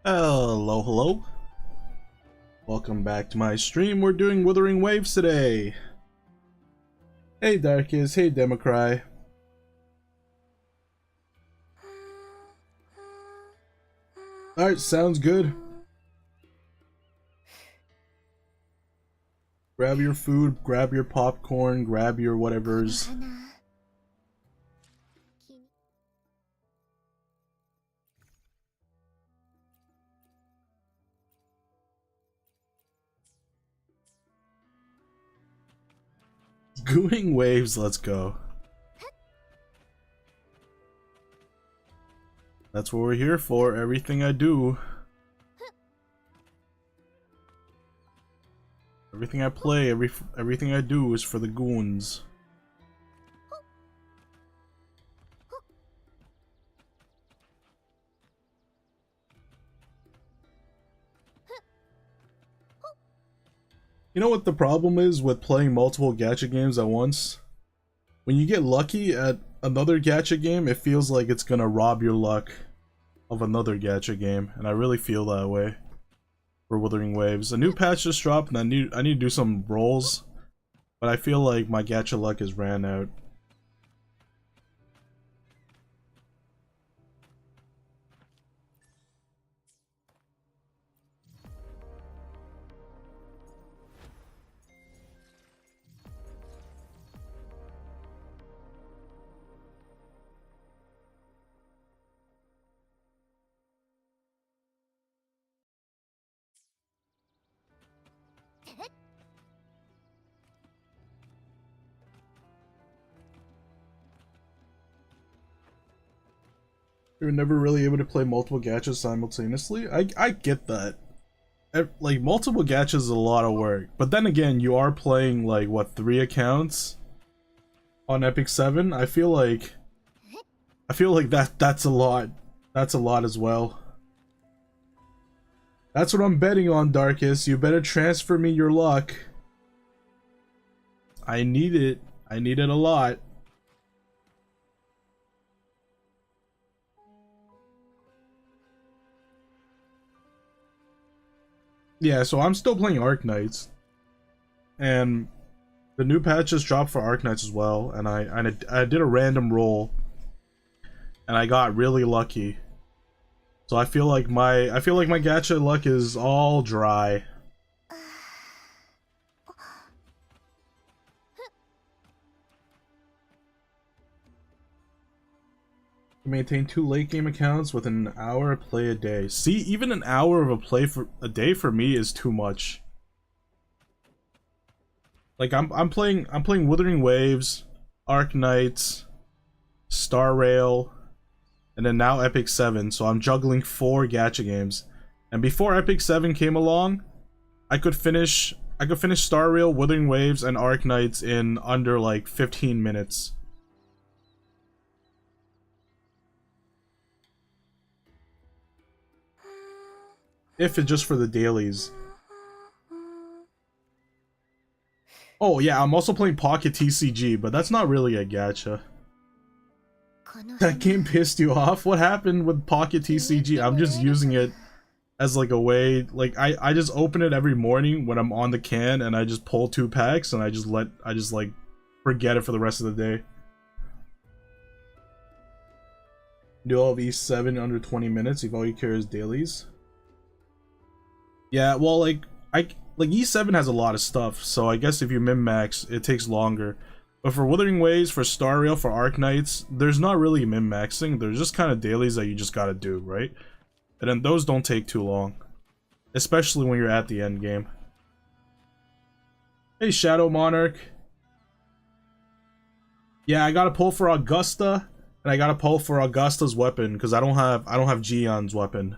Hello, hello. Welcome back to my stream. We're doing Wuthering Waves today. Hey Darkest, hey Democry. Alright, sounds good. Grab your food, grab your popcorn, grab your whatevers. Gooing waves, let's go. That's what we're here for. Everything I do, everything I play, everything I do is for the goons. You know what the problem is with playing multiple gacha games at once? When you get lucky at another gacha game, it feels like it's gonna rob your luck of another gacha game, and I really feel that way for Wuthering Waves. A new patch just dropped, and I need to do some rolls, but I feel like my gacha luck has ran out. You're never really able to play multiple gachas simultaneously. I get that. Like, multiple gachas is a lot of work, but then again, you are playing like what, 3 accounts on Epic 7. I feel like that's a lot. That's a lot as well. That's what I'm betting on, Darkest. You better transfer me your luck. I need it. I need it a lot. Yeah, so I'm still playing Arknights, and the new patch just dropped for Arknights as well, and I did a random roll, and I got really lucky. So I feel like my gacha luck is all dry. Maintain 2 late game accounts with an hour of play a day. See, even an hour of a play for a day for me is too much. Like I'm playing Wuthering Waves, Arknights, Star Rail, and then now Epic 7, so I'm juggling 4 gacha games. And before Epic 7 came along, I could finish Star Rail, Wuthering Waves, and Arknights in under like 15 minutes. If it's just for the dailies. Oh yeah, I'm also playing Pocket TCG, but that's not really a gacha. That game pissed you off? What happened with Pocket TCG? I'm just using it as like a way, like I just open it every morning when I'm on the can, and I just pull 2 packs, and I just like forget it for the rest of the day. Do all of E7 under 20 minutes if all you care is dailies. Yeah, well, like E7 has a lot of stuff, so I guess if you min-max, it takes longer. But for Wuthering Waves, for Star Rail, for Arknights, there's not really min-maxing. There's just kind of dailies that you just gotta do, right? And then those don't take too long, especially when you're at the end game. Hey, Shadow Monarch. Yeah, I gotta pull for Augusta, and I gotta pull for Augusta's weapon because I don't have Gion's weapon.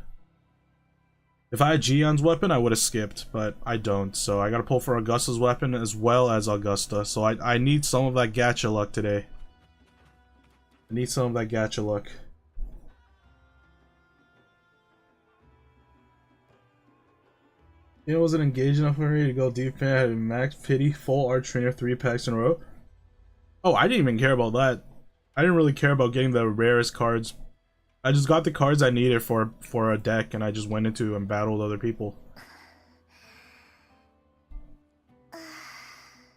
If I had Gion's weapon, I would have skipped, but I don't, so I gotta pull for Augusta's weapon as well as Augusta, so I need some of that gacha luck today. I need some of that gacha luck. It wasn't engaged enough for me to go deep fan, having max pity, full art trainer 3 packs in a row. Oh, I didn't even care about that. I didn't really care about getting the rarest cards. I just got the cards I needed for a deck, and I just went into and battled other people.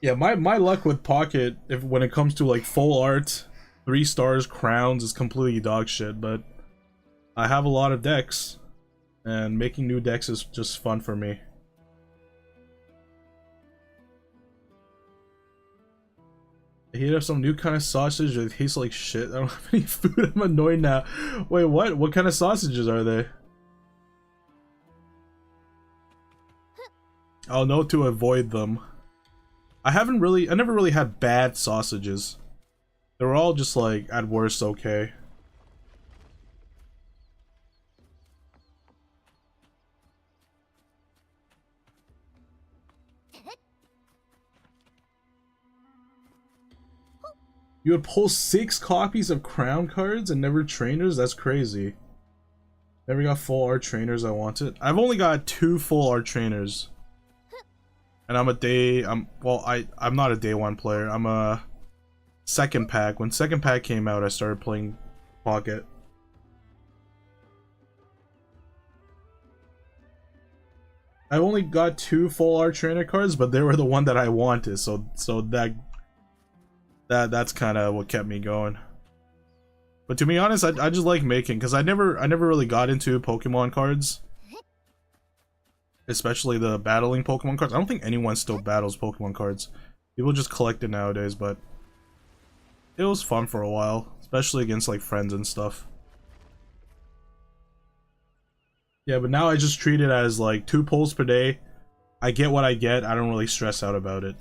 Yeah, my luck with Pocket, if when it comes to like full art, 3 stars, crowns, is completely dog shit. But I have a lot of decks, and making new decks is just fun for me. I heat up some new kind of sausage that tastes like shit. I don't have any food. I'm annoyed now. Wait, what? What kind of sausages are they? I'll know to avoid them. I never really had bad sausages. They were all just like, at worst, okay. You would pull 6 copies of crown cards and never trainers? That's crazy. Never got full art trainers I wanted. I've only got 2 full art trainers. And I'm not a day 1 player. I'm a second pack. When second pack came out, I started playing Pocket. I only got 2 full art trainer cards, but they were the one that I wanted, so that's kind of what kept me going. But to be honest, I just like making, because I never really got into Pokemon cards, especially the battling Pokemon cards. I don't think anyone still battles Pokemon cards. People just collect it nowadays, but it was fun for a while, especially against like friends and stuff. Yeah, but now I just treat it as like 2 pulls per day. I get what I get. I don't really stress out about it.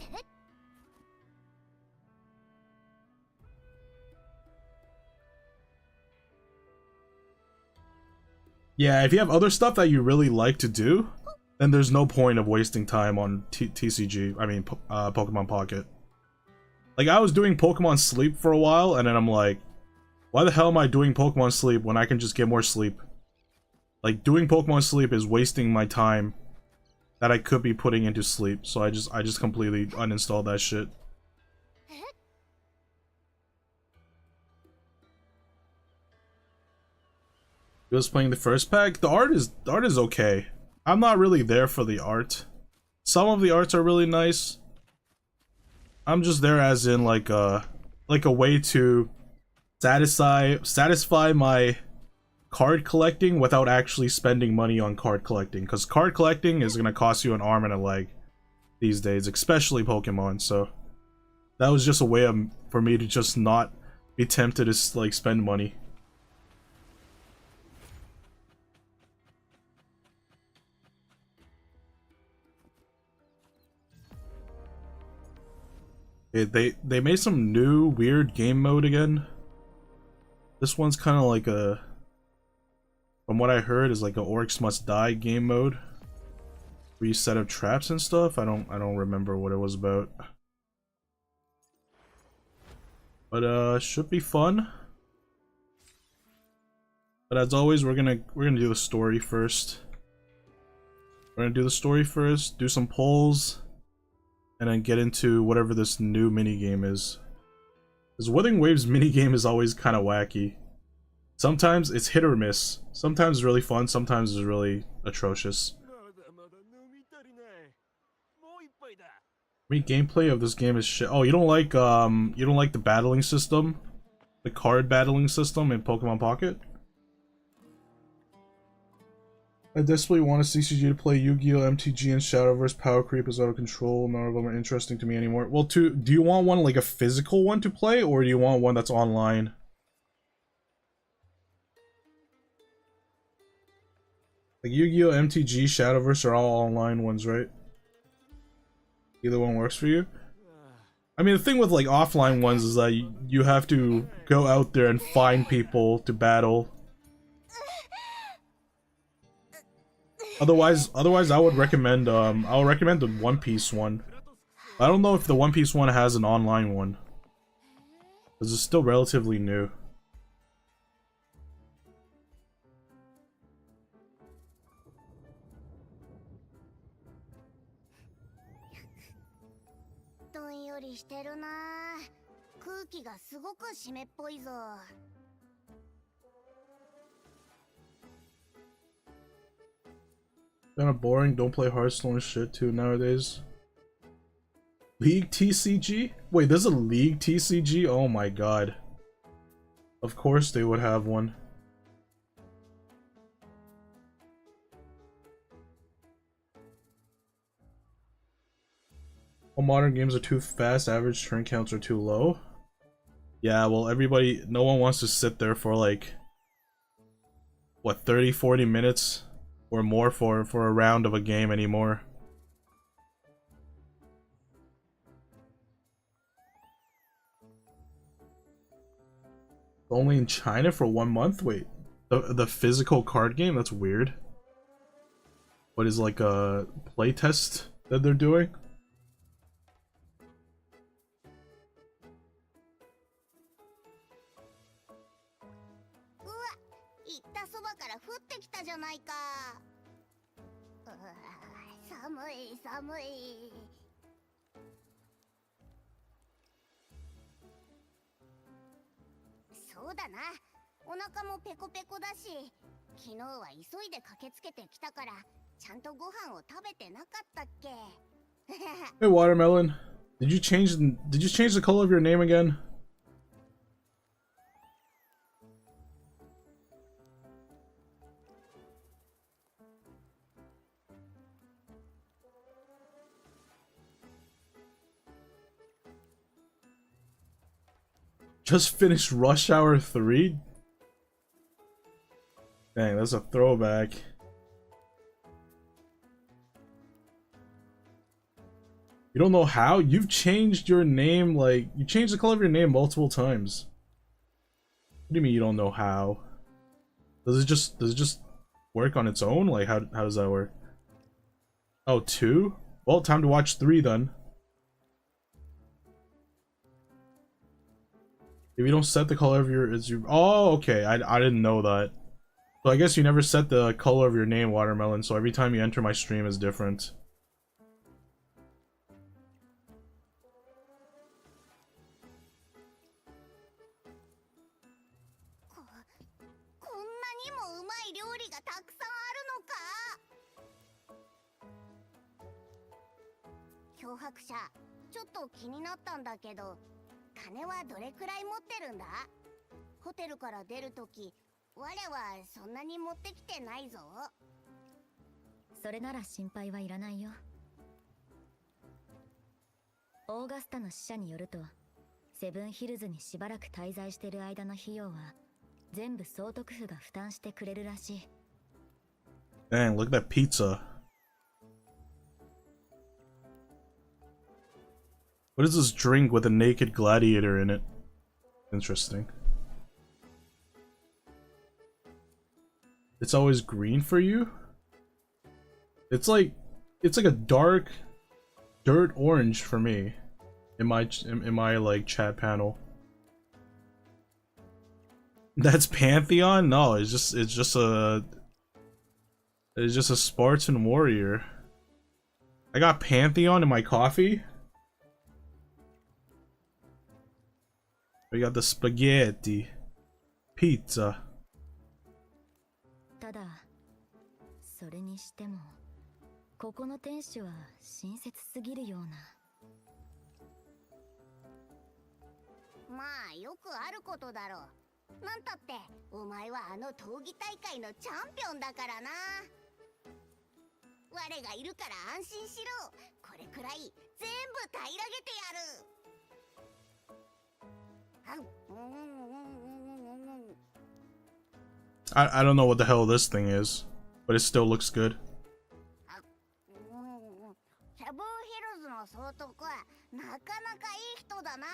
Yeah, if you have other stuff that you really like to do, then there's no point of wasting time on TCG. I mean, Pokemon Pocket. Like, I was doing Pokemon Sleep for a while, and then I'm like, why the hell am I doing Pokemon Sleep when I can just get more sleep? Like, doing Pokemon Sleep is wasting my time that I could be putting into sleep, so I just completely uninstalled that shit. Just playing the first pack. The art is okay. I'm not really there for the art. Some of the arts are really nice. I'm just there as in like a way to satisfy my card collecting without actually spending money on card collecting, because card collecting is gonna cost you an arm and a leg these days, especially Pokemon. So that was just a way for me to just not be tempted to like spend money. They made some new weird game mode again. This one's kind of like a, from what I heard, is like a Orcs Must Die game mode, where you set up traps and stuff. I don't remember what it was about, but should be fun. But as always, we're gonna do the story first. We're gonna do the story first, do some polls, and then get into whatever this new minigame is. This Wuthering Waves minigame is always kind of wacky. Sometimes it's hit or miss. Sometimes it's really fun, sometimes it's really atrocious. I mean, gameplay of this game is shit. Oh, you don't like the battling system? The card battling system in Pokemon Pocket? I desperately want a CCG to play Yu-Gi-Oh! MTG and Shadowverse. Power Creep is out of control. None of them are interesting to me anymore. Well, do you want one like a physical one to play, or do you want one that's online? Like Yu-Gi-Oh! MTG, Shadowverse are all online ones, right? Either one works for you? I mean, the thing with like offline ones is that you have to go out there and find people to battle. Otherwise, I would recommend the One Piece one. I don't know if the One Piece one has an online one, because it's still relatively new. Kinda boring. Don't play Hearthstone and shit too nowadays. League TCG? Wait, there's a League TCG? Oh my god. Of course they would have one. All modern games are too fast, average turn counts are too low. Yeah, well everybody, no one wants to sit there for like, what, 30-40 minutes or more for a round of a game anymore. Only in China for 1 month? Wait, the physical card game? That's weird. What is like a playtest that they're doing? Hey Watermelon, did you change the color of your name again? Just finished Rush Hour 3? Dang, that's a throwback. You don't know how? You've changed your name, like, you changed the color of your name multiple times. What do you mean you don't know how? Does it just work on its own? Like, how does that work? Oh, 2? Well, time to watch 3 then. If you don't set the color of your, oh, okay, I didn't know that. So I guess you never set the color of your name, Watermelon, so every time you enter my stream is different. augusta の使者によると、セブンヒルズにしばらく滞在している間の費用は全部総督府が負担してくれるらしい。Dang, look at that pizza. What is this drink with a naked gladiator in it? Interesting. It's always green for you? It's like a dark dirt orange for me in my like chat panel. That's Pantheon? No, it's just a Spartan warrior. I got Pantheon in my coffee. We got the spaghetti, pizza. ただ、それにしても、ここの店主は親切すぎるような。まあよくあることだろう。なんたってお前はあの闘技大会のチャンピオンだからな。我がいるから安心しろ。これくらい全部平らげてやる。I don't know what the hell this thing is, but it still looks good. セブンヒルズの総督はなかなかいい人だな。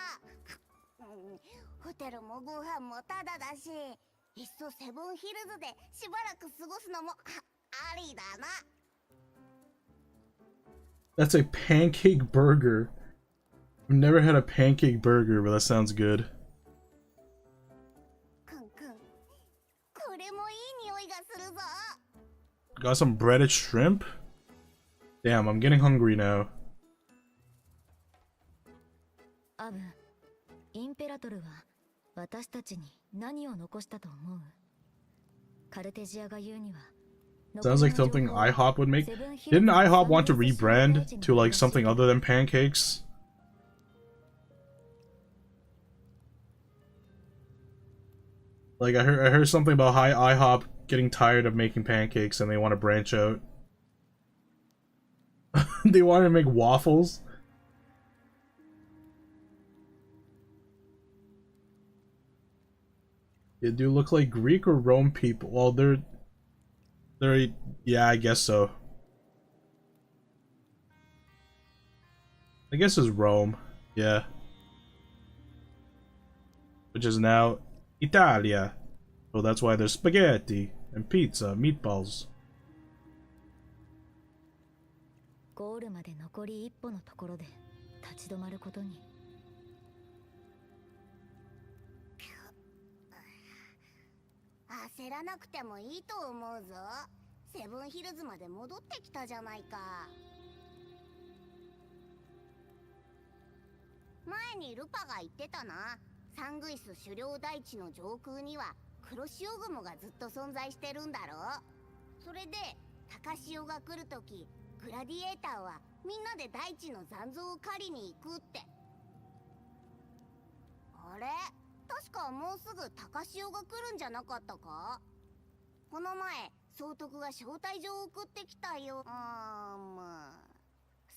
ホテルもご飯もタダだし、いっそセブンヒルズでしばらく過ごすのもありだな。That's a pancake burger. I've never had a pancake burger, but that sounds good. Got some breaded shrimp? Damn, I'm getting hungry now. アブ、インペラトルは私たちに何を残したと思う？カルテジアが言うには、Sounds like something IHOP would make. Didn't IHOP want to rebrand to like something other than pancakes? Like I heard something about IHOP getting tired of making pancakes and they want to branch out. They want to make waffles. They do look like Greek or Rome people. Well, they're yeah, I guess so. I guess it's Rome. Yeah. Which is now Italia. So that's why there's spaghetti and pizza, meatballs. ゴールまで残り一歩のところで立ち止まることに。焦らなくてもいいと思うぞ。セブンヒルズまで戻ってきたじゃないか。前にルパが言ってたな。サングイス狩猟大地の上空には黒潮雲がずっと存在してるんだろう。それで高潮が来るとき、グラディエーターはみんなで大地の残像を狩りに行くって。あれ、確かもうすぐ高潮が来るんじゃなかったか？この前総督が招待状を送ってきたよ。まあ、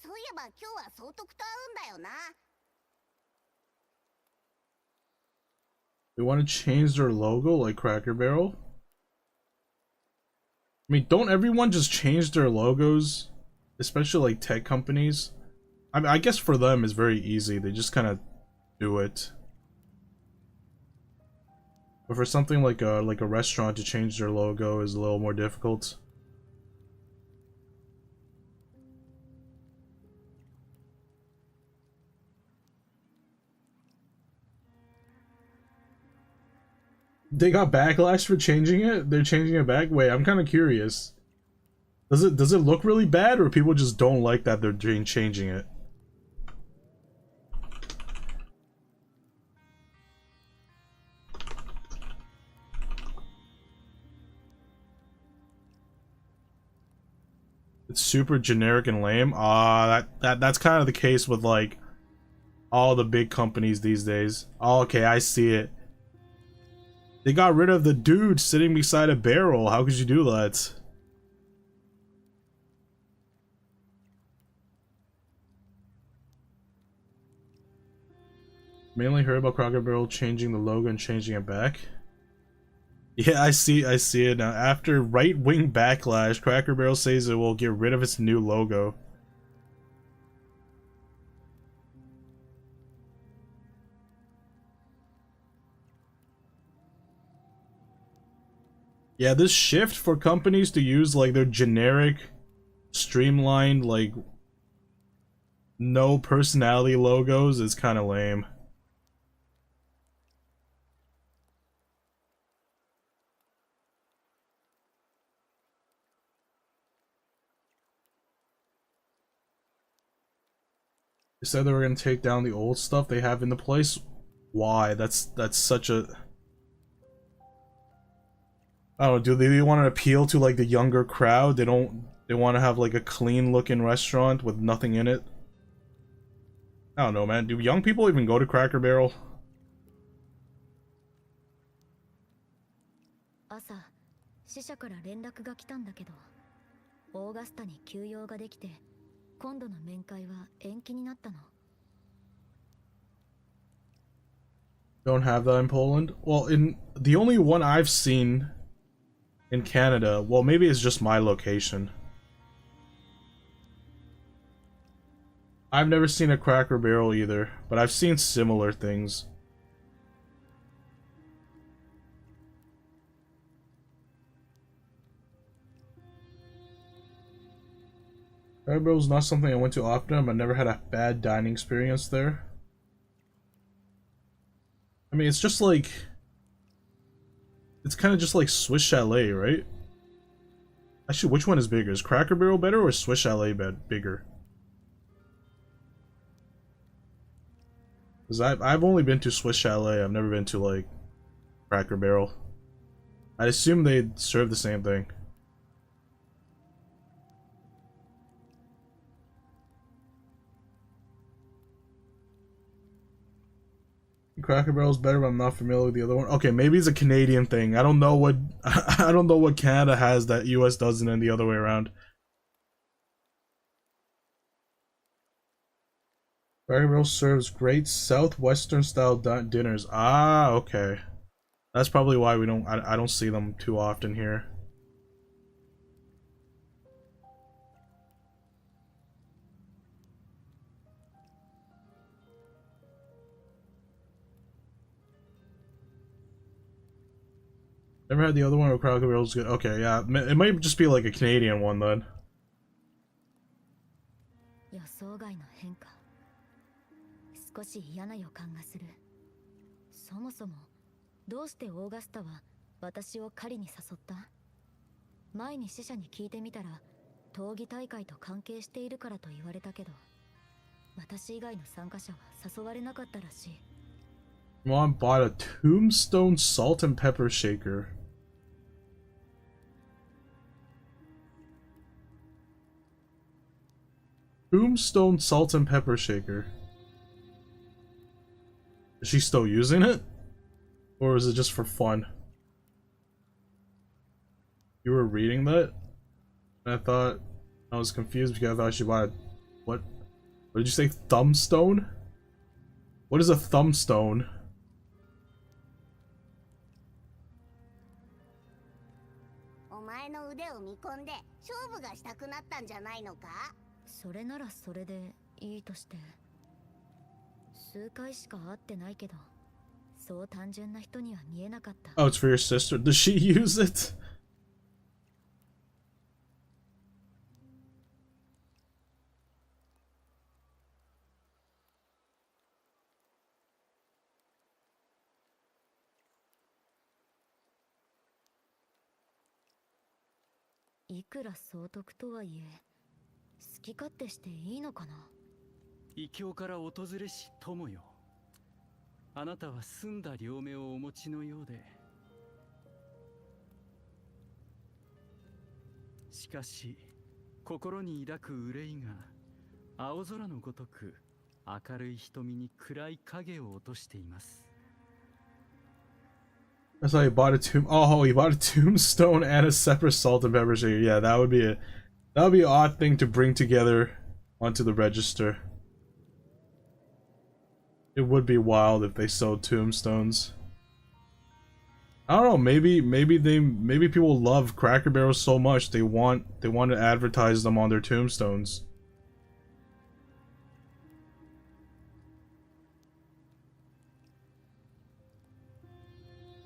そういえば今日は総督と会うんだよな。They want to change their logo like Cracker Barrel? I mean, don't everyone just change their logos? Especially like tech companies? I mean, I guess for them it's very easy. They just kind of do it. But for something like a restaurant to change their logo is a little more difficult. They got backlash for changing it? They're changing it back? Wait, I'm kind of curious. Does it look really bad, or people just don't like that they're changing it? It's super generic and lame. That's kind of the case with like all the big companies these days. Oh, okay, I see it. They got rid of the dude sitting beside a barrel. How could you do that? Mainly heard about Cracker Barrel changing the logo and changing it back. Yeah, I see it now. After right-wing backlash, Cracker Barrel says it will get rid of its new logo. Yeah, this shift for companies to use like their generic, streamlined, like no personality logos is kind of lame. They said they were gonna take down the old stuff they have in the place. Why? That's such a... I don't know, do they want to appeal to like the younger crowd? They want to have like a clean looking restaurant with nothing in it? I don't know, man. Do young people even go to Cracker Barrel? 朝、支社から連絡が来たんだけど、オーガスタに休養ができて、今度の面会は延期になったの。Don't have that in Poland? Well, in the only one I've seen in Canada, well, maybe it's just my location. I've never seen a Cracker Barrel either, but I've seen similar things. Cracker Barrel is not something I went to often, but I never had a bad dining experience there. I mean, it's just like... It's kind of just like Swiss Chalet, right? Actually, which one is bigger? Is Cracker Barrel better or Swiss Chalet bigger? Because I've only been to Swiss Chalet. I've never been to, like, Cracker Barrel. I'd assume they'd serve the same thing. Cracker Barrel's better, but I'm not familiar with the other one. Okay, maybe it's a Canadian thing. I don't know what I don't know what Canada has that US doesn't, and the other way around. Cracker Barrel serves great southwestern style dinners. Ah, okay. That's probably why we don't. I don't see them too often here. Never had the other one where Cracker Barrel's good. Okay, yeah, it might just be like a Canadian one then. 予想外の変化。少し嫌な予感がする。そもそもどうしてオーガスタは私を狩りに誘った？前に死者に聞いてみたら闘技大会と関係しているからと言われたけど、私以外の参加者は誘われなかったらしい。Mom bought a tombstone salt and pepper shaker. Tombstone salt and pepper shaker. Is she still using it? Or is it just for fun? You were reading that? And I thought I was confused because I thought she bought a what did you say? Thumbstone? What is a thumbstone? お前の腕を見込んで勝負がしたくなったんじゃないのか？それならそれでいいとして。数回しか会ってないけど、そう単純な人には見えなかった。Oh, it's for your sister. Does she use it? いくら総督とはいえ、好き勝手していいのかな。異教から訪れし友よ、あなたは澄んだ両目をお持ちのようで、しかし心に抱く憂いが青空のごとく明るい瞳に暗い影を落としています。That's how he bought a Oh, he bought a tombstone and a separate salt and pepper shaker. Yeah, that would be an odd thing to bring together onto the register. It would be wild if they sold tombstones. I don't know. Maybe people love Cracker Barrels so much they want to advertise them on their tombstones.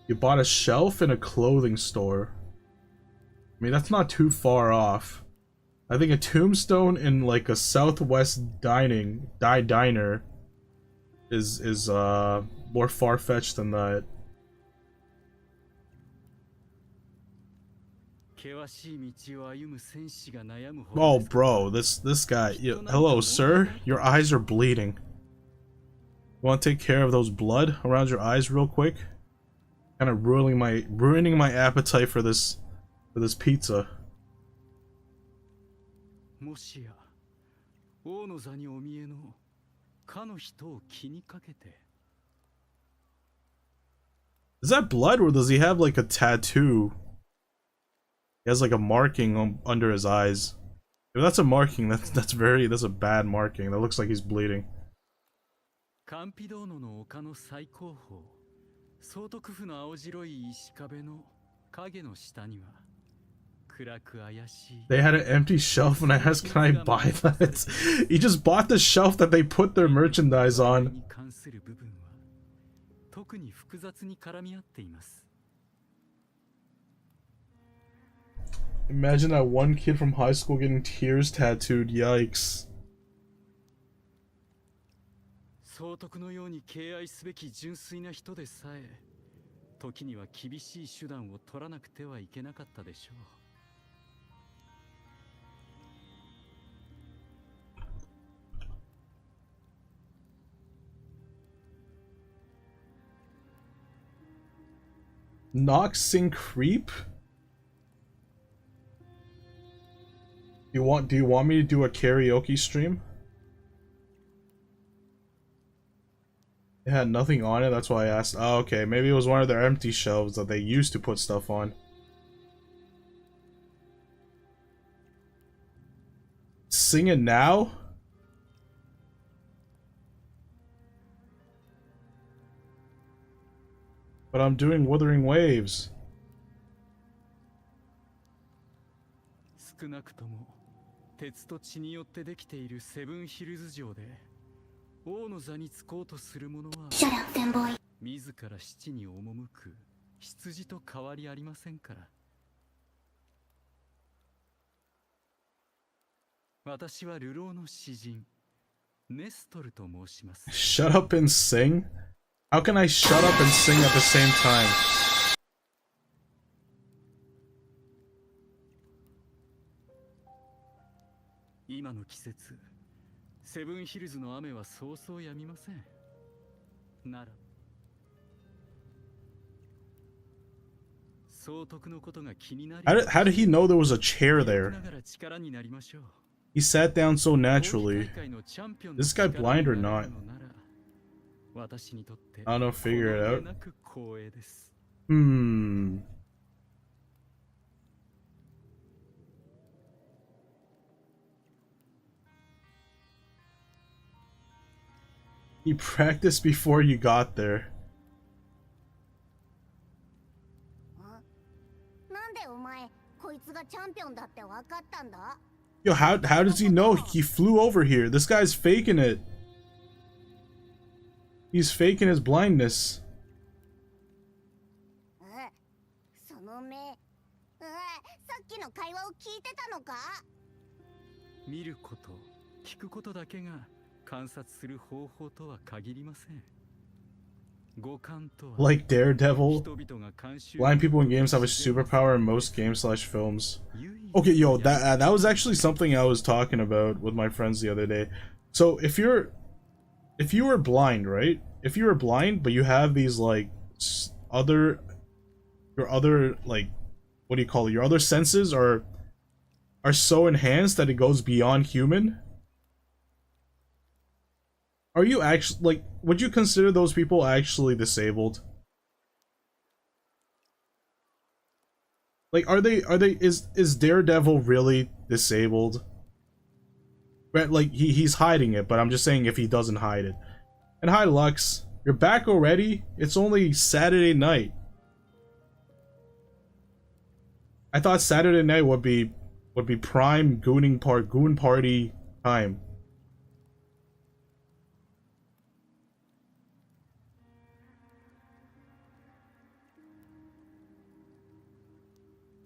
You bought a shelf in a clothing store. I mean, that's not too far off. I think a tombstone in like a Southwest diner is more far-fetched than that. Oh, bro, this guy. Hello, sir. Your eyes are bleeding. You want to take care of those blood around your eyes real quick? Kind of ruining my appetite for this pizza. Is that blood, or does he have like a tattoo? He has like a marking under his eyes. If that's a marking, that's a bad marking. That looks like he's bleeding. 総督府の青白い石壁の影の下には暗く怪しい。 They had an empty shelf and I asked, can I buy that? He just bought the shelf that they put their merchandise on. 関する部分は特に複雑に絡み合っています。 Imagine that one kid from high school getting tears tattooed. Yikes. 総督のように敬愛すべき純粋な人でさえ、時には厳しい手段を取らなくてはいけなかったでしょう。Noxing Creep? Do you want me to do a karaoke stream? It had nothing on it, that's why I asked. Oh, okay, maybe it was one of their empty shelves that they used to put stuff on. Sing it now? But I'm doing Wuthering Waves. 少なくとも鉄と血によってできているセブンヒルズ城で王の座につこうとする者は Shut up, fanboy. 自ら死地に赴く羊と変わりありませんから。私は流浪の詩人ネストルと申します。 Shut up and sing? How can I shut up and sing at the same time? 今の季節、セブンヒルズの雨はそうそう止みません。なら、総督のことが気になり、How did he know there was a chair there? ながら力になりましょう。 He sat down so naturally. Is this guy blind or not? I don't know, figure it out. You practiced before you got there. なんでお前こいつがチャンピオンだって分かったんだ？ Yo, how does he know? He flew over here. This guy's faking it. He's faking his blindness. その目、さっきの会話を聞いてたのか？見ること、聞くことだけが観察する方法とは限りません。五感とは Like Daredevil, blind people in games have a superpower in most games/films. Okay, yo, that was actually something I was talking about with my friends the other day. So if you were blind, right? If you were blind, but you have these like your other like, what do you call it? Your other senses are so enhanced that it goes beyond human. Are you actually like? Would you consider those people actually disabled? Like, is Daredevil really disabled? Right, like he's hiding it, but I'm just saying if he doesn't hide it. And hi Lux, you're back already? It's only Saturday night. I thought Saturday night would be prime goon party time.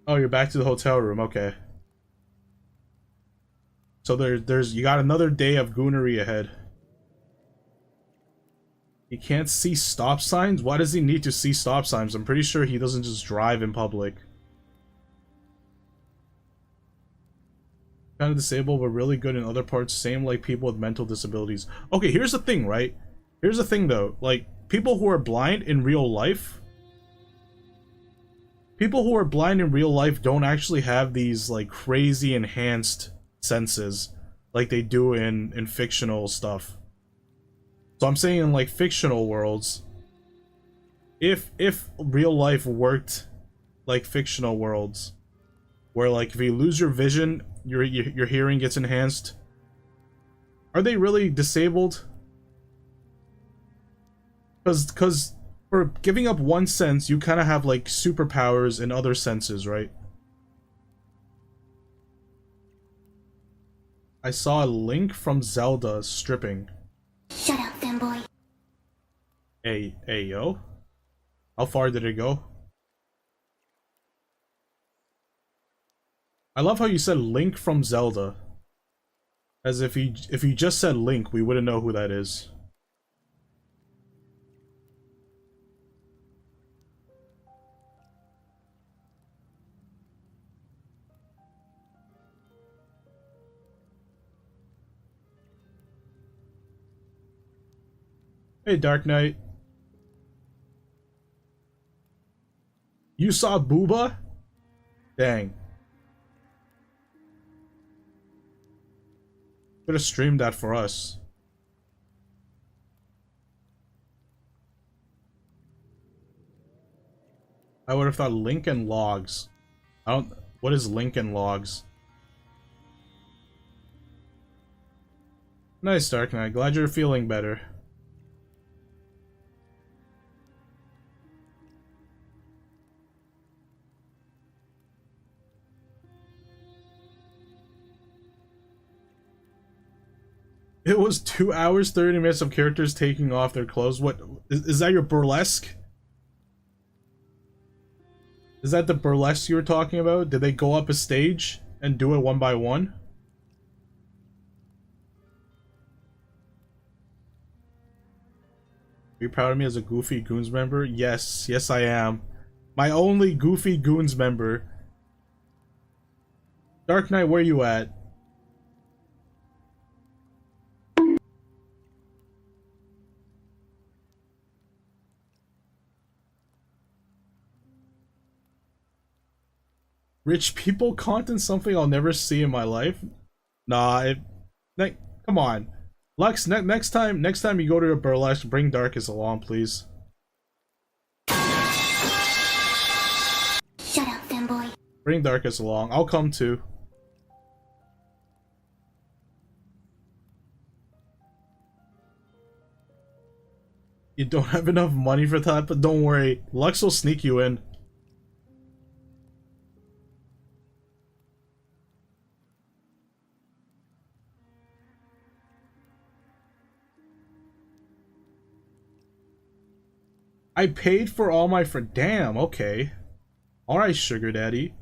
Oh, you're back to the hotel room. Okay. So there's you got another day of goonery ahead. He can't see stop signs? Why does he need to see stop signs? I'm pretty sure he doesn't just drive in public. Kind of disabled, but really good in other parts. Same like people with mental disabilities. Okay, here's the thing, right? Here's the thing though. Like, people who are blind in real life... People who are blind in real life don't actually have these, like, crazy enhanced senses like they do in fictional stuff. So I'm saying in, like, fictional worlds, if real life worked like fictional worlds, where, like, if you lose your vision, your hearing gets enhanced, are they really disabled? Because for giving up one sense, you kind of have, like, superpowers in other senses, right? I saw a Link from Zelda stripping. Shut up, fanboy. Hey, yo. How far did it go? I love how you said Link from Zelda. As if you just said Link, we wouldn't know who that is. Hey, Dark Knight. You saw Booba? Dang. Could have streamed that for us. I would have thought Lincoln Logs. I don't... What is Lincoln Logs? Nice, Dark Knight. Glad you're feeling better. It was 2 hours, 30 minutes of characters taking off their clothes. What is that your burlesque? Is that the burlesque you were talking about? Did they go up a stage and do it one by one? Are you proud of me as a Goofy Goons member? Yes, yes I am. My only Goofy Goons member. Dark Knight, where you at? Rich people content, something I'll never see in my life? Nah, come on. Lux, next time you go to a burlesque, bring Darkus along, please. Shut up, fanboy. Bring Darkus along. I'll come too. You don't have enough money for that, but don't worry. Lux will sneak you in. I paid for all my damn, okay. Alright, sugar daddy.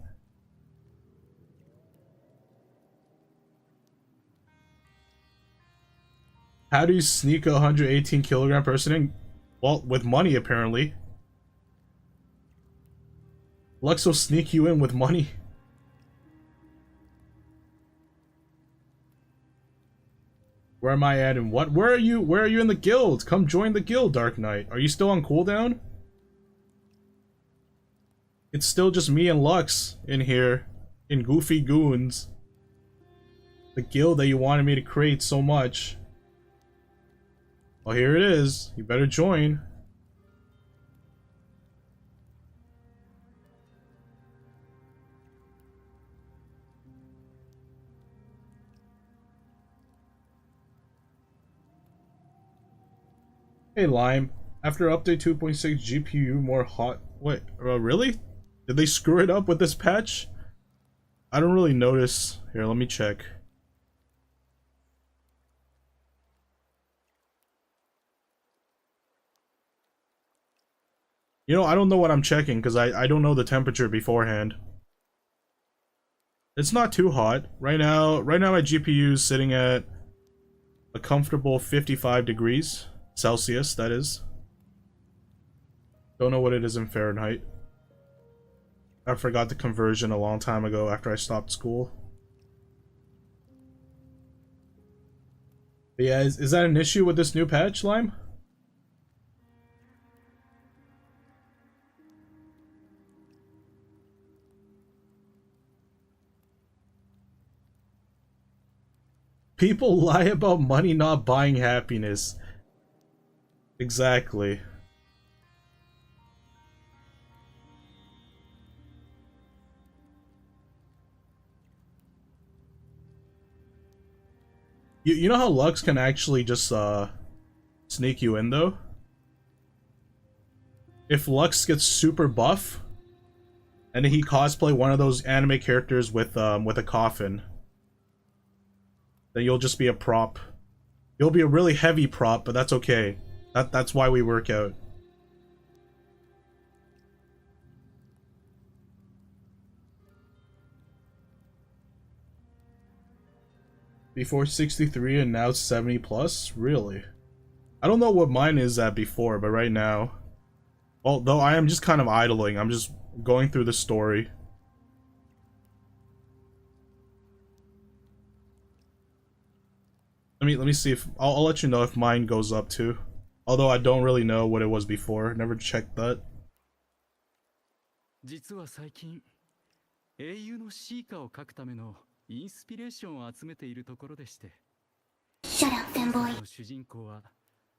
How do you sneak a 118 kilogram person in? Well, with money, apparently. Lux will sneak you in with money. Where am I at and what? Where are you? Where are you in the guild? Come join the guild, Dark Knight. Are you still on cooldown? It's still just me and Lux in here. In Goofy Goons. The guild that you wanted me to create so much. Well, here it is. You better join. Hey Lime, after update 2.6 GPU more hot... Wait, really? Did they screw it up with this patch? I don't really notice. Here, let me check. You know, I don't know what I'm checking because I don't know the temperature beforehand. It's not too hot. Right now my GPU is sitting at a comfortable 55 degrees Celsius, that is. Don't know what it is in Fahrenheit. I forgot the conversion a long time ago after I stopped school. But yeah, is that an issue with this new patch, Lime? People lie about money not buying happiness. Exactly. You know how Lux can actually just sneak you in though? If Lux gets super buff and he cosplay one of those anime characters with a coffin, then you'll just be a prop. You'll be a really heavy prop, but that's okay. That's why we work out. Before 63 and now 70 plus? Really? I don't know what mine is at before, but right now... Although I am just kind of idling. I'm just going through the story. Let me see if... I'll let you know if mine goes up too. Although I don't really know what it was before. Never checked that. 実は最近、英雄のシーカを描くためのインスピレーションを集めているところでして。Shut up, fanboy. 主人公は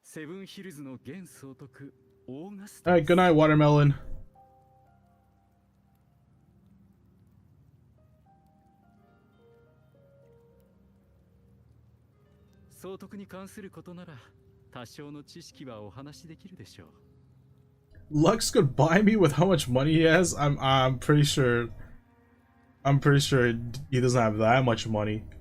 セブンヒルズの元総督オーガスタ。Alright, good night, Watermelon. 総督に関することなら多少の知識はお話しできるでしょう。Lux could buy me with how much money he has. I'm pretty sure he doesn't have that much money.「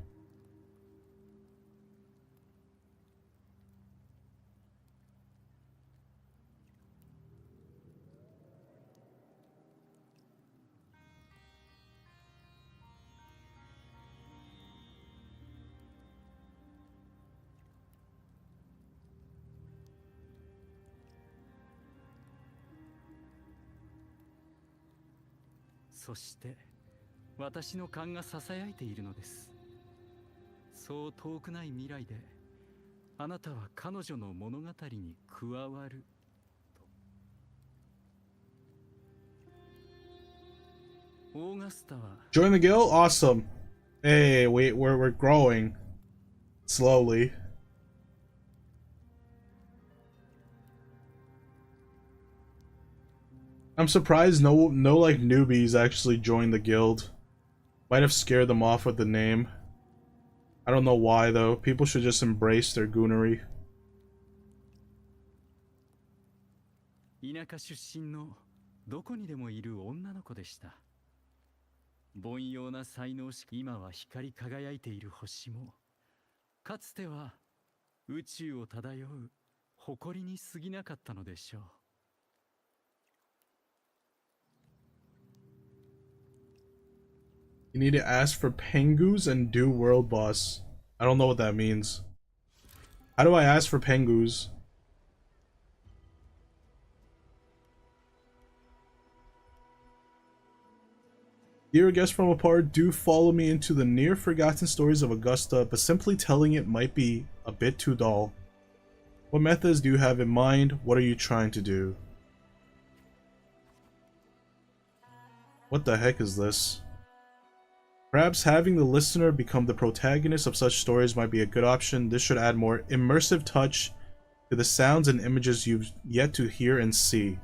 そして私の勘がささやいているのです。そう遠くない未来であなたは彼女の物語に加わると。オーガスタは Join the guild? Awesome. Hey, we're growing slowly. I'm surprised no like newbies actually joined the guild. Might have scared them off with the name. I don't know why though. People should just embrace their goonery. 田舎出身のどこにでもいる女の子でした。凡庸な才能し今は光り輝いている星もかつては宇宙を漂う誇りに過ぎなかったのでしょう。You need to ask for Pengus and do world boss. I don't know what that means. How do I ask for Pengus? Dear guest from afar, do follow me into the near forgotten stories of Augusta, but simply telling it might be a bit too dull. What methods do you have in mind? What are you trying to do? What the heck is this? Perhaps having the listener become the protagonist of such stories might be a good option. This should add more immersive touch to the sounds and images you've yet to hear and see.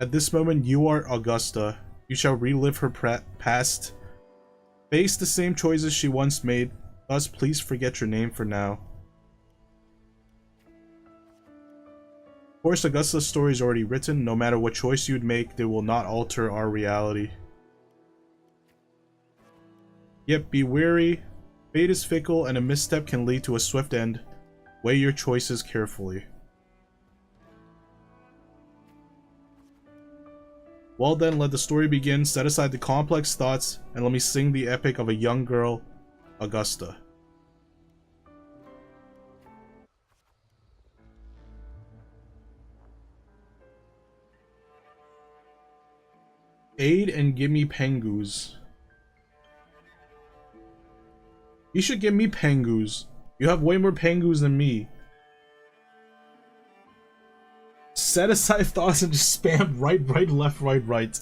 At this moment, you are Augusta. You shall relive her past. Face the same choices she once made. Thus, please forget your name for now. Of course, Augusta's story is already written. No matter what choice you'd make, they will not alter our reality. Yet be wary. Fate is fickle, and a misstep can lead to a swift end. Weigh your choices carefully. Well then, let the story begin. Set aside the complex thoughts, and let me sing the epic of a young girl, Augusta. Aid and give me Pengus. You should give me Pengus. You have way more Pengus than me. Set aside thoughts and just spam right, left, right.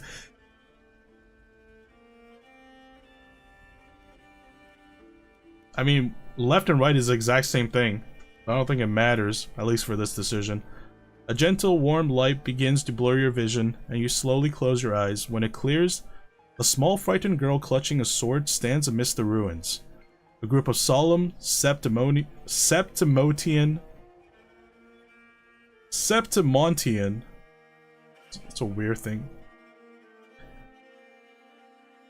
I mean, left and right is the exact same thing. I don't think it matters, at least for this decision. A gentle, warm light begins to blur your vision, and you slowly close your eyes. When it clears, a small, frightened girl clutching a sword stands amidst the ruins. A group of solemn, Septimontian, that's a weird thing.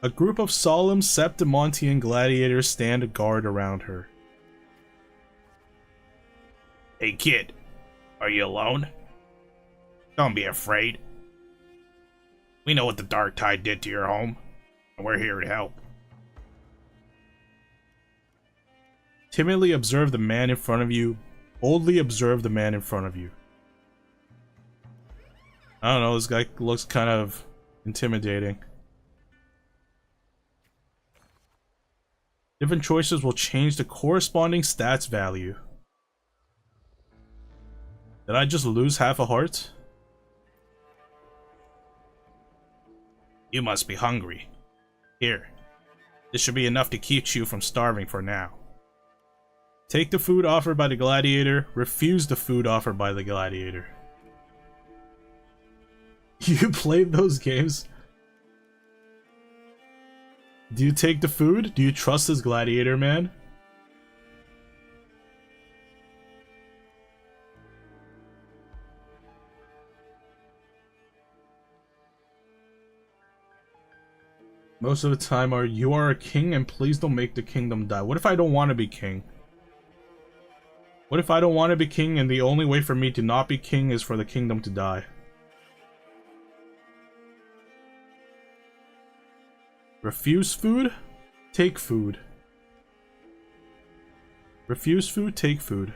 A group of solemn Septimontian gladiators stand guard around her. Hey kid, are you alone? Don't be afraid. We know what the Dark Tide did to your home, and we're here to help. Timidly observe the man in front of you. Boldly observe the man in front of you. I don't know, this guy looks kind of intimidating. Different choices will change the corresponding stats value. Did I just lose half a heart? You must be hungry. Here. This should be enough to keep you from starving for now. Take the food offered by the gladiator. Refuse the food offered by the gladiator. You played those games? Do you take the food? Do you trust this gladiator, man? Most of the time you are a king and please don't make the kingdom die. What if I don't want to be king? What if I don't want to be king and the only way for me to not be king is for the kingdom to die? Refuse food? Take food. Refuse food? Take food.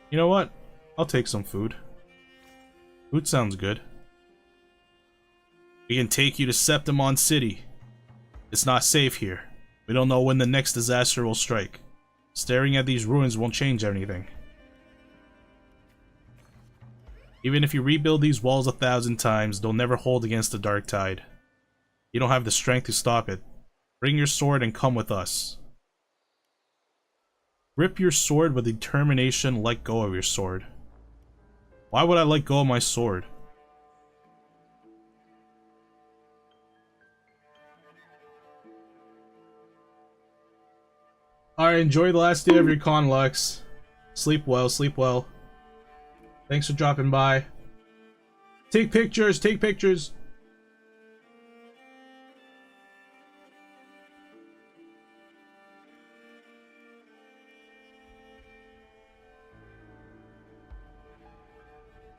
You know what? I'll take some food. Food sounds good. We can take you to Septimon City. It's not safe here. We don't know when the next disaster will strike. Staring at these ruins won't change anything. Even if you rebuild these walls 1,000 times, they'll never hold against the dark tide. You don't have the strength to stop it. Bring your sword and come with us. Grip your sword with determination, let go of your sword. Why would I let go of my sword? Alright, enjoy the last day of your con, Lux. Sleep well, sleep well. Thanks for dropping by. Take pictures, take pictures.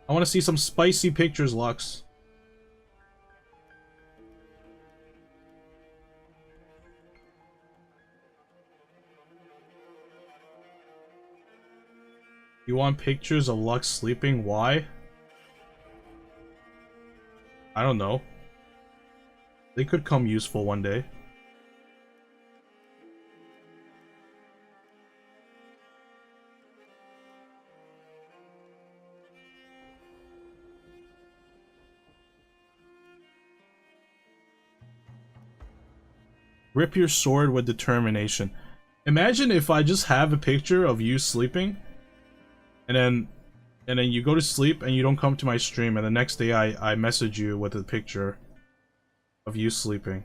I want to see some spicy pictures, Lux. You want pictures of Lux sleeping? Why? I don't know. They could come useful one day. Rip your sword with determination. Imagine if I just have a picture of you sleeping and then you go to sleep and you don't come to my stream and the next day I message you with a picture of you sleeping.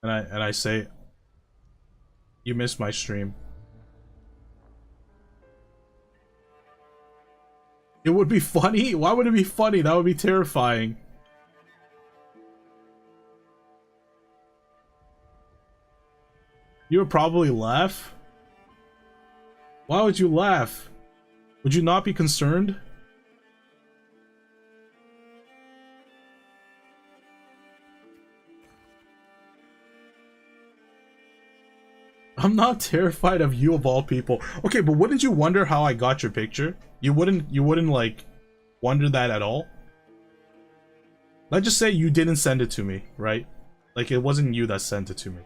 And I say you missed my stream. It would be funny? Why would it be funny? That would be terrifying. You would probably laugh. Why would you laugh? Would you not be concerned? I'm not terrified of you of all people. Okay, but wouldn't you wonder how I got your picture? You wouldn't like wonder that at all? Let's just say you didn't send it to me, right? Like it wasn't you that sent it to me.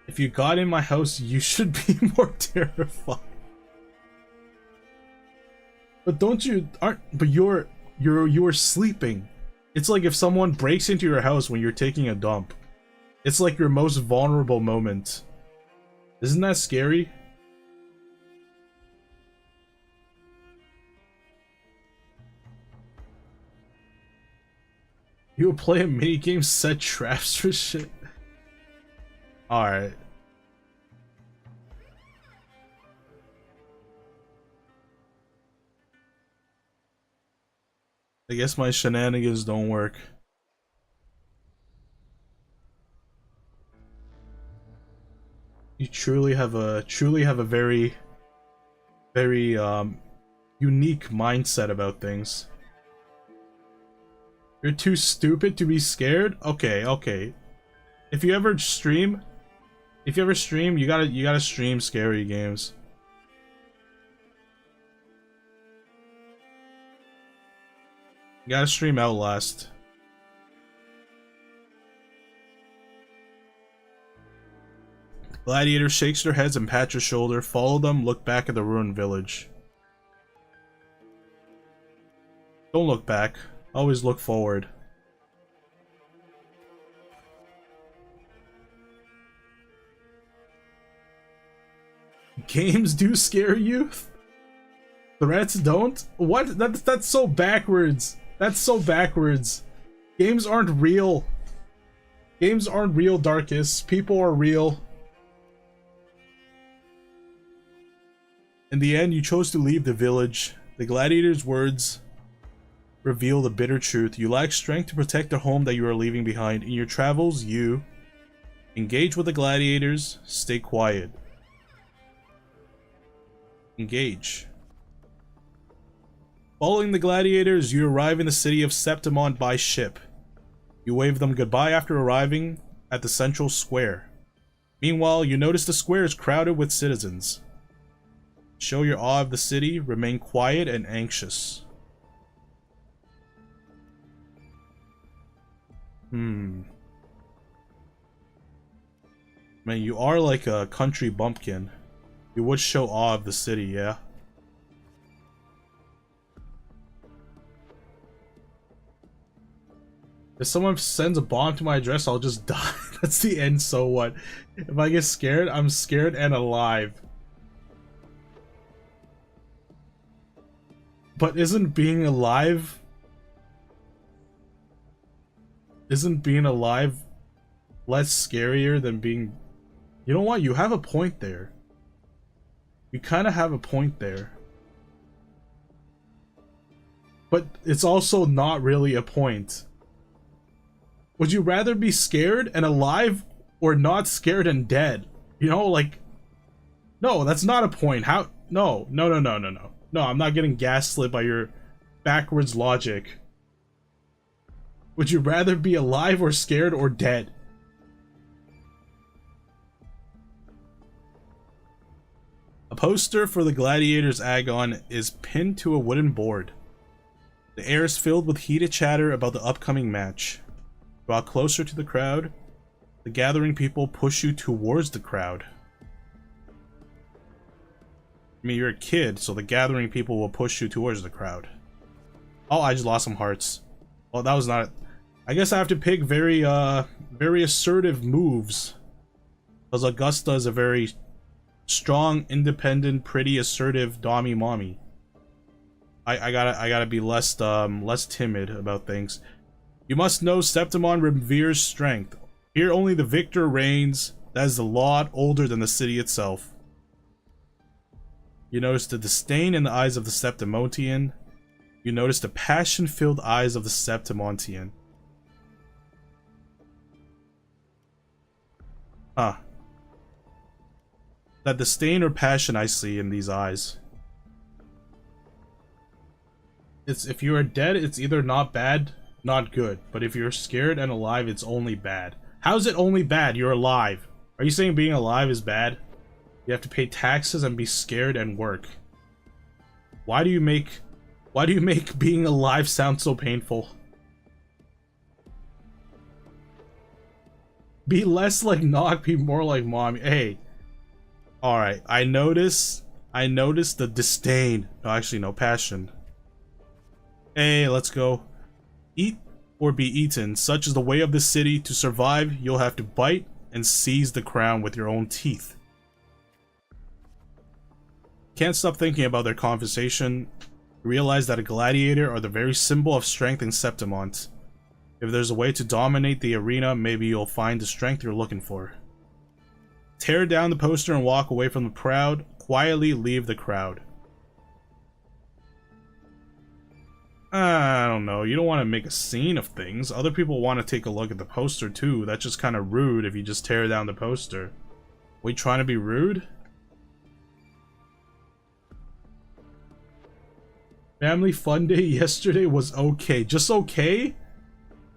If you got in my house, you should be more terrified. But don't you but you're sleeping. It's like if someone breaks into your house when you're taking a dump. It's like your most vulnerable moment. Isn't that scary? You would play a minigame, set traps for shit? Alright. I guess my shenanigans don't work. You truly have a very unique mindset about things. You're too stupid to be scared? Okay, okay. If you ever stream, you gotta stream scary games. You gotta stream Outlast. Gladiator shakes their heads and pats your shoulder. Follow them, look back at the ruined village. Don't look back. Always look forward. Games do scare you? Threats don't? What? That's so backwards. That's so backwards. Games aren't real. Games aren't real, Darkus. People are real. In the end, you chose to leave the village. The gladiator's words reveal the bitter truth. You lack strength to protect the home that you are leaving behind. In your travels, you engage with the gladiators. Stay quiet. Engage. Following the gladiators, you arrive in the city of Septimont by ship. You wave them goodbye after arriving at the central square. Meanwhile, you notice the square is crowded with citizens. Show your awe of the city, remain quiet and anxious. Man, you are like a country bumpkin. You would show awe of the city, yeah? If someone sends a bomb to my address, I'll just die. That's the end, so what? If I get scared, I'm scared and alive. But isn't being alive... Isn't being alive less scarier than being... You know what? You have a point there. You kind of have a point there. But it's also not really a point. Would you rather be scared and alive or not scared and dead? You know, like... No, that's not a point. How... No, no, no, no, no, no. No, I'm not getting gaslit by your backwards logic. Would you rather be alive or scared or dead? A poster for the Gladiators Agon is pinned to a wooden board. The air is filled with heated chatter about the upcoming match. Draw closer to the crowd. The gathering people push you towards the crowd. I mean, you're a kid, so the gathering people will push you towards the crowd. Oh, I just lost some hearts. Well, that was not... I guess I have to pick very assertive moves. Because Augusta is a very strong, independent, pretty assertive dommy mommy. I gotta be less timid about things. You must know Septimon reveres strength. Here only the victor reigns. That is the lot older than the city itself. You notice the disdain in the eyes of the Septimontian. You notice the passion-filled eyes of the Septimontian. Huh. That disdain or passion I see in these eyes. It's if you are dead, it's either not bad, not good. But if you're scared and alive, it's only bad. How's it only bad? You're alive. Are you saying being alive is bad? You have to pay taxes and be scared and work. Why do you make being alive sound so painful? Be less like Nog, be more like Mommy. Hey. Alright, I notice the disdain. No, actually no, passion. Hey, let's go. Eat or be eaten. Such is the way of the city. To survive, you'll have to bite and seize the crown with your own teeth. Can't stop thinking about their conversation. Realize that a gladiator are the very symbol of strength in Septimont. If there's a way to dominate the arena, maybe you'll find the strength you're looking for. Tear down the poster and walk away from the crowd. Quietly leave the crowd. I don't know, you don't want to make a scene of things. Other people want to take a look at the poster too. That's just kind of rude if you just tear down the poster. We trying to be rude? Family Fun Day yesterday was okay. Just okay?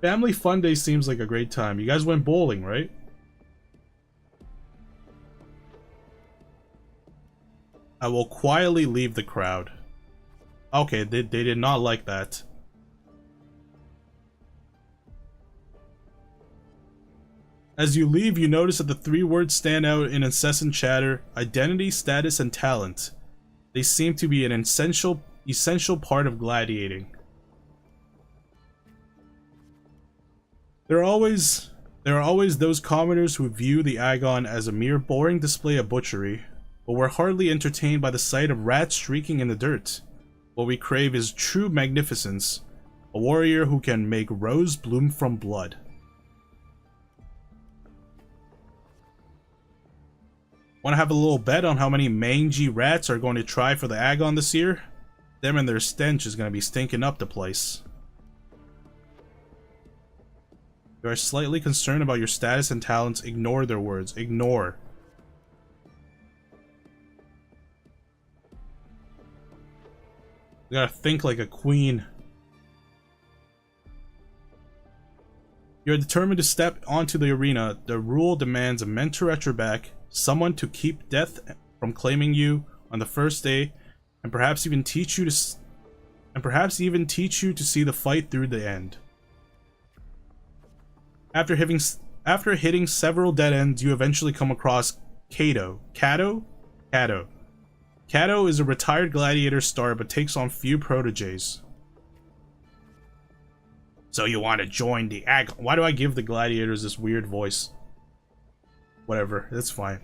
Family Fun Day seems like a great time. You guys went bowling, right? I will quietly leave the crowd. Okay, they did not like that. As you leave, you notice that the three words stand out in incessant chatter: identity, status, and talent. They seem to be an essential part of gladiating. There are always those commoners who view the Agon as a mere boring display of butchery, but we're hardly entertained by the sight of rats streaking in the dirt. What we crave is true magnificence. A warrior who can make rose bloom from blood. Want to have a little bet on how many mangy rats are going to try for the Agon this year? Them and their stench is going to be stinking up the place. You are slightly concerned about your status and talents. Ignore their words. Ignore. You gotta think like a queen. You're determined to step onto the arena. The rule demands a mentor at your back, someone to keep death from claiming you on the first day, and perhaps even teach you to see the fight through the end. After hitting several dead ends, you eventually come across Kato. Kato is a retired gladiator star but takes on few proteges. So you want to join the Agon? Why do I give the gladiators this weird voice? Whatever, that's fine.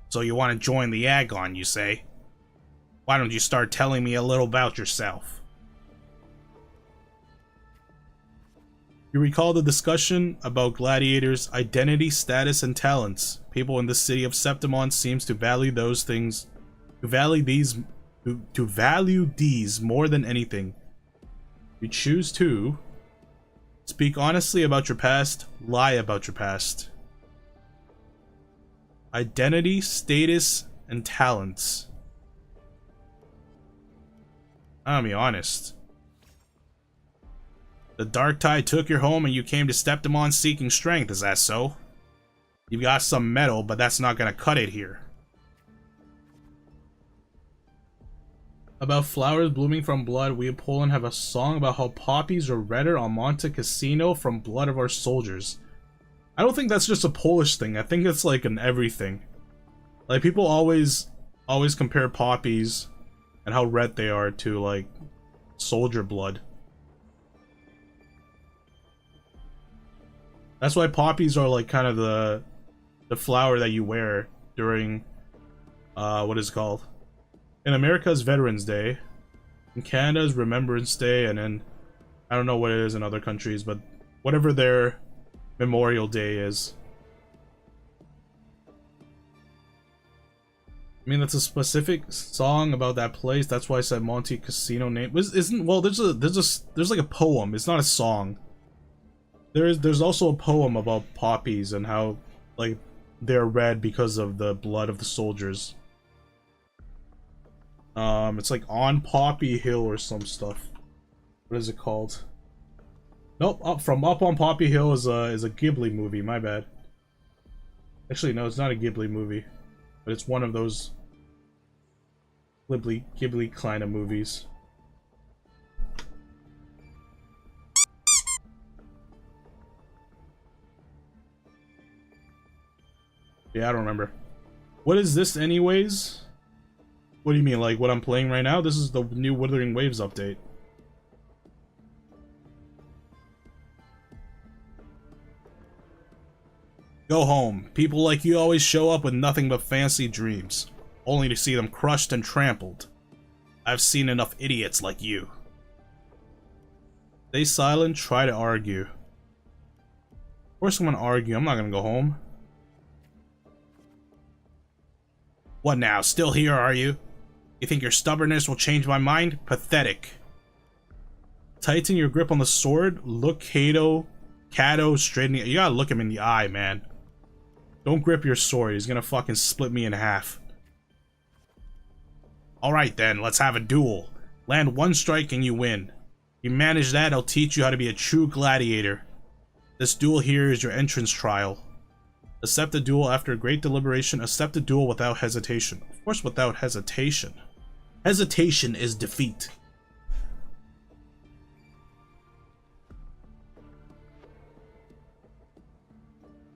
So you want to join the Agon, you say? Why don't you start telling me a little about yourself? You recall the discussion about gladiators' identity, status, and talents. People in the city of Septimon seems to value those things, to value these more than anything. You choose to speak honestly about your past, lie about your past. Identity, status, and talents. I'll be honest. The Dark Tide took your home and you came to Septimon seeking strength, is that so? You've got some metal, but that's not gonna cut it here. About flowers blooming from blood, we in Poland have a song about how poppies are redder on Monte Cassino from blood of our soldiers. I don't think that's just a Polish thing, I think it's like an everything. Like, people always compare poppies and how red they are to, like, soldier blood. That's why poppies are like kind of the flower that you wear during what is it called? In America's Veterans Day, in Canada's Remembrance Day, and then I don't know what it is in other countries, but whatever their Memorial Day is. I mean, that's a specific song about that place. That's why I said Monte Cassino name. Well, there's like a poem. It's not a song. There's also a poem about poppies and how, like, they're red because of the blood of the soldiers. It's like On Poppy Hill or some stuff. What is it called? Nope, Up on Poppy Hill is a Ghibli movie. My bad. Actually, no, it's not a Ghibli movie, but it's one of those Ghibli kind of movies. Yeah, I don't remember. What is this anyways? What do you mean, like what I'm playing right now? This is the new Wuthering Waves update. Go home. People like you always show up with nothing but fancy dreams, only to see them crushed and trampled. I've seen enough idiots like you. Stay silent, try to argue. Of course I'm gonna argue, I'm not gonna go home. What now, still here are you? You think your stubbornness will change my mind? Pathetic. Tighten your grip on the sword, look Kato straight in the... You gotta look him in the eye, man. Don't grip your sword, he's gonna fucking split me in half. Alright then, let's have a duel. Land one strike and you win. You manage that, I'll teach you how to be a true gladiator. This duel here is your entrance trial. Accept the duel after great deliberation. Accept the duel without hesitation. Of course, without hesitation. Hesitation is defeat.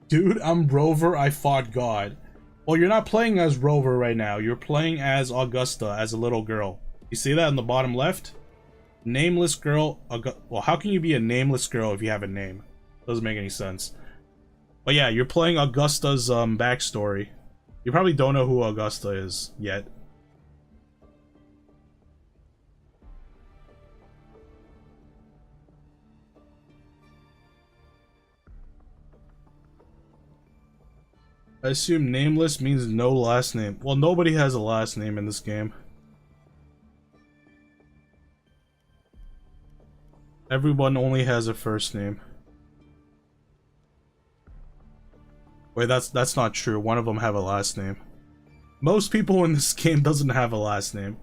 Dude, I'm Rover, I fought God. Well, you're not playing as Rover right now. You're playing as Augusta, as a little girl. You see that in the bottom left? Nameless girl. Well, how can you be a nameless girl if you have a name? Doesn't make any sense. But yeah, you're playing Augusta's backstory. You probably don't know who Augusta is yet. I assume nameless means no last name. Well, nobody has a last name in this game. Everyone only has a first name. Wait, that's not true. One of them have a last name. Most people in this game doesn't have a last name.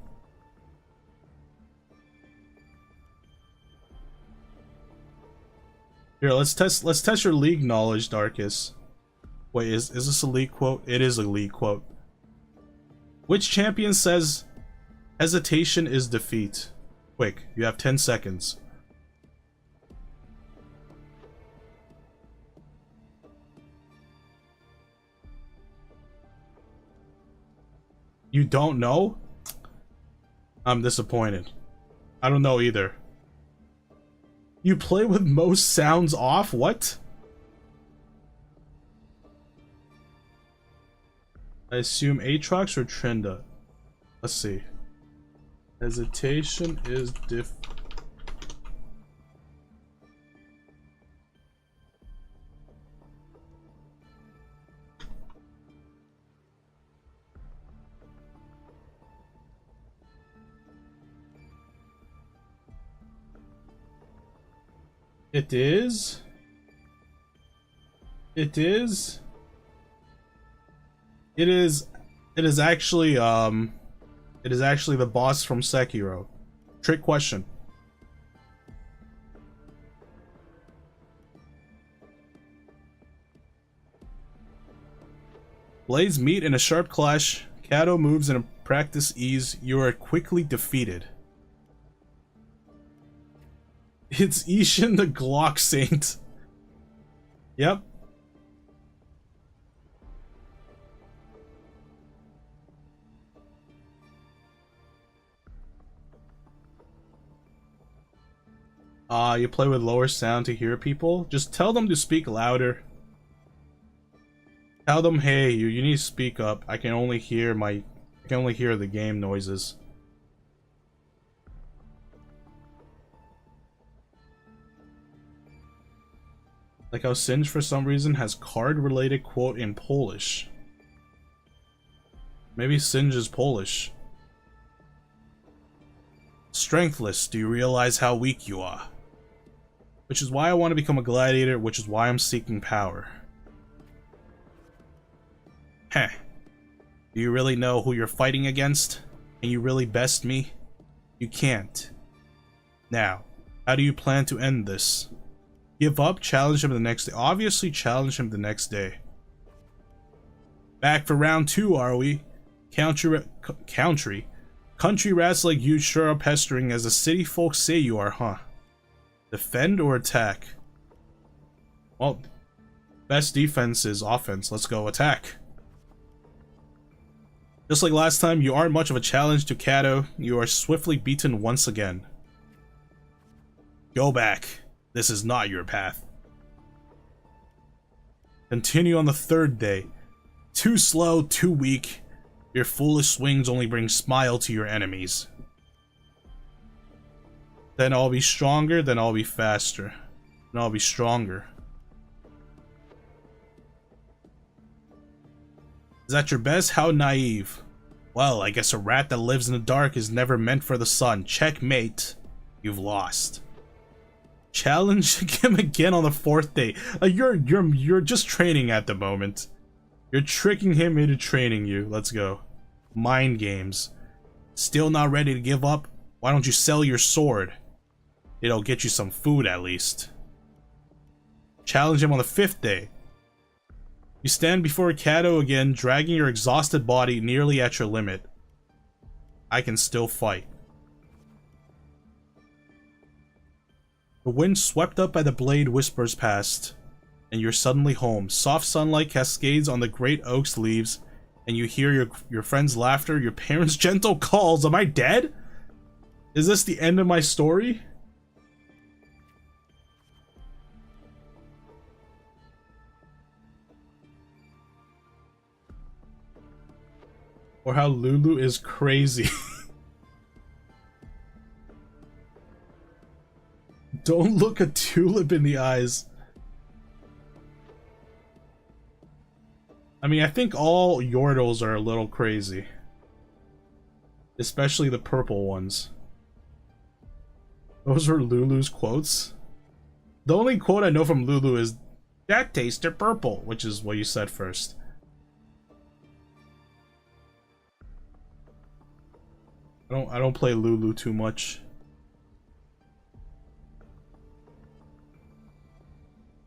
Here, let's test your league knowledge, Darkus. Wait, is this a league quote? It is a league quote. Which champion says hesitation is defeat? Quick, you have 10 seconds. You don't know? I'm disappointed. I don't know either. You play with most sounds off? What? I assume Aatrox or Trenda. Let's see. Hesitation is It is. It is. It is. It is actually It is actually the boss from Sekiro. Trick question. Blades meet in a sharp clash. Kato moves in a practice ease. You are quickly defeated. It's Ishin the Glock Saint. Yep. You play with lower sound to hear people? Just tell them to speak louder. Tell them, hey, you need to speak up. I can only hear the game noises. Like how Singe for some reason has card-related quote in Polish. Maybe Singe is Polish. Strengthless, do you realize how weak you are? Which is why I want to become a gladiator, which is why I'm seeking power. Heh. Do you really know who you're fighting against? Can you really best me? You can't. Now, how do you plan to end this? Give up, challenge him the next day. Obviously challenge him the next day. Back for round 2, are we? Country rats like you sure are pestering as the city folks say you are, huh? Defend or attack? Well, best defense is offense. Let's go attack. Just like last time, you aren't much of a challenge to Kato. You are swiftly beaten once again. Go back. This is not your path. Continue on the 3rd day. Too slow, too weak. Your foolish swings only bring smile to your enemies. Then I'll be stronger, then I'll be faster. Then I'll be stronger. Is that your best? How naive. Well, I guess a rat that lives in the dark is never meant for the sun. Checkmate. You've lost. Challenge him again on the 4th day. You're just training at the moment. You're tricking him into training you. Let's go. Mind games. Still not ready to give up? Why don't you sell your sword? It'll get you some food at least. Challenge him on the 5th day. You stand before Kato again, dragging your exhausted body nearly at your limit. I can still fight. The wind swept up by the blade whispers past, and you're suddenly home. Soft sunlight cascades on the great oak's leaves, and you hear your friend's laughter, your parents' gentle calls. Am I dead? Is this the end of my story? Or how Lulu is crazy. Don't look a tulip in the eyes. I mean, I think all Yordles are a little crazy. Especially the purple ones. Those were Lulu's quotes. The only quote I know from Lulu is, "That tasted purple," which is what you said first. I don't play Lulu too much.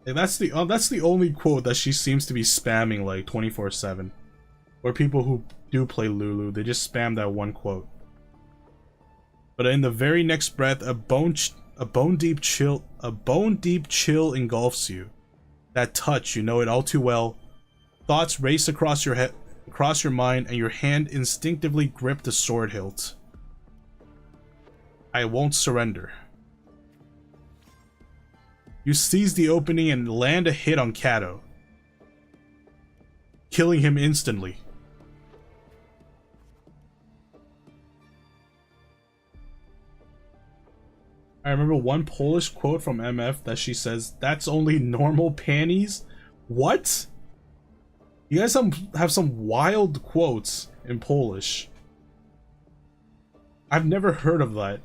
And that's the only quote that she seems to be spamming like 24/7. Or people who do play Lulu, they just spam that one quote. But in the very next breath, a bone deep chill engulfs you. That touch, you know it all too well. Thoughts race across your head, across your mind, and your hand instinctively grip the sword hilt. I won't surrender. You seize the opening and land a hit on Kato, killing him instantly. I remember one Polish quote from MF that she says, "That's only normal panties?" What? You guys have some wild quotes in Polish. I've never heard of that.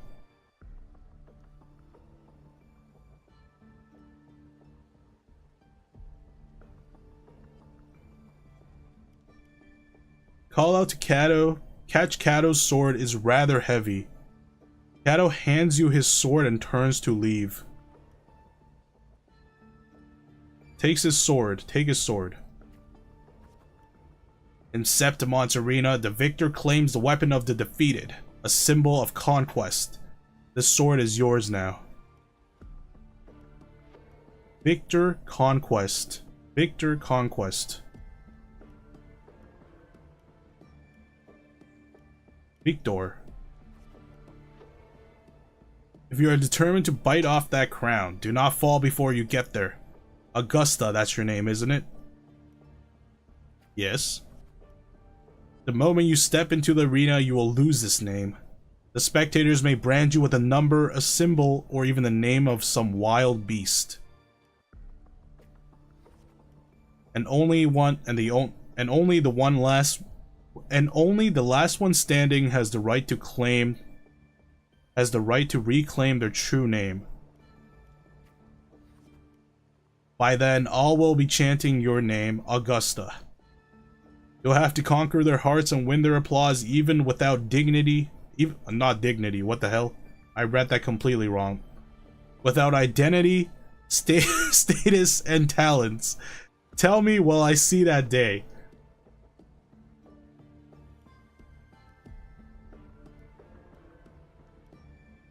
Call out to Kato. Catch Kato's sword is rather heavy. Kato hands you his sword and turns to leave. Take his sword. In Septimon's arena, the victor claims the weapon of the defeated, a symbol of conquest. This sword is yours now. Victor Conquest. Victor Conquest. Victor. If you are determined to bite off that crown, do not fall before you get there. Augusta, that's your name, isn't it? Yes. The moment you step into the arena, you will lose this name. The spectators may brand you with a number, a symbol, or even the name of some wild beast. And only the last one standing has the right to reclaim their true name. By then, all will be chanting your name, Augusta. You'll have to conquer their hearts and win their applause even without dignity. Not dignity, what the hell? I read that completely wrong. Without identity, status, and talents. Tell me will I see that day.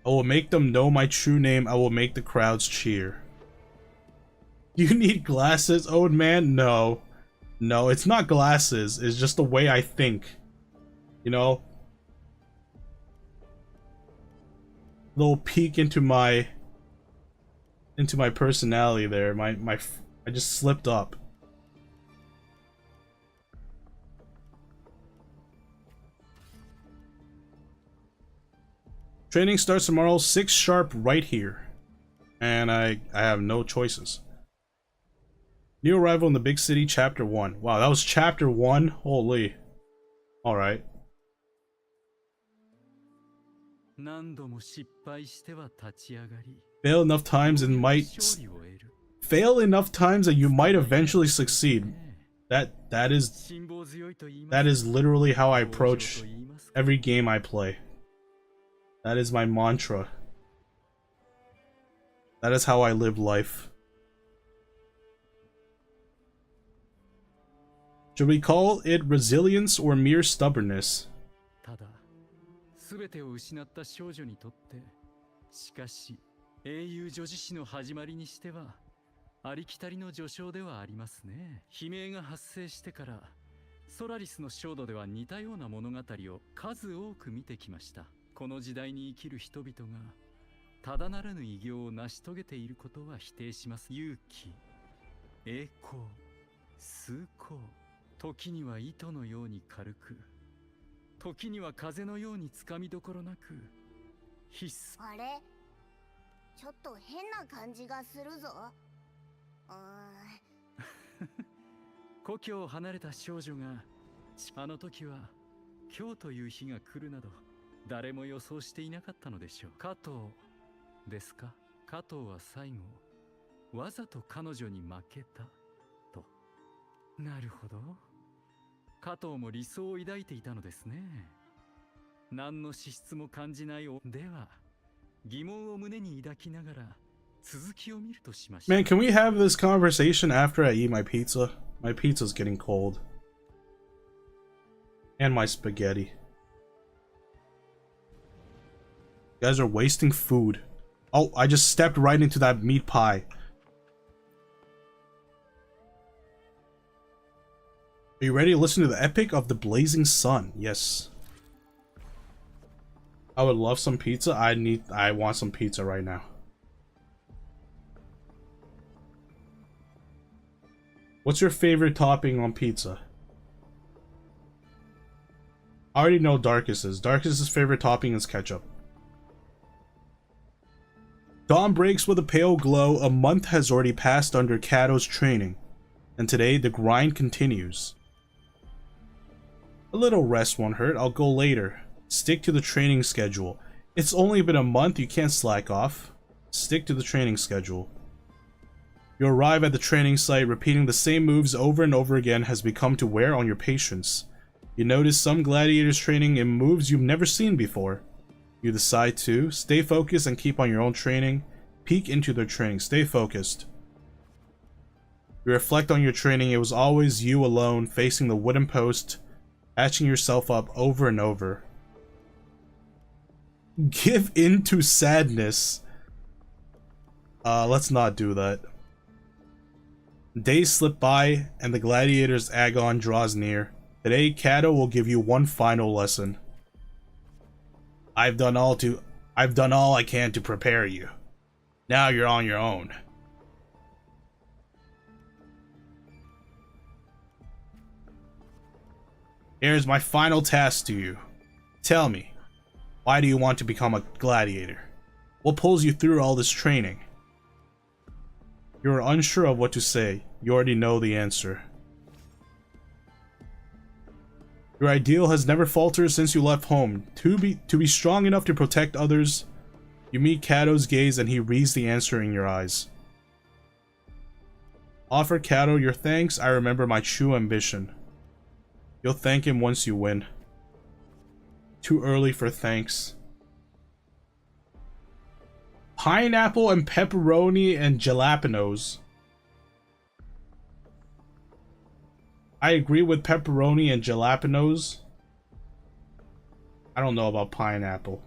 I will make them know my true name. I will make the crowds cheer. You need glasses, old man? No. No, it's not glasses. It's just the way I think. You know? Little peek into my personality there. I just slipped up. Training starts tomorrow, 6 sharp right here. And I have no choices. New arrival in the big city, chapter 1. Wow, that was chapter 1? Holy. Alright. Fail enough times and fail enough times and you might eventually succeed. That is literally how I approach every game I play. That is my mantra. That is how I live life. Should we call it resilience or mere stubbornness? 全てを失った少女にとって、しかし英雄女子誌の始まりにしてはありきたりの序章ではありますね。悲鳴が発生してからソラリスの焦土では似たような物語を数多く見てきました。この時代に生きる人々がただならぬ偉業を成し遂げていることは否定します。勇気、栄光、崇高、時には糸のように軽く、時には風のようにつかみどころなく必須。あれ、ちょっと変な感じがするぞ。故郷を離れた少女があの時は今日という日が来るなど誰も予想していなかったのでしょう。加藤ですか？加藤は最後わざと彼女に負けたと。なるほど、加藤も理想を抱いていたのですね。何の資質も感じないでは疑問を胸に抱きながら続きを見るとしましょう。 Man, can we have this conversation after I eat my pizza? My pizza's getting cold. And my spaghetti. You guys are wasting food. Oh, I just stepped right into that meat pie. Are you ready to listen to the epic of the blazing sun? Yes. I would love some pizza. I want some pizza right now. What's your favorite topping on pizza? I already know Darkus's. Darkus's favorite topping is ketchup. Dawn breaks with a pale glow. A month has already passed under Kato's training, and today the grind continues. A little rest won't hurt. I'll go later. Stick to the training schedule. It's only been a month. You can't slack off. Stick to the training schedule. You arrive at the training site. Repeating the same moves over and over again has become to wear on your patience. You notice some gladiators training in moves you've never seen before. You decide to stay focused and keep on your own training. Peek into their training. Stay focused. You reflect on your training. It was always you alone facing the wooden post, patching yourself up over and over. Give in to sadness. Let's not do that. Days slip by and the gladiator's agon draws near. Today, Kato will give you one final lesson. I've done all I can to prepare you. Now you're on your own. Here's my final task to you. Tell me, why do you want to become a gladiator? What pulls you through all this training? You're unsure of what to say. You already know the answer. Your ideal has never faltered since you left home. To be strong enough to protect others. You meet Kato's gaze and he reads the answer in your eyes. Offer Kato your thanks. I remember my true ambition. You'll thank him once you win. Too early for thanks. Pineapple and pepperoni and jalapenos. I agree with pepperoni and jalapenos. I don't know about pineapple.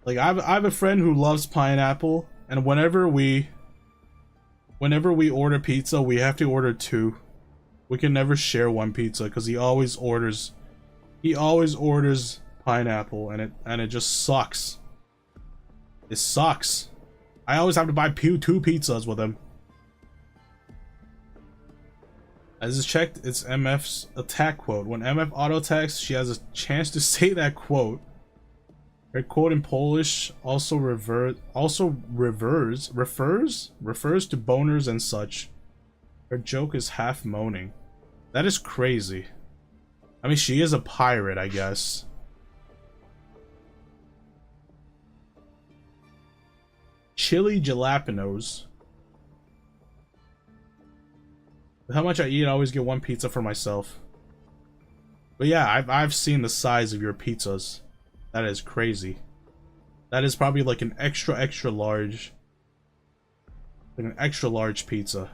Like I have a friend who loves pineapple, and whenever we order pizza, we have to order two. We can never share one pizza because he always orders pineapple, and it just sucks. It sucks. I always have to buy two pizzas with him. I just checked, it's MF's attack quote. When MF auto attacks, she has a chance to say that quote. Her quote in Polish also refers to boners and such. Her joke is half moaning. That is crazy. I mean, she is a pirate, I guess. Chili jalapenos. With how much I eat, I always get one pizza for myself. But yeah, I've seen the size of your pizzas. That is crazy. That is probably like an extra large. Like an extra large pizza.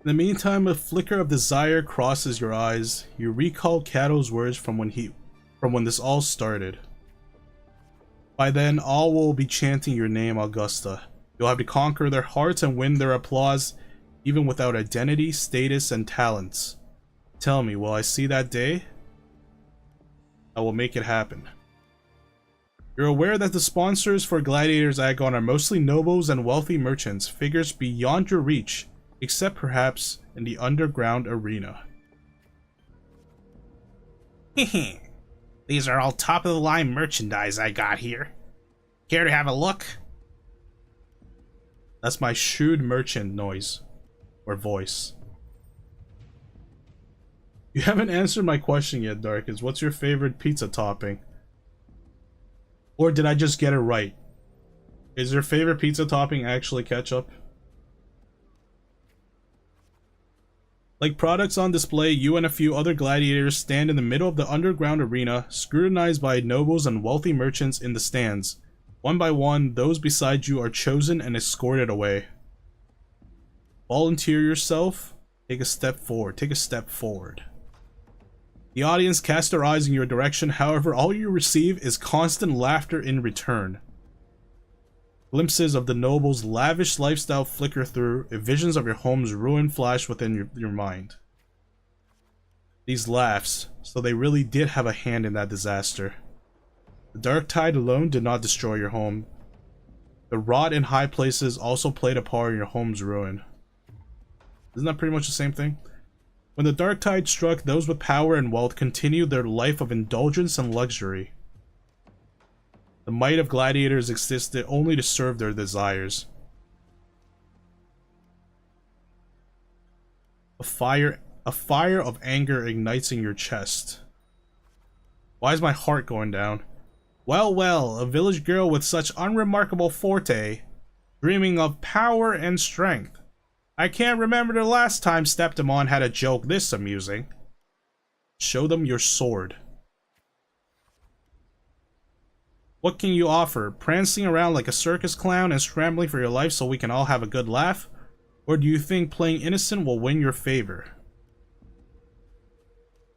In the meantime, a flicker of desire crosses your eyes. You recall Kato's words from when this all started. By then, all will be chanting your name, Augusta. You'll have to conquer their hearts and win their applause. even without identity, status, and talents. Tell me, will I see that day? I will make it happen. You're aware that the sponsors for Gladiators Agon are mostly nobles and wealthy merchants, figures beyond your reach, except perhaps in the underground arena. Hehe. These are all top-of-the-line merchandise I got here. Care to have a look? That's my shrewd merchant noise. Or voice. You haven't answered my question yet, Darkins. What's your favorite pizza topping? Or did I just get it right? Is your favorite pizza topping actually ketchup? Like products on display, you and a few other gladiators stand in the middle of the underground arena, scrutinized by nobles and wealthy merchants in the stands. One by one, those beside you are chosen and escorted away. Volunteer yourself. Take a step forward. Take a step forward. The audience cast their eyes in your direction, however, all you receive is constant laughter in return. Glimpses of the noble's lavish lifestyle flicker through, visions of your home's ruin flash within your mind. These laughs, so they really did have a hand in that disaster. The dark tide alone did not destroy your home. The rot in high places also played a part in your home's ruin. Isn't that pretty much the same thing? When the dark tide struck, those with power and wealth continued their life of indulgence and luxury. The might of gladiators existed only to serve their desires. A fire of anger ignites in your chest. Why is my heart going down? Well, well, a village girl with such unremarkable forte, dreaming of power and strength. I can't remember the last time Stepdemon had a joke this amusing. Show them your sword. What can you offer? Prancing around like a circus clown and scrambling for your life so we can all have a good laugh? Or do you think playing innocent will win your favor?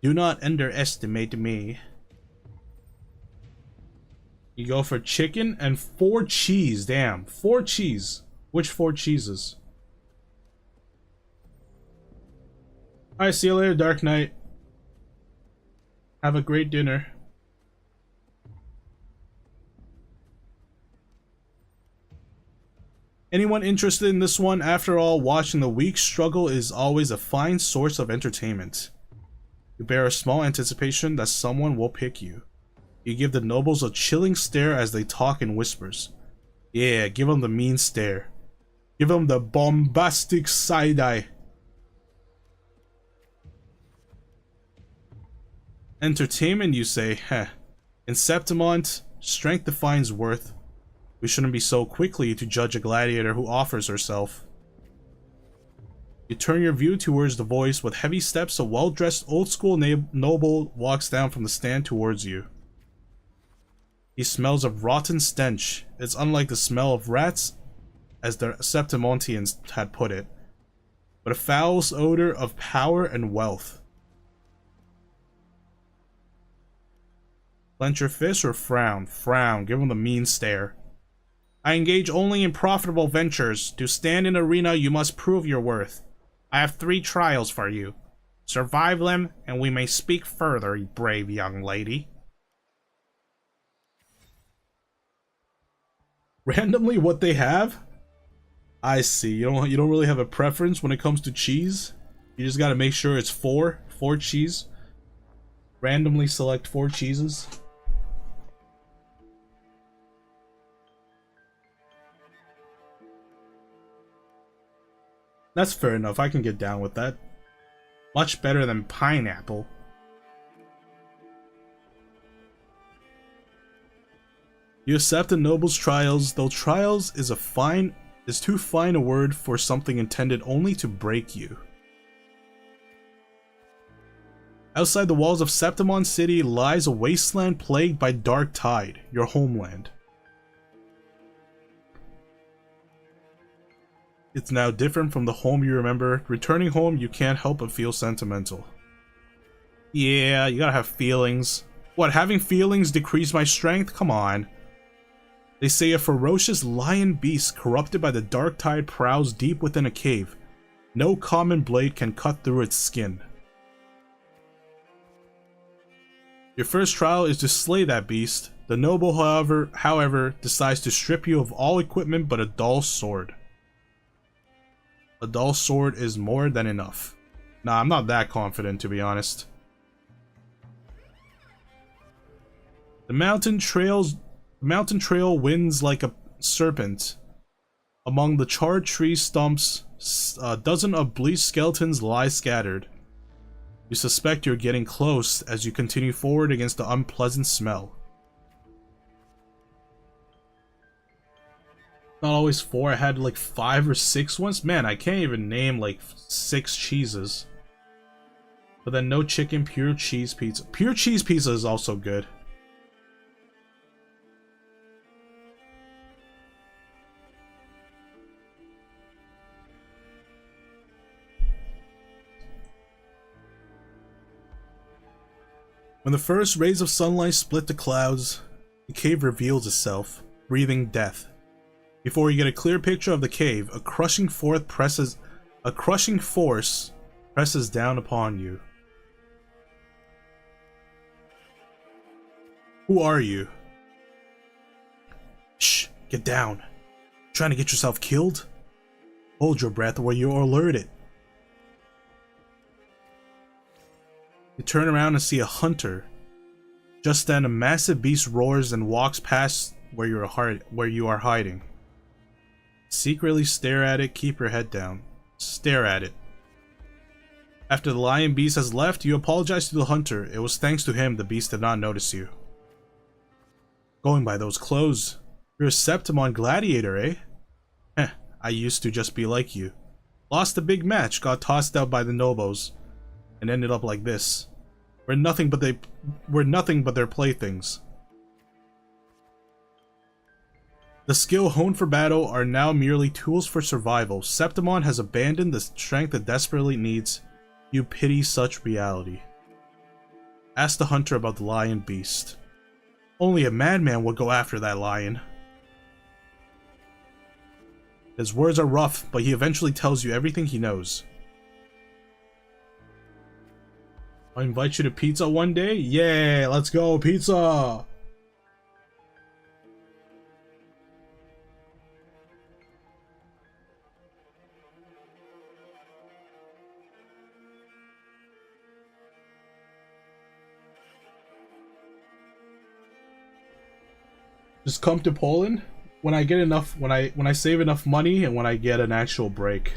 Do not underestimate me. You go for chicken and 4 cheese. Damn, 4 cheese. Which 4 cheeses? Alright, see you later, Dark Knight. Have a great dinner. Anyone interested in this one? After all, watching the weak struggle is always a fine source of entertainment. You bear a small anticipation that someone will pick you. You give the nobles a chilling stare as they talk in whispers. Yeah, give them the mean stare. Give them the bombastic side-eye. Entertainment, you say? Heh. In Septimont, strength defines worth. We shouldn't be so quickly to judge a gladiator who offers herself. You turn your view towards the voice. With heavy steps, a well-dressed old-school noble walks down from the stand towards you. He smells of rotten stench. It's unlike the smell of rats, as the Septimontians had put it, but a foul odor of power and wealth. Clench your fist or frown? Frown. Give him the mean stare. I engage only in profitable ventures. To stand in arena, you must prove your worth. I have 3 trials for you. Survive them, and we may speak further, brave young lady. Randomly, what they have? I see. You don't really have a preference when it comes to cheese. You just gotta make sure it's 4 cheese. Randomly select 4 cheeses. That's fair enough. I can get down with that. Much better than pineapple. You accept the noble's trials, though trials is too fine a word for something intended only to break you. Outside the walls of Septimon City lies a wasteland plagued by dark tide, your homeland. It's now different from the home you remember. Returning home, you can't help but feel sentimental. Yeah, you gotta have feelings. What, having feelings decrease my strength? Come on. They say a ferocious lion beast corrupted by the dark tide prowls deep within a cave. No common blade can cut through its skin. Your first trial is to slay that beast. The noble, however, decides to strip you of all equipment but a dull sword. A dull sword is more than enough. Nah, I'm not that confident, to be honest. The mountain trail winds like a serpent. Among the charred tree stumps, a dozen of bleached skeletons lie scattered. You suspect you're getting close as you continue forward against the unpleasant smell. Not always 4, I had like 5 or 6 once. Man, I can't even name like 6 cheeses. But then no chicken, pure cheese pizza. Pure cheese pizza is also good. When the first rays of sunlight split the clouds, the cave reveals itself, breathing death. Before you get a clear picture of the cave, a crushing force presses down upon you. Who are you? Shh, get down. Trying to get yourself killed? Hold your breath or you're alerted. You turn around and see a hunter. Just then, a massive beast roars and walks past where you are hiding. Secretly stare at it, keep your head down. Stare at it. After the lion beast has left, you apologize to the hunter. It was thanks to him the beast did not notice you. Going by those clothes, you're a Septimon gladiator, eh? Heh, I used to just be like you. Lost a big match, got tossed out by the nobles, and ended up like this. We're nothing but their playthings. The skill honed for battle are now merely tools for survival. Septimon has abandoned the strength it desperately needs. You pity such reality. Ask the hunter about the lion beast. Only a madman would go after that lion. His words are rough, but he eventually tells you everything he knows. I'll invite you to pizza one day? Yay, let's go, pizza! Just come to Poland when I get enough, when I save enough money and when I get an actual break.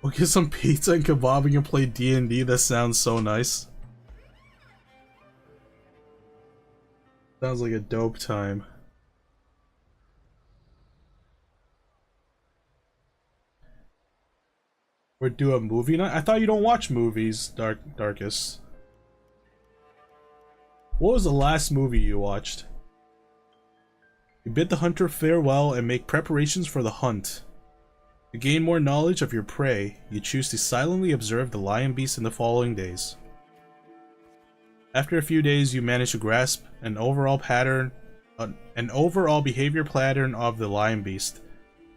We'll get some pizza and kebabbing and play D&D. That sounds so nice. Sounds like a dope time. Or do a movie night? I thought you don't watch movies, Darkus. What was the last movie you watched? You bid the hunter farewell and make preparations for the hunt. To gain more knowledge of your prey, you choose to silently observe the lion beast in the following days. After a few days, you manage to grasp an overall behavior pattern of the lion beast.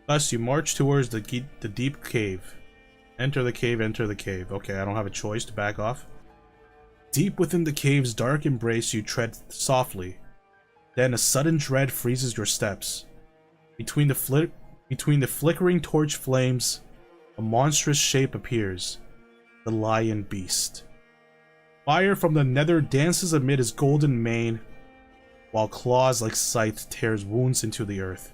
Thus, you march towards the deep cave. Enter the cave, enter the cave. Okay, I don't have a choice to back off. Deep within the cave's dark embrace, you tread softly. Then a sudden dread freezes your steps. Between the flickering torch flames, a monstrous shape appears. The lion beast. Fire from the nether dances amid his golden mane, while claws like scythes tears wounds into the earth.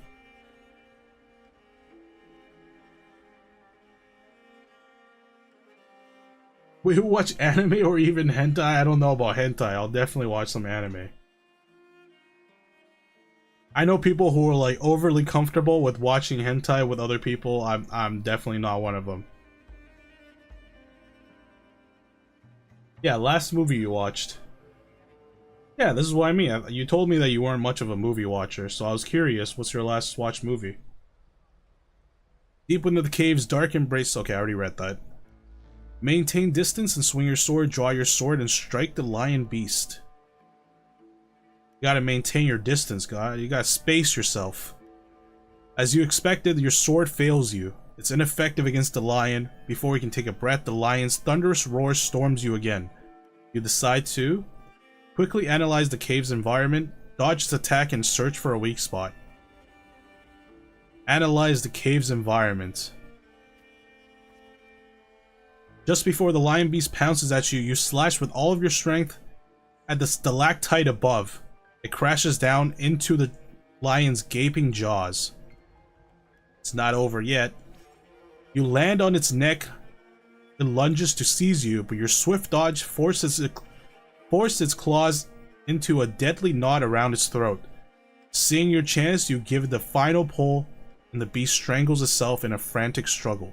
Will you watch anime or even hentai? I don't know about hentai. I'll definitely watch some anime. I know people who are like overly comfortable with watching hentai with other people. I'm definitely not one of them. Yeah, last movie you watched. Yeah, this is what I mean. You told me that you weren't much of a movie watcher, so I was curious, what's your last watched movie? Deep into the cave's dark embrace. Okay, I already read that. Maintain distance and swing your sword. Draw your sword and strike the lion beast. You gotta maintain your distance, guy. You gotta space yourself. As you expected, your sword fails you. It's ineffective against the lion. Before you can take a breath, the lion's thunderous roar storms you again. You decide to quickly analyze the cave's environment, dodge its attack, and search for a weak spot. Analyze the cave's environment. Just before the lion beast pounces at you, you slash with all of your strength at the stalactite above. It crashes down into the lion's gaping jaws. It's not over yet. You land on its neck. It lunges to seize you, but your swift dodge forces its claws into a deadly knot around its throat. Seeing your chance, you give it the final pull, and the beast strangles itself in a frantic struggle.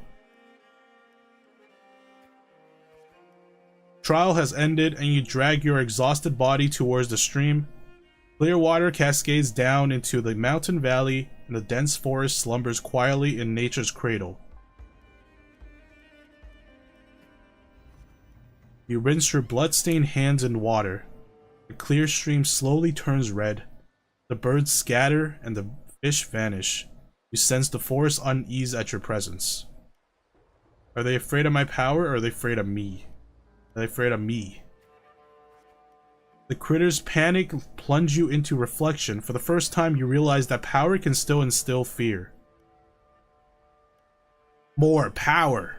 Trial has ended, and you drag your exhausted body towards the stream. Clear water cascades down into the mountain valley, and the dense forest slumbers quietly in nature's cradle. You rinse your blood-stained hands in water. The clear stream slowly turns red. The birds scatter, and the fish vanish. You sense the forest unease at your presence. Are they afraid of my power, or are they afraid of me? Are they afraid of me? The critters panic, plunge you into reflection. For the first time, you realize that power can still instill fear. More power!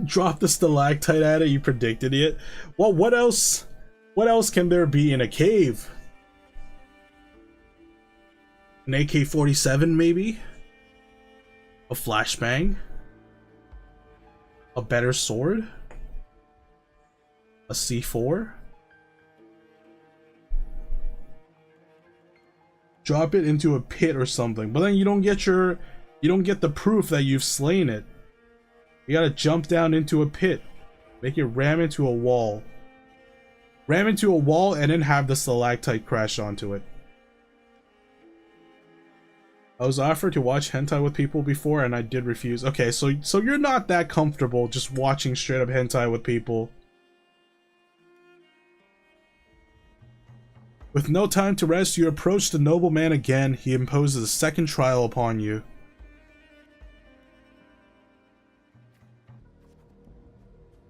Drop the stalactite at it, you predicted it. Well, what else? What else can there be in a cave? An AK-47 maybe? A flashbang? A better sword? A C4? Drop it into a pit or something, but then you don't get the proof that you've slain it. You gotta jump down into a pit. Make it ram into a wall. Ram into a wall and then have the stalactite crash onto it. I was offered to watch hentai with people before and I did refuse. Okay, so you're not that comfortable just watching straight up hentai with people. With no time to rest, you approach the nobleman again. He imposes a second trial upon you.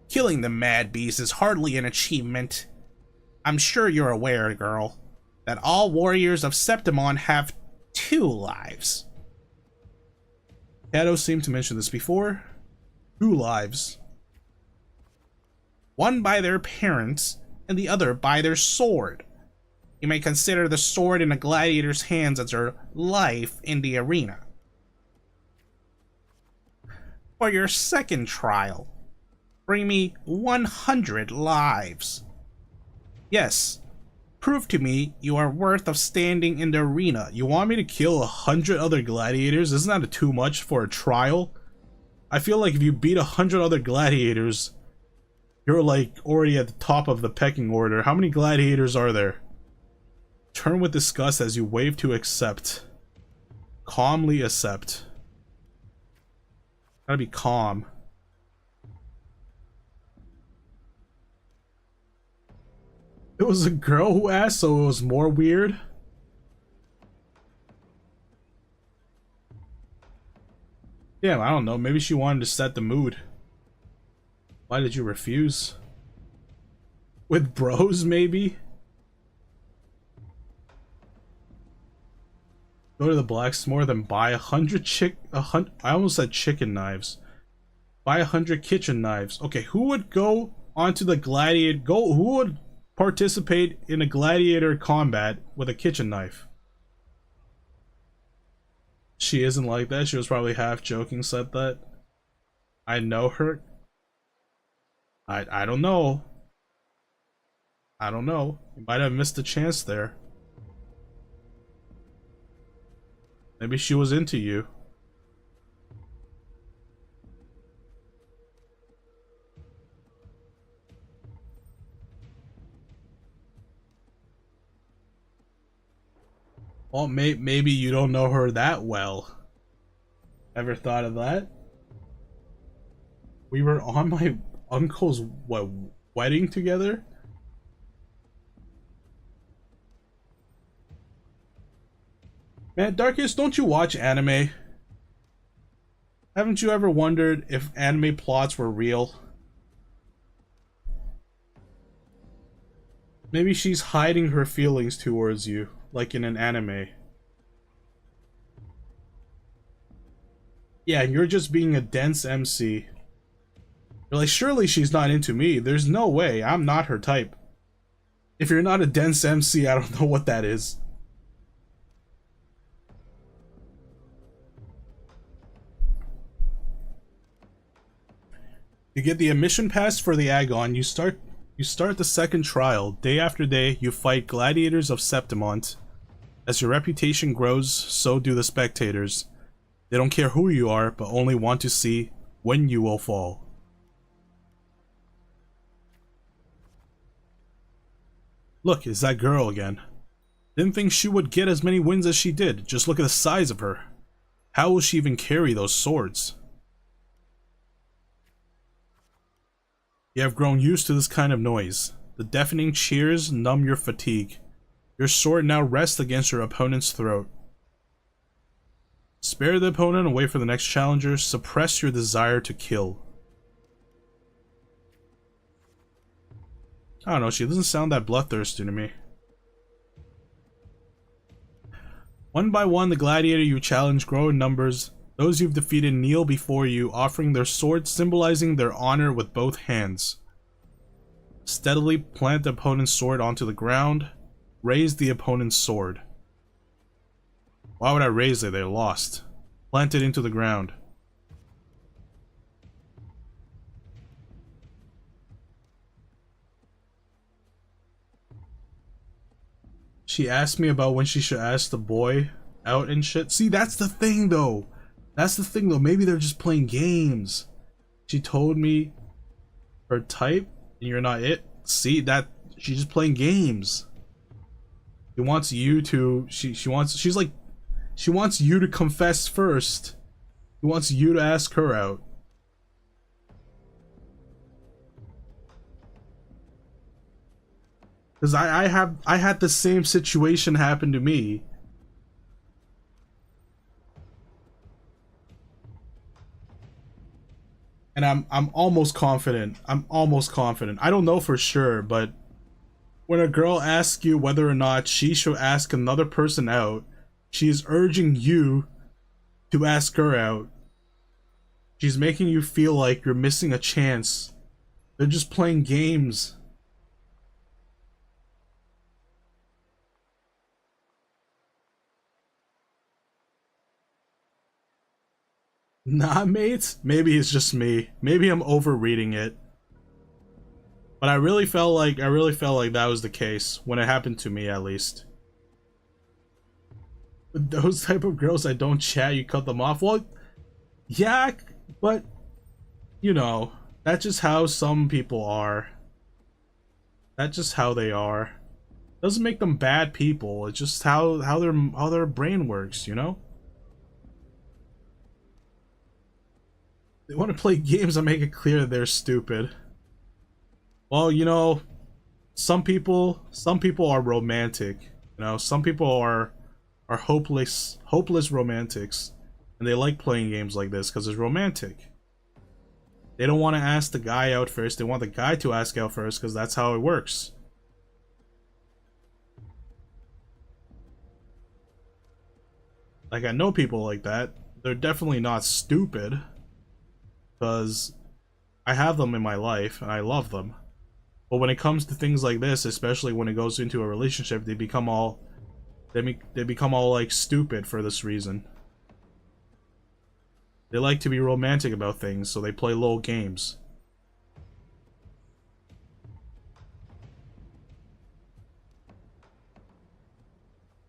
Killing the mad beast is hardly an achievement. I'm sure you're aware, girl, that all warriors of Septimon have 2 lives. Kato seemed to mention this before. 2 lives. One by their parents, and the other by their sword. You may consider the sword in a gladiator's hands as their life in the arena. For your second trial, bring me 100 lives. Yes, prove to me you are worth of standing in the arena. You want me to kill 100 other gladiators? Isn't that too much for a trial? I feel like if you beat 100 other gladiators, you're like already at the top of the pecking order. How many gladiators are there? Turn with disgust as you wave to accept. Calmly accept. Gotta be calm. It was a girl who asked, so it was more weird. Yeah, I don't know. Maybe she wanted to set the mood. Why did you refuse? With bros, maybe? Go to the blacksmith and buy 100 I almost said chicken knives. Buy 100 kitchen knives. Okay, who would go onto the gladiator? Who would participate in a gladiator combat with a kitchen knife? She isn't like that. She was probably half joking, said that. I know her. I don't know. I don't know. You might have missed a chance there. Maybe she was into you. Well, maybe you don't know her that well. Ever thought of that? We were on my uncle's wedding together? Man, Darkest, don't you watch anime? Haven't you ever wondered if anime plots were real? Maybe she's hiding her feelings towards you, like in an anime. Yeah, and you're just being a dense MC. You're like, surely she's not into me. There's no way. I'm not her type. If you're not a dense MC, I don't know what that is. You get the admission pass for the Agon. You start the second trial. Day after day, you fight gladiators of Septimont. As your reputation grows, so do the spectators. They don't care who you are, but only want to see when you will fall. Look, it's that girl again. Didn't think she would get as many wins as she did. Just look at the size of her. How will she even carry those swords? You have grown used to this kind of noise. The deafening cheers numb your fatigue. Your sword now rests against your opponent's throat. Spare the opponent and wait for the next challenger. Suppress your desire to kill. I don't know, she doesn't sound that bloodthirsty to me. One by one, the gladiator you challenge grow in numbers. Those you've defeated kneel before you, offering their swords, symbolizing their honor with both hands. Steadily plant the opponent's sword onto the ground. Raise the opponent's sword. Why would I raise it? They're lost. Plant it into the ground. She asked me about when she should ask the boy out and shit. See, that's the thing though. That's the thing though. Maybe they're just playing games. She told me her type and you're not it. See, that she's just playing games. She wants you to she wants you to confess first. She wants you to ask her out. Cause I had the same situation happen to me. And I'm almost confident. I don't know for sure, but when a girl asks you whether or not she should ask another person out, she is urging you to ask her out. She's making you feel like you're missing a chance. They're just playing games. Nah, mate. Maybe it's just me. Maybe I'm overreading it. But I really felt like that was the case when it happened to me, at least. With those type of girls that don't chat, you cut them off. Well, yeah, but you know, that's just how some people are. That's just how they are. Doesn't make them bad people. It's just how their brain works, you know? They want to play games and make it clear that they're stupid. Well, you know, some people are romantic. You know, some people are hopeless romantics, and they like playing games like this because it's romantic. They don't want to ask the guy out first. They want the guy to ask out first because that's how it works. Like, I know people like that. They're definitely not stupid, because I have them in my life and I love them. But when it comes to things like this, especially when it goes into a relationship, they become all like stupid for this reason. They like to be romantic about things, so they play little games.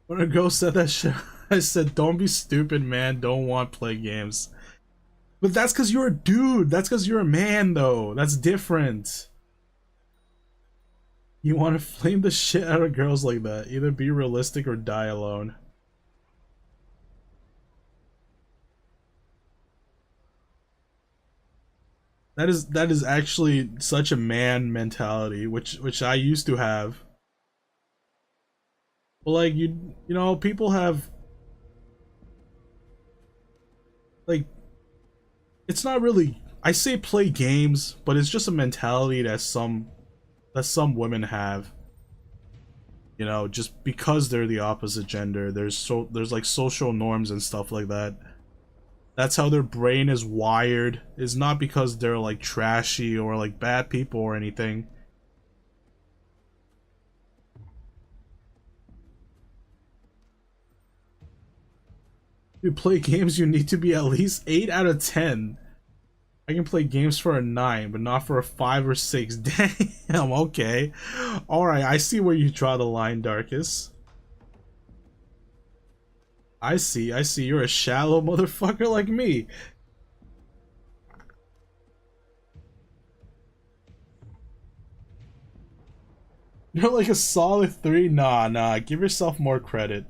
When a girl said that shit, I said, don't be stupid, man. Don't want to play games. But that's because you're a dude. That's because you're a man, though. That's different. You want to flame the shit out of girls like that. Either be realistic or die alone. That is actually such a man mentality, which I used to have. But like you know, people have like it's not really I say play games, but it's just a mentality that some women have. You know, just because they're the opposite gender, there's like social norms and stuff like that. That's how their brain is wired. It's not because they're like trashy or like bad people or anything. You play games, you need to be at least 8 out of 10. I can play games for a 9, but not for a 5 or 6. Damn, okay. Alright, I see where you draw the line, Darkus. I see. You're a shallow motherfucker like me. You're like a solid 3? Nah, give yourself more credit.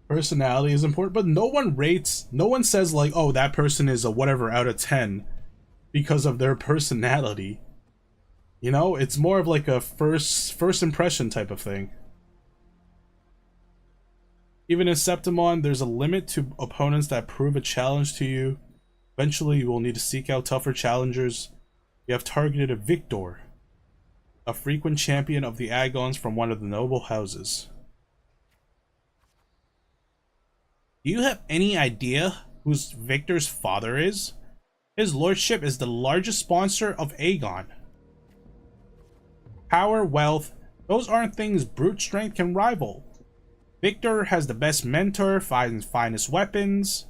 Personality is important, but no one says like, oh, that person is a whatever out of 10 because of their personality. You know, it's more of like a first impression type of thing. Even in Septimon, there's a limit to opponents that prove a challenge to you. Eventually, you will need to seek out tougher challengers. You have targeted a Victor, a frequent champion of the Agons from one of the noble houses. Do you have any idea who Victor's father is? His lordship is the largest sponsor of Aegon. Power, wealth, those aren't things brute strength can rival. Victor has the best mentor, finest weapons.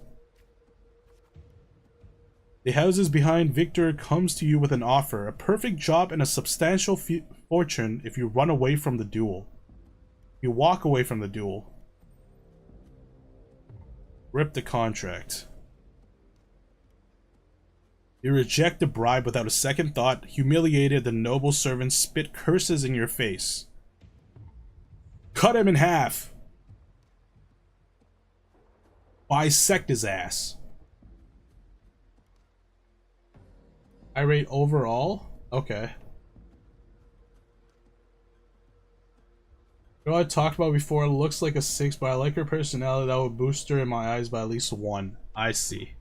The houses behind Victor comes to you with an offer, a perfect job and a substantial fortune if you run away from the duel. You walk away from the duel. Rip the contract. You reject the bribe without a second thought. Humiliated, the noble servant spit curses in your face. Cut him in half. Bisect his ass. I rate overall? Okay. You know what I talked about before? It looks like a 6, but I like her personality. That would boost her in my eyes by at least 1. I see.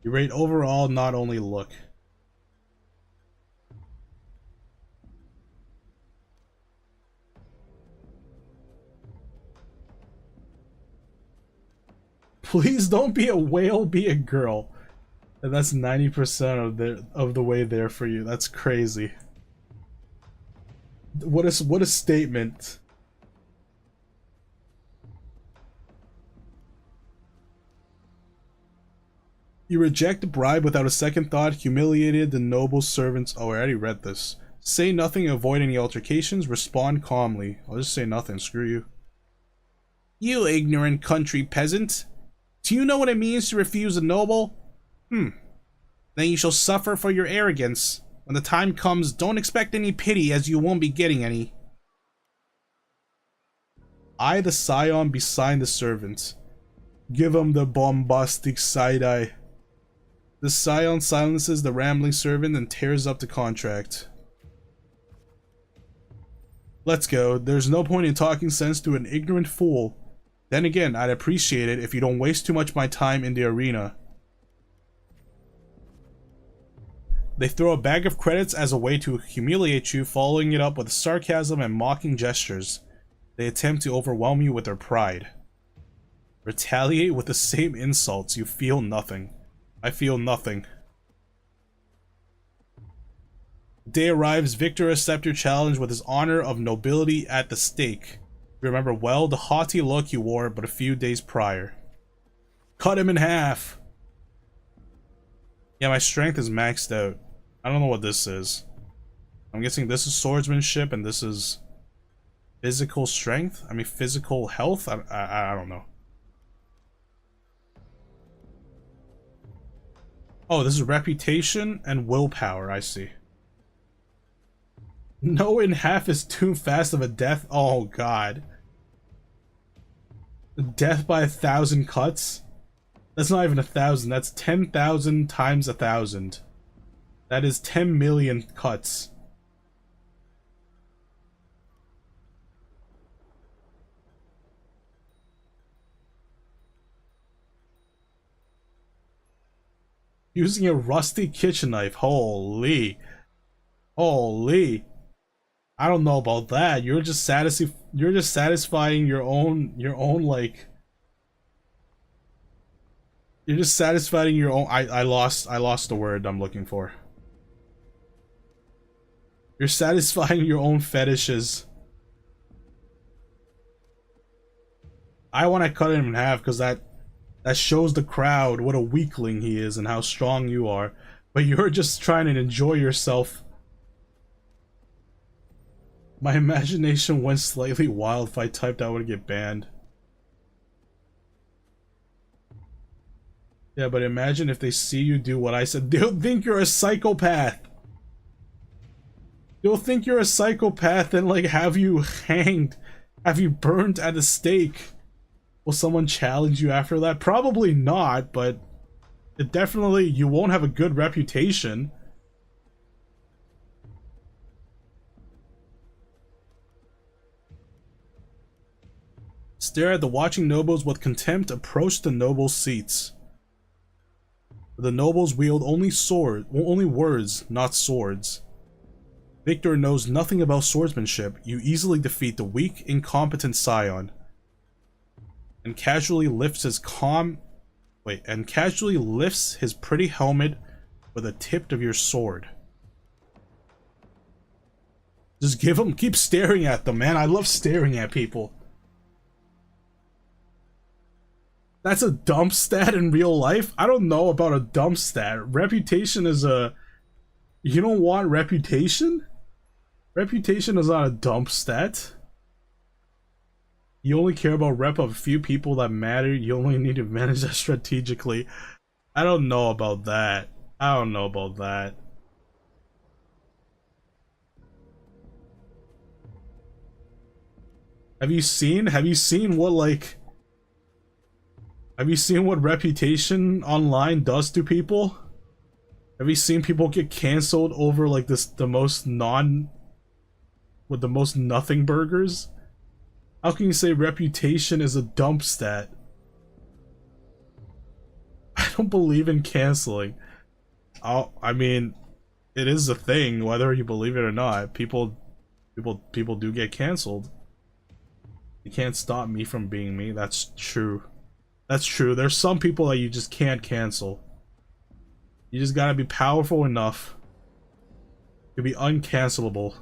You rate overall, not only look. Please don't be a whale, be a girl. And that's 90% of the way there for you. That's crazy. What a statement. You reject the bribe without a second thought, humiliated the noble servants. Oh, I already read this. Say nothing, avoid any altercations, respond calmly. I'll just say nothing, screw you. You ignorant country peasant. Do you know what it means to refuse a noble? Then you shall suffer for your arrogance. When the time comes, don't expect any pity, as you won't be getting any. I, the scion, beside the servant. Give him the bombastic side-eye. The scion silences the rambling servant and tears up the contract. Let's go. There's no point in talking sense to an ignorant fool. Then again, I'd appreciate it if you don't waste too much of my time in the arena. They throw a bag of credits as a way to humiliate you, following it up with sarcasm and mocking gestures. They attempt to overwhelm you with their pride. Retaliate with the same insults. You feel nothing. I feel nothing. Day arrives, Victor accepts your challenge with his honor of nobility at the stake. Remember well the haughty look he wore but a few days prior. Cut him in half! Yeah, my strength is maxed out. I don't know what this is. I'm guessing this is swordsmanship and this is physical strength? I mean physical health? I don't know. Oh, this is reputation and willpower, I see. No in half is too fast of a death. Oh god. Death by 1,000 cuts? That's not even 1,000, that's 10,000 times 1,000. That is 10 million cuts. Using a rusty kitchen knife. Holy. Holy. I don't know about that. You're just satisfying your own like, you're just satisfying your own I lost the word I'm looking for. You're satisfying your own fetishes. I want to cut him in half because that shows the crowd what a weakling he is and how strong you are. But you're just trying to enjoy yourself. My imagination went slightly wild. If I typed, I would get banned. Yeah, but imagine if they see you do what I said. They'll think you're a psychopath. They'll think you're a psychopath and, like, have you hanged. Have you burned at a stake. Will someone challenge you after that? Probably not, but it definitely, you won't have a good reputation. Stare at the watching nobles with contempt. Approach the nobles' seats. The nobles wield only words, not swords. Victor knows nothing about swordsmanship. You easily defeat the weak, incompetent scion. And casually lifts his pretty helmet with the tip of your sword. Just keep staring at them, man. I love staring at people. That's a dump stat in real life? I don't know about a dump stat. Reputation is a... You don't want reputation? Reputation is not a dump stat. You only care about rep of a few people that matter. You only need to manage that strategically. I don't know about that. I don't know about that. Have you seen what, like... Have you seen what reputation online does to people? Have you seen people get cancelled over, like, the most nothing burgers? How can you say reputation is a dump stat? I don't believe in canceling. I mean, it is a thing, whether you believe it or not. People do get cancelled. You can't stop me from being me. That's true. That's true. There's some people that you just can't cancel. You just gotta be powerful enough to be uncancelable.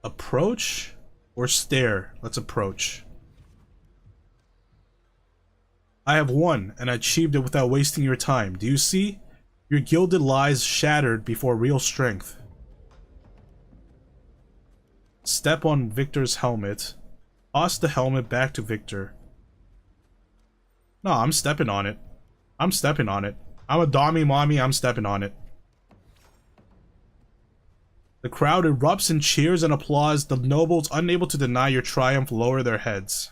Approach or stare? Let's approach. I have won, and I achieved it without wasting your time. Do you see? Your gilded lies shattered before real strength. Step on Victor's helmet. Toss the helmet back to Victor. No, I'm stepping on it. I'm stepping on it. I'm a dommy mommy, I'm stepping on it. The crowd erupts in cheers and applause. The nobles, unable to deny your triumph, lower their heads.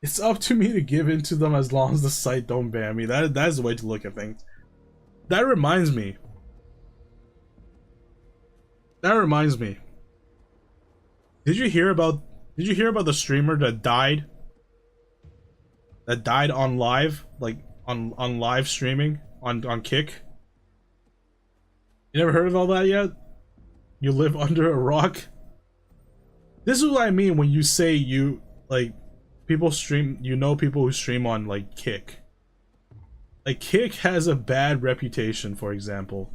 It's up to me to give in to them as long as the site don't ban me. That is the way to look at things. That reminds me. Did you hear about the streamer that died? That died on live, like on live streaming on Kick? You never heard of all that yet? You live under a rock? This is what I mean when you say you, like, people stream, you know, people who stream on, like, Kick. Like, Kick has a bad reputation, for example.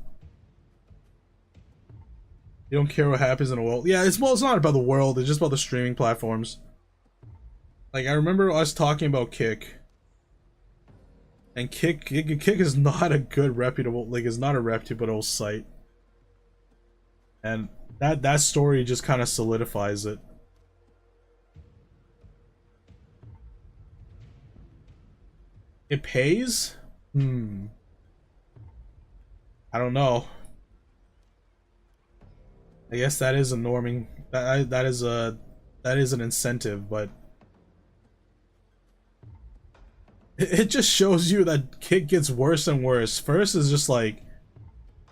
You don't care what happens in the world. Yeah, it's not about the world, it's just about the streaming platforms. Like, I remember us talking about Kick. And Kick is not a good reputable, like, it's not a reputable site. And that story just kind of solidifies it. It pays? I don't know. I guess that is a norming, that is an incentive, but it just shows you that Kick gets worse and worse. First is just like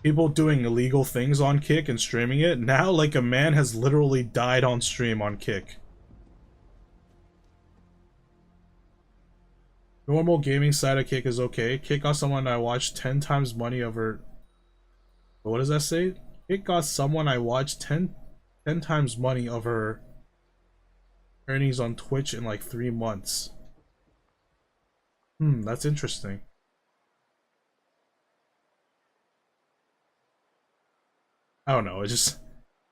people doing illegal things on Kick and streaming it. Now, like, a man has literally died on stream on Kick. Normal gaming side of Kick is okay. Kick got someone I watched 10 times money over. What does that say? Kick got someone I watched 10 times money of her earnings on Twitch in like 3 months. That's interesting. I don't know, it just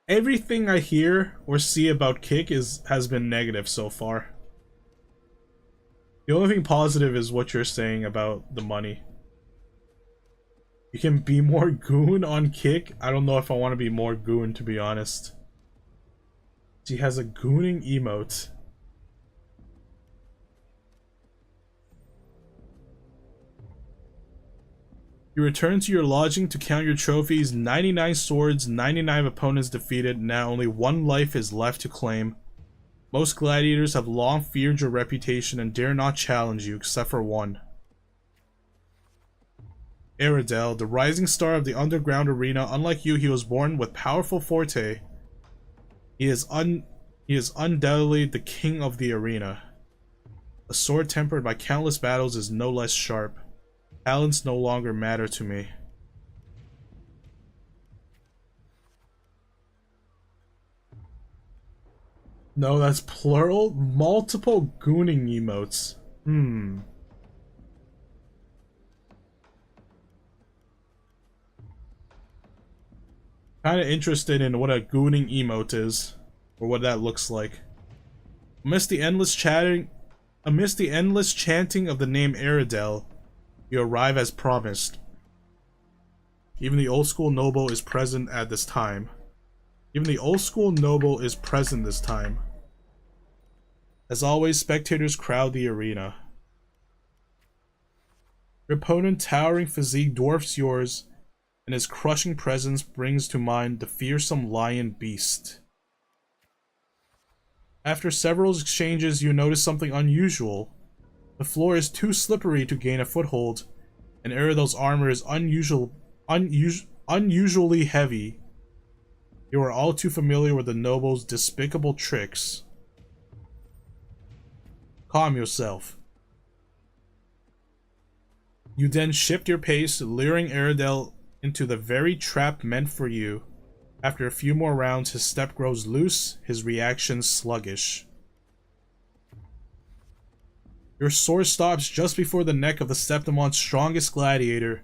everything I hear or see about Kick has been negative so far. The only thing positive is what you're saying about the money. You can be more goon on Kick. I don't know if I want to be more goon, to be honest. She has a gooning emote. You return to your lodging to count your trophies. 99 swords, 99 opponents defeated. Now only 1 life is left to claim. Most gladiators have long feared your reputation and dare not challenge you, except for one. Aridel, the rising star of the underground arena. Unlike you, he was born with powerful forte. He is undoubtedly the king of the arena. A sword tempered by countless battles is no less sharp. Talents no longer matter to me. No, that's plural. Multiple gooning emotes. Kinda interested in what a gooning emote is. Or what that looks like. Amidst the endless chanting of the name Aridel, you arrive as promised. Even the old school noble is present at this time. As always, spectators crowd the arena. Your opponent's towering physique dwarfs yours, and his crushing presence brings to mind the fearsome lion beast. After several exchanges, you notice something unusual. The floor is too slippery to gain a foothold, and Aridel's armor is unusually heavy. You are all too familiar with the noble's despicable tricks. Calm yourself. You then shift your pace, luring Aridel into the very trap meant for you. After a few more rounds, his step grows loose, his reactions sluggish. Your sword stops just before the neck of the Septimon's strongest gladiator.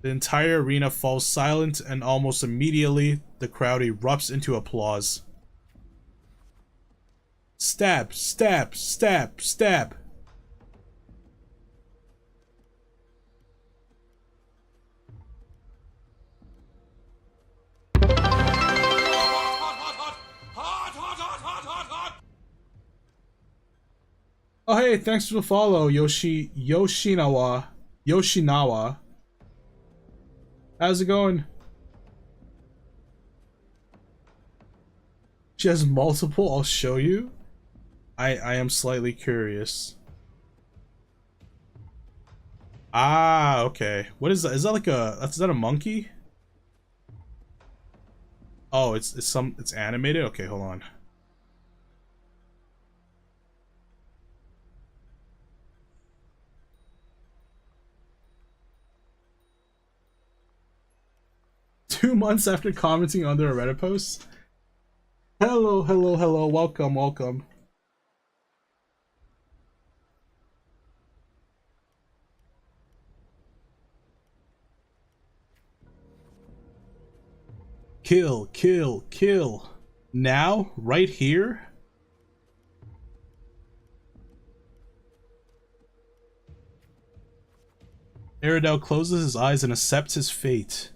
The entire arena falls silent, and almost immediately, the crowd erupts into applause. Stab, stab, stab, stab. Oh hey, thanks for the follow, Yoshinawa. How's it going? She has multiple, I'll show you. I am slightly curious. Ah, okay. What is that? Is that like is that a monkey? Oh, it's animated? Okay, hold on. Two months after commenting under a Reddit post? Hello, hello, hello. Welcome, welcome. Kill, kill, kill. Now? Right here? Aradel closes his eyes and accepts his fate.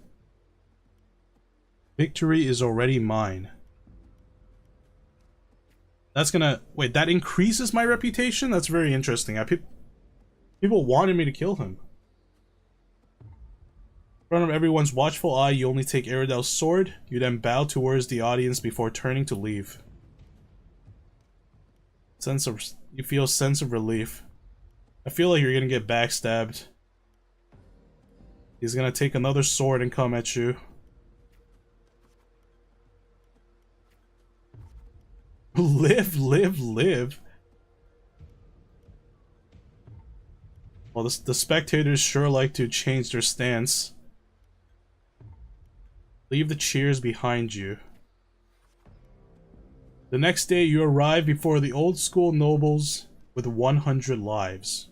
Victory is already mine. That's gonna... Wait, that increases my reputation? That's very interesting. People wanted me to kill him. In front of everyone's watchful eye, you only take Aradel's sword. You then bow towards the audience before turning to leave. You feel a sense of relief. I feel like you're gonna get backstabbed. He's gonna take another sword and come at you. Live, live, live. Well, the spectators sure like to change their stance. Leave the cheers behind you. The next day, you arrive before the old school nobles with 100 lives.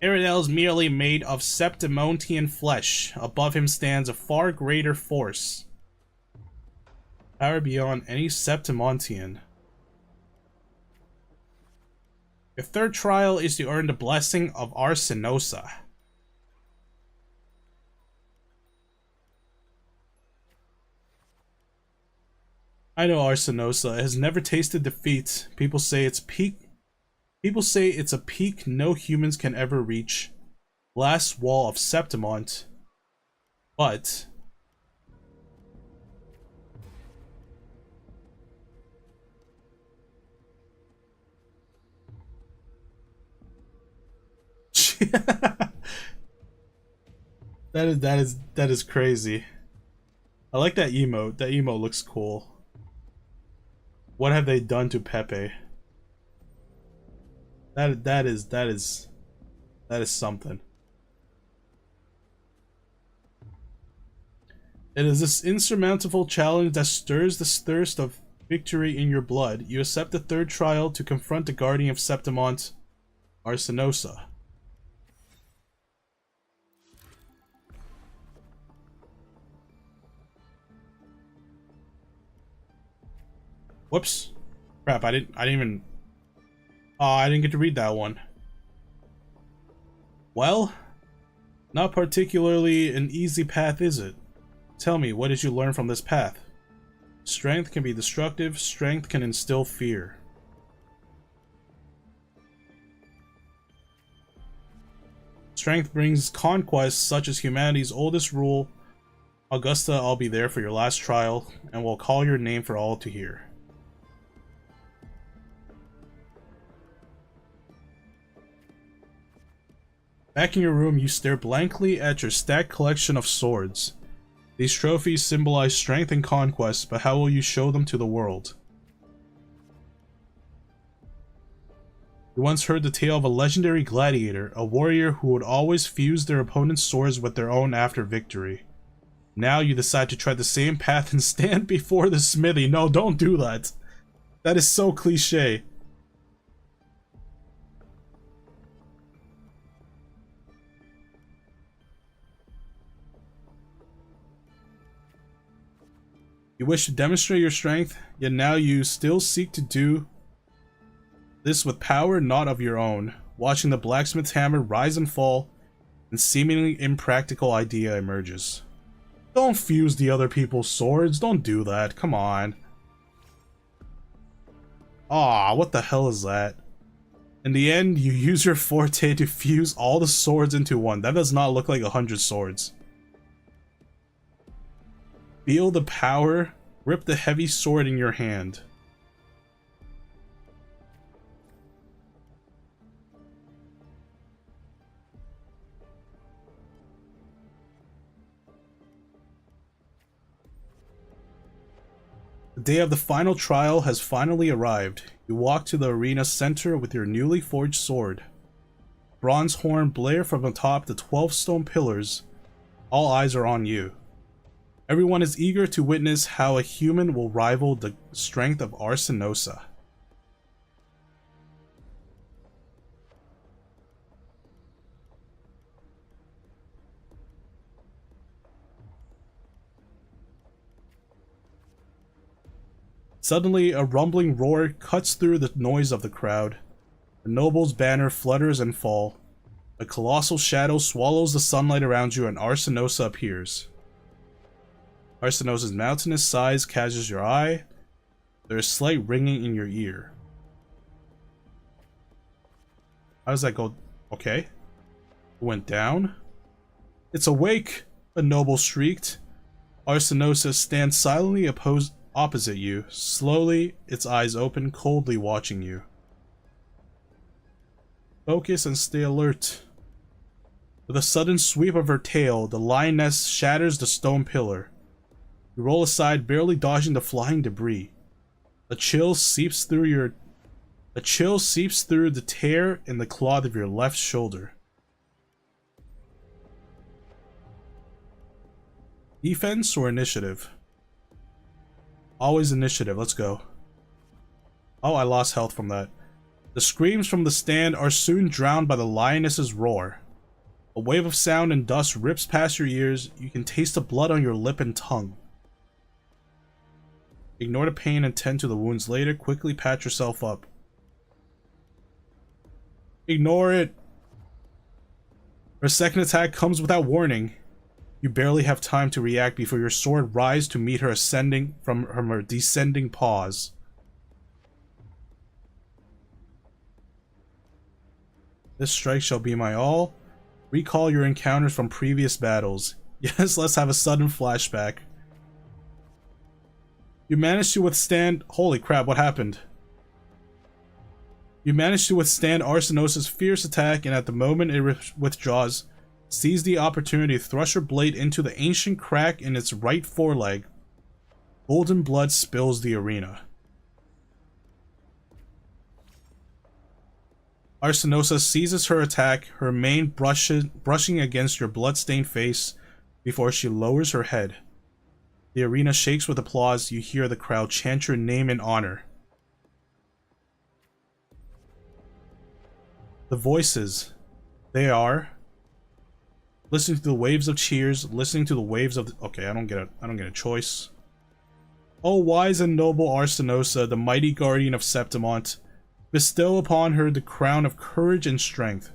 Aradel's merely made of Septimontian flesh. Above him stands a far greater force. Power beyond any Septimontian. Your third trial is to earn the blessing of Arsinosa. I know Arsinosa has never tasted defeat. People say it's a peak no humans can ever reach. Last wall of Septimont. But that is crazy. I like that emote. That emote looks cool. What have they done to Pepe? That is something. It is this insurmountable challenge that stirs the thirst of victory in your blood. You accept the third trial to confront the guardian of Septimont, Arsinosa. Whoops. Crap, I didn't even... Oh, I didn't get to read that one. Well, not particularly an easy path, is it? Tell me, what did you learn from this path? Strength can be destructive, strength can instill fear. Strength brings conquests such as humanity's oldest rule. Augusta, I'll be there for your last trial, and will call your name for all to hear. Back in your room, you stare blankly at your stacked collection of swords. These trophies symbolize strength and conquest, but how will you show them to the world? You once heard the tale of a legendary gladiator, a warrior who would always fuse their opponent's swords with their own after victory. Now you decide to try the same path and stand before the smithy. No, don't do that. That is so cliche. You wish to demonstrate your strength, yet now you still seek to do this with power not of your own, watching the blacksmith's hammer rise and fall, and seemingly impractical idea emerges. Don't fuse the other people's swords, don't do that, come on. Aw, what the hell is that? In the end, you use your forte to fuse all the swords into one. That does not look like 100 swords. Feel the power, grip the heavy sword in your hand. The day of the final trial has finally arrived. You walk to the arena center with your newly forged sword. Bronze horn blare from atop the 12 stone pillars. All eyes are on you. Everyone is eager to witness how a human will rival the strength of Arsinosa. Suddenly, a rumbling roar cuts through the noise of the crowd. The noble's banner flutters and falls. A colossal shadow swallows the sunlight around you and Arsinosa appears. Arsinosa's mountainous size catches your eye. There is slight ringing in your ear. How does that go? Okay. It went down. It's awake, a noble shrieked. Arsinosa stands silently opposite you. Slowly, its eyes open, coldly watching you. Focus and stay alert. With a sudden sweep of her tail, the lioness shatters the stone pillar. You roll aside, barely dodging the flying debris. A chill seeps through the tear in the cloth of your left shoulder. Defense or initiative? Always initiative, let's go. Oh, I lost health from that. The screams from the stand are soon drowned by the lioness's roar. A wave of sound and dust rips past your ears. You can taste the blood on your lip and tongue. Ignore the pain and tend to the wounds later. Quickly patch yourself up. Ignore it. Her second attack comes without warning. You barely have time to react before your sword rises to meet her from her descending paws. This strike shall be my all. Recall your encounters from previous battles. Yes, let's have a sudden flashback. You managed to withstand... Holy crap, what happened? You managed to withstand Arsinosa's fierce attack, and at the moment it withdraws, seize the opportunity to thrust your blade into the ancient crack in its right foreleg. Golden blood spills the arena. Arsinosa seizes her attack, her mane brushing against your blood-stained face before she lowers her head. The arena shakes with applause. You hear the crowd chant your name in honor. The voices. They are... Listening to the waves of cheers, listening to the waves of... Okay, I don't get a choice. O wise and noble Arsinosa, the mighty guardian of Septimont, bestow upon her the crown of courage and strength.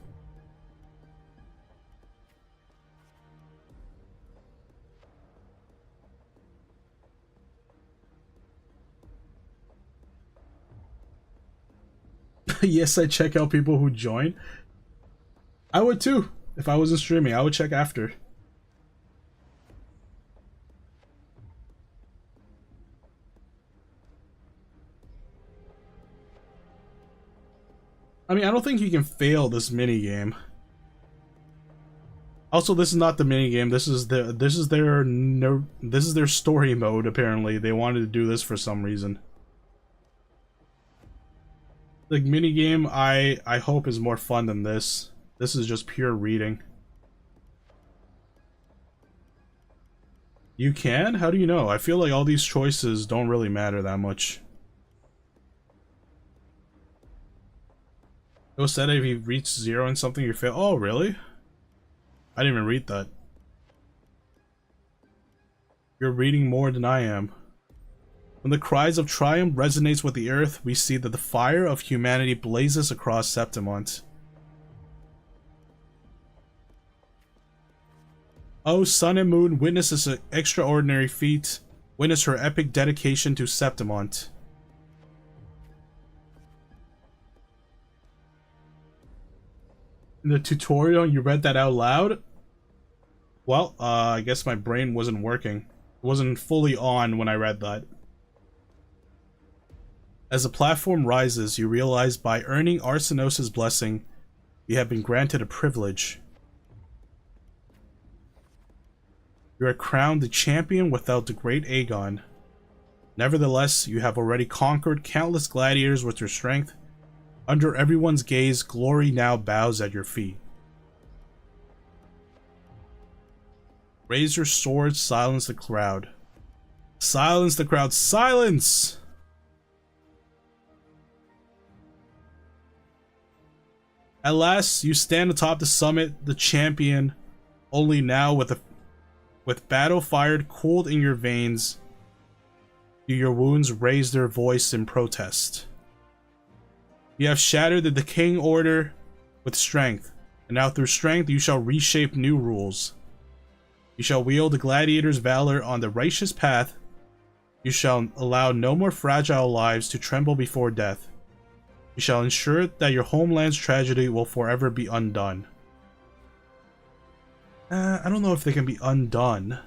Yes, I check out people who join. I would too. If I wasn't streaming, I would check after. I mean, I don't think you can fail this minigame. Also, this is not the minigame. This is their story mode. Apparently, they wanted to do this for some reason. The minigame, I hope, is more fun than this. This is just pure reading. You can? How do you know? I feel like all these choices don't really matter that much. It was said if you reach 0 in something, you fail. Oh, really? I didn't even read that. You're reading more than I am. When the cries of triumph resonates with the earth, we see that the fire of humanity blazes across Septimont. Oh, sun and moon, witness this extraordinary feat. Witness her epic dedication to Septimont. In the tutorial, you read that out loud? Well, I guess my brain wasn't working. It wasn't fully on when I read that. As the platform rises, you realize by earning Arsinosa's blessing, you have been granted a privilege. You are crowned the champion without the great Aegon. Nevertheless, you have already conquered countless gladiators with your strength. Under everyone's gaze, glory now bows at your feet. Raise your sword, silence the crowd. Silence the crowd, silence! At last, you stand atop the summit, the champion, only now with battle fired cold in your veins, do your wounds raise their voice in protest. You have shattered the decaying order with strength, and now through strength you shall reshape new rules. You shall wield the gladiator's valor on the righteous path. You shall allow no more fragile lives to tremble before death. You shall ensure that your homeland's tragedy will forever be undone. I don't know if they can be undone.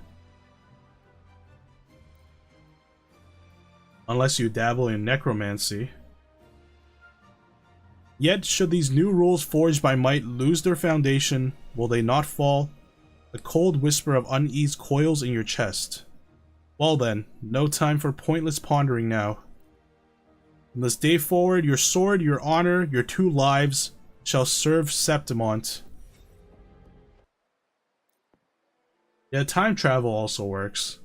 Unless you dabble in necromancy. Yet, should these new rules forged by might lose their foundation, will they not fall? A cold whisper of unease coils in your chest. Well then, no time for pointless pondering now. From this day forward, your sword, your honor, your 2 lives shall serve Septimont. Yeah, time travel also works.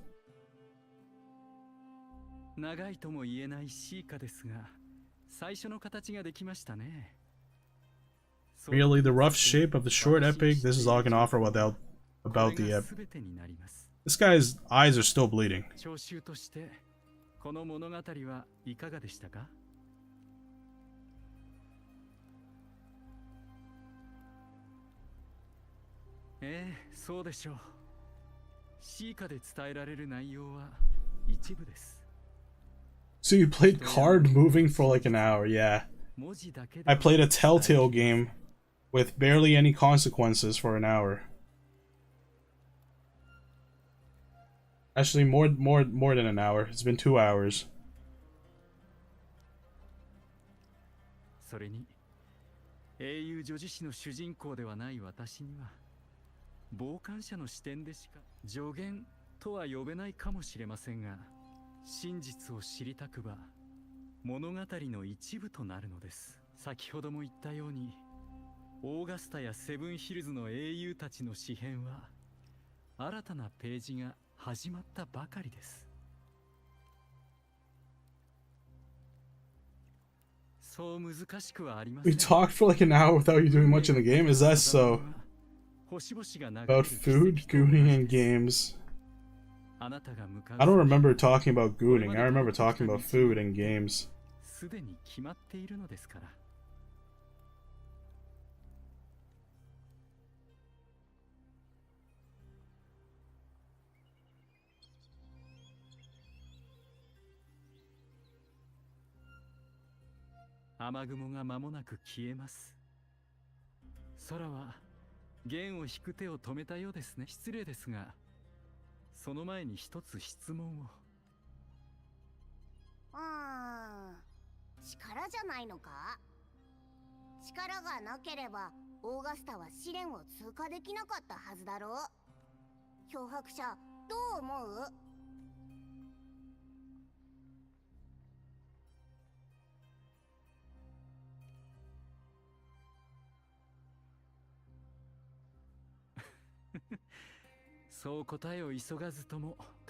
Merely the rough shape of the short epic, this is all I can offer without about the epic. This guy's eyes are still bleeding. So you played card moving for like an hour, yeah. I played a Telltale game with barely any consequences for an hour. Actually, more than an hour. It's been 2 hours. We talked for like an hour without you doing much in the game? Is that so? About food, gooning, and games. I don't remember talking about gooning. I remember talking about food and games.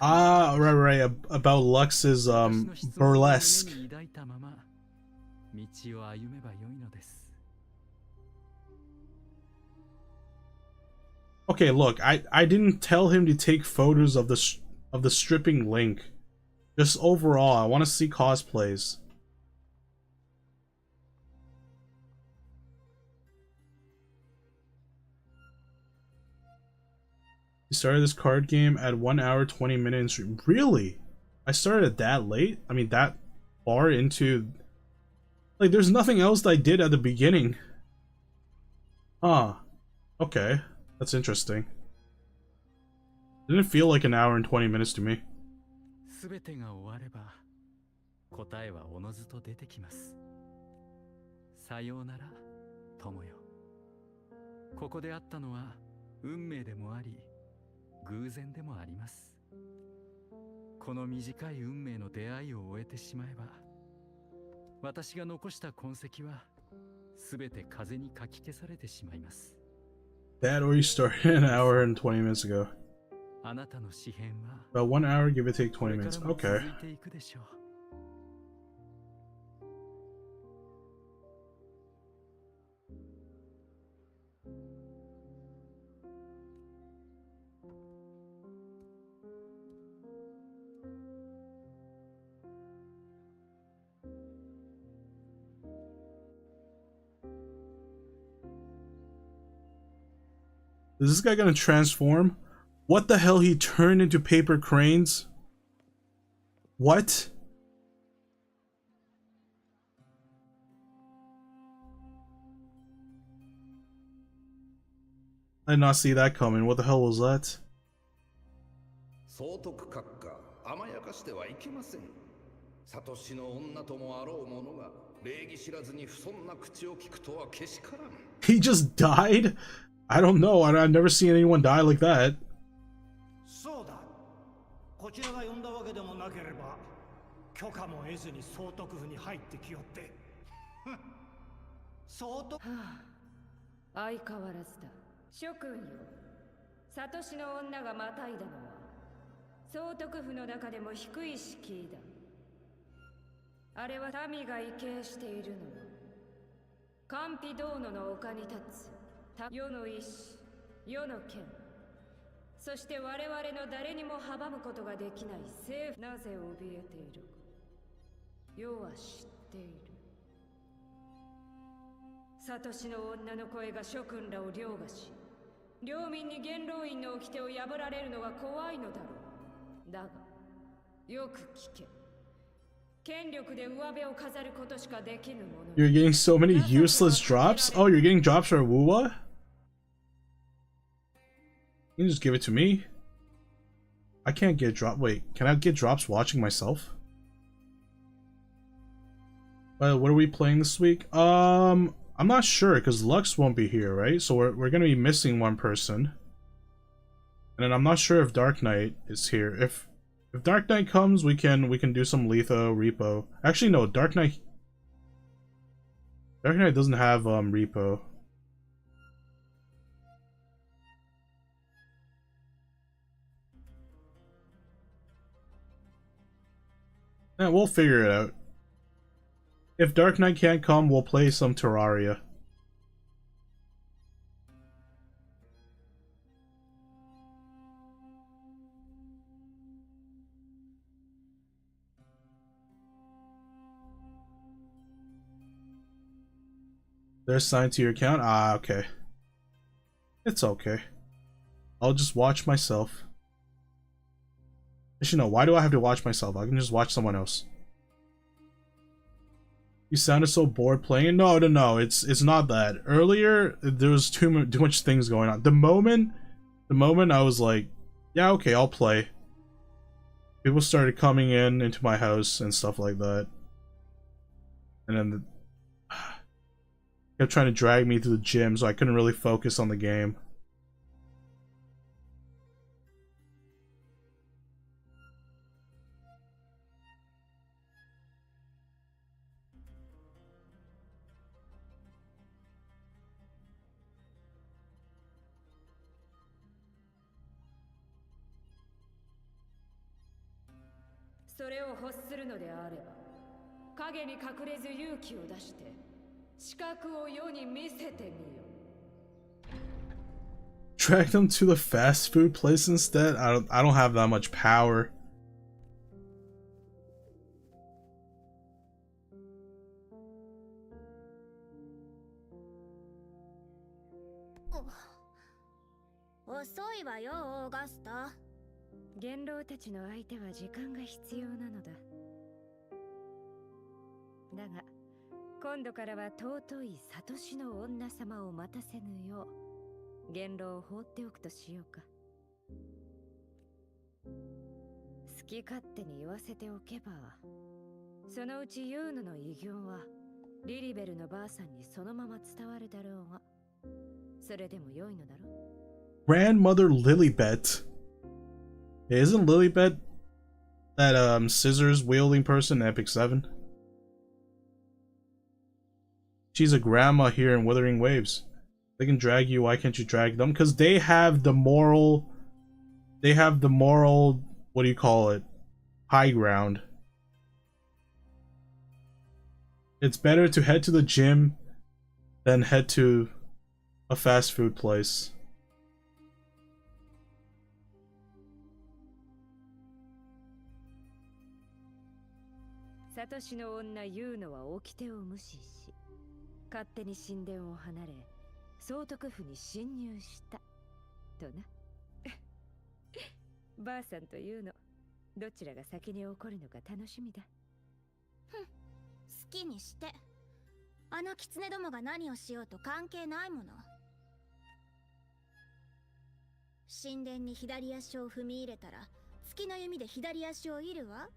Ah, right, about Lux's burlesque. Okay, look, I didn't tell him to take photos of the stripping Link. Just overall, I want to see cosplays. You started this card game at 1 hour 20 minutes. Really? I started that late? I mean, that far into... Like, there's nothing else that I did at the beginning. Huh. Okay. That's interesting. Didn't feel like an hour and 20 minutes to me. That or you started an hour and 20 minutes ago. About 1 hour, give or take 20 minutes. Okay. Is this guy gonna transform? What the hell? He turned into paper cranes? What? I did not see that coming. What the hell was that? 総督閣下、甘やかしてはいけません。サトシの女ともあろう者が礼儀知らずに不遜な口を聞くとはけしからん。He just died? I don't know. I've never seen anyone die like that. そうだ。こちらが呼んだわけでもなければ、許可も得ずに総督府に入ってきよって。総督。相変わらずだ。諸君よ。サトシの女がまたいだのは、総督府の中でも低い敷居だ。あれは民が畏敬しているのよ。カンピドーノの丘に立つ世の意志、世の剣、そして我々の誰にも阻むことができない政府。なぜ怯えているか、世は知っている。サトシの女の声が諸君らを凌駕し、領民に元老院の掟を破られるのが怖いのだろう。だが、よく聞け。権力で上辺を飾ることしかできぬもの。You're getting so many useless drops? Oh, you're getting drops for Wuwa? You can just give it to me. I can't get drop. Wait, can I get drops watching myself? What are we playing this week? I'm not sure because Lux won't be here, right? So we're gonna be missing one person, and then I'm not sure if Dark Knight is here. If Dark Knight comes, we can do some Letho repo. Actually, no, Dark Knight doesn't have repo. Yeah, we'll figure it out. If Dark Knight can't come, we'll play some Terraria. They're assigned to your account? Ah, okay. It's okay. I'll just watch myself. Actually, no, why do I have to watch myself? I can just watch someone else. You sounded so bored playing. No, it's not that. Earlier, there was too much things going on. The moment I was like, yeah, okay, I'll play. People started coming into my house and stuff like that. And then kept trying to drag me to the gym, so I couldn't really focus on the game. Drag them to the fast food place instead? I don't have that much power. Oh, 遅いわよ、オーガスタ。元老たちの相手は時間が必要なのだ。だが、今度からは尊いサトシの女様を待たせぬよう、元老を放っておくとしようか。好き勝手に言わせておけば、そのうちユーヌの偉業はリリベルのばあさんにそのまま伝わるだろうが、それでも良いのだろう。Grandmother Lilibet. Isn't Lilibet that scissors wielding person in Epic 7? She's a grandma here in Wuthering Waves. They can drag you, why can't you drag them? Because they have the moral, what do you call it, high ground. It's better to head to the gym than head to a fast food place. Satoshiの女ユーノは掟を無視し、勝手に神殿を離れ、総督府に侵入した。とな。ばあさんというの、どちらが先に起こるのか楽しみだ。好きにして。あの狐どもが何をしようと関係ないもの。神殿に左足を踏み入れたら月の弓で左足を射るわ。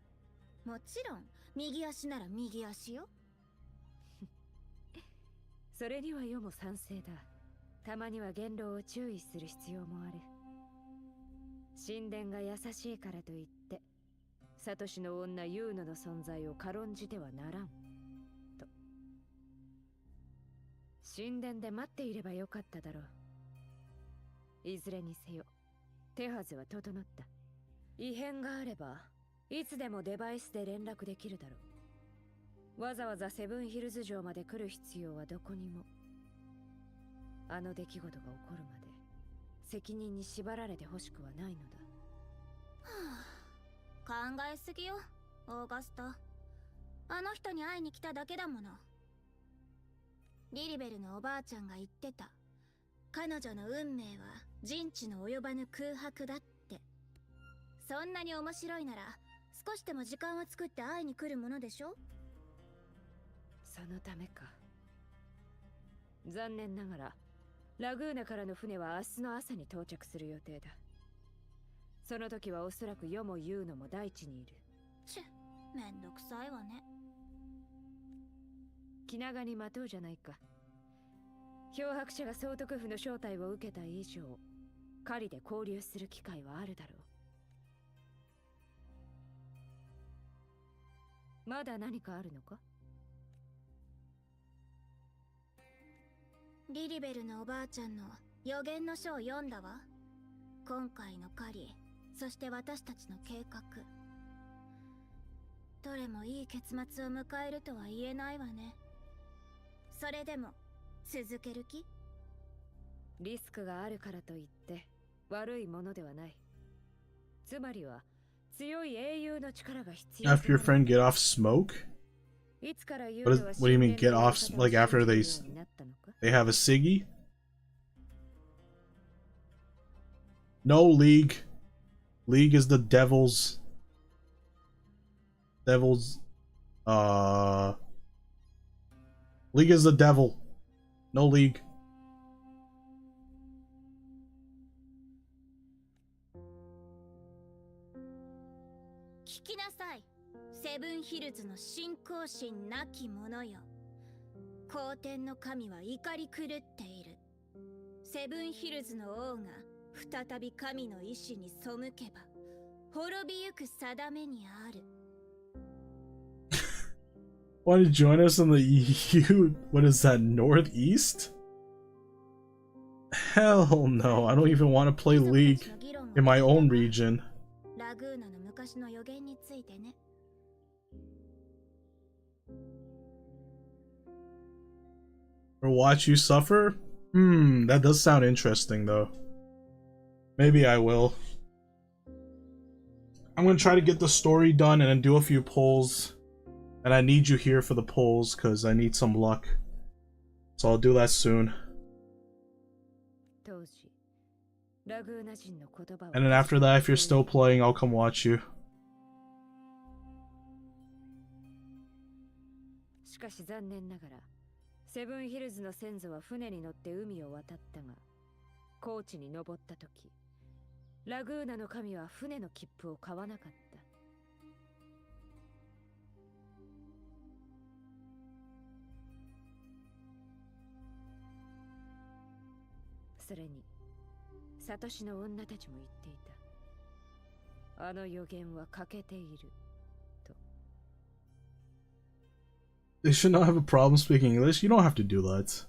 もちろん右足なら右足よ。それには世も賛成だ。たまには言動を注意する必要もある。神殿が優しいからといってサトシの女ユーノの存在を軽んじてはならんと。神殿で待っていればよかっただろう。いずれにせよ手はずは整った。異変があればいつでもデバイスで連絡できるだろう。わざわざセブンヒルズ城まで来る必要はどこにも。あの出来事が起こるまで責任に縛られてほしくはないのだ。考えすぎよ、オーガスタ。あの人に会いに来ただけだもの。リリベルのおばあちゃんが言ってた。彼女の運命は人知の及ばぬ空白だって。そんなに面白いなら少しでも時間を作って会いに来るものでしょ。そのためか。残念ながらラグーナからの船は明日の朝に到着する予定だ。その時はおそらく世も言うのも大地にいる。めんどくさいわね。気長に待とうじゃないか。漂白者が総督府の招待を受けた以上狩りで交流する機会はあるだろう。まだ何かあるのか。リリベルのおばあちゃんの予言の書を読んだわ。今回の狩り、そして私たちの計画、どれもいい結末を迎えるとは言えないわね。それでも続ける気？リスクがあるからといって悪いものではない。つまりは強い英雄の力が必要。 After your friend get off smoke? いつから言う What のは do you mean get off, like after they have a ciggy? No, League. League is the devil's League is the devil. No League. 聞きなさい。セブンヒルズの信仰心なき者よ。皇天の神は怒り狂っている。セブンヒルズの王が再び神の意志に背けば滅びゆく定めにある。Want to join us in the EU? What is that, Northeast? Hell no, I don't even want to play League in my own region. ラグーナの昔の予言についてね。Or watch you suffer? That does sound interesting though. Maybe I will. I'm gonna try to get the story done and then do a few polls. And I need you here for the polls because I need some luck. So I'll do that soon. And then after that, if you're still playing, I'll come watch you. しかし残念ながらセブンヒルズの先祖は船に乗って海を渡ったが、高地に登った時ラグーナの神は船の切符を買わなかった。それにサトシの女たちも言っていた。あの予言は欠けていると。 They should not have a problem speaking English. You don't have to do that.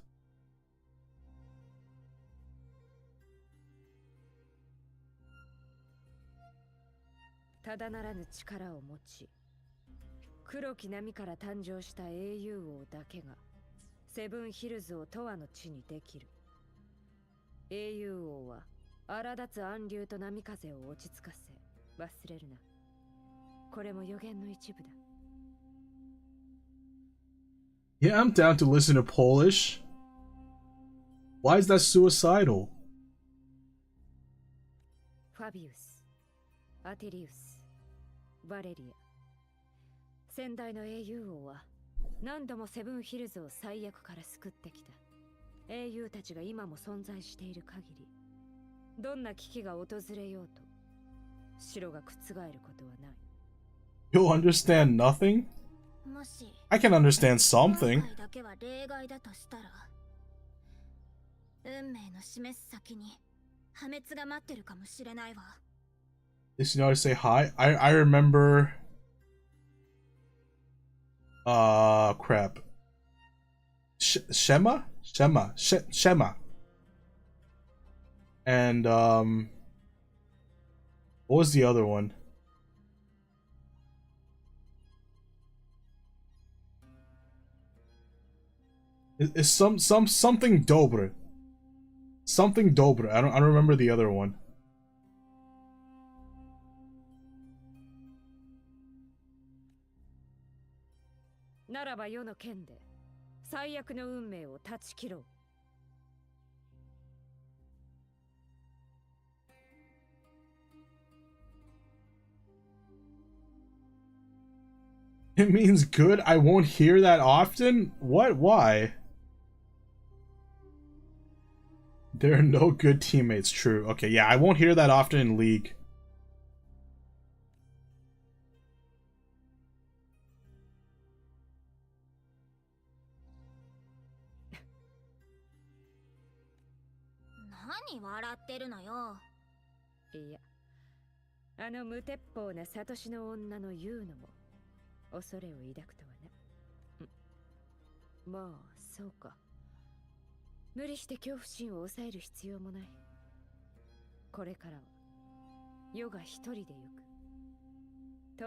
ただならぬ力を持ち、黒き波から誕生した英雄王だけがセブンヒルズを永遠の地にできる。英雄王は荒立つ暗流と波風を落ち着かせ、忘れるな。これも予言の一部だ。Yeah, I'm down to listen to Polish. Why is that suicidal? ファビウス、アティリウス、バレリア。先代の英雄王は何度もセブンヒルズを最悪から救ってきた。英雄たちが今も存在している限り、どんな危機が訪れようと城が覆ることはない。 You'll understand nothing? もし I can understand something. 今回だけは例外だとしたら、運命の示す先に破滅が待ってるかもしれないわ。Listen, you know how to say hi? I remember crap. Shema? Shema. And what was the other one? It's something dobre. Something dobre. I don't remember the other one. ならば世の剣で最悪の運命を断ち切ろう。It means good? I won't hear that often? What? Why? There are no good teammates, true. Okay, yeah, I won't hear that often in League. What 笑ってるのよ。いや、あの無鉄砲なサトシの女の言うのも恐れを抱くとはな。まあそうか。無理して恐怖心を抑える必要もない。これからは世が一人で行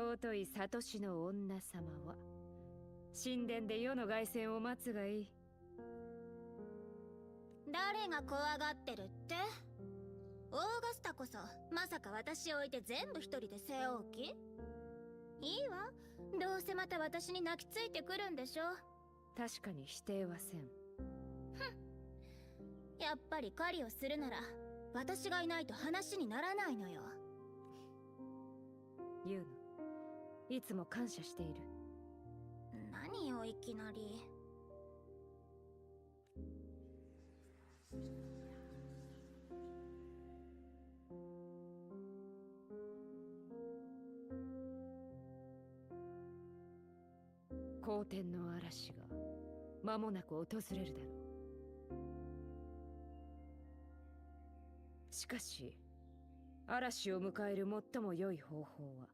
く。尊いサトシの女様は神殿で世の凱旋を待つがいい。誰が怖がってるって？オーガスタこそまさか私を置いて全部一人で背負う気？いいわ。どうせまた私に泣きついてくるんでしょ。確かに否定はせん。やっぱり狩りをするなら私がいないと話にならないのよ。ユーノ、いつも感謝している。何よいきなり。好天の嵐が間もなく訪れるだろう。しかし嵐を迎える最も良い方法は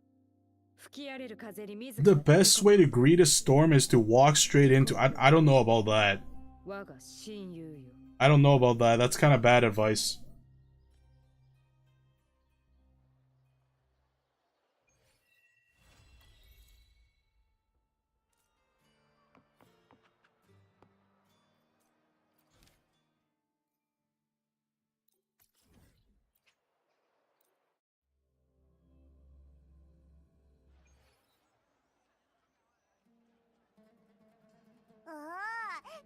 吹き荒れる風に自ら The best way to greet a storm is to walk straight into. I don't know about that. 我が親友よ。 I don't know about that. That's kind of bad advice.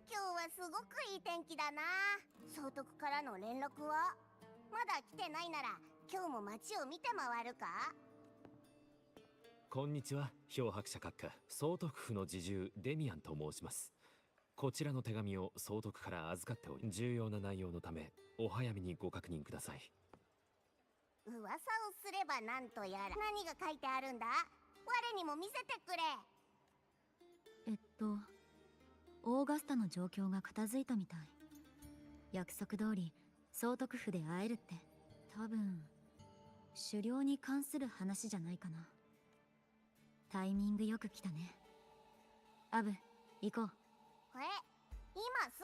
今日はすごくいい天気だな。総督からの連絡はまだ来てないなら今日も街を見て回るか？こんにちは、漂白者閣下総督府の侍従デミアンと申します。こちらの手紙を総督から預かっており、重要な内容のためお早めにご確認ください。噂をすればなんとやら。何が書いてあるんだ？我にも見せてくれ。オーガスタの状況が片付いたみたい。約束通り総督府で会えるって。多分狩猟に関する話じゃないかな。タイミングよく来たね。アブ、行こう。今す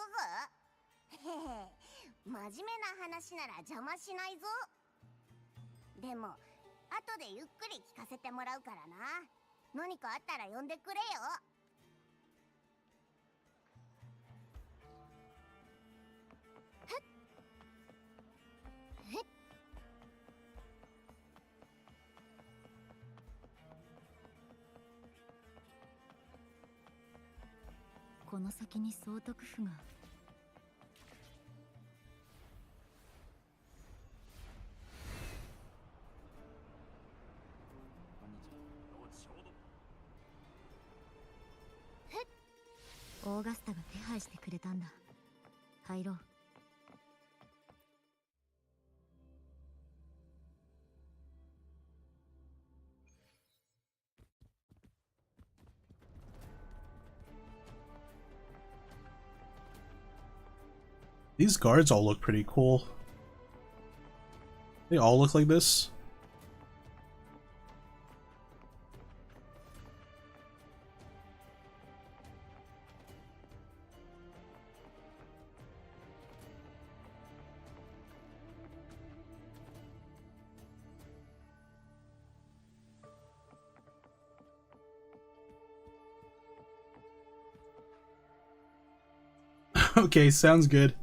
ぐ？へへ、真面目な話なら邪魔しないぞ。でも後でゆっくり聞かせてもらうからな。何かあったら呼んでくれよ。この先に総督府が。オーガスタが手配してくれたんだ。入ろう。These guards all look pretty cool. They all look like this. Okay, sounds good.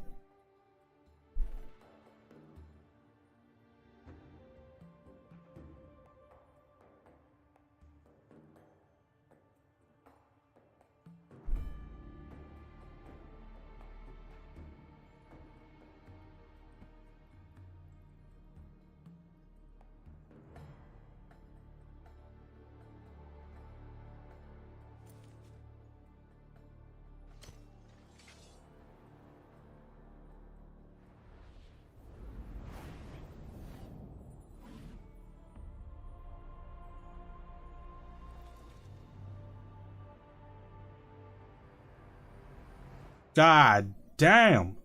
God damn.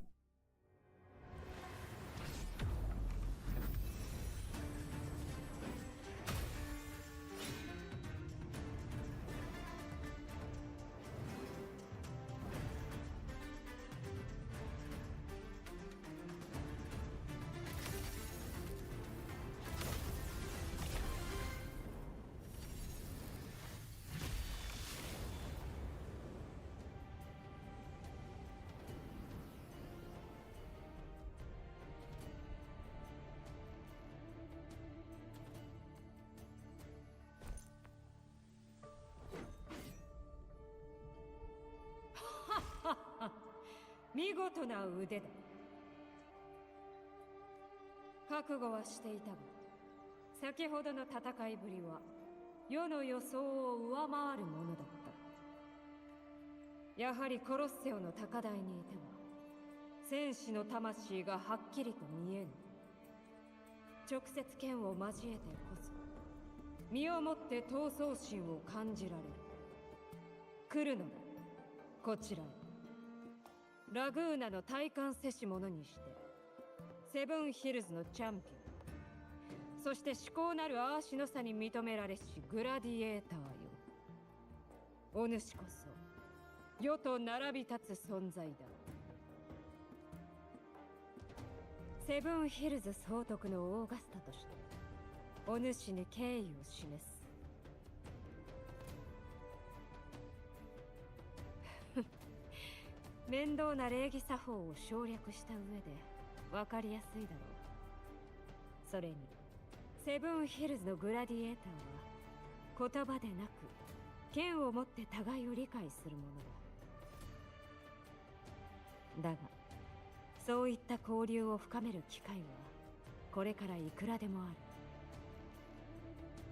Ha ha ha! 見事な腕だ。覚悟はしていたが、先ほどの戦いぶりは世の予想を上回るものだった。やはりコロッセオの高台にいては戦士の魂がはっきりと見えぬ。直接剣を交えてこそ身をもって闘争心を感じられる。来るのだ、こちらへ。ラグーナの体感せし者にしてセブンヒルズのチャンピオン、そして至高なるアーシの差に認められしグラディエーターよ。お主こそ世と並び立つ存在だ。セブンヒルズ総督のオーガスタとしてお主に敬意を示す。面倒な礼儀作法を省略した上で分かりやすいだろう。それにセブンヒルズのグラディエーターは言葉でなく剣を持って互いを理解するものだ。だがそういった交流を深める機会はこれからいくらでもある。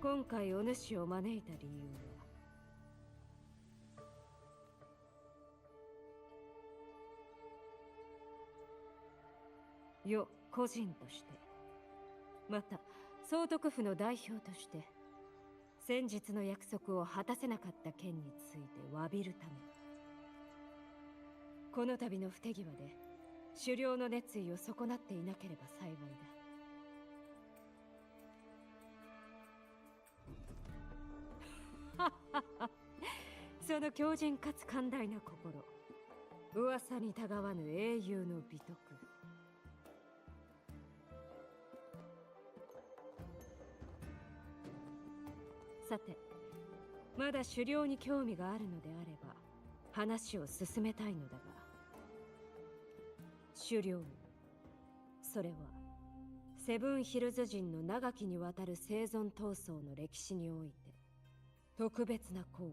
今回お主を招いた理由はよ個人として、また総督府の代表として先日の約束を果たせなかった件について詫びるため。この度の不手際で狩猟の熱意を損なっていなければ幸いだ。その強靭かつ寛大な心、噂にたがわぬ英雄の美徳。さて、まだ狩猟に興味があるのであれば話を進めたいのだが、狩猟、それはセブンヒルズ人の長きにわたる生存闘争の歴史において特別な行為、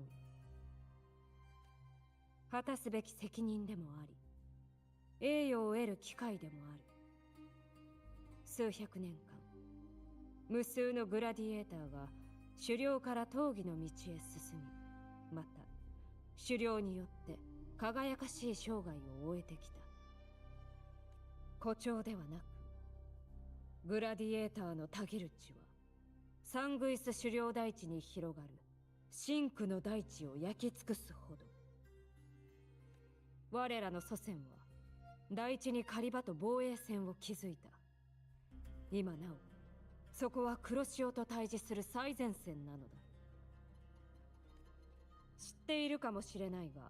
果たすべき責任でもあり栄誉を得る機会でもある。数百年間無数のグラディエーターが狩猟から闘技の道へ進み、また狩猟によって輝かしい生涯を終えてきた。誇張ではなく、グラディエーターのタギルッチはサングイス狩猟大地に広がる真紅の大地を焼き尽くすほど。我らの祖先は大地に狩り場と防衛線を築いた。今なおそこは黒潮と対峙する最前線なのだ。知っているかもしれないが、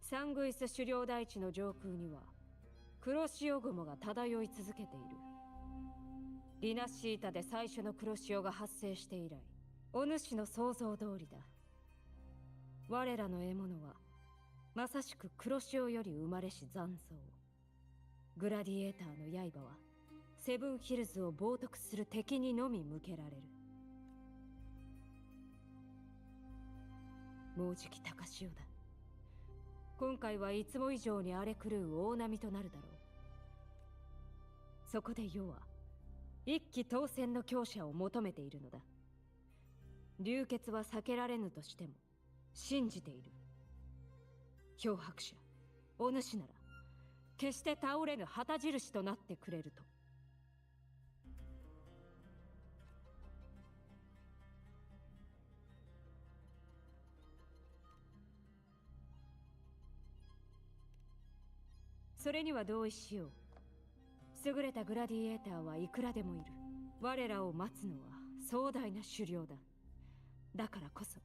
サングイス狩猟大地の上空には黒潮雲が漂い続けている。リナシータで最初の黒潮が発生して以来、お主の想像通りだ。我らの獲物はまさしく黒潮より生まれし残像。グラディエーターの刃はセブンヒルズを冒涜する敵にのみ向けられる。もうじき高潮だ。今回はいつも以上に荒れ狂う大波となるだろう。そこで世は一騎当選の強者を求めているのだ。流血は避けられぬとしても信じている。漂白者お主なら決して倒れぬ旗印となってくれると。それには同意しよう。優れたグラディエーターはいくらでもいる。我らを待つのは壮大な狩猟だ。だからこそ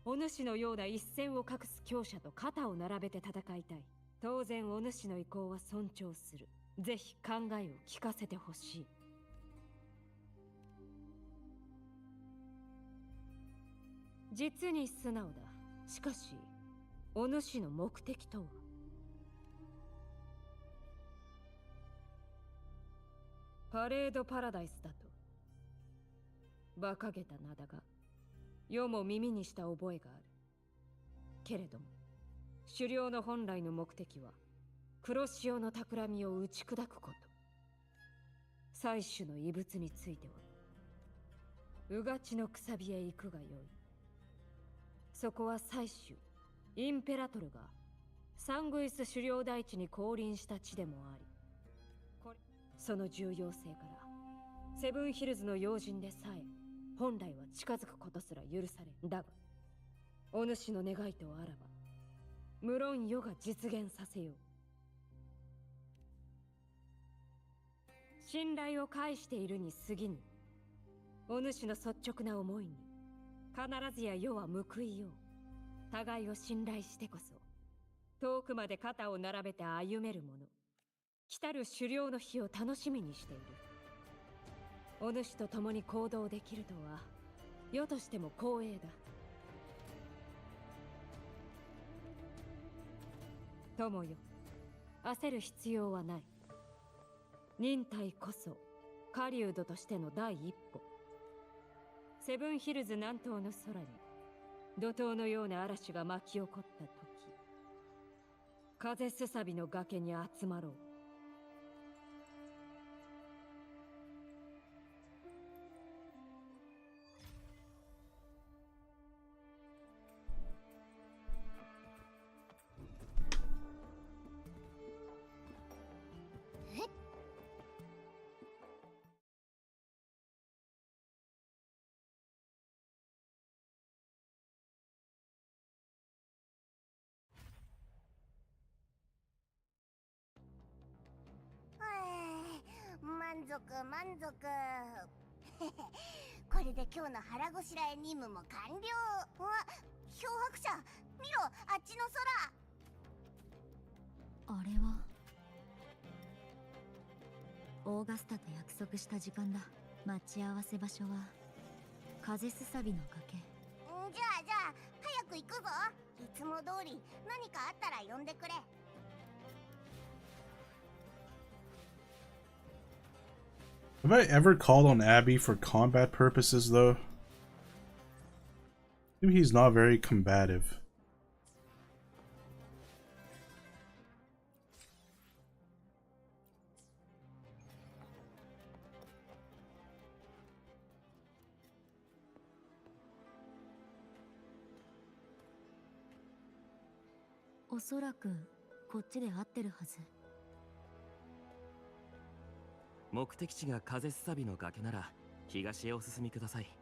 お主のような一線を画す強者と肩を並べて戦いたい。当然お主の意向は尊重する。ぜひ考えを聞かせてほしい。実に素直だ。しかしお主の目的とは。パレードパラダイスだと。馬鹿げた名だが世も耳にした覚えがある。けれども狩猟の本来の目的は黒潮の企みを打ち砕くこと。採取の遺物についてはうがちのくさびへ行くがよい。そこは採取インペラトルがサングイス狩猟大地に降臨した地でもあり、その重要性からセブンヒルズの要人でさえ本来は近づくことすら許されん。だがお主の願いとあらば無論世が実現させよう。信頼を返しているに過ぎぬ。お主の率直な思いに必ずや世は報いよう。互いを信頼してこそ遠くまで肩を並べて歩める者。来たる狩猟の日を楽しみにしている。お主と共に行動できるとは世としても光栄だ。友よ、焦る必要はない。忍耐こそ狩人としての第一歩。セブンヒルズ南東の空に怒涛のような嵐が巻き起こった時、風すさびの崖に集まろう。満足満足。これで今日の腹ごしらえ任務も完了。漂白者見ろ、あっちの空。あれはオーガスタと約束した時間だ。待ち合わせ場所は風すさびの崖。じゃあ早く行くぞ。いつも通り何かあったら呼んでくれ。Have I ever called on Abby for combat purposes, though? Maybe he's not very combative. おそらくこっちで合ってるはず。目的地が風すさびの崖なら東へお進みください。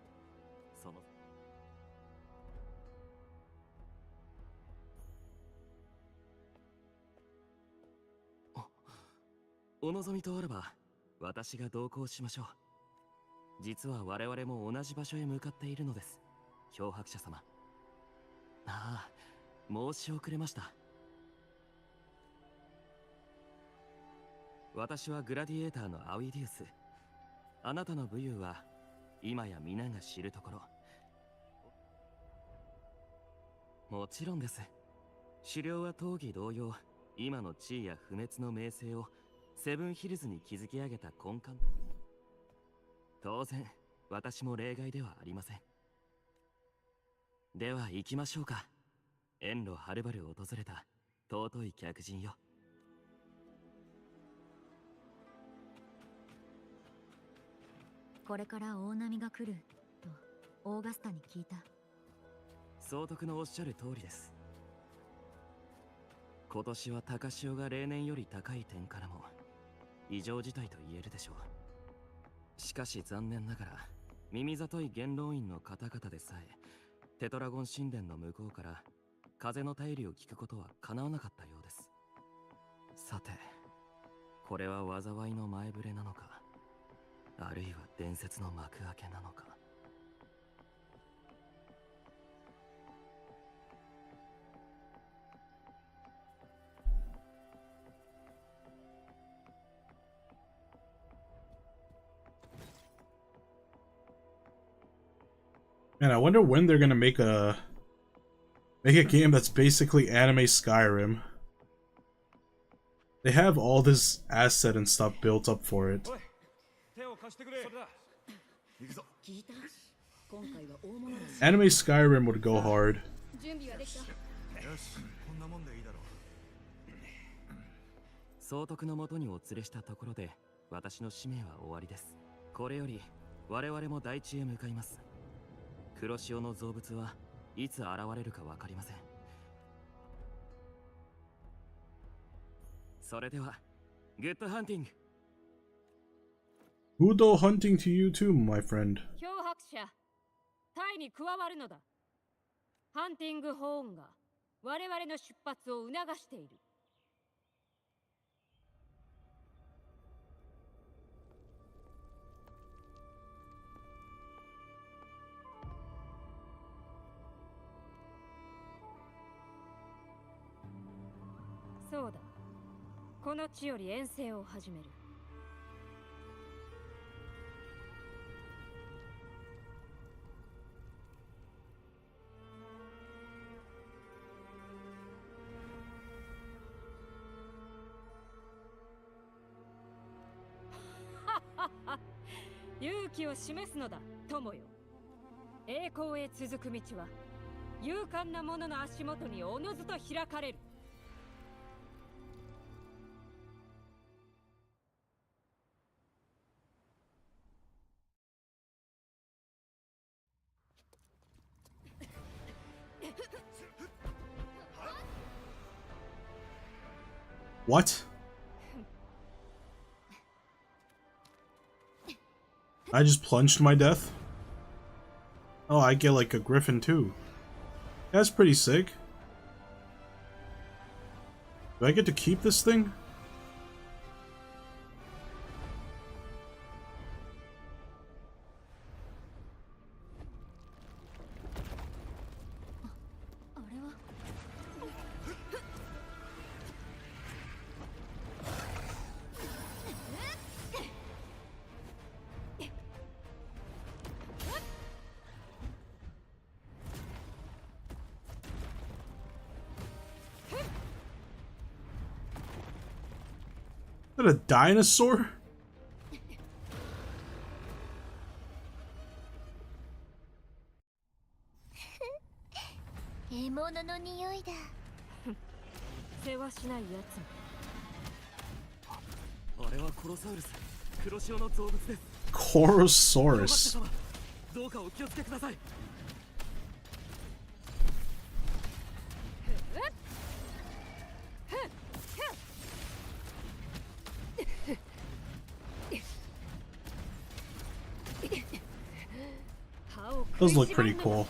そのお望みとあれば私が同行しましょう。実は我々も同じ場所へ向かっているのです、漂白者様。ああ、申し遅れました。私はグラディエーターのアウィディウス。あなたの武勇は今や皆が知るところ。もちろんです。狩猟は当義同様、今の地位や不滅の名声をセブンヒルズに築き上げた根幹。当然私も例外ではありません。では行きましょうか。遠路はるばる訪れた尊い客人よ。これから大波が来るとオーガスタに聞いた。総督のおっしゃる通りです。今年は高潮が例年より高い点からも異常事態と言えるでしょう。しかし残念ながら耳ざとい元老院の方々でさえテトラゴン神殿の向こうから風の便りを聞くことは叶わなかったようです。さて、これは災いの前触れなのか、あるいは伝説の幕開けなのか。Man, I wonder when they're gonna make a game that's basically anime Skyrim. They have all this asset and stuff built up for it. Anime Skyrim would go hard. 総督のもとにお連れしたところで私の使命は終わりです。これより我々も大地へ向かいます。黒潮の造物はいつ現れるか分かりません。それではグッドハンティング。 Good hunting to you too, my friend. 漂白者、タイに加わるのだ。ハンティングホーンが我々の出発を促している。そうだ。この地より遠征を始める。勇気を示すのだ、友よ。栄光へ続く道は勇敢な者の足元におのずと開かれる。What? I just plunged my death? Oh, I get like a griffin too. That's pretty sick. Do I get to keep this thing? Is that a dinosaur? 獲物の匂いだ。世話しないやつも。あれはコロサウルス、黒潮の造物です。 Corosaurus. どうかお気をつけください。Those look pretty cool.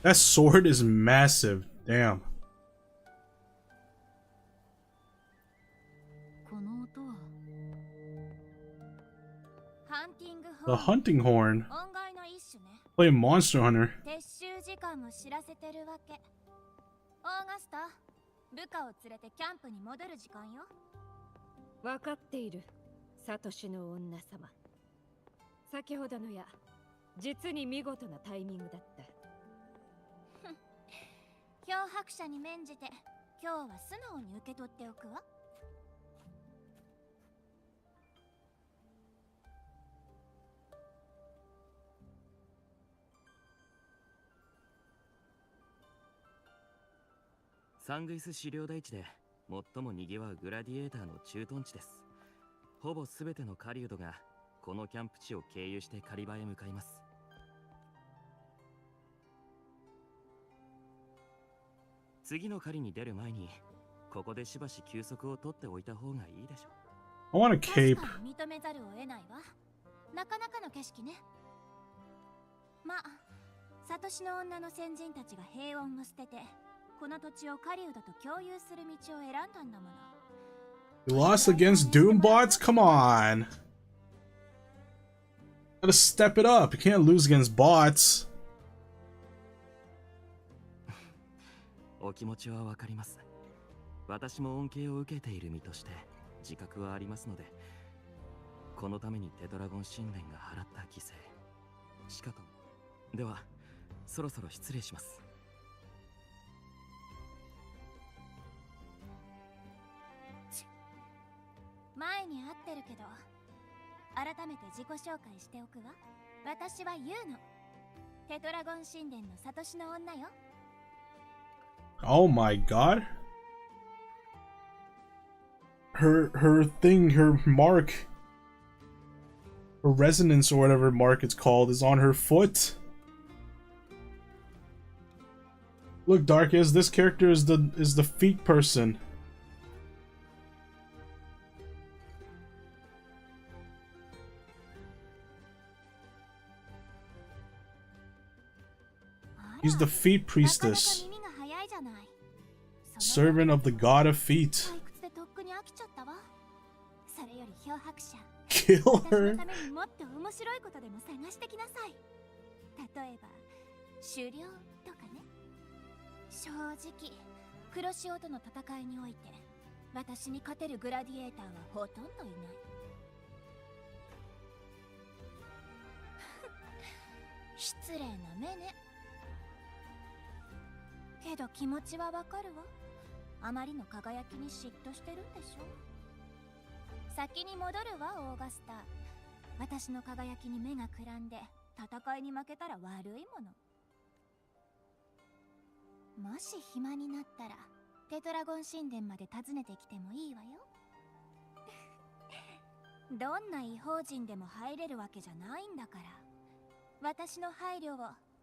That sword is massive. Damn. The hunting horn. Play Monster Hunter. オーガスタ、部下を連れてキャンプに戻る時間よ。分かっている、サトシの女様。先ほどのや、実に見事なタイミングだった。漂白者に免じて、今日は素直に受け取っておくわ。サングイス狩猟台地で最も賑わうグラディエーターの駐屯地です。ほぼ全ての狩人がこのキャンプ地を経由して狩り場へ向かいます。次の狩りに出る前にここでしばし休息を取っておいた方がいいでしょう。I want a cape. 認めざるを得ないわ。なかなかの景色ね。まあ、サトシの女の先人たちが平穏を捨ててこの土地を狩人と共有する道を選んだんだもの。You lost against Doombots? Come on. Gotta step it up. You can't lose against bots. お気持ちはわかります。私も恩恵を受けている身として自覚はありますので、このためにテトラゴン神殿が払った犠牲。しかと。では、そろそろ失礼します。前に会ってるけど、改めて自己紹介しておくわ。私はユーノ。テトラゴン神殿のサトシの女よ。Oh my god. Her thing, her mark, her resonance or whatever mark it's called is on her foot. Look, Darkest, this character is the feet person. He's the feet priestess. Servant of the god of feet. Kill her? 正直、黒潮との戦いにおいて私に勝てるグラディエーターはほとんどいない。失礼な目ね。けど気持ちはわかるわ。あまりの輝きに嫉妬してるんでしょ。先に戻るわ、オーガスター。私の輝きに目がくらんで戦いに負けたら悪いもの。もし暇になったらテトラゴン神殿まで訪ねてきてもいいわよ。どんな異邦人でも入れるわけじゃないんだから、私の配慮を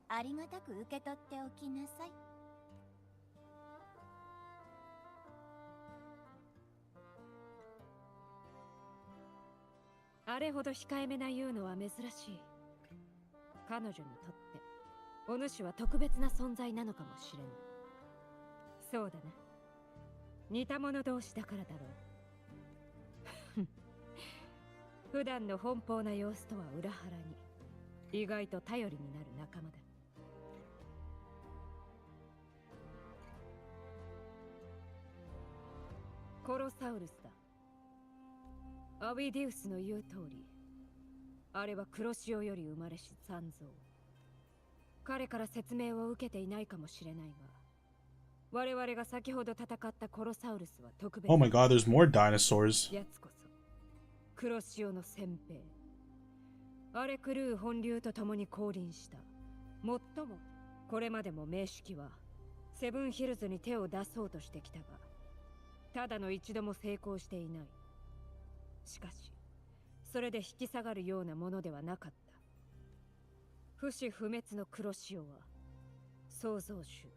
ありがたく受け取っておきなさい。あれほど控えめな言うのは珍しい。彼女にとってお主は特別な存在なのかもしれない。そうだな。似た者同士だからだろう。普段の奔放な様子とは裏腹に意外と頼りになる仲間だ。コロサウルスだ。アウィディウスの言う通り、あれは黒潮より生まれし残像。彼から説明を受けていないかもしれないが、我々が先ほど戦ったコロサウルスは特別。 Oh my god, there's more dinosaurs. やつこそ黒潮の先兵、アレクルー本流と共に降臨したもっともこれまでも名式はセブンヒルズに手を出そうとしてきたが、ただの一度も成功していない。しかしそれで引き下がるようなものではなかった。不死不滅の黒潮は創造主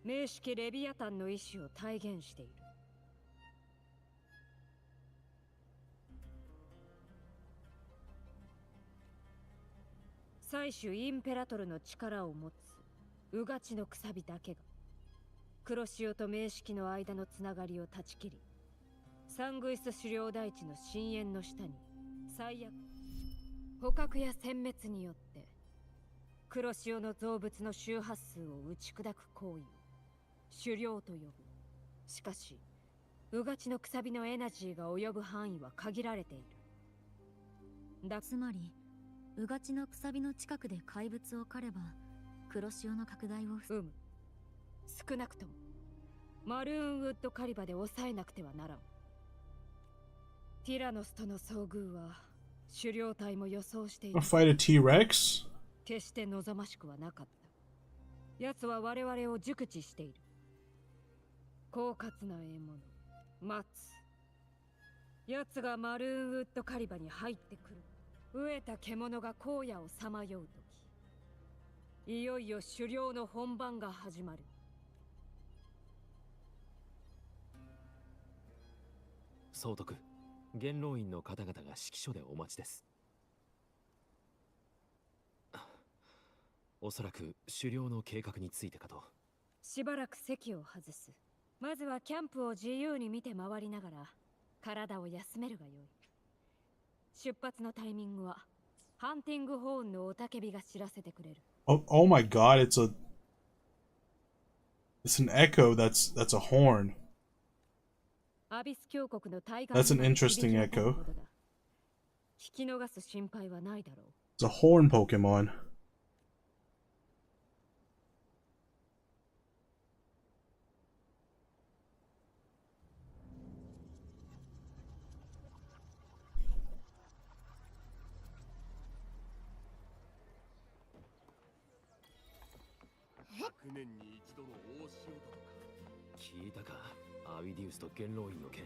名式レビアタンの意志を体現している。最終インペラトルの力を持つうがちのくさびだけが黒潮と名式の間のつながりを断ち切り、サングイス狩猟大地の深淵の下に最悪捕獲や殲滅によって黒潮の動物の周波数を打ち砕く行為を狩猟と呼ぶ。しかしうがちのくさびのエナジーが及ぶ範囲は限られている。つまりうがちのくさびの近くで怪物を狩れば黒潮の拡大を少なくともマルーンウッドカリバで抑えなくてはならん。ティラノスとの遭遇は狩猟隊も予想している。Fight a T-Rex? 決して望ましくはなかった。奴は我々を熟知している。狡猾な獲物待つ。奴がマルーンウッドカリバに入ってくる。飢えた獣が荒野をさまようとき、いよいよ狩猟の本番が始まる。総督、元老院の方々が指揮所でお待ちです。おそらく狩猟の計画についてかと。しばらく席を外す。まずはキャンプを自由に見て回りながら体を休めるがよい。出発のタイミングはハンティングホーンの雄たけびが知らせてくれる。Oh my god, it's an echo that's a horn. アビス峡谷の対岸 That's an interesting echo. 聞き逃す心配はないだろう。 It's a horn Pokemon.聞いたか、アウィディウスと元老院の件。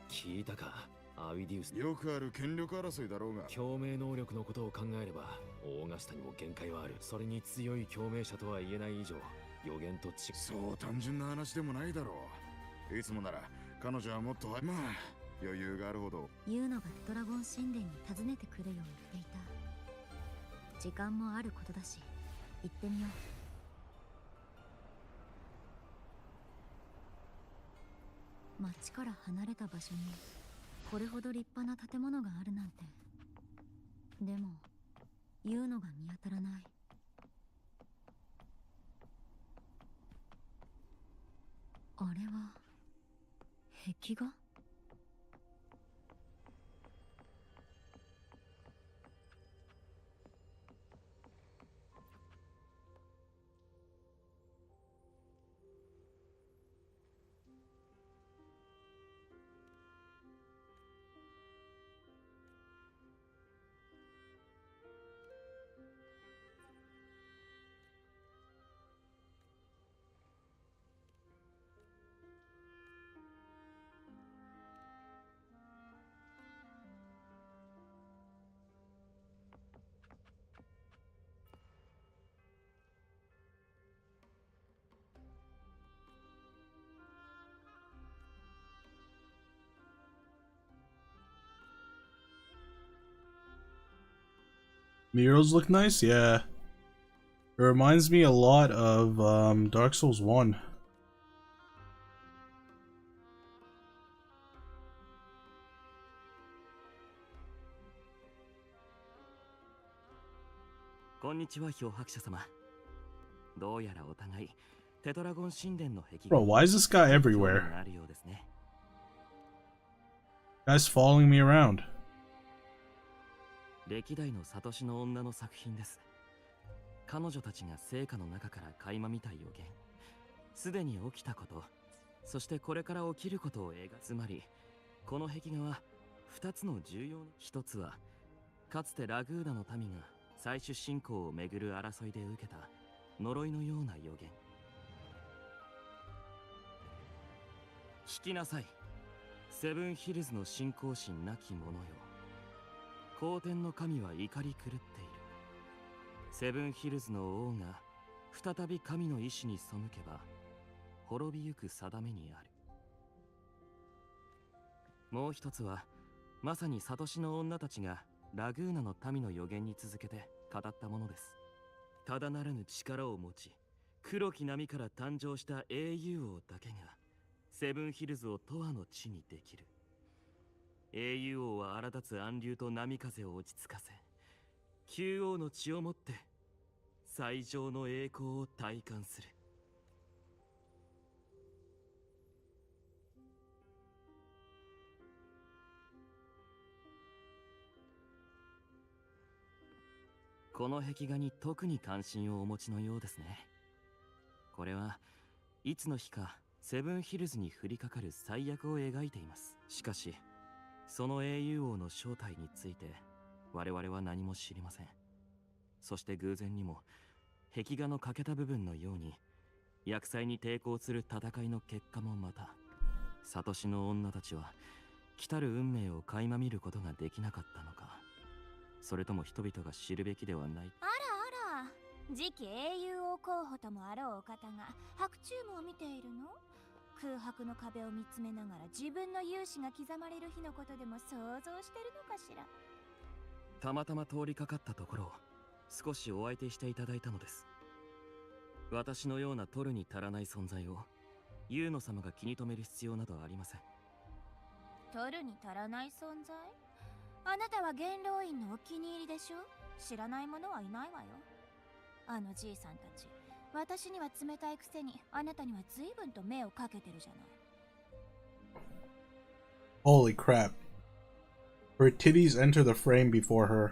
聞いたか、アウィディウス。よくある権力争いだろうが。共鳴能力のことを考えればオーガスタにも限界はある。それに強い共鳴者とは言えない以上、予言とそう単純な話でもないだろう。いつもなら彼女はもっとまあ余裕があるほど。ユーノがテトラゴン神殿に訪ねてくるように言っていた。時間もあることだし行ってみよう。町から離れた場所にこれほど立派な建物があるなんて。でもユーノが見当たらない。あれは壁画？Murals look nice, yeah. It reminds me a lot of Dark Souls 1. こんにちは、漂白者様。どうやらお互いテトラゴン神殿の壁画。 Bro, why is this guy everywhere? Guy's following me around. 歴代のサトシの女の作品です。彼女たちが聖火の中から垣間見た予言、すでに起きたこと、そしてこれから起きることを描く。つまりこの壁画は2つの重要な。一つはかつてラグーダの民が最終進行をめぐる争いで受けた呪いのような予言。聞きなさい、セブンヒルズの信仰心なき者よ。皇天の神は怒り狂っている。セブンヒルズの王が再び神の意志に背けば滅びゆく定めにある。もう一つはまさにサトシの女たちがラグーナの民の予言に続けて語ったものです。ただならぬ力を持ち、黒き波から誕生した英雄王だけがセブンヒルズを永遠の地にできる。英雄王は荒立つ暗流と波風を落ち着かせ、旧王の血をもって最上の栄光を体感する。この壁画に特に関心をお持ちのようですね。これはいつの日かセブンヒルズに降りかかる最悪を描いています。しかしその英雄王の正体について我々は何も知りません。そして偶然にも壁画の欠けた部分のように厄災に抵抗する戦いの結果もまた、サトシの女たちは来たる運命を垣間見ることができなかったのか、それとも人々が知るべきではない。あらあら、次期英雄王候補ともあろうお方が白昼夢を見ているの？空白の壁を見つめながら自分の勇姿が刻まれる日のことでも想像してるのかしら。たまたま通りかかったところを少しお相手していただいたのです。私のような取るに足らない存在をユーノ様が気に留める必要などありません。取るに足らない存在？あなたは元老院のお気に入りでしょ？知らない者はいないわよ。あのじいさんたち、私には冷たいくせにあなたには随分と目をかけてるじゃない。Holy crap. Her titties enter the frame before her.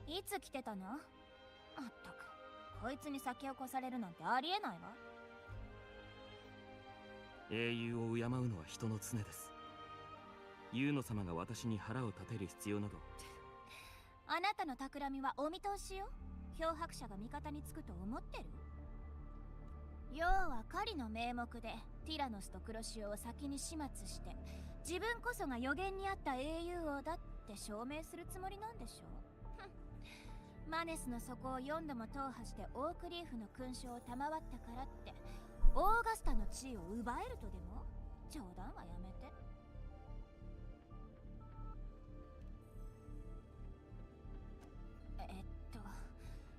いつ来てたの？まったく、こいつに先を越されるなんてありえないわ。英雄を敬うのは人の常です。ユーノ様が私に腹を立てる必要など。あなたの企みはお見通しよ。漂白者が味方につくと思ってる？要は狩りの名目でティラノスとクロシオを先に始末して、自分こそが予言にあった英雄王だって証明するつもりなんでしょう。マネスの底を4度も踏破してオークリーフの勲章を賜ったからってオーガスタの地位を奪えるとでも？冗談はやめて。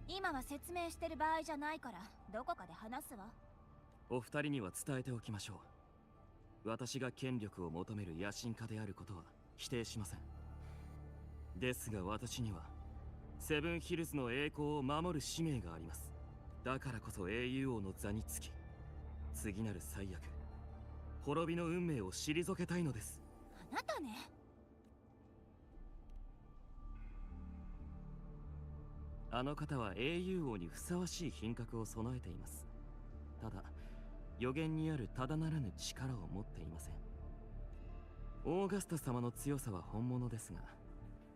今は説明してる場合じゃないからどこかで話すわ。お二人には伝えておきましょう。私が権力を求める野心家であることは否定しません。ですが私にはセブンヒルズの栄光を守る使命があります。だからこそ英雄王の座につき、次なる最悪、滅びの運命を退けたいのです。あなたね。あの方は英雄王にふさわしい品格を備えています。ただ予言にあるただならぬ力を持っていません。オーガスタ様の強さは本物ですが、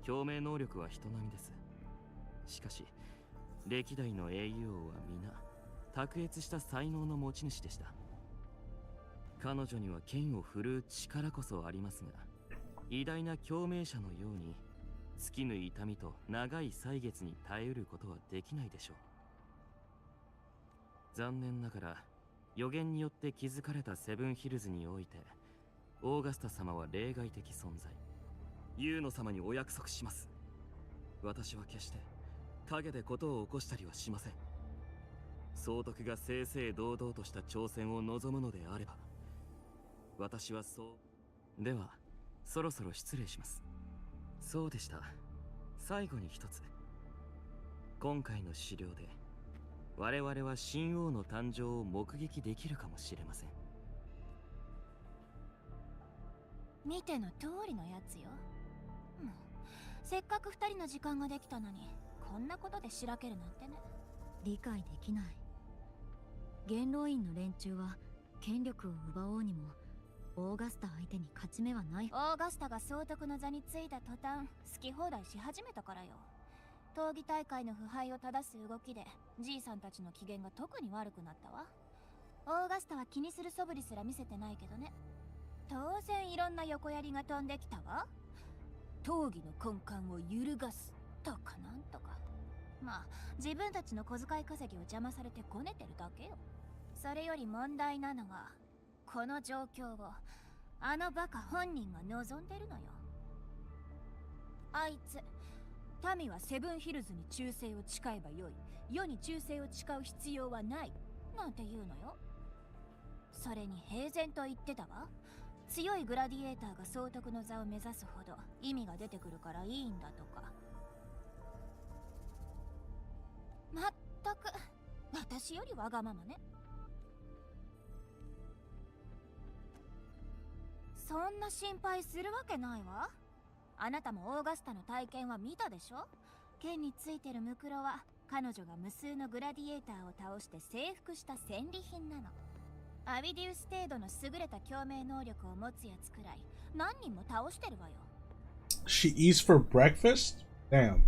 表明能力は人並みです。しかし歴代の英雄王は皆卓越した才能の持ち主でした。彼女には剣を振るう力こそありますが、偉大な共鳴者のように尽きぬ痛みと長い歳月に耐えうることはできないでしょう。残念ながら予言によって築かれたセブンヒルズにおいてオーガスタ様は例外的存在。ユーノ様にお約束します。私は決して陰でことを起こしたりはしません。総督が正々堂々とした挑戦を望むのであれば、私はそう。ではそろそろ失礼します。そうでした。最後に一つ。今回の資料で我々は新王の誕生を目撃できるかもしれません。見ての通りのやつよ。せっかく2人の時間ができたのにこんなことでしらけるなんてね。理解できない。元老院の連中は権力を奪おうにもオーガスタ相手に勝ち目はない。オーガスタが総督の座についた途端好き放題し始めたからよ。闘技大会の腐敗を正す動きでじいさんたちの機嫌が特に悪くなったわ。オーガスタは気にする素振りすら見せてないけどね。当然いろんな横槍が飛んできたわ。闘技の根幹を揺るがすとかなんとか。まあ自分たちの小遣い稼ぎを邪魔されてこねてるだけよ。それより問題なのはこの状況をあのバカ本人が望んでるのよ。あいつ民はセブンヒルズに忠誠を誓えばよい、世に忠誠を誓う必要はないなんて言うのよ。それに平然と言ってたわ。強いグラディエーターが総督の座を目指すほど意味が出てくるからいいんだとか。まったく私よりわがままね。そんな心配するわけないわ。あなたもオーガスタの体験は見たでしょ。剣についてるムクロは彼女が無数のグラディエーターを倒して征服した戦利品なの。アビディウス程度の優れた共鳴能力を持つやつくらい何人も倒してるわよ。 She eats for breakfast? Damn.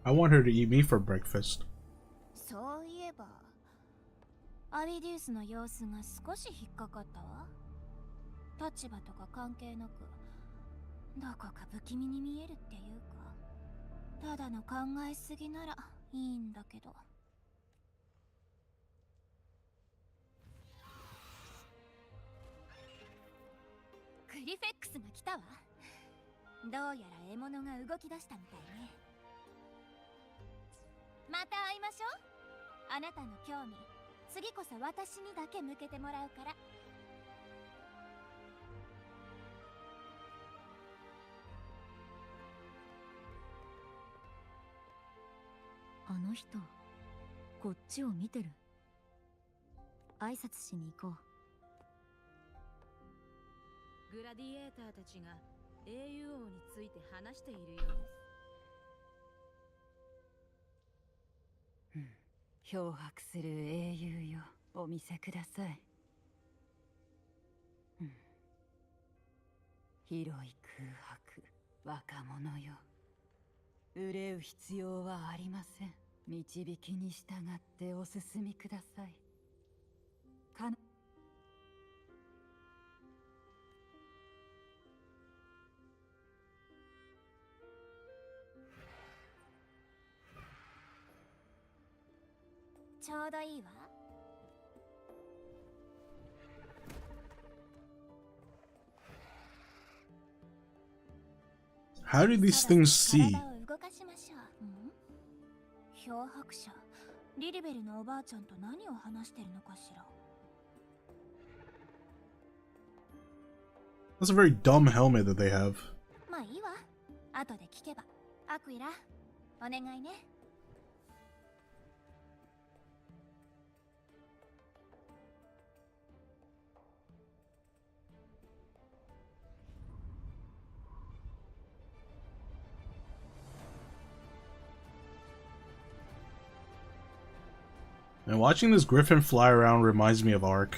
I want her to eat me for breakfast. そういえばアビディウスの様子が少し引っかかったわ。立場とか関係なくどこか不気味に見えるっていうか、ただの考えすぎならいいんだけど。クリフェックスが来たわ。どうやら獲物が動き出したみたいね。また会いましょう。あなたの興味次こそ私にだけ向けてもらうから。あの人こっちを見てる。挨拶しに行こグラディエーターたちが英雄王について話しているようです。漂白する英雄よ、お見せください。広い空白、若者よ。憂う必要はありません。導きに従ってお進みください。ちょうどいいわ。How do these things see? 体を動かしましょう。漂白者リリベルのおばあちゃんと何を話してるのかしら。 That's a very dumb helmet that they have. まあいいわ。後で聞けば。アクイラ、お願いね。And watching this griffin fly around reminds me of Ark.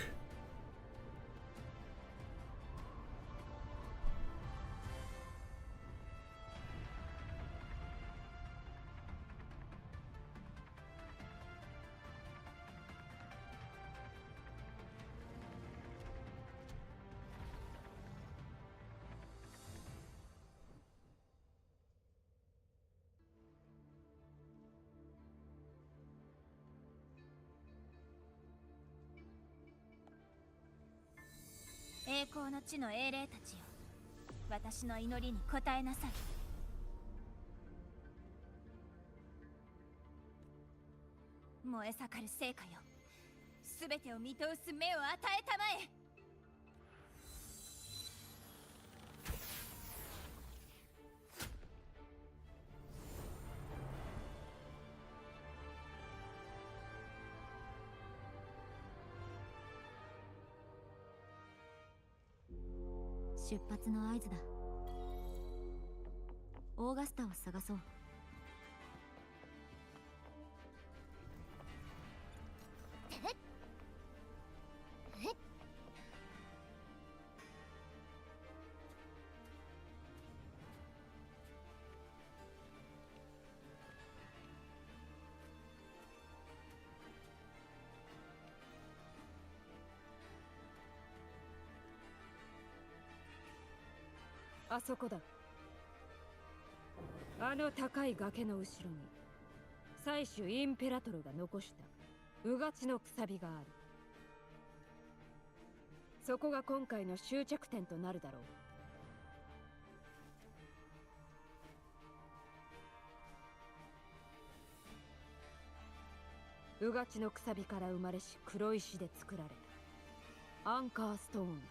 栄光の地の英霊たちよ、私の祈りに応えなさい。燃え盛る聖火よ、すべてを見通す目を与えたまえ。出発の合図だ。オーガスタを探そう。あそこだ。あの高い崖の後ろに最終インペラトルが残したうがちのくさびがある。そこが今回の終着点となるだろう。うがちのくさびから生まれし黒石で作られたアンカーストーン。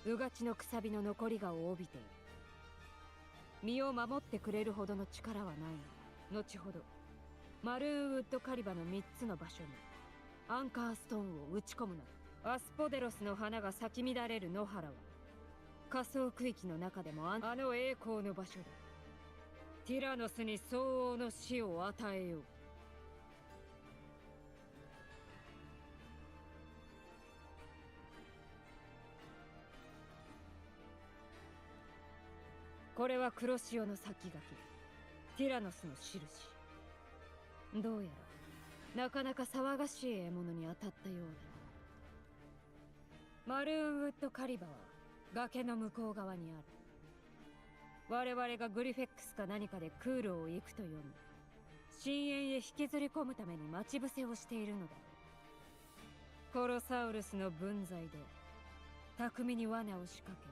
うがちのくさびの残りがを帯びている。身を守ってくれるほどの力はないが、後ほどマルーンウッドカリバの3つの場所にアンカーストーンを打ち込むのだ。アスポデロスの花が咲き乱れる野原は仮想区域の中でもあの栄光の場所だ。ティラノスに相応の死を与えよう。これは黒潮の先駆け、ティラノスの印。どうやらなかなか騒がしい獲物に当たったようだ。マルーンウッドカリバは崖の向こう側にある。我々がグリフェックスか何かで空路を行くと読み、深淵へ引きずり込むために待ち伏せをしているのだ。コロサウルスの分際で巧みに罠を仕掛け、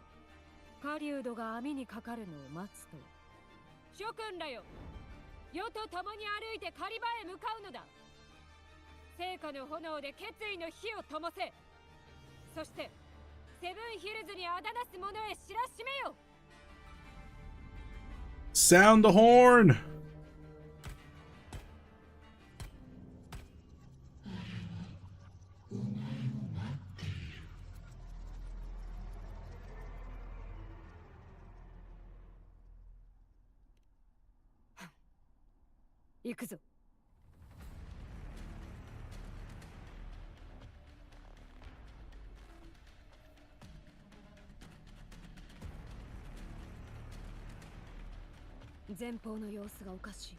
狩人が網にかかるのを待つと、諸君らよ、世と共に歩いて狩り場へ向かうのだ。聖火の炎で決意の火を灯せ。そしてセブンヒルズにあだなす者へ知らしめよ。 Sound the horn! 行くぞ。前方の様子がおかし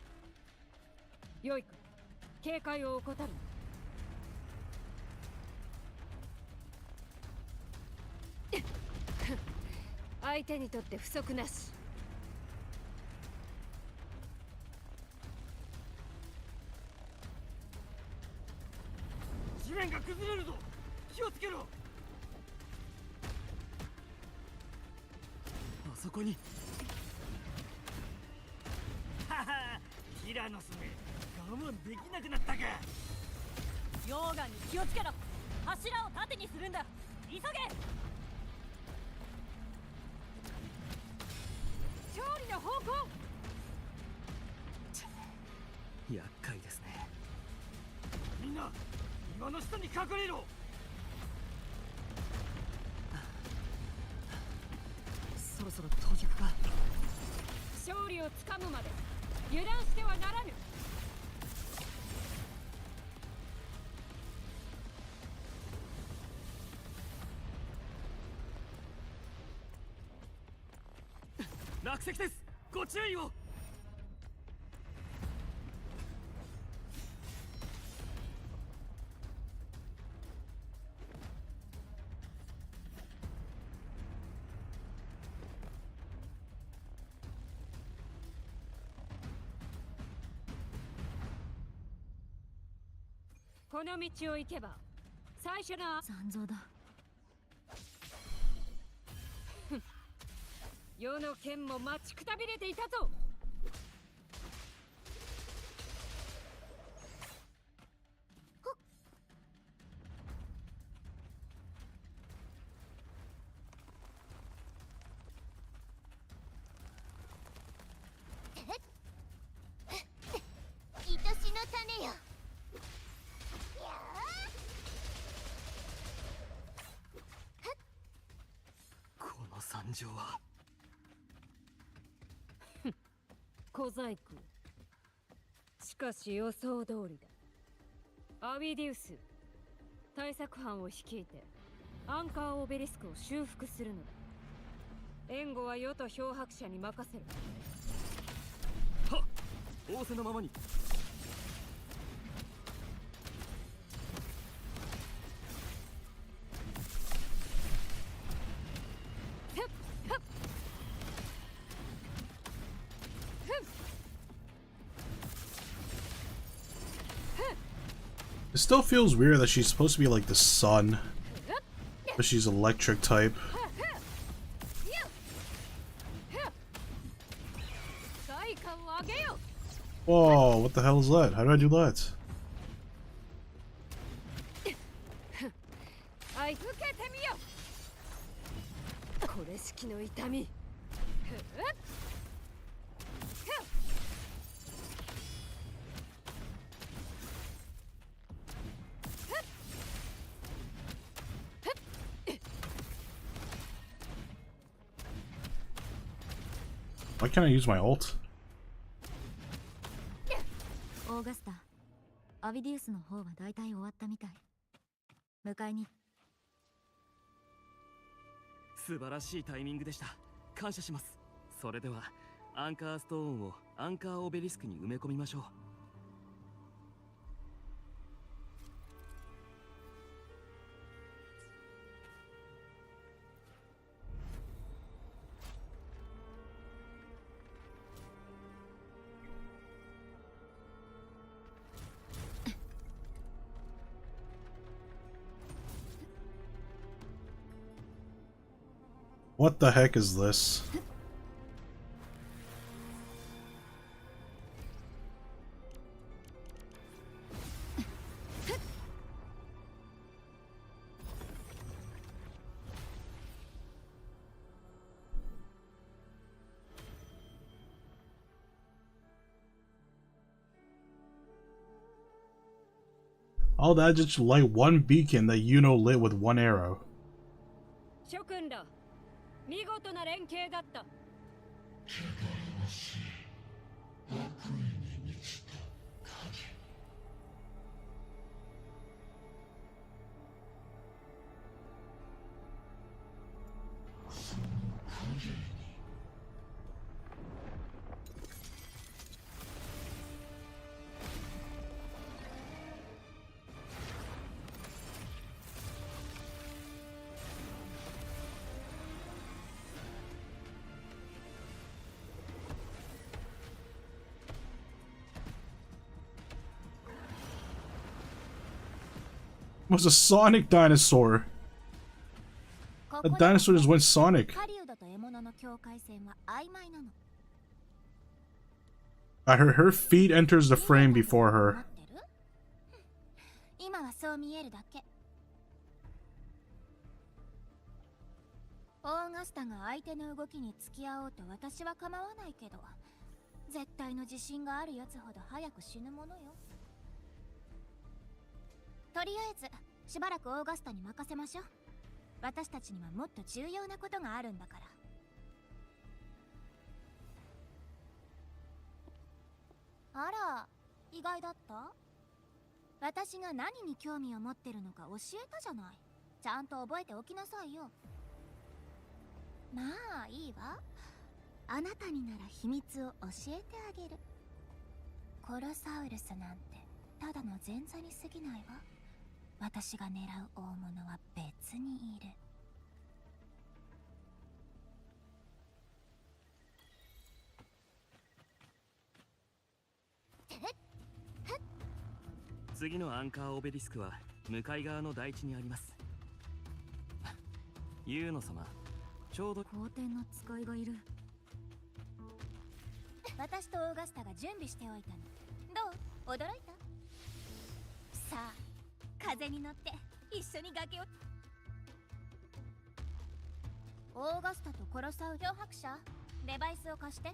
い。よいか、警戒を怠る。相手にとって不足なし。地面が崩れるぞ、気をつけろ。あそこにティラノスめ、我慢できなくなったか。溶岩に気をつけろ。柱を縦にするんだ。急げ。勝利の方向。厄介ですね。みんな岩の下に隠れろ。そろそろ到着か。勝利をつかむまで油断してはならぬ。落石です。ご注意を。この道を行けば最初の残像だ。世の剣も待ちくたびれていたぞ。愛しの種よ。この惨状は。小細工。しかし予想通りだ。アビディウス、対策班を率いてアンカーオベリスクを修復するのだ。援護は世と漂白者に任せる。はっ、仰せのままに。It still feels weird that she's supposed to be like the sun, but she's electric type. Whoa, what the hell is that? How did I do that? Why can't I use my ult? オーガスタ、アビディウスの方は大体終わったみたい。迎えに。素晴らしいタイミングでした。感謝します。それではアンカーストーンをアンカーオベリスクに埋め込みましょう。What the heck is this? All that just like one beacon that lit with one arrow. 諸君ら、見事な連携だった。It was a Sonic dinosaur. A dinosaur just went Sonic. Her feet enters the frame before her. 今はそう見えるだけ。オーガスタが相手の動きに付き合おうと私は構わないけど、絶対の自信があるやつほど早く死ぬものよ。とりあえずしばらくオーガスタに任せましょう。私たちにはもっと重要なことがあるんだから。あら、意外だった？私が何に興味を持ってるのか教えたじゃない。ちゃんと覚えておきなさいよ。まあいいわ。あなたになら秘密を教えてあげる。コロサウルスなんてただの前座に過ぎないわ。私が狙う大物は別にいる。次のアンカーオベリスクは向かい側の台地にあります。ユーノ様、ちょうど皇帝の使いがいる。私とオーガスタが準備しておいたの。どう？驚いた？さあ、風に乗って一緒に崖を。オーガスタとコロサウ漂白者、デバイスを貸して。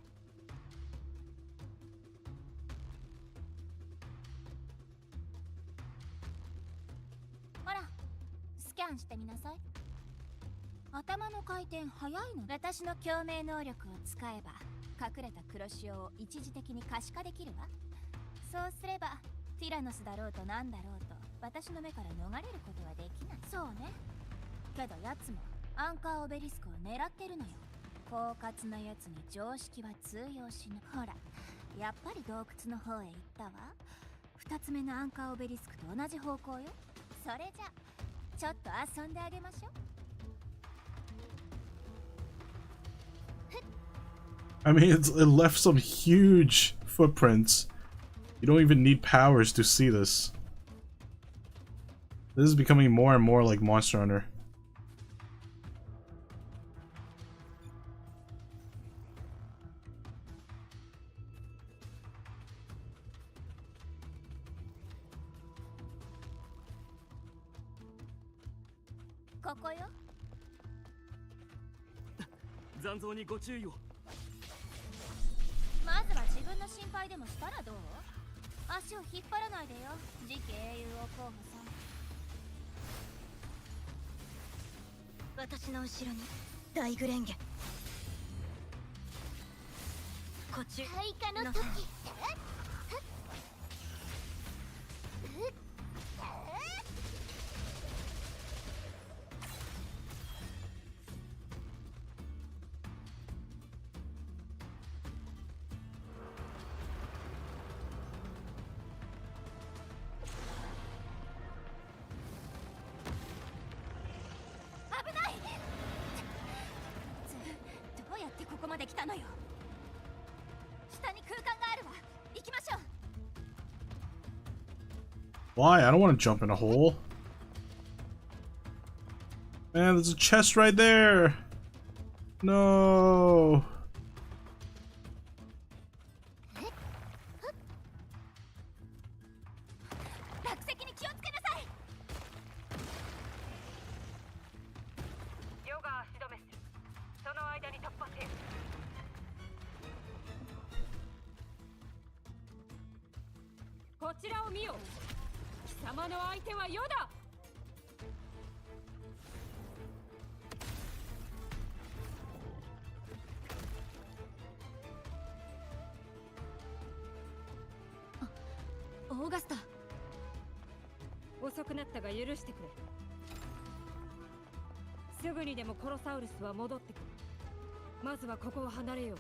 ほら、スキャンしてみなさい。頭の回転早いの。私の共鳴能力を使えば隠れた黒潮を一時的に可視化できるわ。そうすればティラノスだろうとなんだろうと私の目から逃れることはできない。そうね。けどやつもアンカーオベリスクを狙ってるのよ。狡猾なやつに常識は通用しない。ほら、やっぱり洞窟の方へ行ったわ。二つ目のアンカーオベリスクと同じ方向よ。それじゃちょっと遊んであげましょう。I mean, it left some huge footprints. You don't even need powers to see this. This is becoming more and more like Monster Hunter. Why? I don't want to jump in a hole. Man, there's a chest right there. No.オーガスタ。遅くなったが許してくれ。すぐにでもコロサウルスは戻ってくる。まずはここを離れよう。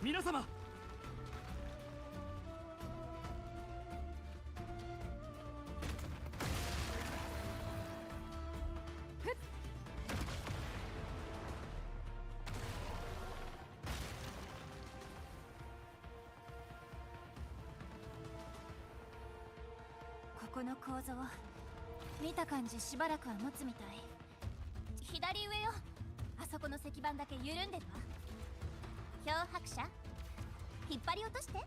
皆様。この構造見た感じしばらくは持つみたい。左上よ、あそこの石板だけ緩んでるわ。漂白者引っ張り落として。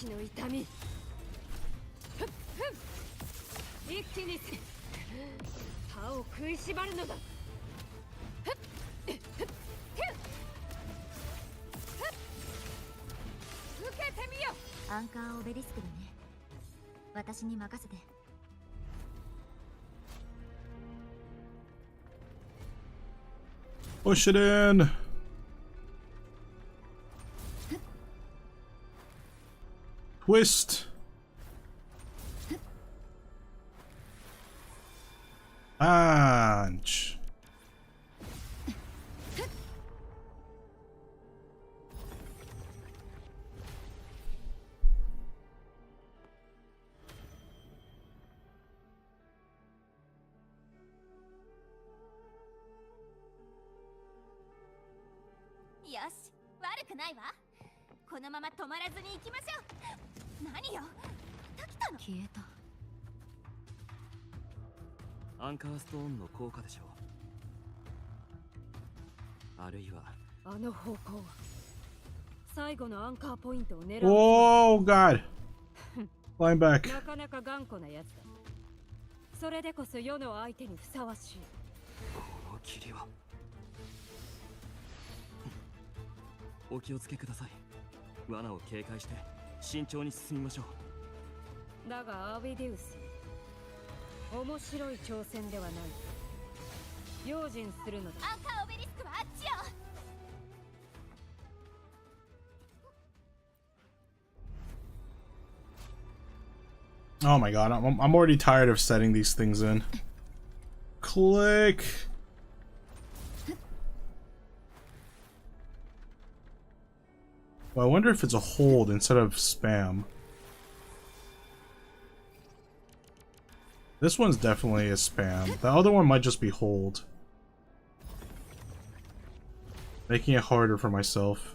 式の痛み。一気に歯を食いしばるのだ。受けてみよ。アンカーオベリスクだね。私に任せて。Push it in. Twist. Punch. Yoshi, 悪くないわ。このまま止まらずに行きましょう。何よ、また来たの。消えた。アンカーストーンの効果でしょう。あるいはあの方向は最後のアンカーポイントを狙う。Oh God. Flying back. なかなか頑固なやつだ。それでこそ世の相手にふさわしい。この霧は。お気をつけください。罠を警戒して慎重に進みましょう。だがアビデウス、面白い挑戦ではない。用心するのだ。アンカーオベリスクはあっちよ。Oh my God, I'm already tired of setting these things in. Click. Well, I wonder if it's a hold instead of spam. This one's definitely a spam. The other one might just be hold. Making it harder for myself.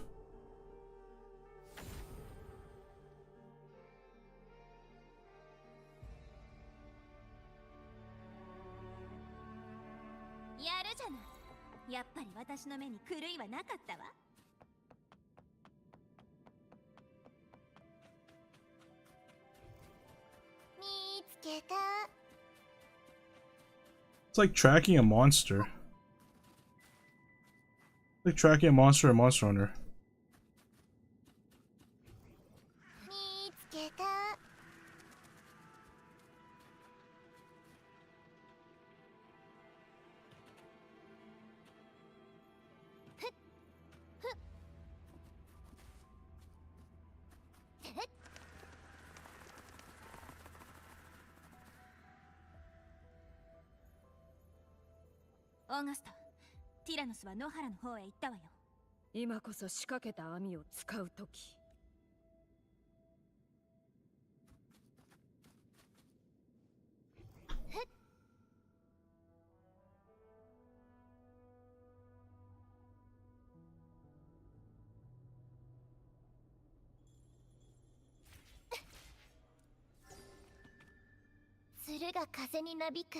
It's like tracking a monster. Like tracking a monster in Monster Hunter.オーガスタ、ティラノスは野原の方へ行ったわよ。今こそ仕掛けた網を使う時。鶴が風になびく。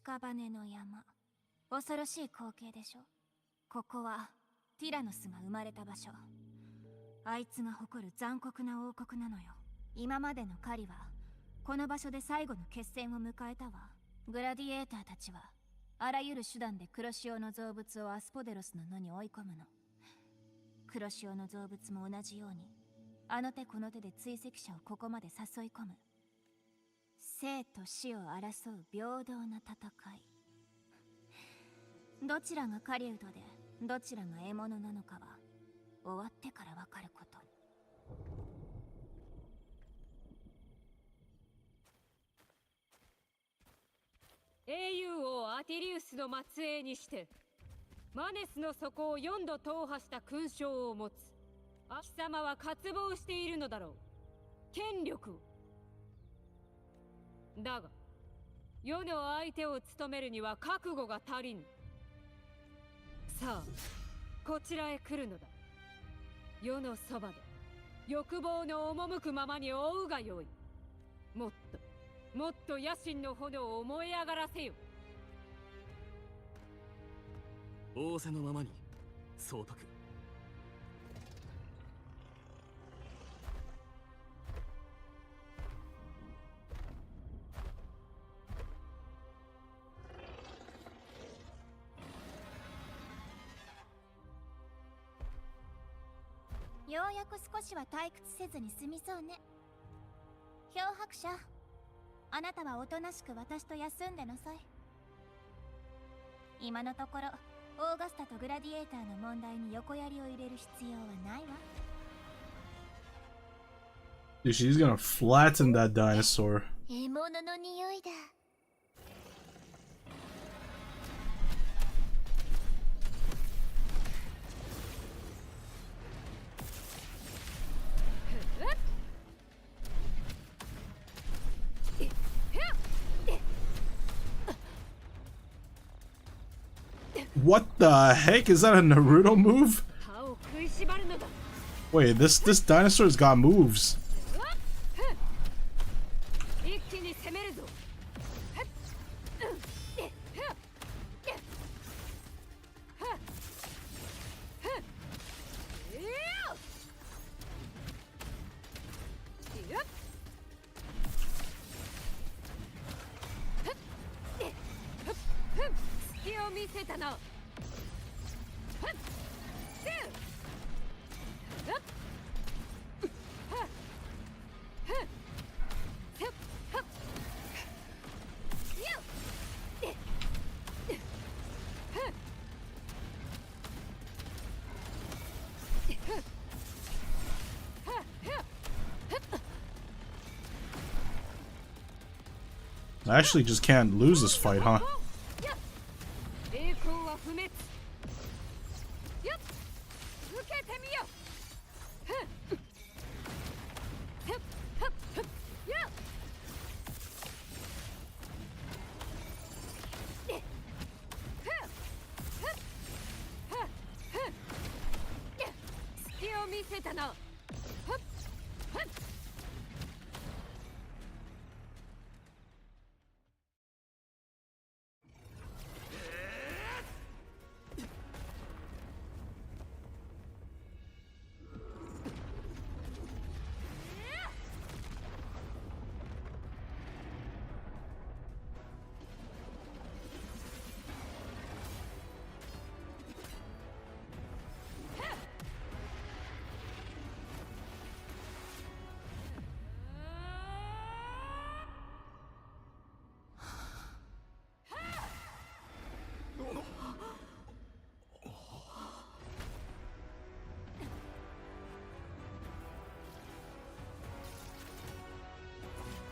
屍の山、恐ろしい光景でしょ。ここはティラノスが生まれた場所。あいつが誇る残酷な王国なのよ。今までの狩りはこの場所で最後の決戦を迎えたわ。グラディエーターたちはあらゆる手段で黒潮の造物をアスポデロスの野に追い込むの。黒潮の造物も同じようにあの手この手で追跡者をここまで誘い込む。生と死を争う平等な戦い。どちらが狩人でどちらが獲物なのかは終わってからわかること。英雄王アティリウスの末裔にしてマネスの底を4度踏破した勲章を持つ貴様は渇望しているのだろう。権力を。だが世の相手を務めるには覚悟が足りぬ。さあこちらへ来るのだ。世のそばで欲望の赴くままに追うがよい。もっと野心の炎を燃え上がらせよ。仰せのままに総督。ようやく少しは退屈せずに済みそうね。漂白者、あなたはおとなしく私と休んでなさい。今のところオーガスタとグラディエーターの問題に横やりを入れる必要はないわ。 Dude, she's gonna flatten that dinosaur. 獲物の匂いだ。What the heck? Is that a Naruto move? Wait, this dinosaur's got moves. I actually just can't lose this fight, huh?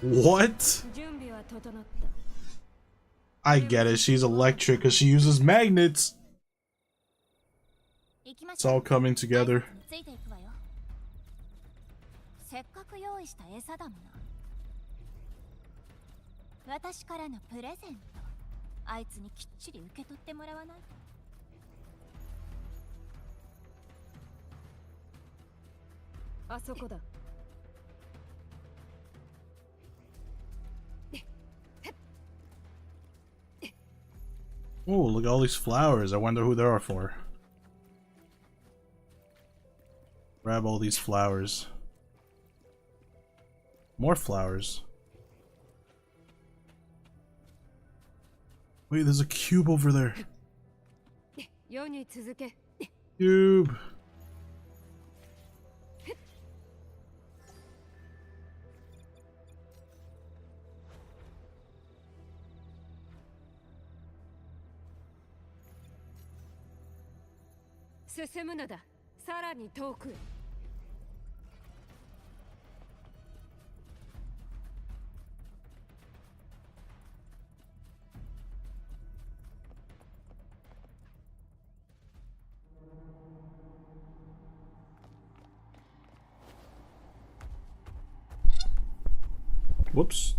What? I get it, she's electric because she uses magnets. It's all coming together. せっかく用意した餌だもの。私からのプレゼント。あいつにきっちり受け取ってもらわないと。あそこだ。Oh, look at all these flowers. I wonder who they are for. Grab all these flowers. More flowers. Wait, there's a cube over there. Cube. Whoops.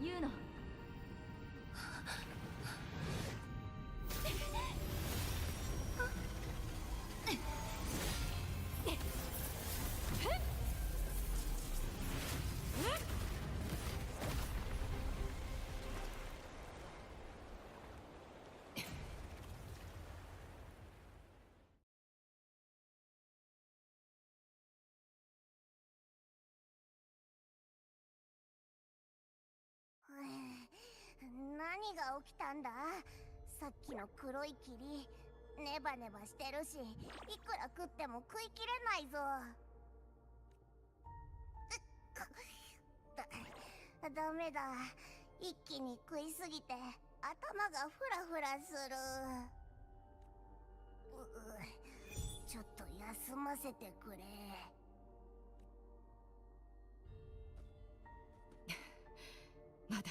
ユウノ。何が起きたんだ？さっきの黒い霧、ネバネバしてるし、いくら食っても食いきれないぞ。ダメだ。一気に食いすぎて頭がフラフラする。ちょっと休ませてくれ。まだ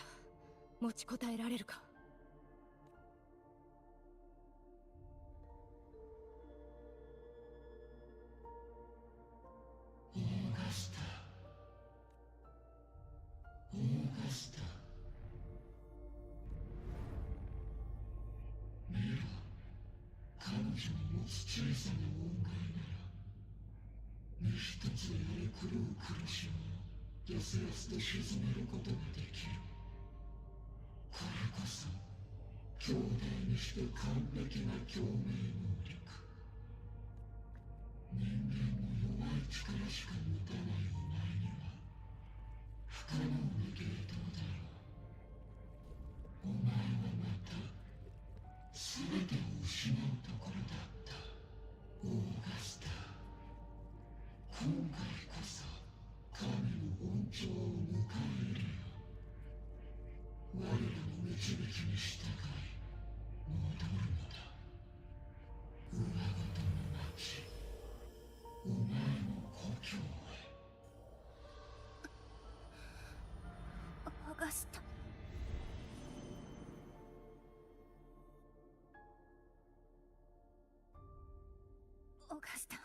持ちこたえられるか。オーガスタ、オーガスタ、見ろ、彼女の持つ小さな音階なら身一つで荒れ狂う苦しみをやすやすと沈めることができる。これこそ兄弟にして完璧な共鳴能力。人間の弱い力しか持たないお前には不可能な芸当だろう。お前はまた全てを失うところだった。オーガスタ、今回こそ神の恩寵を迎えるよ。我らの導きに従い戻るのだ。上ごとの町、お前の故郷へ。オーガスタ。オーガスタ。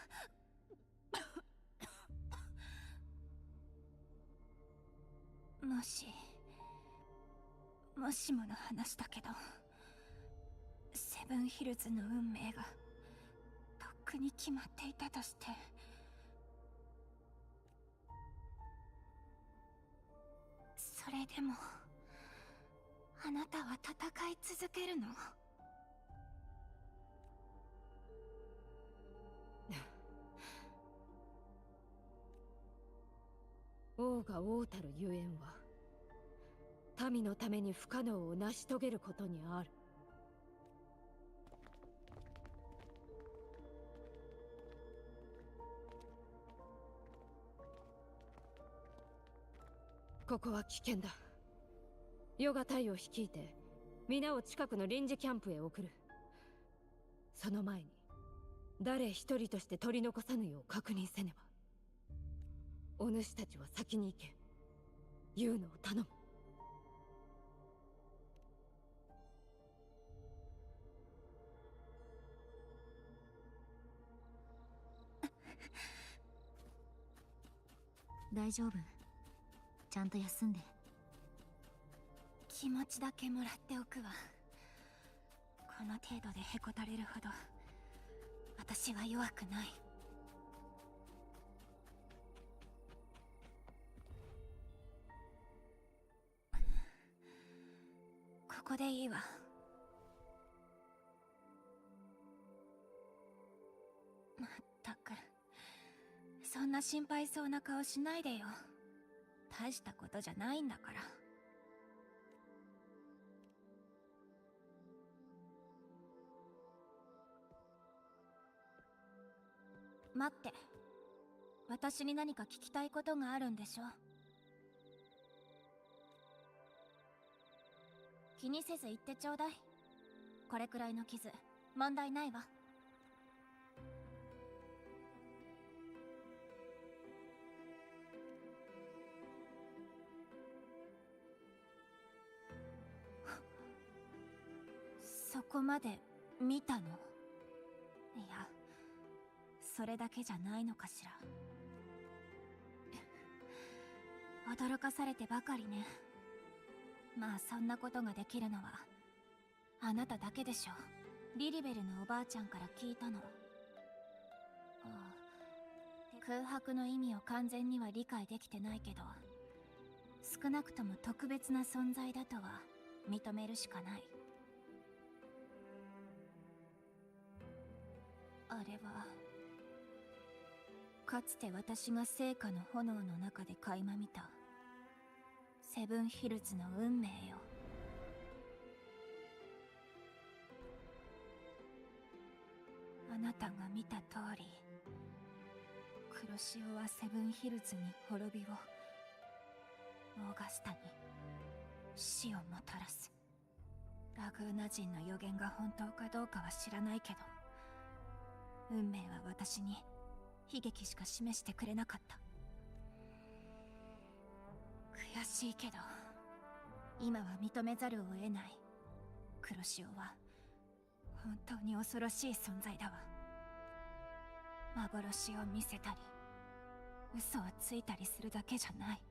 もしもの話だけど、セブンヒルズの運命がとっくに決まっていたとして、それでもあなたは戦い続けるの？王が王たるゆえんは民のために不可能を成し遂げることにある。ここは危険だ。ヨガ隊を率いて皆を近くの臨時キャンプへ送る。その前に誰一人として取り残さぬよう確認せねば。お主たちは先に行け。言うのを頼む。大丈夫。ちゃんと休んで。気持ちだけもらっておくわ。この程度でへこたれるほど私は弱くない。ここでいいわ。まったく、そんな心配そうな顔しないでよ。大したことじゃないんだから。待って、私に何か聞きたいことがあるんでしょ？気にせず言ってちょうだい。これくらいの傷、問題ないわ。そこまで見たの？いや、それだけじゃないのかしら。驚かされてばかりね。まあそんなことができるのはあなただけでしょ。リリベルのおばあちゃんから聞いたの。空白の意味を完全には理解できてないけど、少なくとも特別な存在だとは認めるしかない。あれはかつて私が聖火の炎の中で垣間見たセブンヒルズの運命よ。あなたが見た通り、黒潮はセブンヒルズに滅びを、オーガスタに死をもたらす。ラグーナ人の予言が本当かどうかは知らないけど、運命は私に悲劇しか示してくれなかった。悔しいけど今は認めざるを得ない。黒潮は本当に恐ろしい存在だわ。幻を見せたり嘘をついたりするだけじゃない。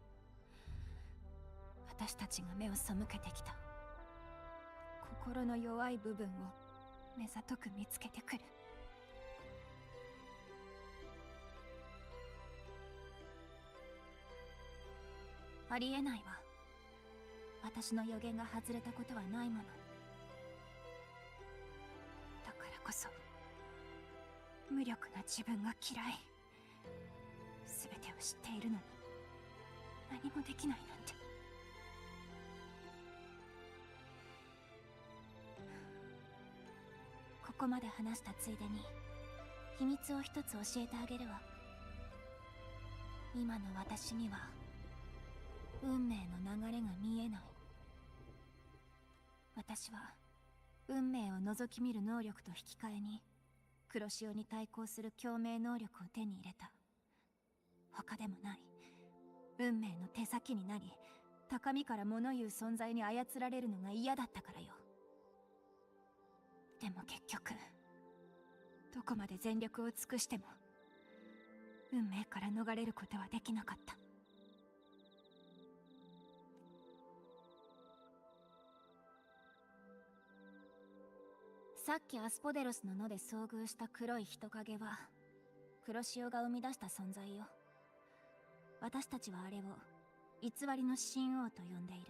私たちが目を背けてきた心の弱い部分を目ざとく見つけてくる。ありえないわ。私の予言が外れたことはないもの。だからこそ無力な自分が嫌い。全てを知っているのに何もできないなんて。ここまで話したついでに秘密を一つ教えてあげるわ。今の私には運命の流れが見えない。私は運命を覗き見る能力と引き換えに黒潮に対抗する共鳴能力を手に入れた。他でもない運命の手先になり、高みから物言う存在に操られるのが嫌だったからよ。でも結局どこまで全力を尽くしても運命から逃れることはできなかった。さっきアスポデロスの野で遭遇した黒い人影は黒潮が生み出した存在よ。私たちはあれを偽りの神王と呼んでいる。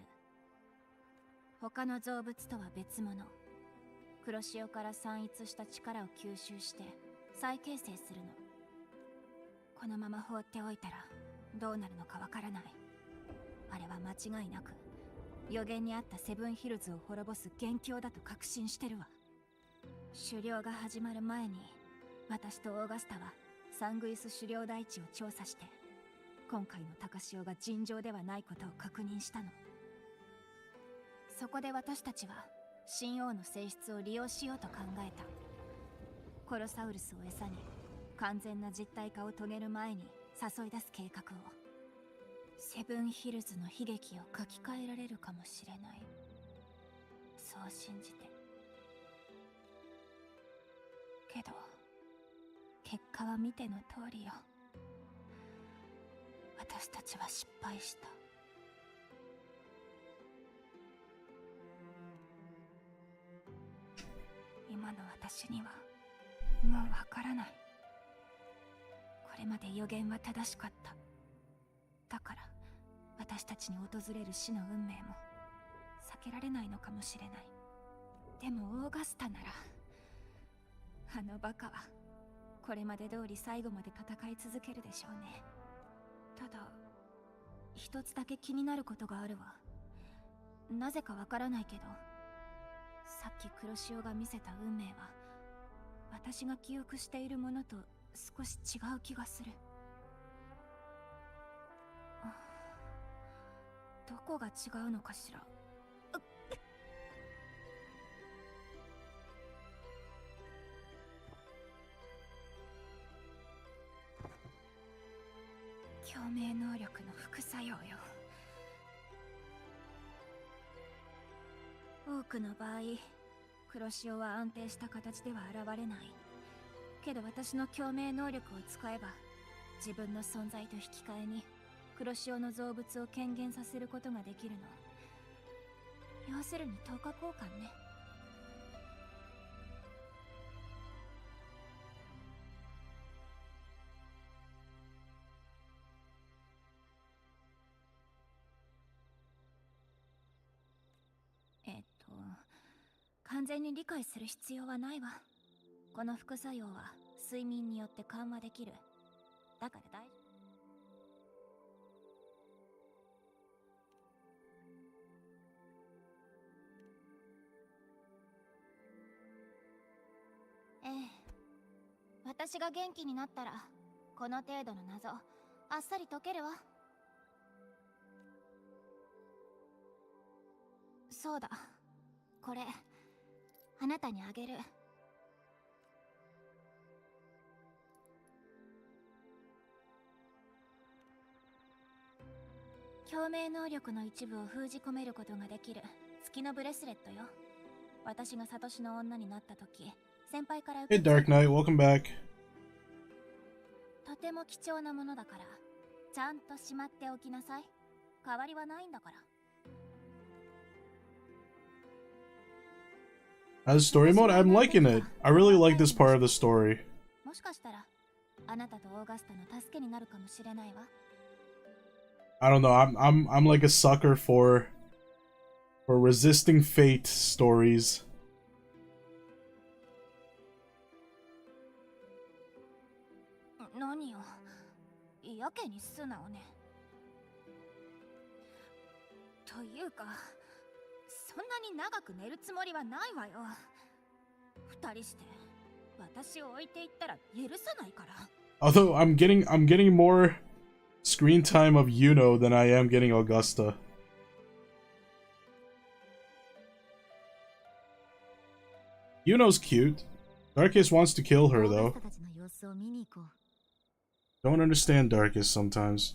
他の造物とは別物。黒潮から散逸した力を吸収して再形成するの。このまま放っておいたらどうなるのかわからない。あれは間違いなく予言にあったセブンヒルズを滅ぼす元凶だと確信してるわ。狩猟が始まる前に私とオーガスタはサングイス狩猟台地を調査して、今回の高潮が尋常ではないことを確認したの。そこで私たちは神王の性質を利用しようと考えた。コロサウルスを餌に完全な実体化を遂げる前に誘い出す計画を。セブンヒルズの悲劇を書き換えられるかもしれない、そう信じて。けど結果は見ての通りよ。私たちは失敗した。今の私にはもうわからない。これまで予言は正しかった。だから私たちに訪れる死の運命も避けられないのかもしれない。でもオーガスタなら、あのバカはこれまで通り最後まで戦い続けるでしょうね。ただ一つだけ気になることがあるわ。なぜかわからないけど、さっき黒潮が見せた運命は私が記憶しているものと少し違う気がする。どこが違うのかしら。共鳴能力の副作用よ。多くの場合黒潮は安定した形では現れないけど、私の共鳴能力を使えば自分の存在と引き換えに黒潮の造物を顕現させることができるの。要するに10日交換ね。完全に理解する必要はないわ。この副作用は睡眠によって緩和できる。だから大丈夫。ええ、私が元気になったらこの程度の謎あっさり解けるわ。そうだ、これあなたにあげる。共鳴能力の一部を封じ込めることができる月のブレスレットよ。私がサトシの女になった時、先輩から受 Hey け Dark Knight, welcome back. とても貴重なものだからちゃんとしまっておきなさい。代わりはないんだから。As story mode, I'm liking it. I really like this part of the story. もしかしたらあなたとオーガスタの助けになるかもしれないわ。I don't know. I'm like a sucker for resisting fate stories. 何よ、やけに素直ね。というか、そんなに長く寝るつもりはないわよ。二人して私を置いていったら許さないから。Although I'm getting more screen time of Yuno than I am getting Augusta. Yuno's cute. Darkus wants to kill her though. Don't understand Darkus sometimes.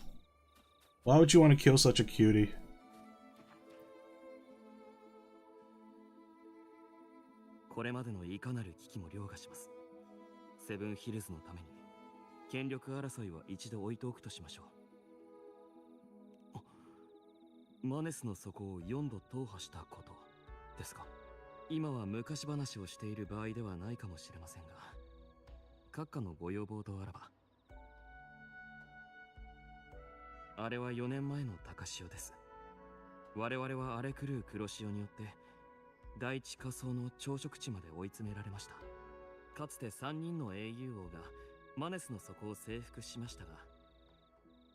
Why would you want to kill such a cutie? これまでのいかなる危機も凌駕します。セブンヒルズのために権力争いは一度置いておくとしましょう。マネスの底を4度踏破したことですか。今は昔話をしている場合ではないかもしれませんが、閣下のご要望とあらば。あれは4年前の高潮です。我々は荒れ狂う黒潮によって第一仮想の朝食地まで追い詰められました。かつて3人の英雄王がマネスの底を征服しましたが、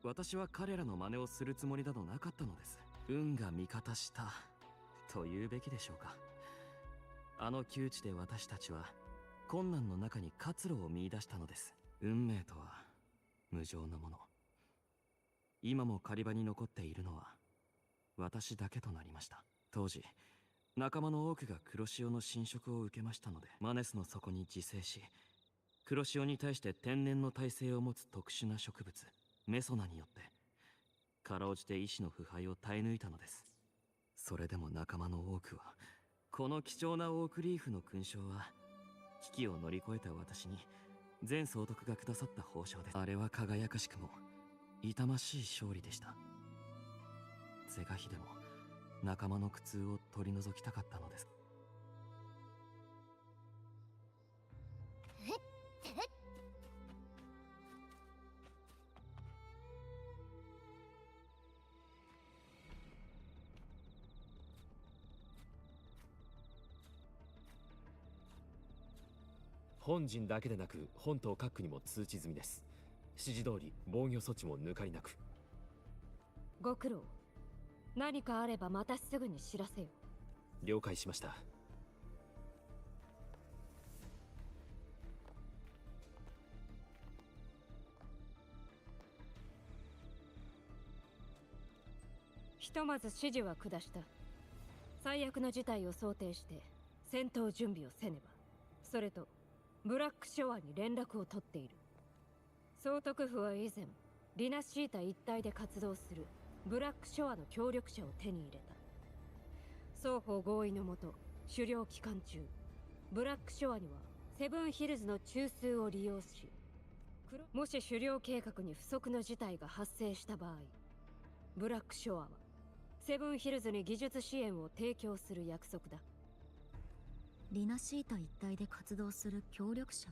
私は彼らの真似をするつもりなどなかったのです。運が味方したと言うべきでしょうか。あの窮地で私たちは困難の中に活路を見出したのです。運命とは無情なもの。今も狩り場に残っているのは私だけとなりました。当時仲間の多くが黒潮の侵食を受けましたので、マネスの底に自生し、黒潮に対して天然の耐性を持つ特殊な植物メソナによってかろうじて意志の腐敗を耐え抜いたのです。それでも仲間の多くは、この貴重なオークリーフの勲章は危機を乗り越えた私に前総督がくださった褒章です。あれは輝かしくも痛ましい勝利でした。是が非でも仲間の苦痛を取り除きたかったのです。本陣だけでなく本島各区にも通知済みです。指示通り防御措置も抜かりなく。ご苦労。何かあればまたすぐに知らせよ。了解しました。ひとまず指示は下した。最悪の事態を想定して戦闘準備をせねば。それとブラックショアに連絡を取っている。総督府は以前リナシータ一帯で活動するブラックショアの協力者を手に入れた。双方合意のもと狩猟期間中、ブラックショアにはセブンヒルズの中枢を利用し、もし狩猟計画に不測の事態が発生した場合、ブラックショアはセブンヒルズに技術支援を提供する約束だ。リナシータ一帯で活動する協力者。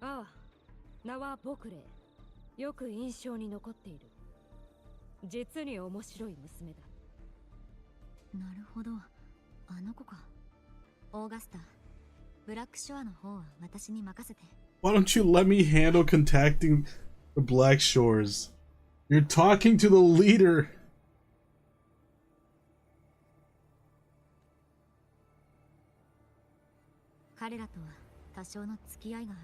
ああ、名はボクレー。よく印象に残っている。実に面白い娘だ。なるほど、あの子か。オーガスタ、ブラックショアの方は私に任せて。Why don't you let me handle contacting the Black Shores? You're talking to the leader. 彼らとは多少の付き合いがある。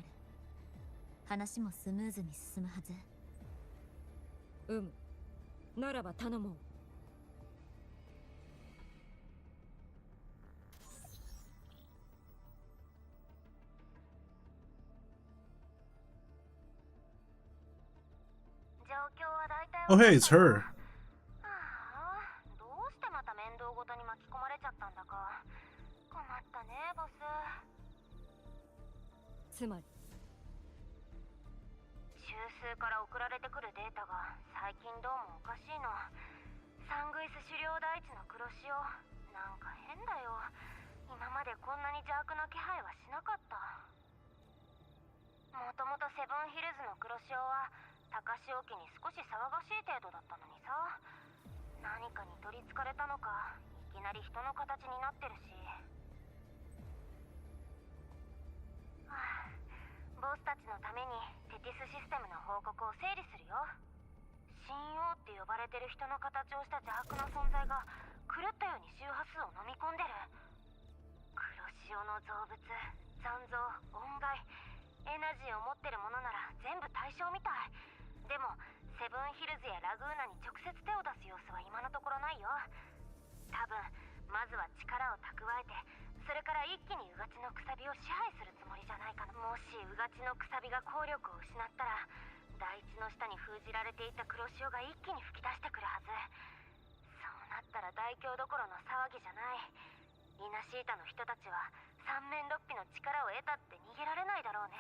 話もスムーズに進むはず。ならば頼もう。Oh, hey, it's her. どうしてまた面倒ごとに巻き込まれちゃったんだか。困ったね、ボス。つまり中枢から送られてくるデータが最近どうもおかしいの。サングイス狩猟大地の黒潮、なんか変だよ。今までこんなに邪悪な気配はしなかった。もともとセブンヒルズの黒潮は高潮期に少し騒がしい程度だったのにさ、何かに取りつかれたのか、いきなり人の形になってるし。ボスたちのためにテティスシステムの報告を整理するよ。神王って呼ばれてる人の形をした邪悪な存在が狂ったように周波数を飲み込んでる。黒潮の造物、残像、音害、エナジーを持ってるものなら全部対象みたい。でもセブンヒルズやラグーナに直接手を出す様子は今のところないよ。多分まずは力を蓄えて、それから一気にウガチのくさびを支配するつもりじゃないかな。もしウガチのくさびが効力を失ったら、大地の下に封じられていた黒潮が一気に吹き出してくるはず。そうなったら大凶どころの騒ぎじゃない。リナシータの人たちは三面六臂の力を得たって逃げられないだろうね。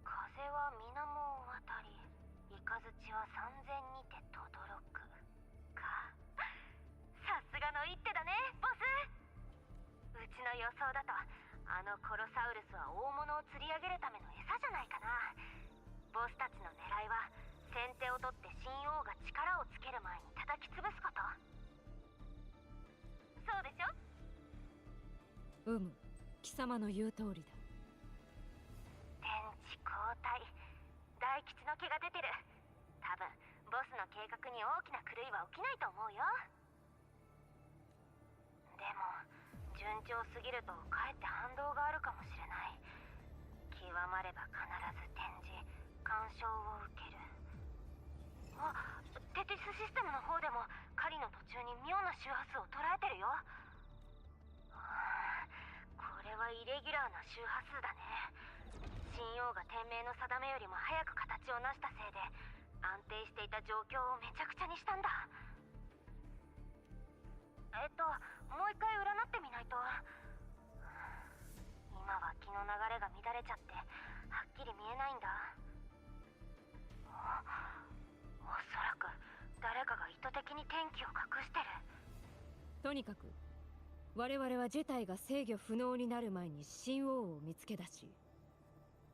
風は水面を渡り、雷は三千にて轟くか。さすがの一手だね、ボス。うちの予想だと、あのコロサウルスは大物を釣り上げるための餌じゃないかな。ボスたちの狙いは先手を取って神王が力をつける前に叩き潰すこと。そうでしょ。貴様の言う通りだ。天地交代、大吉の毛が出てる。多分ボスの計画に大きな狂いは起きないと思うよ。でも順調すぎるとかえって反動があるかもしれない。極まれば必ず展示、干渉を受ける。あ、テティスシステムの方でも狩りの途中に妙な周波数を捉えてるよ。これはイレギュラーな周波数だね。神王が天命の定めよりも早く形を成したせいで、安定していた状況をめちゃくちゃにしたんだ。もう一回占ってみないと。今は気の流れが乱れちゃってはっきり見えないんだ。おそらく誰かが意図的に天気を隠してる。とにかく我々は事態が制御不能になる前に神王を見つけ出し、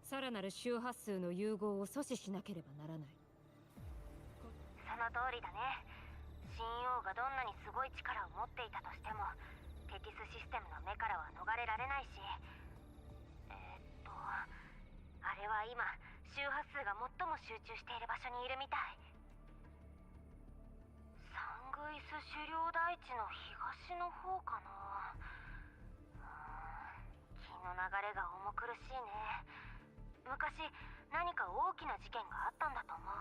さらなる周波数の融合を阻止しなければならない。その通りだね。神王がどんなにすごい力を持っていたとしても、テティスシステムの目からは逃れられないし、あれは今周波数が最も集中している場所にいるみたい。サングイス狩猟大地の東の方かな。気の流れが重苦しいね。昔何か大きな事件があったんだと思う。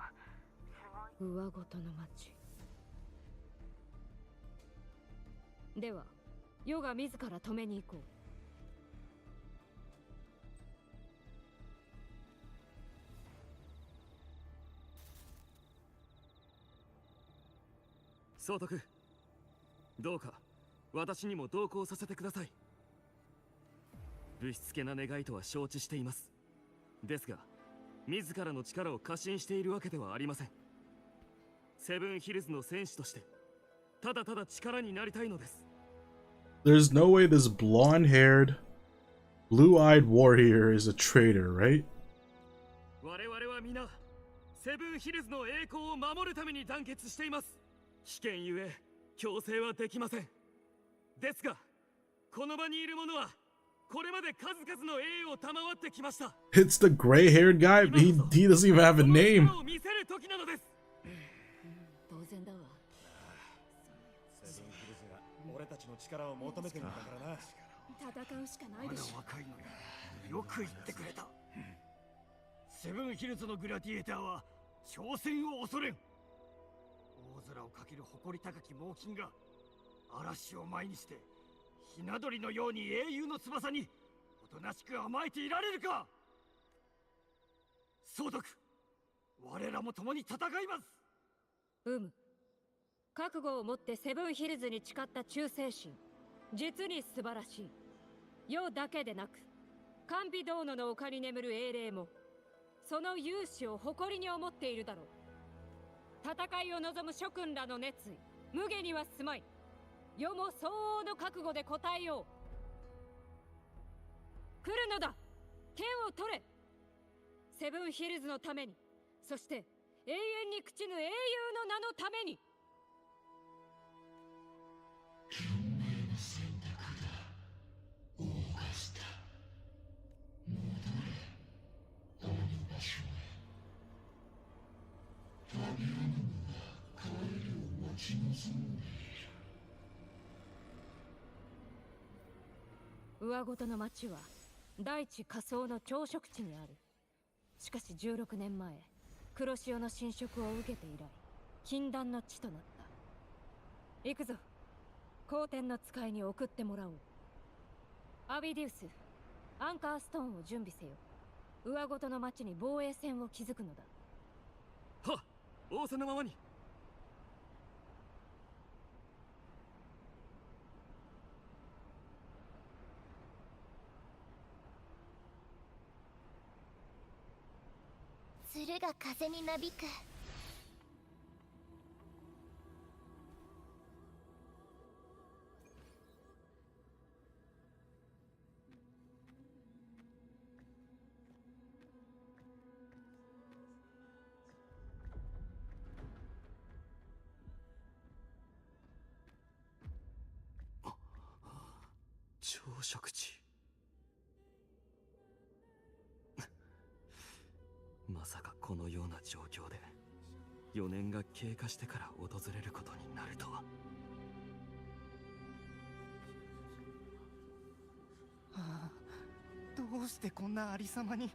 すごい上ごとの町では、ヨガ自ら止めに行こう。総督、どうか私にも同行させてください。ぶしつけな願いとは承知しています。ですが自らの力を過信しているわけではありません。セブンヒルズの戦士としてただただ力になりたいのです。 There's no way this blonde-haired, blue-eyed warrior is a traitor, right? 我々は皆セブンヒルズの栄光を守るために団結しています。危険ゆえ強制はできません。ですがこの場にいる者はこれまで数々の栄誉を賜ってきました。 It's the gray-haired guy. He doesn't even have a name. 見せる時なのです。当然だわ。セブンヒルズが俺たちの力を求めてるんだからな。戦うしかないでしょ。まだ若いのによく言ってくれた。セブンヒルズのグラディエーターは挑戦を恐れん。大空をかける誇り高き猛禽が嵐を前にしてひな鳥のように英雄の翼におとなしく甘えていられるか。総督、我らも共に戦います。覚悟を持ってセブンヒルズに誓った忠誠心、実に素晴らしい。世だけでなく甘美道野の丘に眠る英霊もその勇姿を誇りに思っているだろう。戦いを望む諸君らの熱意、無下にはすまい。世も相応の覚悟で応えよう。来るのだ、剣を取れ。セブンヒルズのために、そして永遠に朽ちぬ英雄の名のために。運命の選択だ、オーガスタ。戻れ、あの場所へ。ファビアヌムが帰りを待ち望んでいる。上ごとの町は大地下層の朝食地にある。しかし16年前、黒潮の侵食を受けて以来、禁断の地となった。行くぞ。皇天の使いに送ってもらおう。アビディウス、アンカーストーンを準備せよ。上ごとの町に防衛線を築くのだ。はっ、仰せのままに。鶴が風になびく。朝食地。まさかこのような状況で4年が経過してから訪れることになるとは。ああ、どうしてこんなありさまに。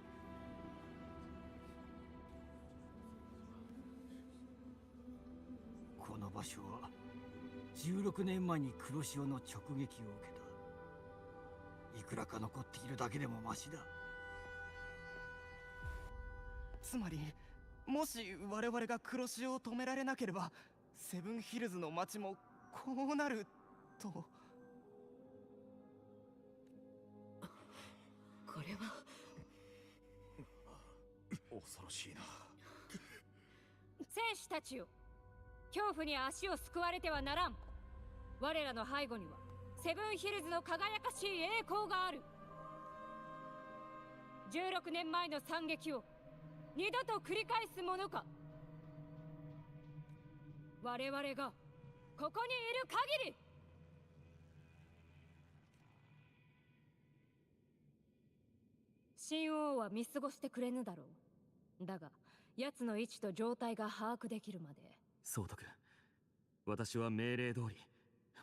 この場所は16年前に黒潮の直撃を受けた。いくらか残っているだけでもマシだ。つまりもし我々が黒潮を止められなければセブンヒルズの町もこうなると。これは恐ろしいな。戦士たちよ、恐怖に足をすくわれてはならん。我らの背後にはセブンヒルズの輝かしい栄光がある。16年前の惨劇を二度と繰り返すものか。我々がここにいる限り。神王は見過ごしてくれぬだろう。だが奴の位置と状態が把握できるまで。総督、私は命令通り、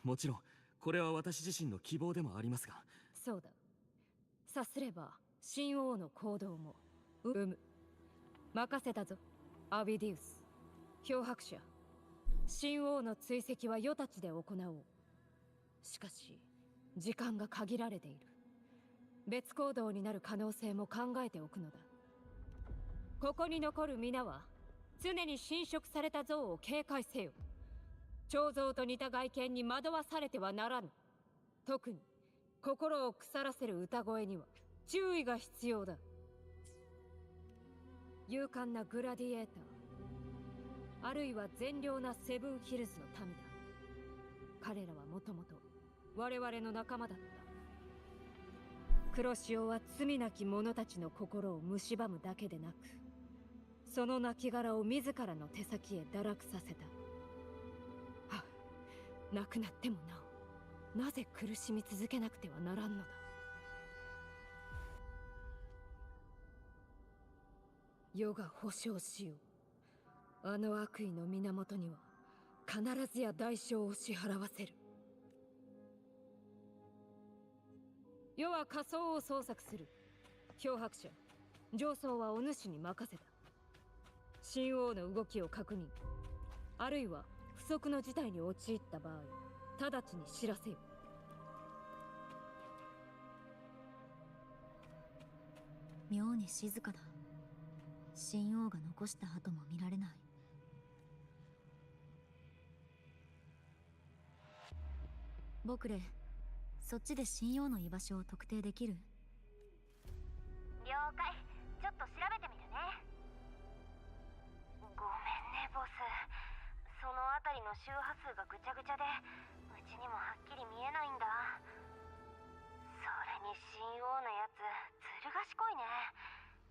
もちろんこれは私自身の希望でもありますが。そうだ。さすれば神王の行動も任せたぞ、アビディウス。漂白者、神王の追跡は世たちで行おう。しかし時間が限られている。別行動になる可能性も考えておくのだ。ここに残る皆は常に侵食された像を警戒せよ。彫像と似た外見に惑わされてはならぬ。特に心を腐らせる歌声には注意が必要だ。勇敢なグラディエーター、あるいは善良なセブンヒルズの民だ。彼らはもともと我々の仲間だった。黒潮は罪なき者たちの心を蝕むだけでなく、その亡骸を自らの手先へ堕落させた。はあ、亡くなってもなお、なぜ苦しみ続けなくてはならんのだ。世が保証しよう。あの悪意の源には必ずや代償を支払わせる。世は仮想を捜索する。漂白者、上層はお主に任せた。神王の動きを確認、あるいは不測の事態に陥った場合、直ちに知らせよ。妙に静かだ。神王が残した跡も見られない。僕れ、そっちで神王の居場所を特定できる？了解。ちょっと調べてみるね。ごめんねボス、その辺りの周波数がぐちゃぐちゃでうちにもはっきり見えないんだ。それに神王のやつずる賢いね。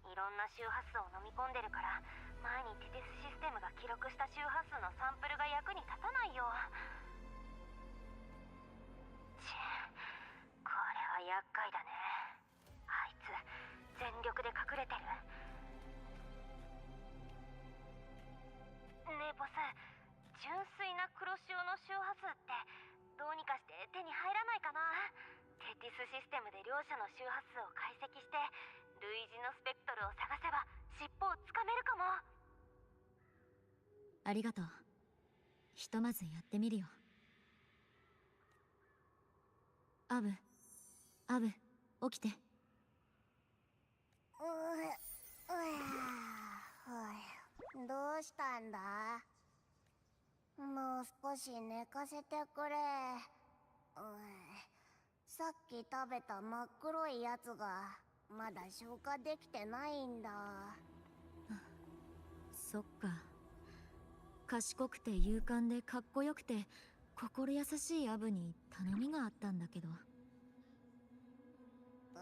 いろんな周波数を飲み込んでるから、前にテティスシステムが記録した周波数のサンプルが役に立たないよ。これは厄介だね。あいつ全力で隠れてる。ねえボス、純粋な黒潮の周波数ってどうにかして手に入らないかな。テティスシステムで両者の周波数を解析して類似のスペクトルを探せば尻尾をつかめるかも。ありがとう。ひとまずやってみるよ。アブ、起きて。どうしたんだ？もう少し寝かせてくれ。さっき食べた真っ黒いやつがまだ消化できてないんだ。そっか。賢くて勇敢でかっこよくて心優しいアブに頼みがあったんだけど。お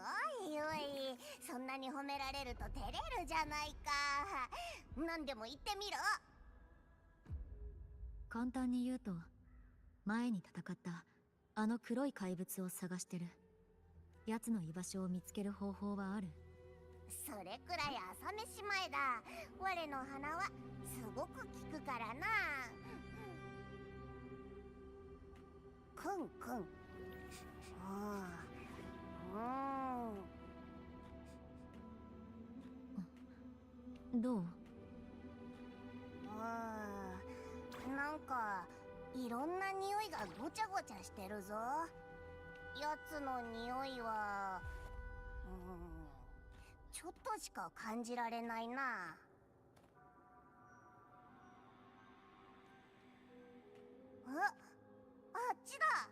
いおい、そんなに褒められると照れるじゃないか。何でも言ってみろ。簡単に言うと、前に戦ったあの黒い怪物を探してる。奴の居場所を見つける方法はある？それくらい朝飯前だ。我の鼻はすごく効くからな。くんくん。どう？なんかいろんな匂いがごちゃごちゃしてるぞ。やつの匂いはちょっとしか感じられないな。あっちだ。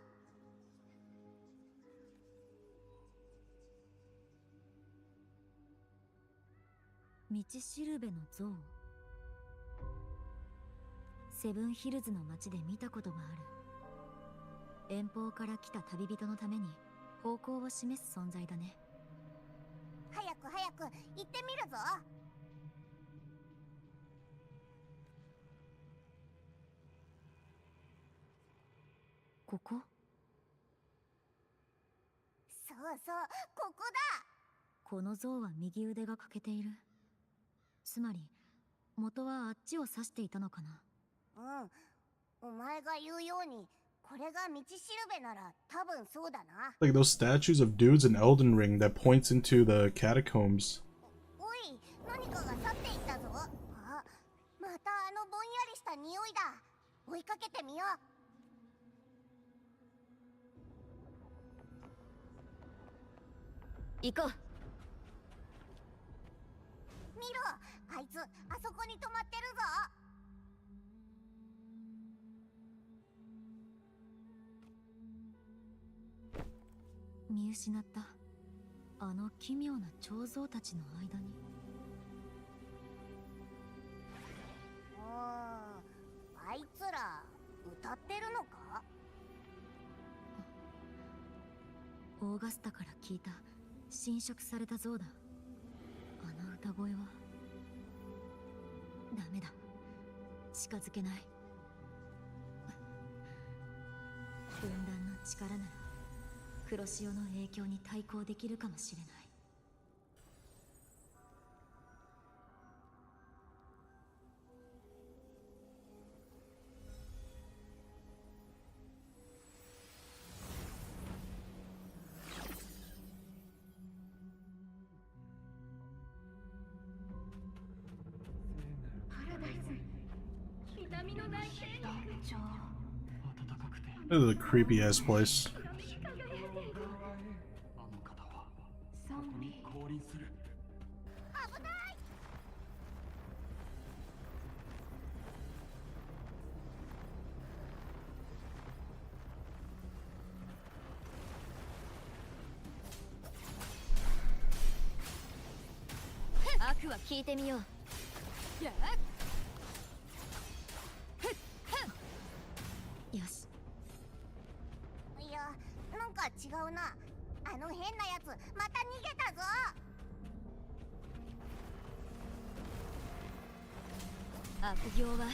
道しるべの像。セブンヒルズの街で見たことがある。遠方から来た旅人のために方向を示す存在だね。早く行ってみるぞ。ここ？そうそう、ここだ。この像は右腕が欠けている。つまり元はあっちを指していたのかな。お前が言うようにこれが道しるべなら多分そうだな。Like those statues of dudes in Elden Ring that points into the catacombs. おい、何かが去っていったぞ。あ、またあのぼんやりした匂いだ。追いかけてみよう。行こう。見ろ、あいつあそこに止まってるぞ。見失ったあの奇妙な彫像たちの間に。あいつら歌ってるのか？オーガスタから聞いた侵食された像だ。あの歌声は。ダメだ、近づけない。分断の力なら黒潮の影響に対抗できるかもしれない。パラダイス、痛みのない天国。 This is a creepy ass place. 悪は聞いてみよう。よし。いや、なんか違うな。あの変なやつまた逃げたぞ。悪行は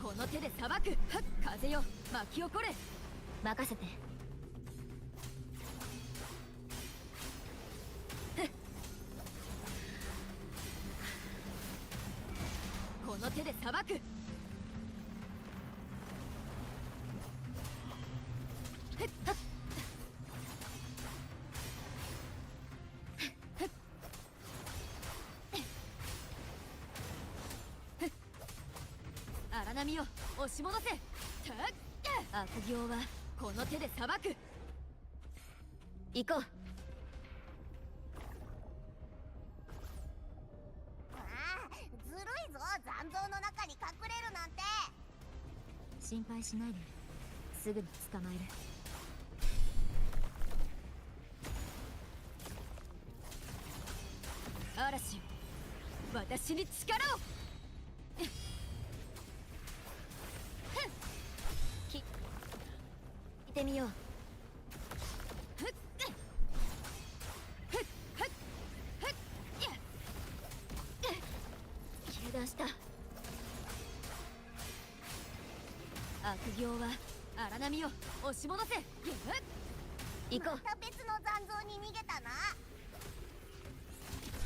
この手で裁く。風よ巻き起これ。任せて。この手で裁く。荒波を押し戻せ。悪行はこの手で裁く。行こう。ずるいぞ、残像の中に隠れるなんて。心配しないで、すぐに捕まえる。嵐よ、私に力を。聞いてみよう。油断した。悪行は荒波を押し戻せ。行こう。また別の残像に逃げたな。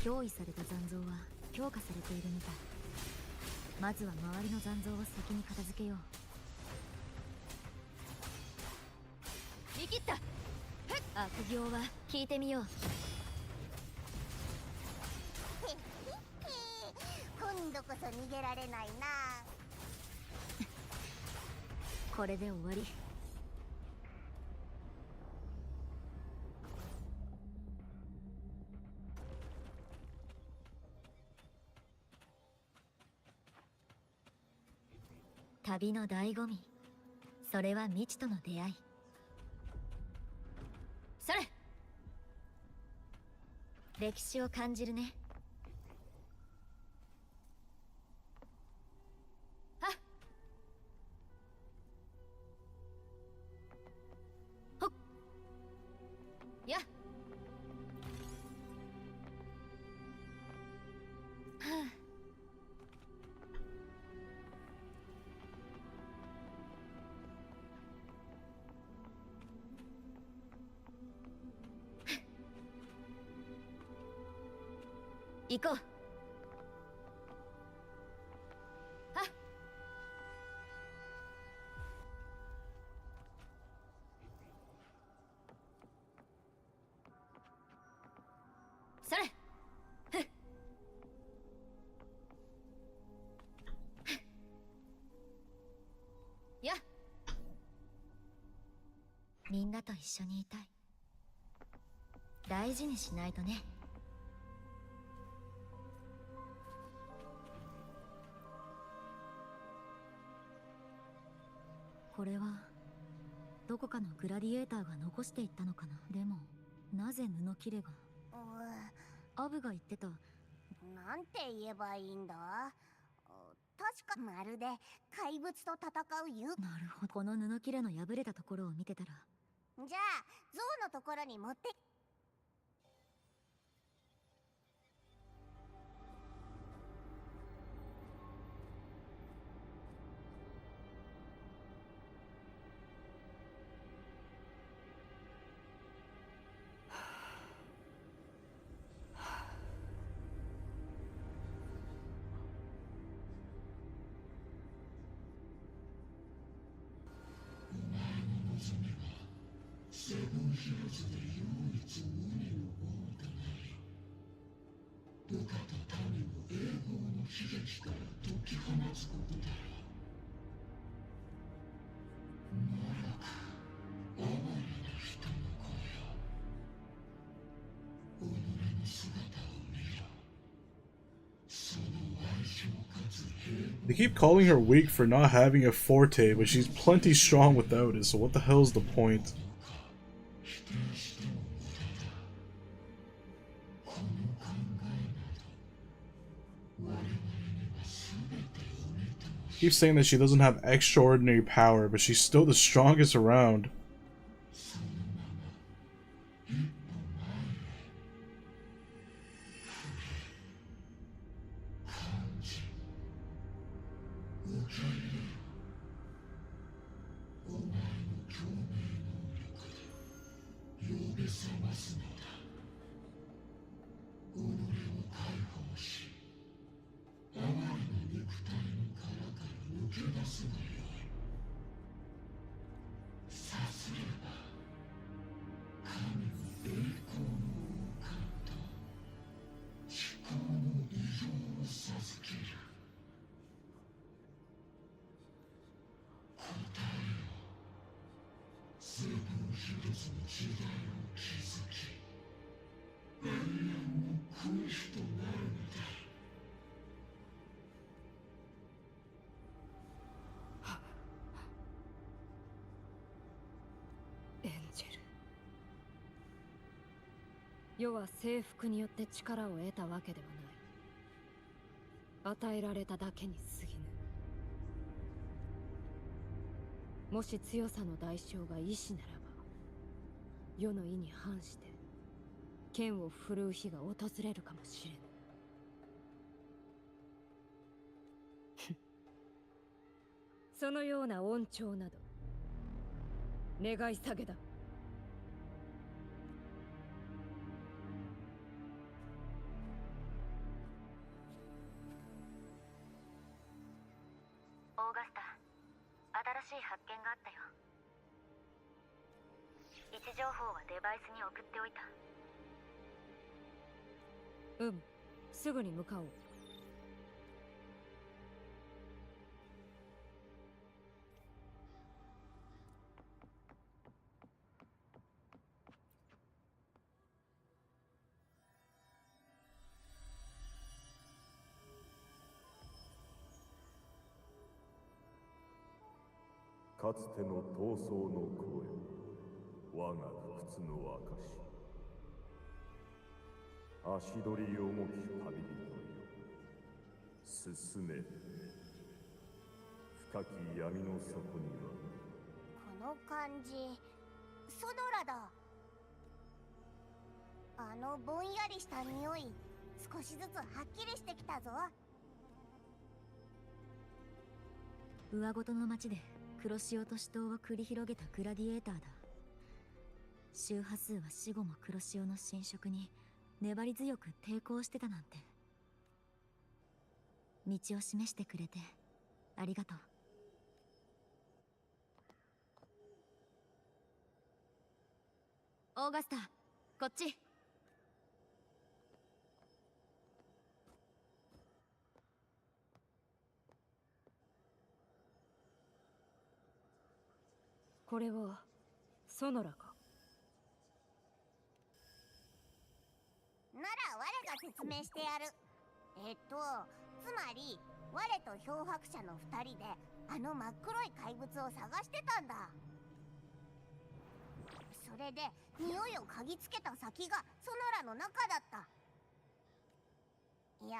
憑依された残像は強化されているみたい。まずは周りの残像を先に片付けよう。見切った。悪行は聞いてみよう。今度こそ逃げられないな。これで終わり。旅の醍醐味、それは未知との出会い。それ、歴史を感じるね。あっ、ほっやっ、はあ。行こう。あっ、それ。やっ、みんなと一緒にいたい。大事にしないとね。これはどこかのグラディエーターが残していったのかな。でもなぜ布切れが。アブが言ってた。なんて言えばいいんだ。確かまるで怪物と戦うなるほど。この布切れの破れたところを見てたら。じゃあゾウのところに持って。セブンヒルズで唯一無二の王となり、部下と民を永劫の悲劇から解き放つことだろう。ならば哀れな人の子よ、己の姿を見ろ。その愛情かつ平和。 They keep calling her weak for not having a forte, but she's plenty strong without it, so what the hell's the point? Keeps saying that she doesn't have extraordinary power, but she's still the strongest around.世は征服によって力を得たわけではない。与えられただけに過ぎぬ。もし強さの代償が意志ならば、世の意に反して剣を振るう日が訪れるかもしれぬ。そのような恩寵など願い下げだ。オーガスタ、新しい発見があったよ。位置情報はデバイスに送っておいた。すぐに向かおう。かつての闘争の声、我が不屈の証。足取り重き旅人よ、進め。深き闇の底にはこの感じソノラだ。あのぼんやりした匂い少しずつはっきりしてきたぞ。上ごとの町で黒潮と死闘を繰り広げたグラディエーターだ。周波数は死後も黒潮の侵食に粘り強く抵抗してたなんて。道を示してくれてありがとう。オーガスタ、こっち。これはソノラか。なら我が説明してやる。つまり我と漂白者の2人であの真っ黒い怪物を探してたんだ。それれで匂いを嗅ぎつけた先がソノラの中だった。いや、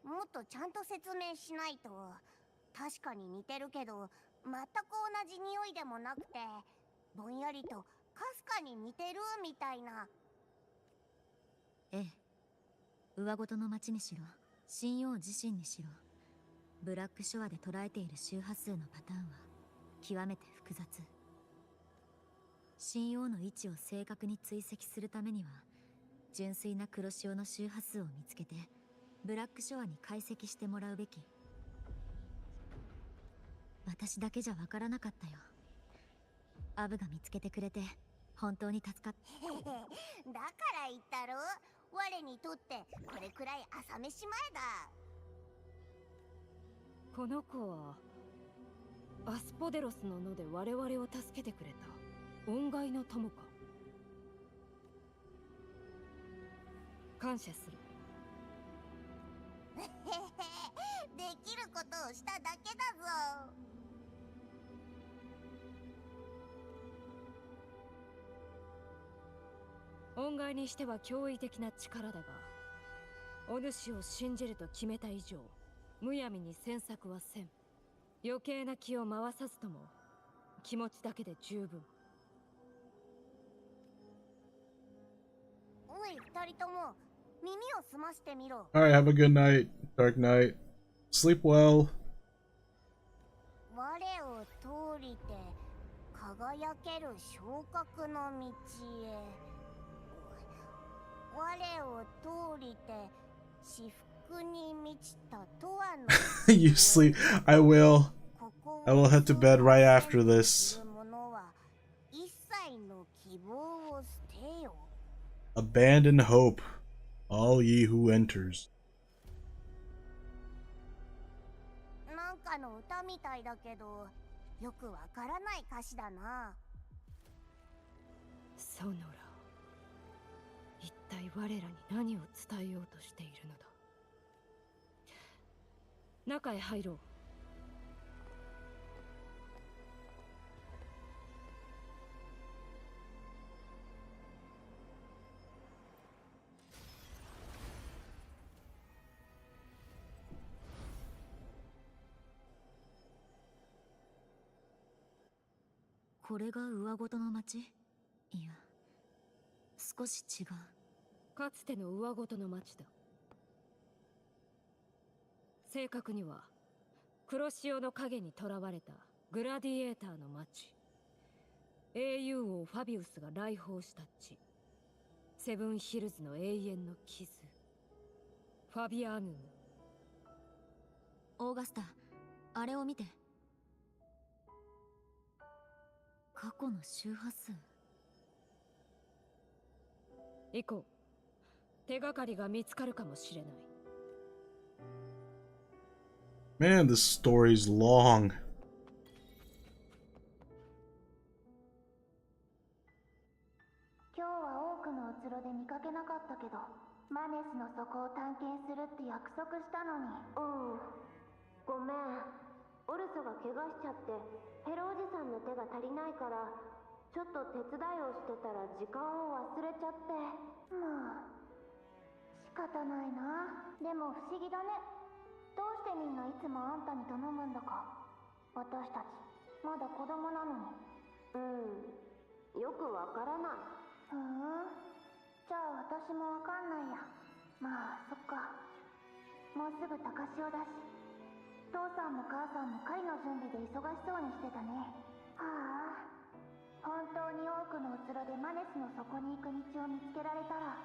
もっとちゃんと説明しないと。確かに似てるけど全く同じ匂いでもなくて、ぼんやりとかすかに似てるみたいな。ええ、上ごとの町にしろ神王自身にしろ、ブラックショアで捉えている周波数のパターンは極めて複雑。神王の位置を正確に追跡するためには、純粋な黒潮の周波数を見つけてブラックショアに解析してもらうべき。私だけじゃわからなかったよ。アブが見つけてくれて本当に助かった。だから言ったろ、我にとってこれくらい朝飯前だ。この子はアスポデロスの野で我々を助けてくれた恩返の友か。感謝する。できることをしただけだぞ。恩返にしては驚異的な力だが、お主を信じると決めた以上、むやみに詮索はせん。余計な気を回さずとも気持ちだけで十分。おい、二人とも耳を澄ましてみろ。 Alright, have a good night, Dark Knight. Sleep well. 我を通りて輝ける昇格の道へ。我を通りて至福に満ちた永遠のYou sleep. I will. I will head to bed right after this. 者は一切の希望を捨てよ。 Abandon hope, all ye who enters. なんかの歌みたいだけど、よくわからない歌詞だな。ソノラ、一体我らに何を伝えようとしているのだ。中へ入ろう。これが上ごとの町？いや、少し違う。かつての上ごとの町だ。正確には黒潮の影に囚われたグラディエーターの町。英雄王ファビウスが来訪した地。セブンヒルズの永遠の傷、ファビアヌム。オーガスタ、あれを見て。過去の周波数。行こう。手がかりが見つかるかもしれない。Man, this story's long. 今日は多くのうつろで見かけなかったけど、マネスの底を探検するって約束したのに。ごめん、オルソが怪我しちゃってヘロおじさんの手が足りないから、ちょっと手伝いをしてたら時間を忘れちゃって。まあ仕方ないな。でも不思議だね、どうしてみんないつもあんたに頼むんだか。私たちまだ子供なのに。よくわからない。じゃあ私もわかんないや。まあそっか、もうすぐ高潮だし、父さんも母さんも狩りの準備で忙しそうにしてたね。はあ、本当に多くのうつろでマネスの底に行く道を見つけられたら、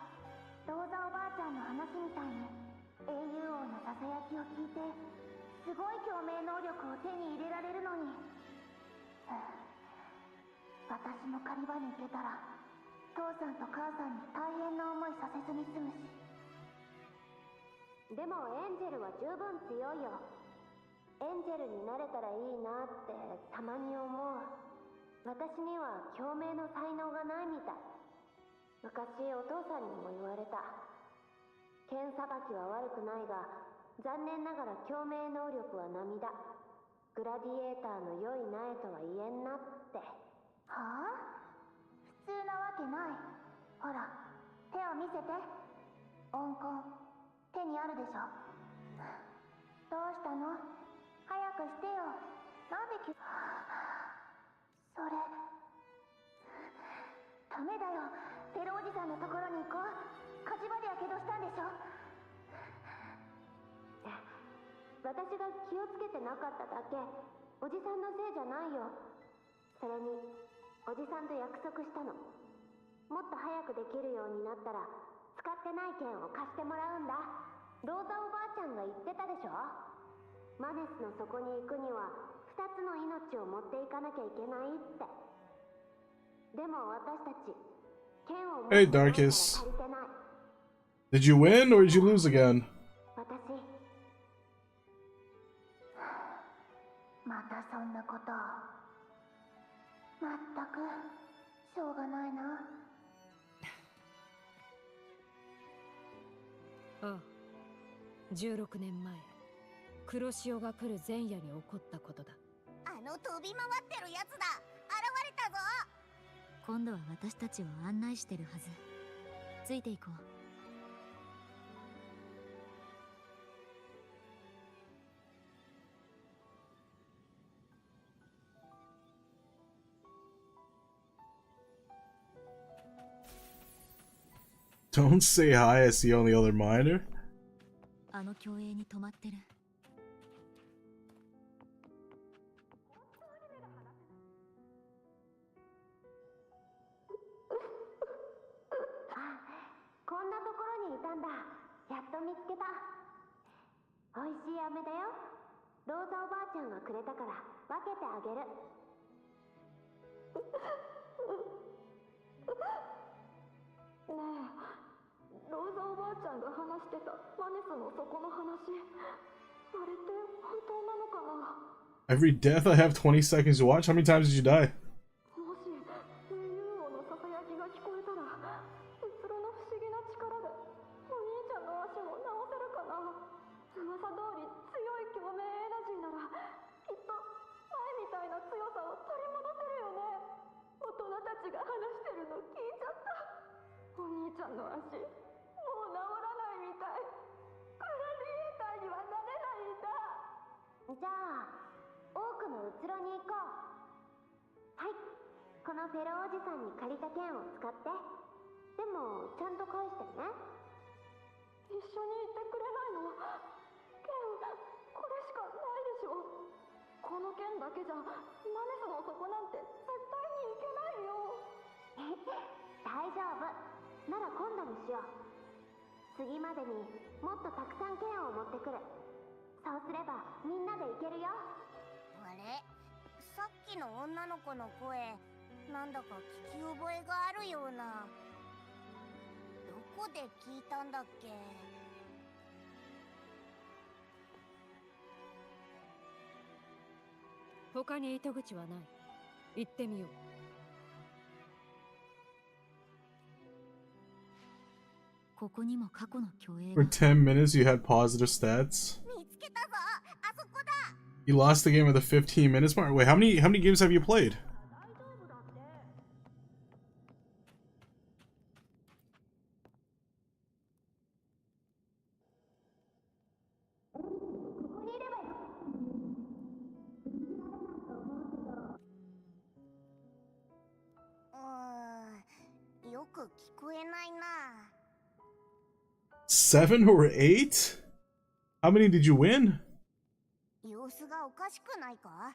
ローザおばあちゃんの話みたいに英雄王のささやきを聞いてすごい共鳴能力を手に入れられるのに。私も狩り場に行けたら父さんと母さんに大変な思いさせずに済むし。でもエンジェルは十分強いよ。エンジェルになれたらいいなってたまに思う。私には共鳴の才能がないみたい。昔お父さんにも言われた。剣さばきは悪くないが、残念ながら共鳴能力は並だ。グラディエーターの良い苗とは言えんなって。はあ？普通なわけて。温魂手にあるでしょ。どうしたの？早くしてよ。なんでそれダメだよ。テロおじさんのところに行こう。火事場でやけどしたんでしょ。私が気をつけてなかっただけ。おじさんのせいじゃないよ。それにおじさんと約束したの。もっと早くできるようになったら使ってない剣を貸してもらうんだ。ローザおばあちゃんが言ってたでしょ。マネスの底に行くには2つの命を持っていかなきゃいけないって。でも私たち剣を持って Hey ないから Darkus. 足りてない。 Did you win or did you lose again? 私またそんなことまったくしょうがないな。ああ、16年前黒潮が来る前夜に起こったことだ。あの飛び回ってるやつだ。現れたぞ。今度は私たちを案内してるはず。ついていこう。Don't say hi as the only other miner. あの競泳に止まってる。こんなところにいたんだ。やっと見つけた。おいしい飴だよ。ローザおばあちゃんがくれたから分けてあげる。ねえ、ローザおばあちゃんが話してたマネスの底の話、あれって本当なのかな。 Every death I have 20 seconds to watch. How many times did you die? もし英雄王のささやきが聞こえたら、うつろの不思議な力でお兄ちゃんの足も治せるかな。噂通り強い共鳴エナジーならきっと前みたいな強さを取り戻せるよね。大人たちが話してるの聞いちゃった。お兄ちゃんの足もう治らないみたい。グラディエーターにはなれないんだ。じゃあ多くのうつろに行こう。はい、このフェロおじさんに借りた剣を使って。でもちゃんと返してね。一緒に行ってくれないの？剣これしかないでしょ。この剣だけじゃマネスの底なんて絶対に行けないよ。大丈夫なら今度にしよう。次までにもっとたくさん剣を持ってくる。そうすればみんなで行けるよ。あれ、さっきの女の子の声、なんだか聞き覚えがあるような。どこで聞いたんだっけ。他に糸口はない。行ってみよう。ここにも過去の競泳 For が。 10 minutes, you had positive stats. 見つけたぞ。あそこだ。 You lost the game with a 15 minutes mark. Wait, how many games have you played? ここにいればよ。よく聞こえないな。 7 or 8? How many did you win? 様子がおかしくないか？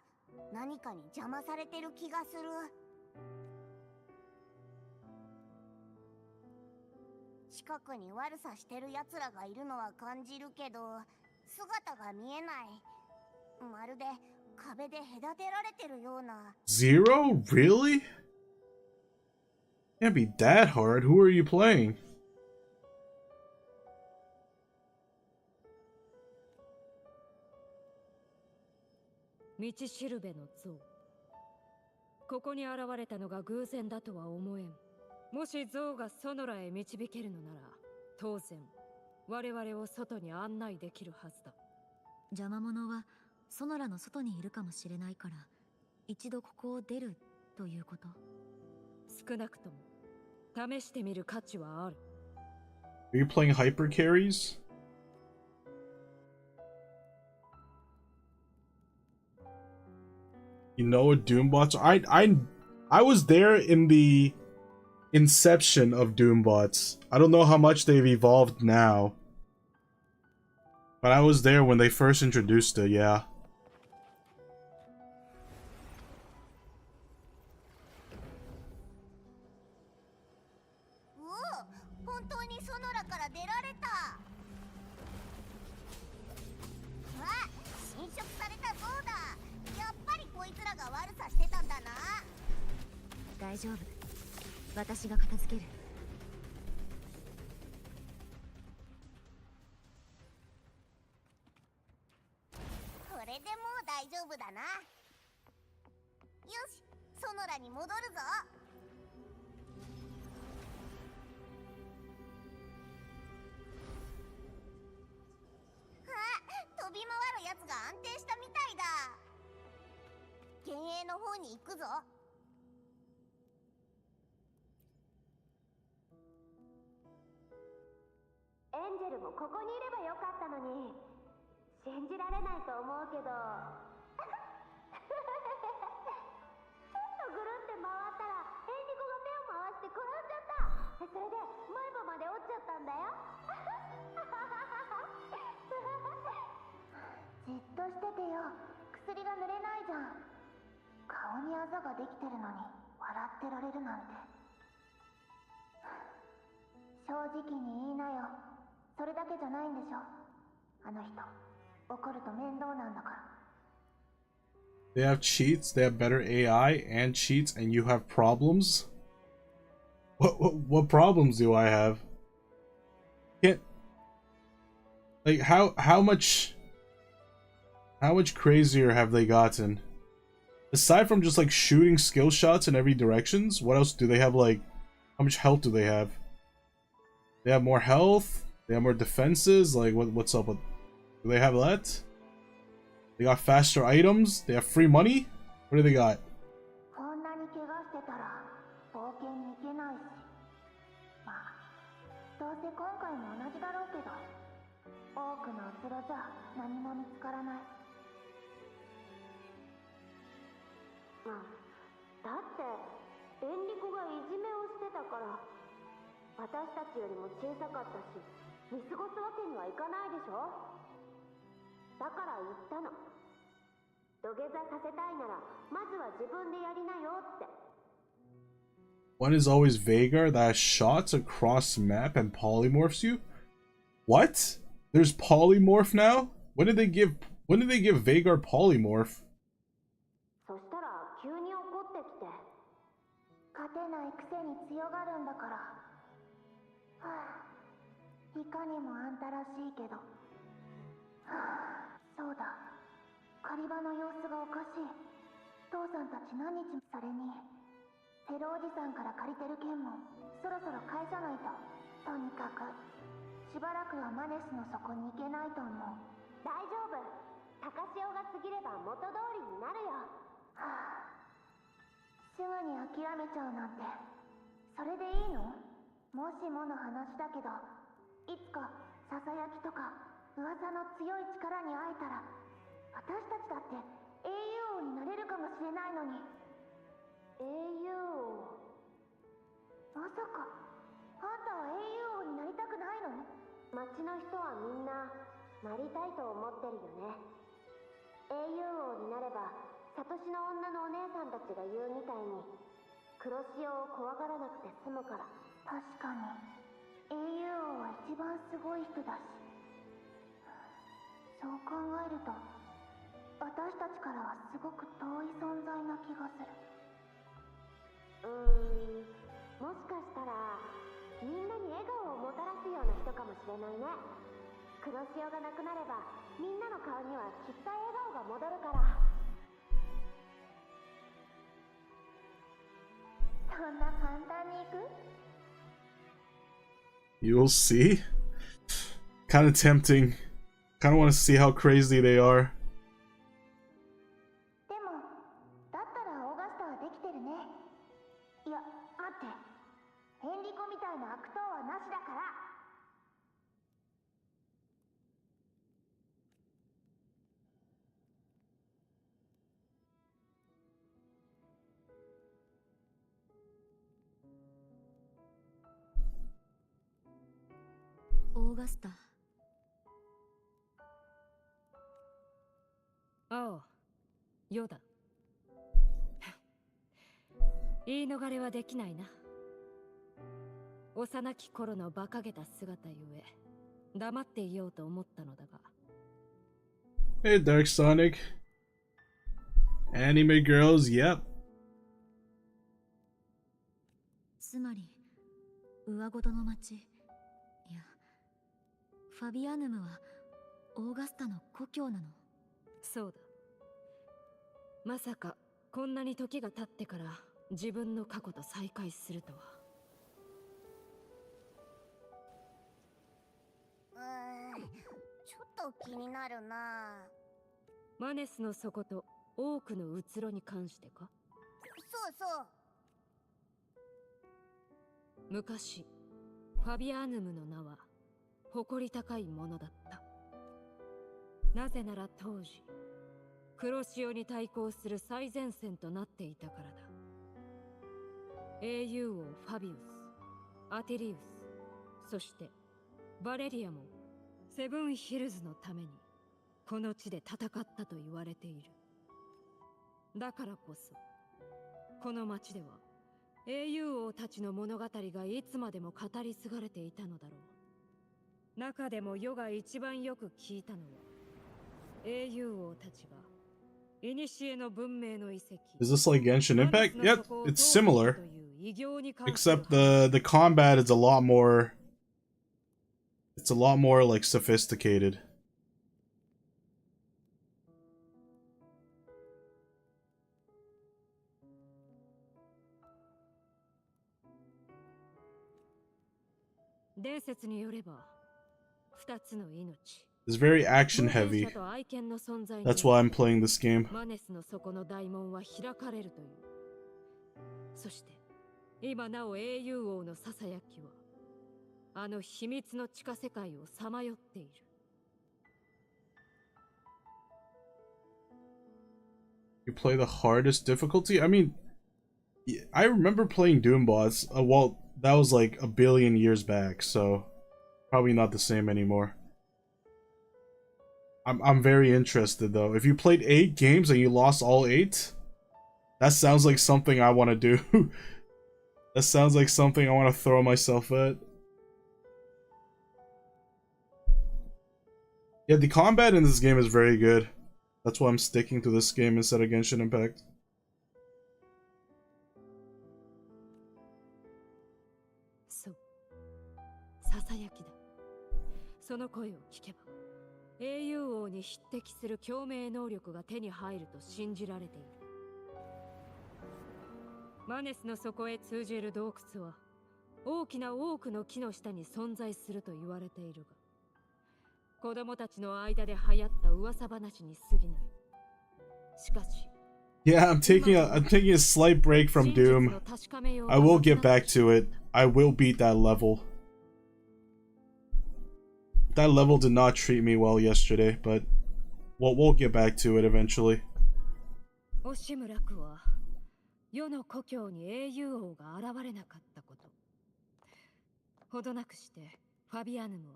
何かに邪魔されてる気がする。近くに悪さしてる奴らがいるのは感じるけど、姿が見えない。まるで壁で隔てられてるような。 0? Really? Can't be that hard. Who are you playing? 道しるべの像。ここに現れたのが偶然だとは思えん。もし像がソノラへ導けるのなら、当然我々を外に案内できるはずだ。邪魔者はソノラの外にいるかもしれないから、一度ここを出るということ。少なくとも試してみる価値はある。Are you playing hyper carries? You know what Doombots are? I was there in the inception of Doombots. I don't know how much they've evolved now. But I was there when they first introduced it, yeah. 大丈夫。私が片付ける。これでもう大丈夫だな。よし、ソノラに戻るぞ。あ、飛び回るやつが安定したみたいだ。幻影の方に行くぞ。エンジェルもここにいればよかったのに。信じられないと思うけどちょっとぐるって回ったらエンリコが手を回して転んじゃった。それで前歯まで折っちゃったんだよじっとしててよ。薬が塗れないじゃん。顔にあざができてるのに笑ってられるなんて。正直に言いなよ。それだけじゃないんでしょ。あの人怒ると面倒なんだから。 They have cheats, they have better AI and cheats, and you have problems? What problems do I have? Can't... Like, how much crazier have they gotten? Aside from just like shooting skill shots in every directions, what else do they have? Like, how much health do they have? They have more health? They have more defenses? Like, what's up with... Do they have that? They got faster items? They have free money? What do they got? こんなに怪我してたら冒険に行けないし。まあ、どうせ今回も同じだろうけど、多くのうつろじゃ何も見つからない。だってエンリコがいじめをしてたから私たちよりも小さかったし見過ごすわけにはいかないでしょ。だから言ったの。土下座させたいならまずは自分でやりなよって。 One is always Vagar that has shots across map and polymorphs you? What? There's polymorph now? When did they give Vagar polymorph? そしたら急に怒ってきて。勝てないくせに強がるんだから。はあ、いかにもあんたらしいけど。はあ、そうだ。狩り場の様子がおかしい。父さんたち何日も。それにテロおじさんから借りてる剣もそろそろ返さないと。とにかくしばらくはマネスの底に行けないと思う。大丈夫。高潮が過ぎれば元通りになるよ。はあ、すぐに諦めちゃうなんて。それでいいの？もしもの話だけど、いつかささやきとか噂の強い力に会えたら私たちだって英雄王になれるかもしれないのに。英雄王？まさかあんたは英雄王になりたくないの？町の人はみんななりたいと思ってるよね。英雄王になればサトシの女のお姉さんたちが言うみたいに黒潮を怖がらなくて済むから。確かに英雄王は一番すごい人だし。そう考えると私たちからはすごく遠い存在な気がする。もしかしたらみんなに笑顔をもたらすような人かもしれないね。黒潮がなくなればみんなの顔にはきっと笑顔が戻るから。そんな簡単にいく？ You'll see. Kind of tempting. Kind of want to see how crazy they are. でもだったらオーガスタはできてるね。いや待って、エンリコみたいな悪党はなしだから。オーガスタ。ああ、ヨだ。言い逃れはできないな。幼き頃の馬鹿げた姿ゆえ黙っていようと思ったのだが。 Hey Dark Sonic. Anime girls, yep. つまり上ごとの町、いやファビアヌムはオーガスタの故郷なの。そうだ。まさかこんなに時が経ってから自分の過去と再会するとは。ちょっと気になるな。マネスの底と多くのうつろに関してか。そうそう。昔ファビアヌムの名は誇り高いものだった。なぜなら当時黒潮に対抗する最前線となっていたからだ。英雄王ファビウス、アティリウス、そしてバレリアもセブンヒルズのためにこの地で戦ったと言われている。だからこそこの町では英雄王たちの物語がいつまでも語り継がれていたのだろう。中でも世が一番よく聞いたのは英雄王たちが古の文明の遺跡。 Is this like Genshin Impact? Yep, it's similar. Except the combat is a lot more... It's a lot more like sophisticated. It's very action heavy. That's why I'm playing this game. マネスの底の大門は開かれるという。そして今なお英雄王のささやきはあの秘密の地下世界をさまよっている。You play the hardest difficulty? I mean, I remember playing Doom bots. Well, that was like a billion years back, so probably not the same anymore. I'm very interested though. If you played 8 games and you lost all 8, that sounds like something I want to do. That sounds like something I want to throw myself at. Yeah, the combat in this game is very good. That's why I'm sticking to this game instead of Genshin Impact. そう、ささやきだ。その声を聞けば英雄王に匹敵する共鳴能力が手に入ると信じられている。マネスの底へ通じる洞窟は大きな多くの木の下に存在すると言われているが、子供たちの間で流行った噂話に過ぎない。しかし、 Yeah, I'm taking a slight break from Doom. I will get back to it. I will beat that level. That level did not treat me well yesterday, but we'll get back to it eventually. オシムラクは世の故郷に英雄王が現れなかったこと。ほどなくしてファビアヌムは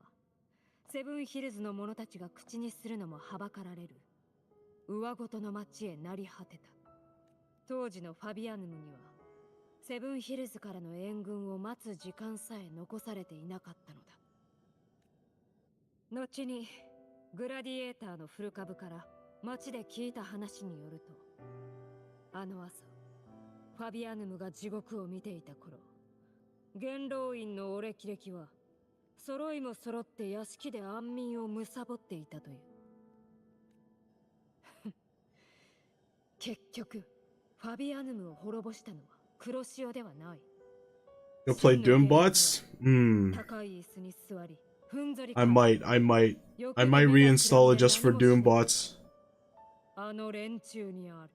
セブンヒルズの者たちが口にするのもはばかられる上ごとの町へなり果てた。当時のファビアヌムにはセブンヒルズからの援軍を待つ時間さえ残されていなかったのだ。後にグラディエーターの古株から町で聞いた話によると、あの朝ファビアヌムが地獄を見ていた頃、元老院のオレキレキは揃いも揃って屋敷で安眠を貪っていたという。結局ファビアヌムを滅ぼしたのは黒潮ではない。 You'll play Doom bots? I might reinstall it just for Doom bots. あの連中にある。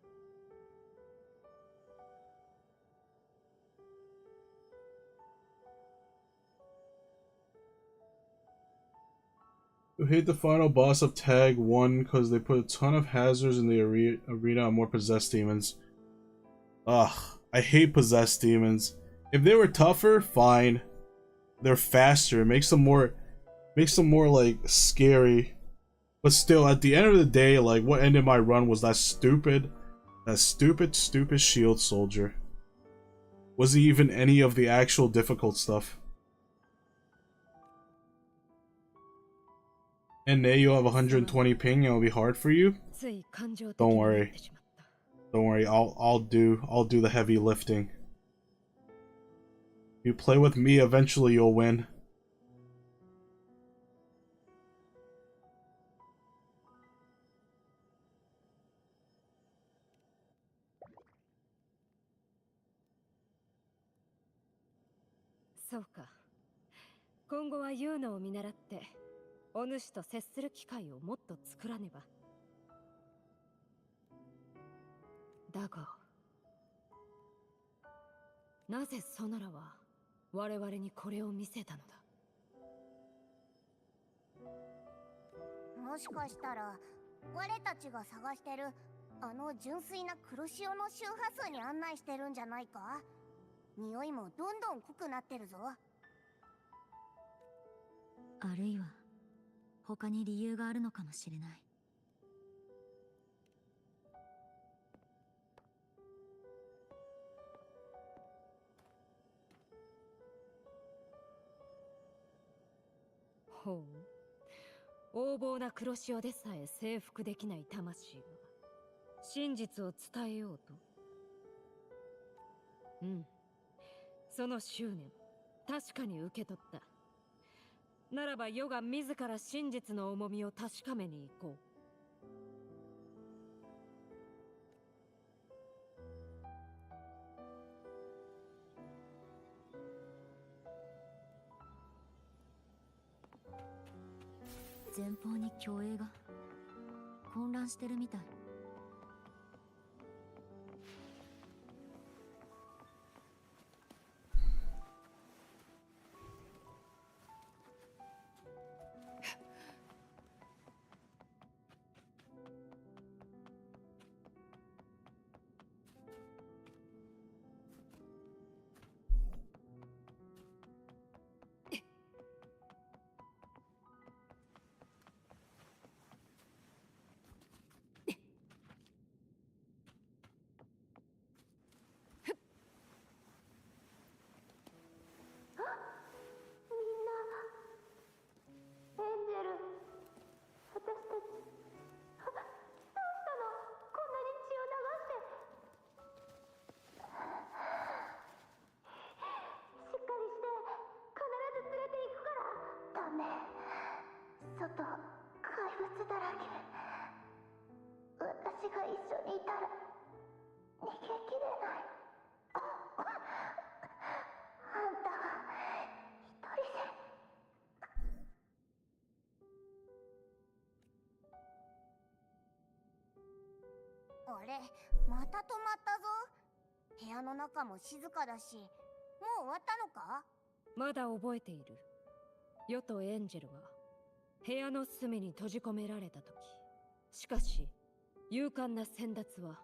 You hate the final boss of Tag 1 because they put a ton of hazards in the arena on more possessed demons. Ugh, I hate possessed demons. If they were tougher, fine. They're faster. It makes them more Makes them more like scary. But still, at the end of the day, like what ended my run was that stupid shield soldier. Was he even any of the actual difficult stuff? And now you have 120 ping and it'll be hard for you? Don't worry. Don't worry, I'll do the heavy lifting. You play with me, eventually you'll win.そうか。今後はユーノを見習って、お主と接する機会をもっと作らねば。だが、なぜソノラは我々にこれを見せたのだ。もしかしたら我たちが探してるあの純粋な黒潮の周波数に案内してるんじゃないか。匂いもどんどん濃くなってるぞ。あるいは他に理由があるのかもしれない。ほう。横暴な黒潮でさえ征服できない魂が真実を伝えようと。うん。その執念、確かに受け取った。ならば世が自ら真実の重みを確かめに行こう。前方に競泳が混乱してるみたい。外、怪物だらけ。私が一緒にいたら逃げきれない。あんたは一人で。あれ、また止まったぞ。部屋の中も静かだし、もう終わったのか？まだ覚えている。世とエンジェルが部屋の隅に閉じ込められた時、しかし勇敢な先達は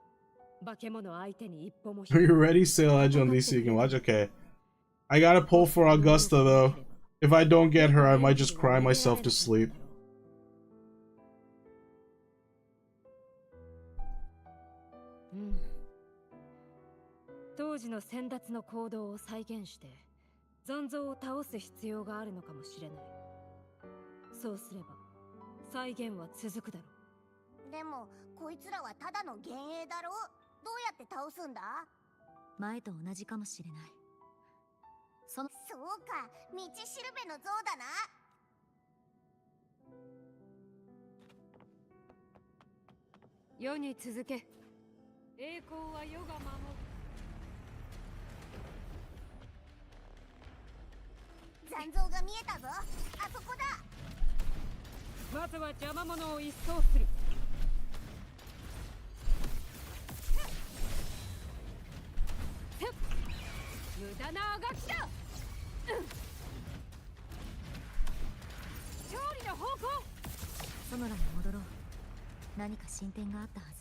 化け物相手に一歩も。 Are you ready? Sail Edge on DC, you can watch. Okay. I gotta pull for Augusta though. If I don't get her, I might just cry myself to sleep. 当時の先達の行動を再現して残像を倒す必要があるのかもしれない。そうすれば再現は続くだろう。でもこいつらはただの幻影だろ。どうやって倒すんだ？前と同じかもしれない。そうか、道しるべの像だな。世に続け。栄光は世が守る。残像が見えたぞ。あそこだ。まずは邪魔者を一掃する。無駄なあがきだ。勝利の方向。ソノラに戻ろう。何か進展があったはず。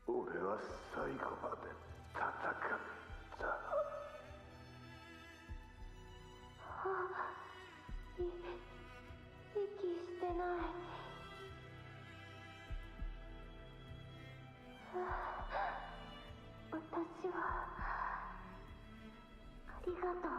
俺は最後まで戦った。息してない。私はありがとう。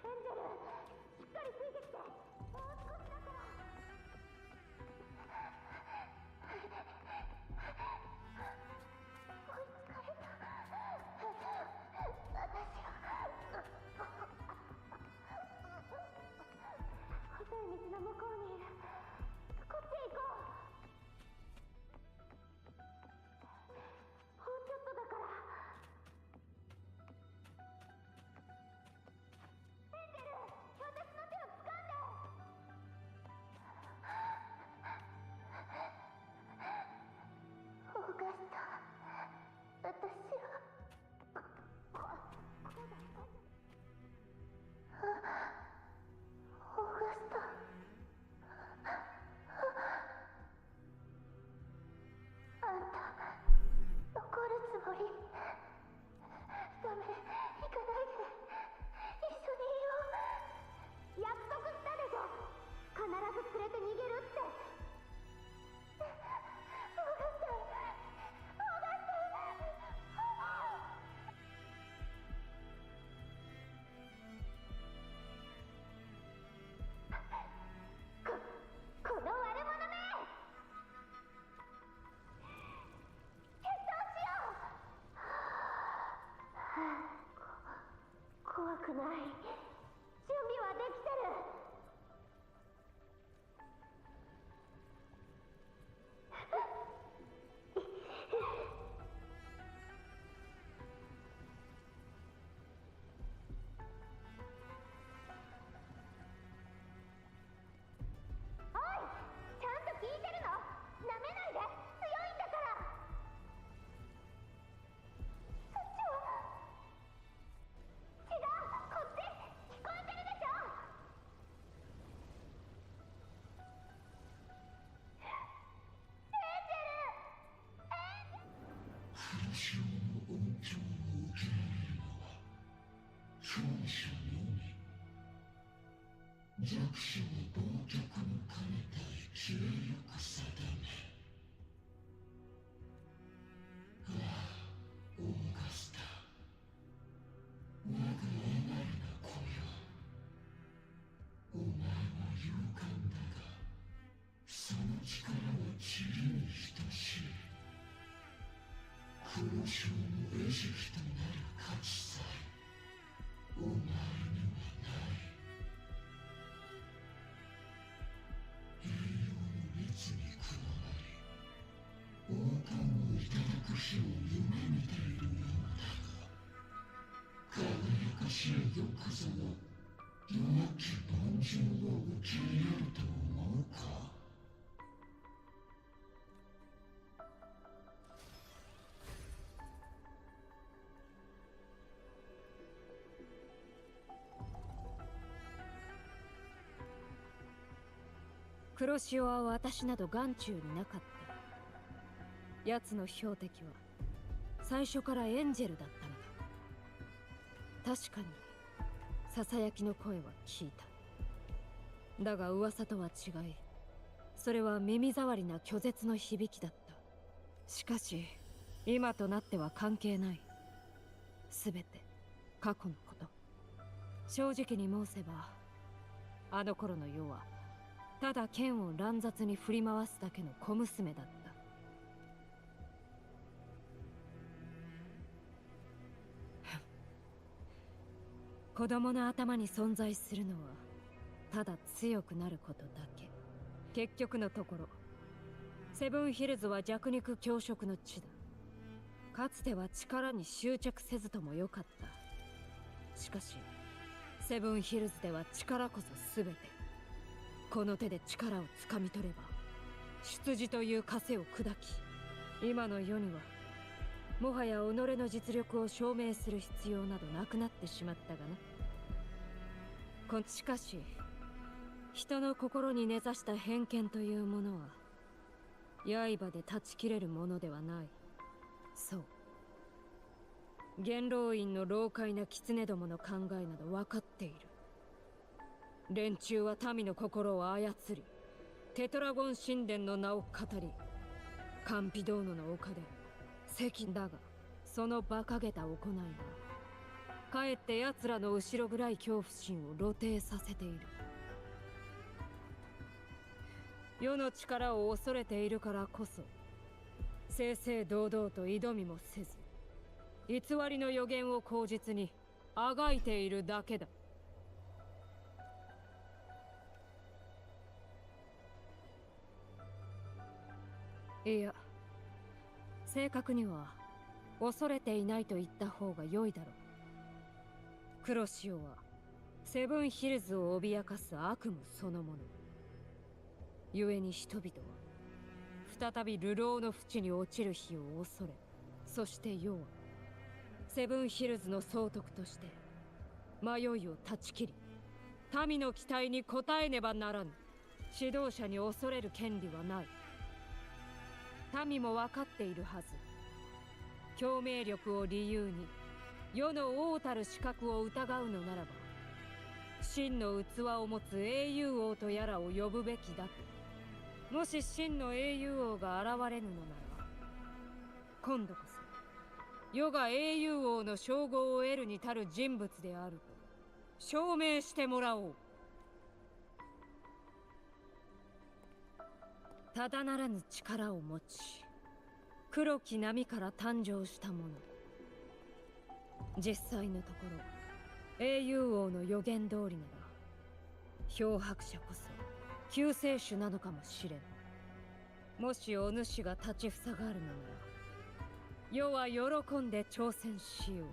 エンジェル、しっかりついてきて。もう少しだから。追いつかれた。私は細い道の向こうにいる。こっちへ行こう。もうちょっとだから。エンジェル、私の手を掴んで。オーガスタ、私はこうだ。オーガスタ、あんた残るつもり？ダメ、行かないで。一緒にいよう。約束したでしょ。必ず連れて逃げるって。オーガスタ、オーガスタ。この悪者め！決闘しよう。怖くない。準備はできてる。おい、ちゃんと聞いてるの？なめないで。強いんだから。そっちは？違う、こっち。聞こえてるでしょ。黒潮の恩寵を受けられるのは長所のみ。弱者を暴虐の彼対気よく定め。ああ、オーガスタ、我が哀れな子よ。お前は勇敢だが、その力は塵に等しい。黒潮の餌食となる価値さえお前にはない。栄養の列に加わり、王冠をいただく日を夢見ているようだが、輝かしい玉座の弱き凡人を受け入れると思うか？黒潮は私など眼中になかった。奴の標的は最初からエンジェルだったのだ。確かにささやきの声は聞いた。だが噂とは違い、それは耳障りな拒絶の響きだった。しかし今となっては関係ない。すべて過去のこと。正直に申せば、あの頃の世はただ剣を乱雑に振り回すだけの小娘だった。子供の頭に存在するのはただ強くなることだけ。結局のところ、セブンヒルズは弱肉強食の地だ。かつては力に執着せずともよかった。しかしセブンヒルズでは力こそ全て。この手で力をつかみ取れば出自という枷を砕き、今の世にはもはや己の実力を証明する必要などなくなってしまったがな。しかし人の心に根ざした偏見というものは刃で断ち切れるものではない。そう、元老院の老快な狐どもの考えなど分かっている。連中は民の心を操り、テトラゴン神殿の名を語り、カンピドーノの丘で責だが、その馬鹿げた行いはかえって奴らの後ろ暗い恐怖心を露呈させている。世の力を恐れているからこそ正々堂々と挑みもせず、偽りの予言を口実にあがいているだけだ。いや、正確には恐れていないと言った方が良いだろう。黒潮はセブンヒルズを脅かす悪夢そのもの。故に人々は再び流浪の淵に落ちる日を恐れ、そして世はセブンヒルズの総督として迷いを断ち切り、民の期待に応えねばならぬ。指導者に恐れる権利はない。民も分かっているはず。共鳴力を理由に世の王たる資格を疑うのならば、真の器を持つ英雄王とやらを呼ぶべきだと。もし真の英雄王が現れぬのなら、今度こそ世が英雄王の称号を得るに足る人物であると証明してもらおう。ただならぬ力を持ち、黒き波から誕生したもの。実際のところ英雄王の予言通りなら、漂白者こそ救世主なのかもしれん。もしお主が立ちふさがるのなら、世は喜んで挑戦しよ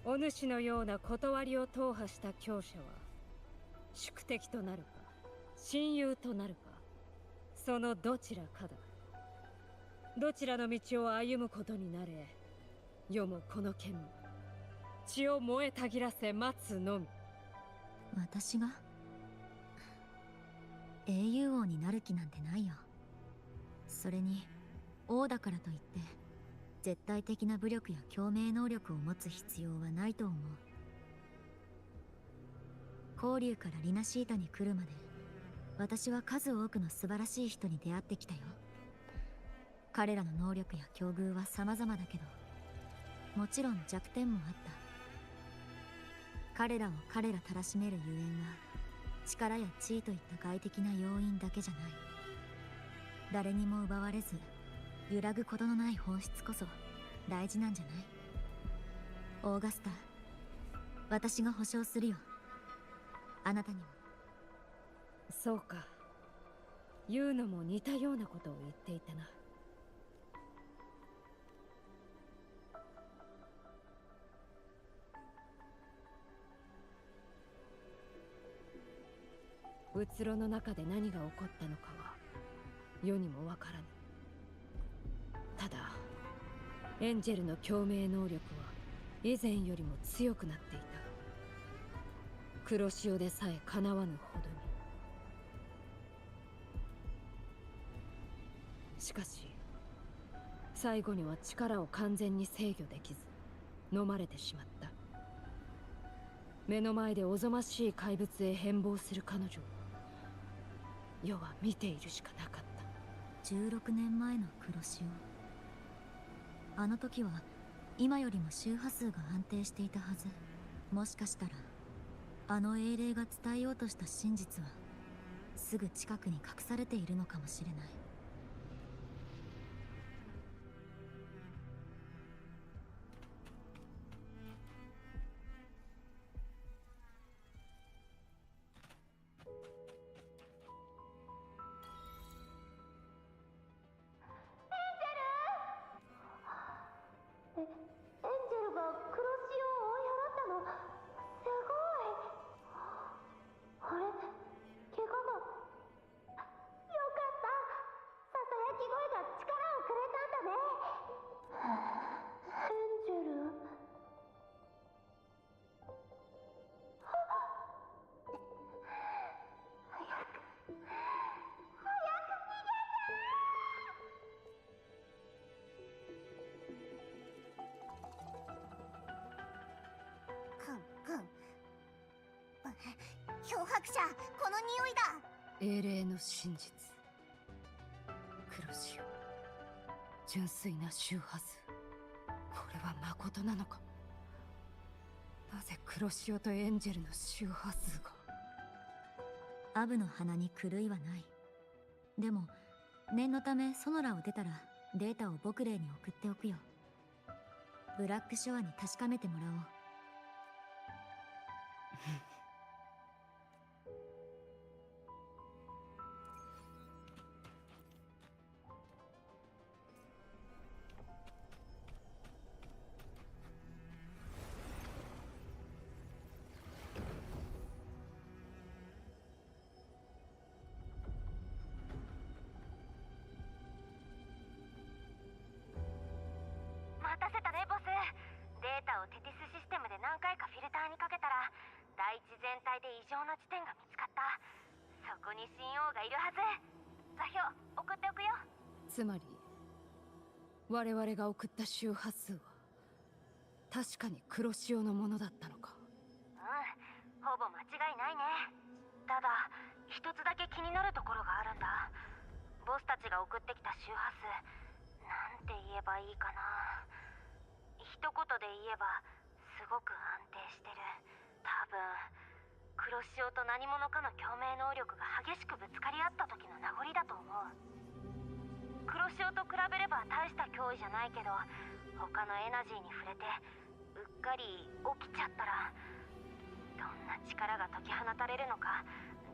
う。お主のような断りを踏破した強者は宿敵となるか親友となるか、そのどちらかだ。どちらの道を歩むことになれ、世もこの剣も血を燃えたぎらせ待つのみ。私が英雄王になる気なんてないよ。それに王だからといって絶対的な武力や共鳴能力を持つ必要はないと思う。交流からリナシータに来るまで、私は数多くの素晴らしい人に出会ってきたよ。彼らの能力や境遇は様々だけど、もちろん弱点もあった。彼らを彼らたらしめるゆえんは力や地位といった外的な要因だけじゃない。誰にも奪われず揺らぐことのない本質こそ大事なんじゃない？オーガスタ、私が保証するよ。あなたにも。そうか、言うのも似たようなことを言っていたな。うつろの中で何が起こったのかは世にもわからぬ。ただエンジェルの共鳴能力は以前よりも強くなっていた。黒潮でさえかなわぬほどに。しかし最後には力を完全に制御できず飲まれてしまった。目の前でおぞましい怪物へ変貌する彼女を世は見ているしかなかった。16年前の黒潮、あの時は今よりも周波数が安定していたはず。もしかしたらあの英霊が伝えようとした真実はすぐ近くに隠されているのかもしれない。エンジェルが黒潮を追い払ったの、すごい。あれ、怪我が。よかった。ささやき声が力をくれた。ジェル。漂白者、この匂いだ。英霊の真実。黒潮。純粋な周波数。これは誠なのか。なぜ黒潮とエンジェルの周波数が。アブの鼻に狂いはない。でも念のためソノラを出たらデータを僕霊に送っておくよ。ブラックショアに確かめてもらおう。待たせたねボス。データをテティスシステムで何回かフィルターにかけたら大地全体で異常な地点が見つかった。そこに神王がいるはず。座標送っておくよ。つまり我々が送った周波数は確かに黒潮のものだったのか。ほぼ間違いないね。ただ一つだけ気になるところがあるんだ。ボスたちが送ってきた周波数、なんて言えばいいかな。一言で言えばすごく安定してる。多分黒潮と何者かの共鳴能力が激しくぶつかり合った時の名残だと思う。黒潮と比べれば大した脅威じゃないけど、他のエナジーに触れてうっかり起きちゃったらどんな力が解き放たれるのか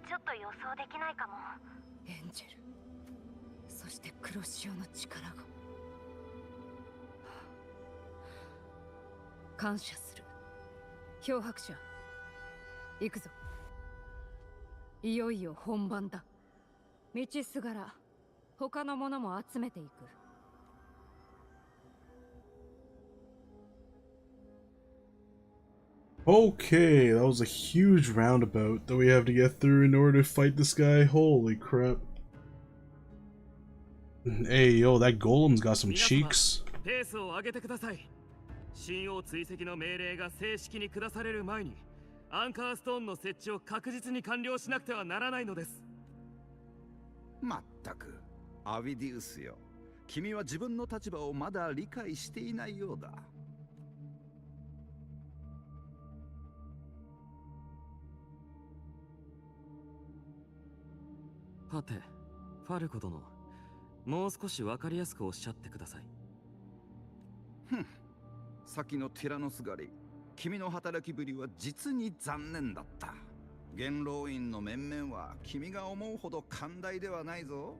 ちょっと予想できないかも。エンジェル、そして黒潮の力が。感謝する。漂白者、行くぞ。いよいよ本番だ。道すがら他のものも集めていく。Okay, that was a huge roundabout that we have to get through in order to fight this guy. Holy crap. Hey, yo, that golem's got some cheeks. ペースを上げてください。神王追跡の命令が正式に下される前にアンカーストーンの設置を確実に完了しなくてはならないのです。まったく、アビディウスよ。君は自分の立場をまだ理解していないようだ。はて、ファルコ殿、もう少し分かりやすくおっしゃってください。先のティラノス狩り、君の働きぶりは実に残念だった。元老院の面々は君が思うほど寛大ではないぞ。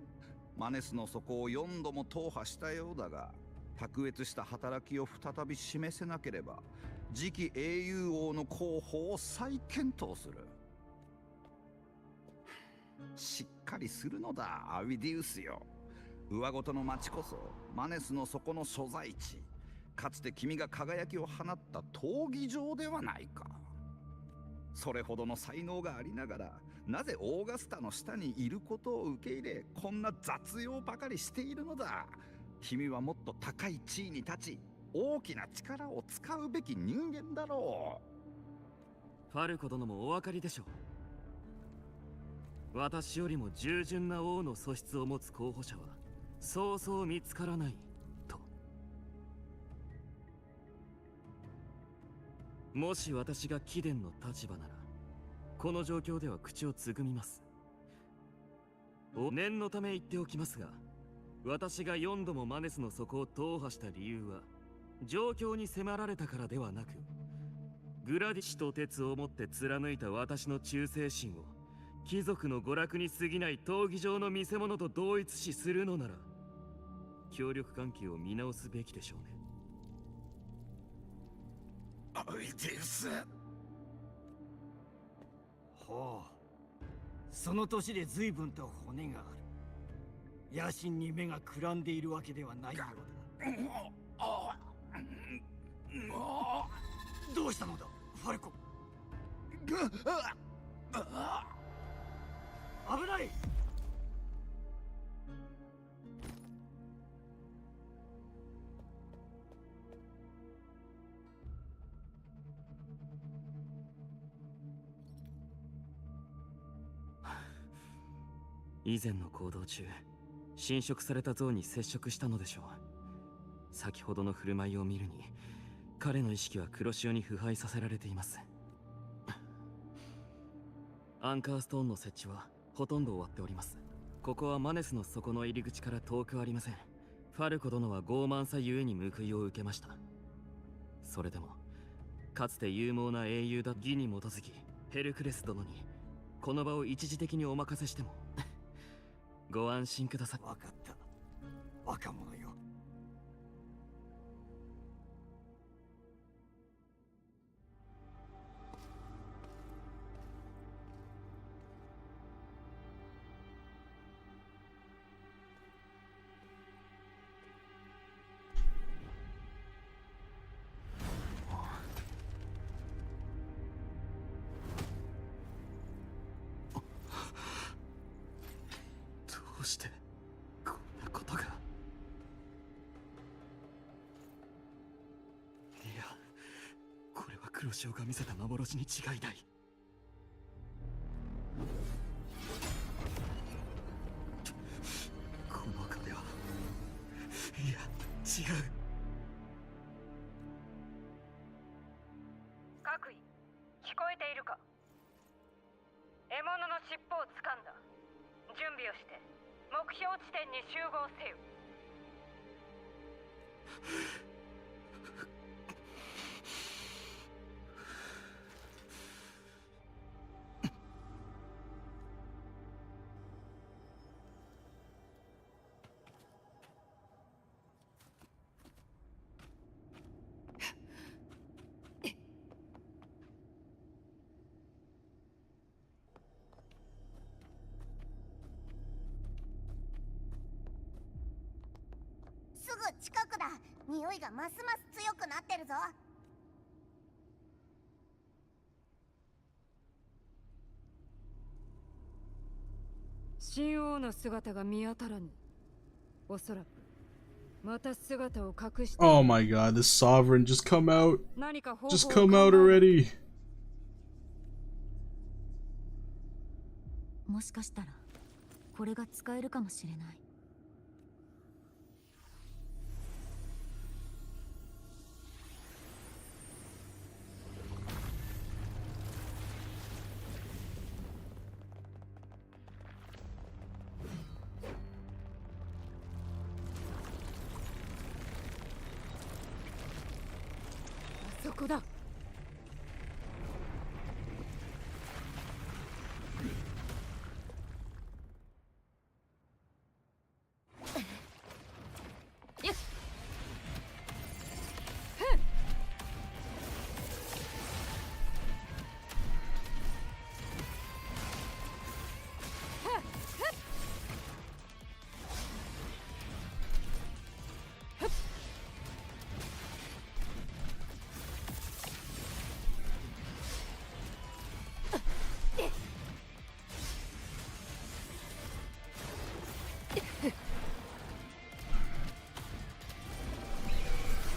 マネスの底を4度も踏破したようだが、卓越した働きを再び示せなければ次期英雄王の候補を再検討する。しっかりするのだ、アビディウスよ。上ごとの町こそマネスの底の所在地、かつて君が輝きを放った闘技場ではないか。それほどの才能がありながら、なぜオーガスタの下にいることを受け入れ、こんな雑用ばかりしているのだ。君はもっと高い地位に立ち、大きな力を使うべき人間だろう。ファルコ殿もお分かりでしょう。私よりも従順な王の素質を持つ候補者はそうそう見つからないと。もし私が貴殿の立場なら、この状況では口をつぐみます。念のため言っておきますが、私が4度もマネスの底を踏破した理由は状況に迫られたからではなく、グラディシと鉄をもって貫いた私の忠誠心を貴族の娯楽に過ぎない闘技場の見せ物と同一視するのなら、協力関係を見直すべきでしょうね。アビデウス。ほう、その年で随分と骨がある。野心に目がくらんでいるわけではないようだ。どうしたのだファルコ。危ない。以前の行動中、侵食された像に接触したのでしょう。先ほどの振る舞いを見るに、彼の意識は黒潮に腐敗させられています。アンカーストーンの設置はほとんど終わっております。ここはマネスの底の入り口から遠くありません。ファルコ殿は傲慢さゆえに報いを受けました。それでもかつて勇猛な英雄だ義に基づき、ヘルクレス殿にこの場を一時的にお任せしてもご安心ください。分かった。若者よ。どうしてこんなことが。いや、これは黒潮が見せた幻に違いない。この壁は、いや違う。各位、聞こえているか。獲物の尻尾を掴んだ。準備をして目標地点に集合せよ。すぐ近くだ。匂いがますます強くなってるぞ。神王の姿が見当たらぬ。おそらくまた姿を隠して。 Oh my god, this sovereign, just come out. 何か方法を Just come out already. もしかしたらこれが使えるかもしれない。そこだ。よし。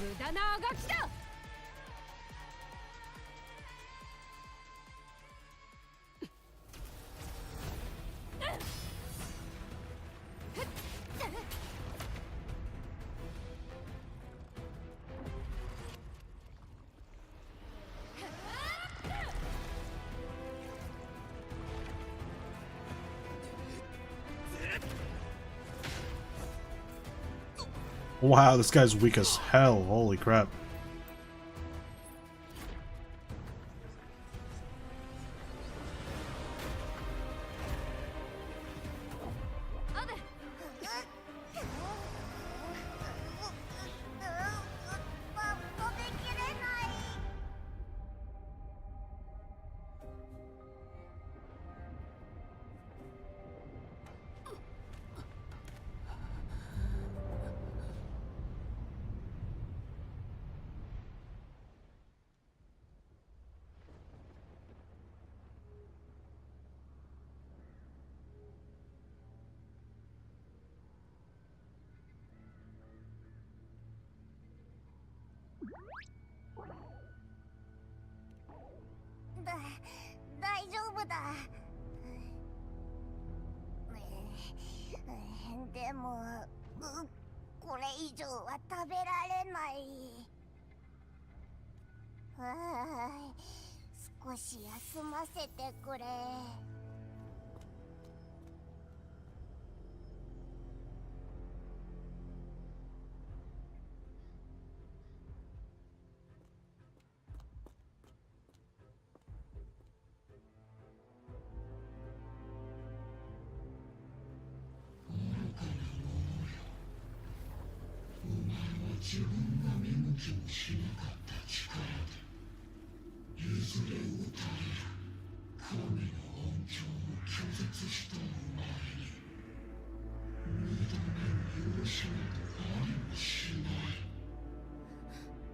無駄なあがきだ。Wow, this guy's weak as hell. Holy crap. 夫だ。でもこれ以上は食べられない。少し休ませてくれ。自分が見向きもしなかった力で譲れ打たれる神の恩寵を拒絶したお前に二度目の許しなどありもしない。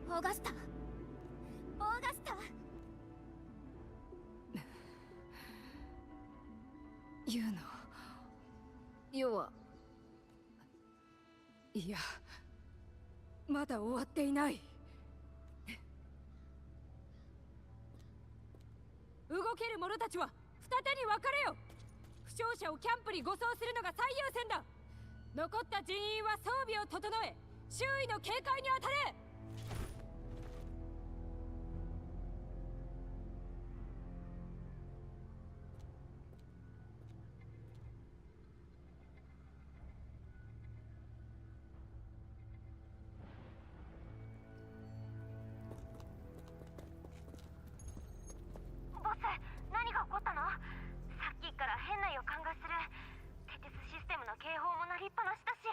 オーガスタ、オーガスタ。ユーの世はいやまだ終わっていない。動ける者たちは二手に分かれよ。負傷者をキャンプに護送するのが最優先だ。残った人員は装備を整え周囲の警戒に当たれ。ボス、何が起こったの？さっきから変な予感がする。テテスシステムの警報も鳴りっぱなしだし。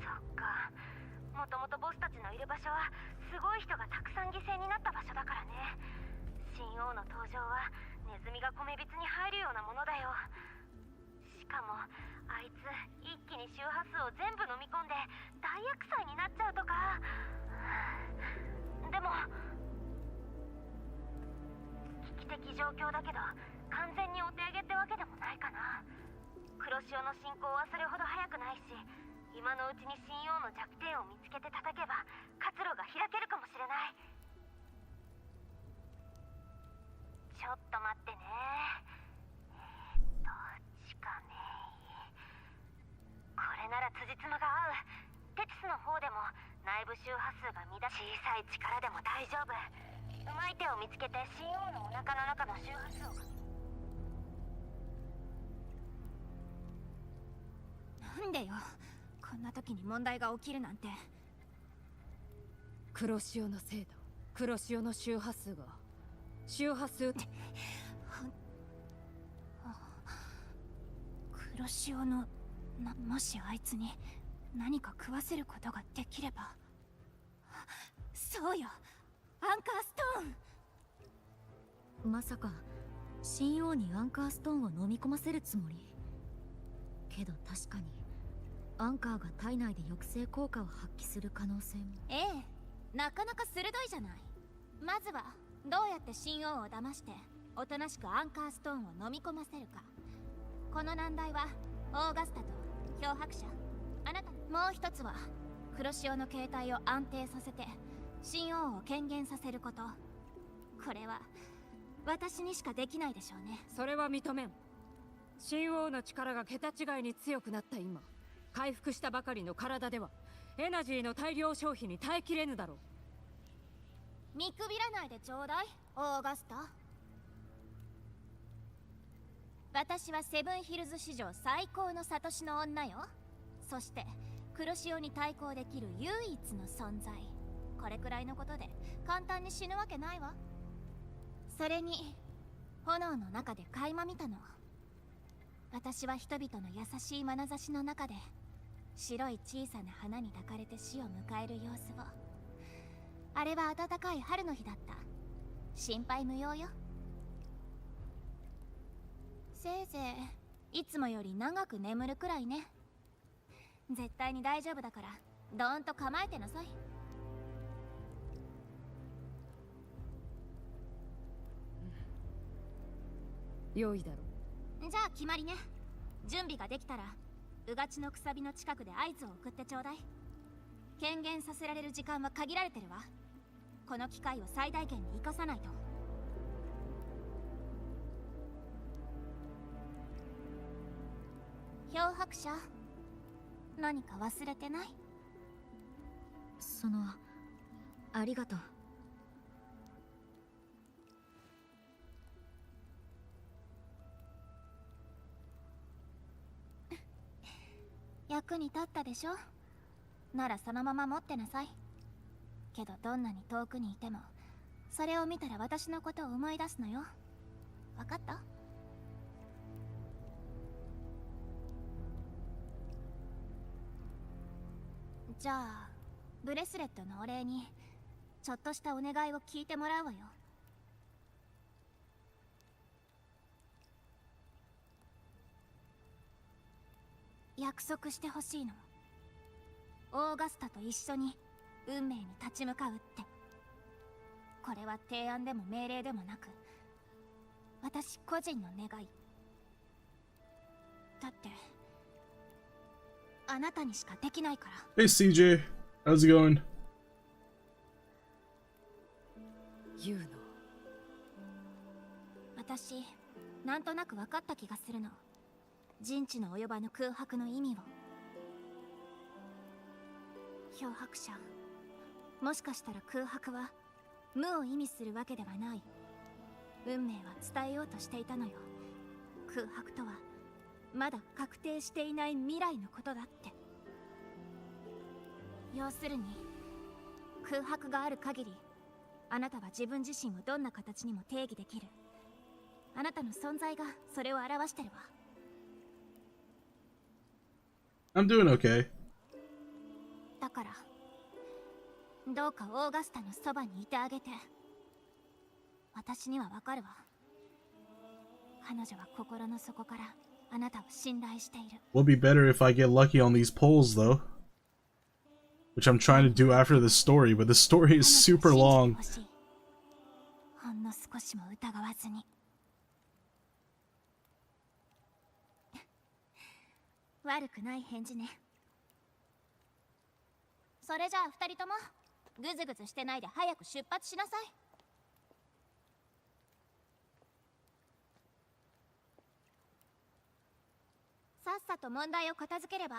そっか、もともとボスたちのいる場所はすごい人がたくさん犠牲になった場所だからね。神王の登場はネズミが米びつに入るようなものだよ。しかもあいつ一気に周波数を全部飲み込んで大厄災になっちゃうとか。でも危機的状況だけど完全にお手上げってわけでもないかな。黒潮の進行はそれほど速くないし、今のうちに神王の弱点を見つけて叩けば活路が開けるかもしれない。ちょっと待ってね。地下名医、これなら辻褄が合う。テテスの方でも内部周波数が乱し、小さい力でも大丈夫。うまい手を見つけて神王のお腹の中の周波数を。なんでよ、こんな時に問題が起きるなんて。黒潮のせいだ。黒潮の周波数が黒潮のもしあいつに何か食わせることができれば。そうよ、アンカーストーン。まさか神王にアンカーストーンを飲み込ませるつもり？けど確かにアンカーが体内で抑制効果を発揮する可能性も。ええ、なかなか鋭いじゃない。まずはどうやって神王を騙しておとなしくアンカーストーンを飲み込ませるか。この難題はオーガスタと漂白者、あなた。もう一つは黒潮の形態を安定させて神王を権限させること。これは私にしかできないでしょうね。それは認めん。神王の力が桁違いに強くなった今、回復したばかりの体ではエナジーの大量消費に耐えきれぬだろう。見くびらないでちょうだい、オーガスタ。私はセブンヒルズ史上最高のサトシの女よ。そして黒潮に対抗できる唯一の存在。これくらいのことで簡単に死ぬわけないわ。それに炎の中で垣間見たの。私は人々の優しい眼差しの中で白い小さな花に抱かれて死を迎える様子を。あれは暖かい春の日だった。心配無用よ。せいぜいいつもより長く眠るくらいね。絶対に大丈夫だからどーんと構えてなさい。良いだろう。じゃあ決まりね。準備ができたらうがちのくさびの近くで合図を送ってちょうだい。権限させられる時間は限られてるわ。この機会を最大限に生かさないと。漂白者、何か忘れてない？ありがとう。役に立ったでしょ？ならそのまま持ってなさい。けどどんなに遠くにいても、それを見たら私のことを思い出すのよ。わかった？じゃあブレスレットのお礼にちょっとしたお願いを聞いてもらうわよ。約束してほしいの。オーガスタと一緒に運命に立ち向かうって。これは提案でも命令でもなく、私個人の願い。だってあなたにしかできないから。Hey CJ, how's it going? 言うの。私なんとなく分かった気がするの。人知の及ばぬ空白の意味を。漂白者、もしかしたら空白は無を意味するわけではない。運命は伝えようとしていたのよ。空白とはまだ確定していない未来のことだって。要するに空白がある限り、あなたは自分自身をどんな形にも定義できる。あなたの存在がそれを表してるわ。I'm doing okay. だからどうかオーガスタのそばにいてあげて。私にはわかるわ。彼女は心の底からあなたを信頼している。 Would be better if I get lucky on these polls though, which I'm trying to do after the story, but the story is super long. ほんの少しも疑わずに。悪くない返事ね。それじゃあ二人ともぐずぐずしてないで早く出発しなさい。さっさと問題を片付ければ、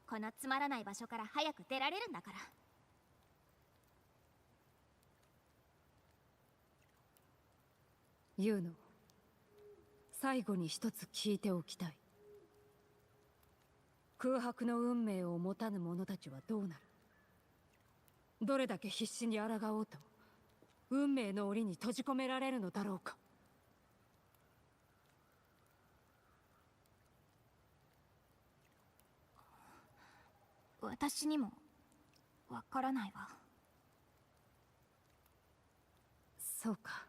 このつまらない場所から早く出られるんだから。言うの。最後に一つ聞いておきたい。空白の運命を持たぬ者たちはどうなる？どれだけ必死に抗おうと運命の檻に閉じ込められるのだろうか。私にもわからないわ。そうか。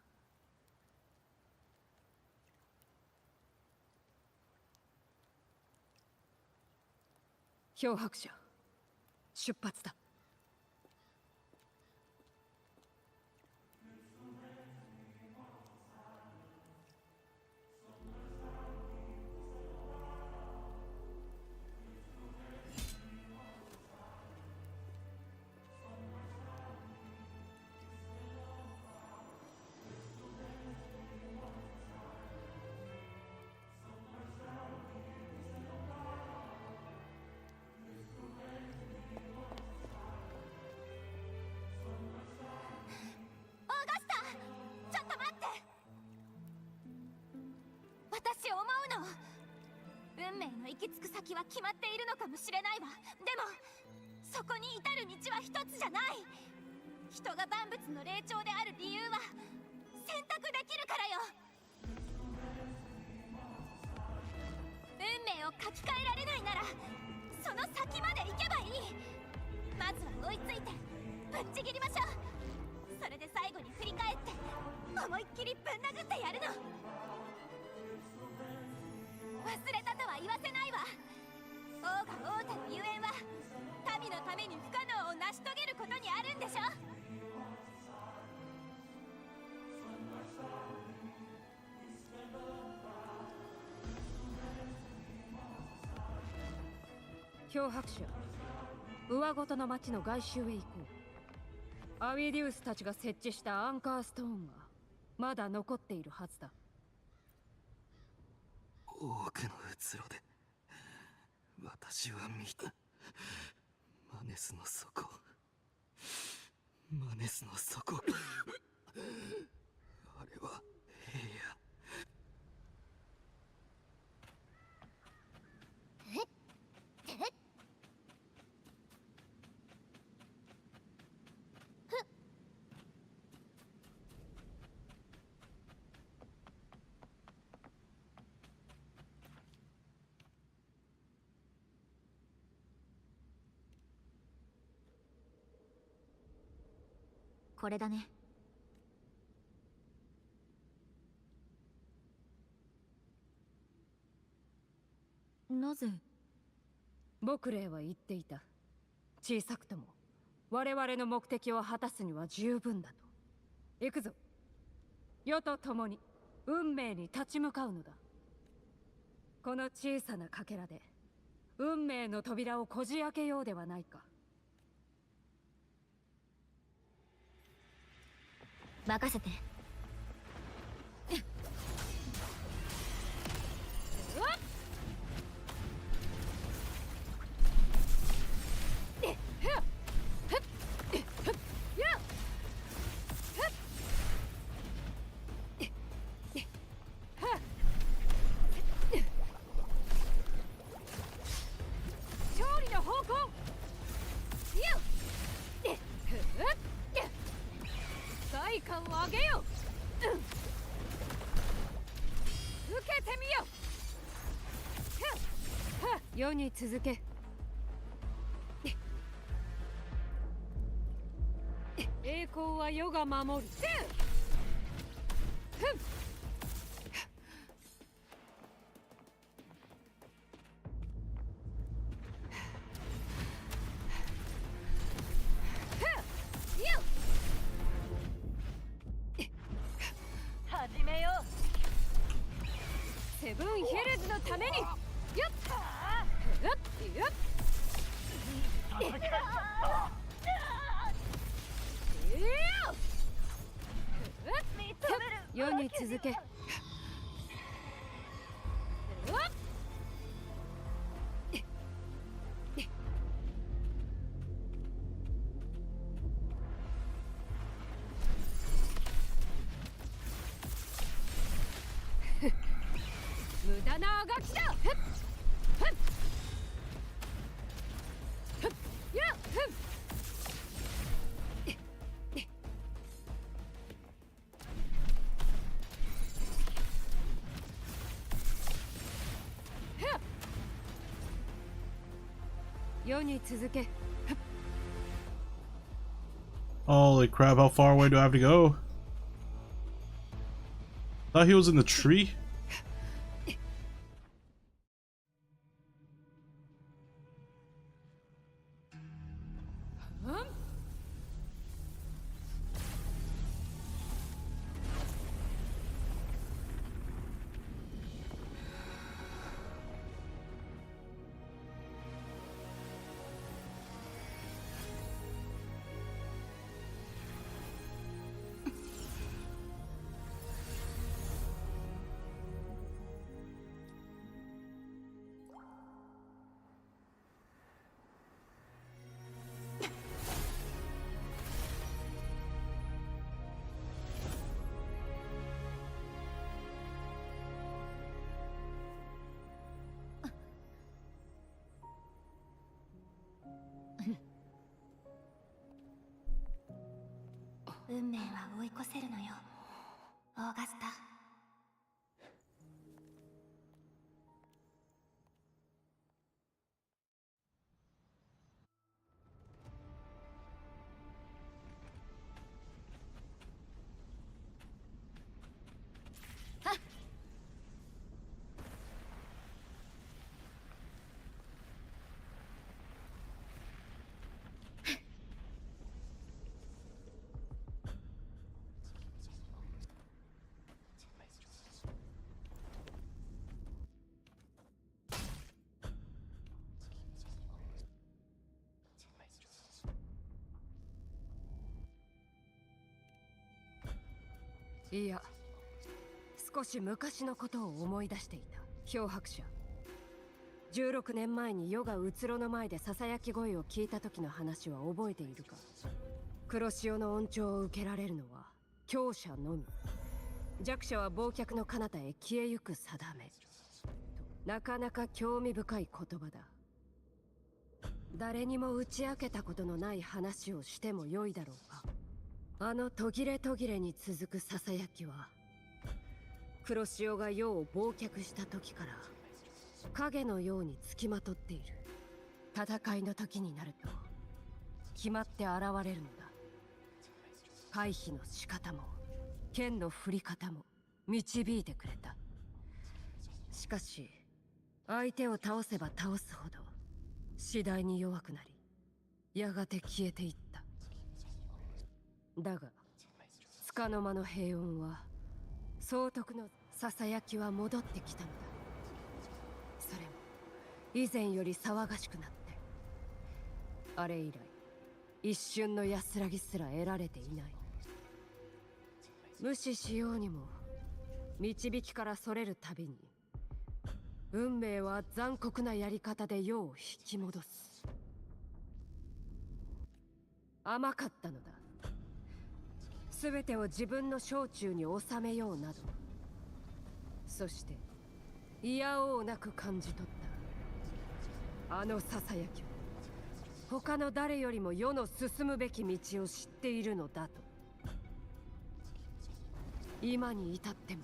漂白者、出発だ。私思うの。運命の行き着く先は決まっているのかもしれないわ。でもそこに至る道は一つじゃない。人が万物の霊長である理由は選択できるからよ。運命を書き換えられないならその先まで行けばいい。まずは追いついてぶっちぎりましょう。それで最後に振り返って思いっきりぶん殴ってやるの。忘れたとは言わせないわ。王が王たるゆえんは民のために不可能を成し遂げることにあるんでしょ。漂白者、上ごとの町の外周へ行こアウィディウスたちが設置したアンカーストーンがまだ残っているはずだ。多くのうつろで私は見た。マネスの底、マネスの底。あれは平野。これだね。なぜ？僕霊は言っていた。小さくとも我々の目的を果たすには十分だと。行くぞ。世と共に運命に立ち向かうのだ。この小さなかけらで運命の扉をこじ開けようではないか。任せて。勝利の方向。外観を上げよう。受けてみよう。世に続け。栄光は世が守る。始めよう。セブンヒルズのために。よっよっよっ。世に続け。無駄なあがきだ。世に続け。 Holy crap, how far away do I have to go? Thought he was in the tree?「運命は追い越せるのよ、オーガスタ」。いや、少し昔のことを思い出していた。漂白者、16年前に世がうつろの前でささやき声を聞いた時の話は覚えているか？黒潮の恩寵を受けられるのは強者のみ。弱者は忘却の彼方へ消えゆく定め。なかなか興味深い言葉だ。誰にも打ち明けたことのない話をしてもよいだろうか。あの途切れ途切れに続くささやきは、黒潮が世を忘却した時から影のようにつきまとっている。戦いの時になると決まって現れるのだ。回避の仕方も剣の振り方も導いてくれた。しかし相手を倒せば倒すほど次第に弱くなり、やがて消えていった。だが束の間の平穏は、総督のささやきは戻ってきたのだ。それも以前より騒がしくなって、あれ以来一瞬の安らぎすら得られていない。無視しようにも導きからそれるたびに、運命は残酷なやり方で世を引き戻す。甘かったのだ。全てを自分の掌中に収めようなど。そしていやおうなく感じ取った。あのささやきは他の誰よりも世の進むべき道を知っているのだと。今に至っても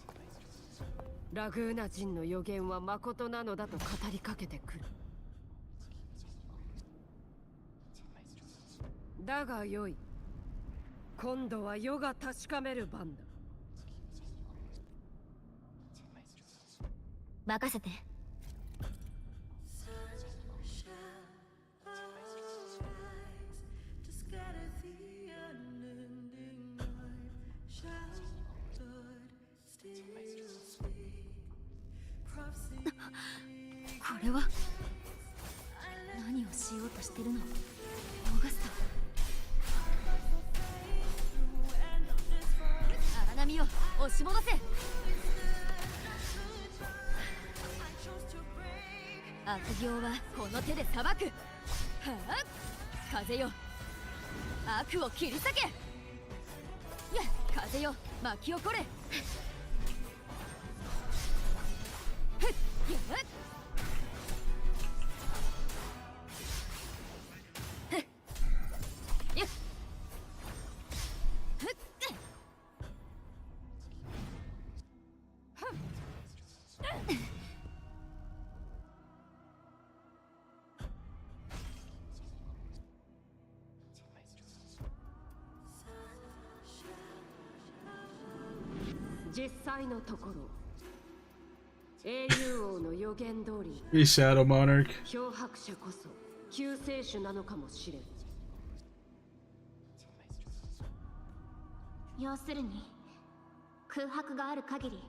ラグーナ人の予言は誠なのだと語りかけてくる。だがよい。今度は世が確かめる番だ。任せて。これは何をしようとしてるの？オーガスタ。荒波を押し戻せ。悪行はこの手で裁く。はあ、風よ悪を切り裂け。や風よ巻き起これ。ふっやっ実際のところ、英雄王の予言通り、 Hey, Shadow Monarch. 漂白者こそ救世主なのかもしれん。要するに空白がある限り、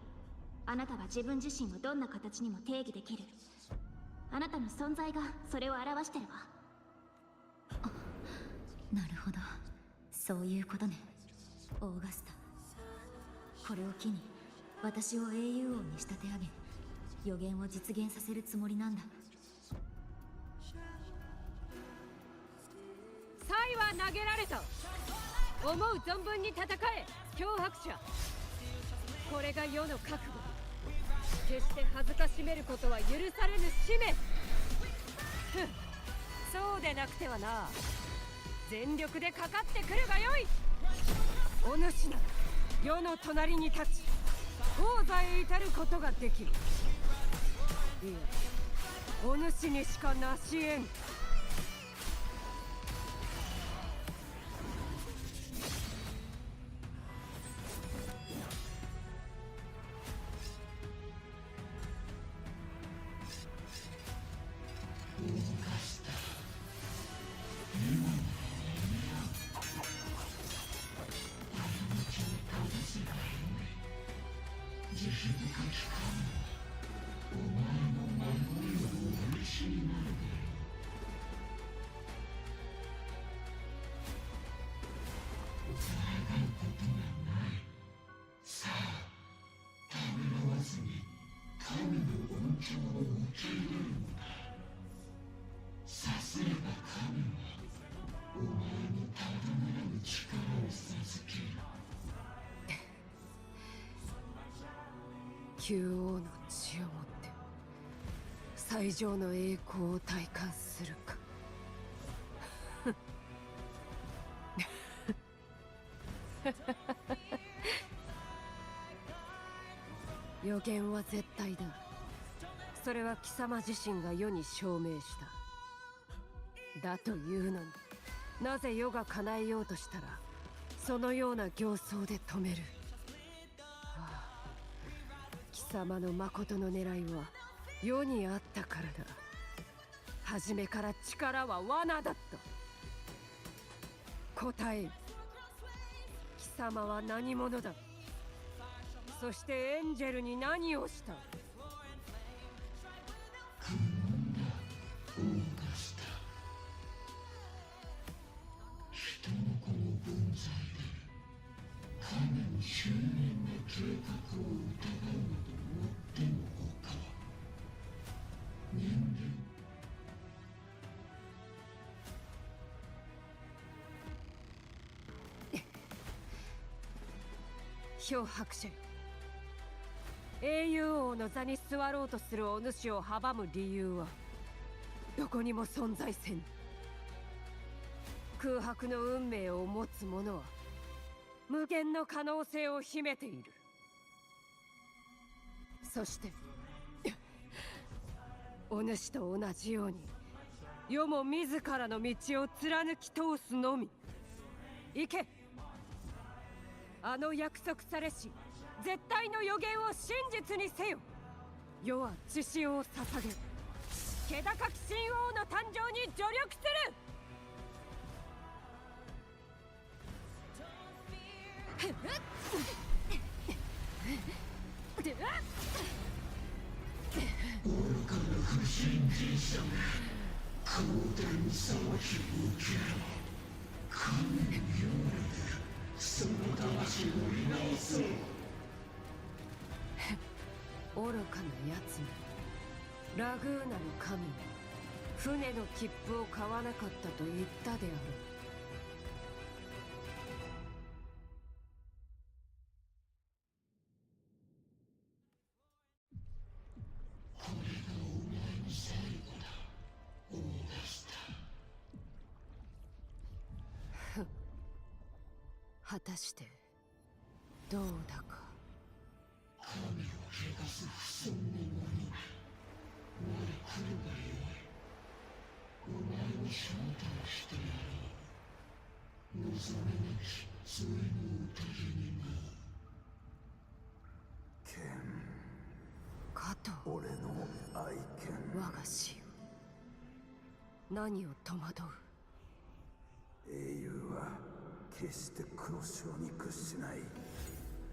あなたは自分自身をどんな形にも定義できる。あなたの存在がそれを表してるわ。なるほど、そういうことね。オーガスタ、これを機に私を英雄王に仕立て上げ、予言を実現させるつもりなんだ。才は投げられた。思う存分に戦え、漂白者。これが世の覚悟。決して恥ずかしめることは許されぬ使命。ふん、そうでなくてはな。全力でかかってくるがよい。お主なら世の隣に立ち、王座へ至ることができる。いや、お主にしかなしえん。球王の血をもって最上の栄光を体感するか。予言は絶対だ。それは貴様自身が世に証明した。だというのに、なぜ世が叶えようとしたらそのような形相で止める。貴様の誠の狙いは世にあったからだ。初めから力は罠だった。答えよ。貴様は何者だ。そしてエンジェルに何をした。オーガスタ、人の子の分際で神の執念の計画を疑うのともってのほか。人間氷伯爵、英雄王の座に座ろうとするお主を阻む理由はどこにも存在せん。空白の運命を持つ者は無限の可能性を秘めている。そしてお主と同じように世も自らの道を貫き通すのみ。行け。あの約束されし絶対の予言を真実にせよ。世は血潮を捧げ、気高き神王の誕生に助力する。愚かな不信心者め、広大さを響けろ。神のようでその魂を見直そう。愚かなやつめ。ラグーナの神は船の切符を買わなかったと言ったであろう。これがお前の最後だ、オーガスタ。果たしてどうだか。神を汚す不遜の者め、我来るがよい。お前を招待してやろう。望めなき末の宴にな。ケン、かと俺の愛犬。我が死よ、何を戸惑う。英雄は決して黒潮に屈しない。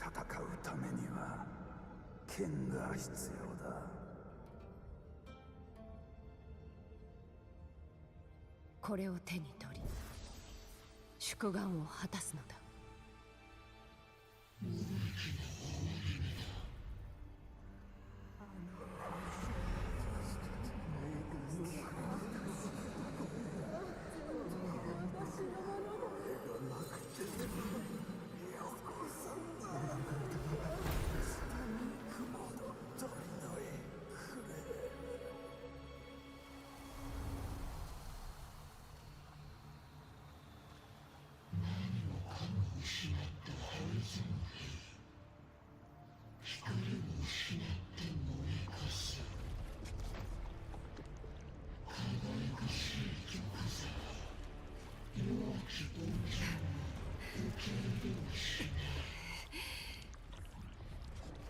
戦うためには剣が必要だ。これを手に取り祝願を果たすのだ。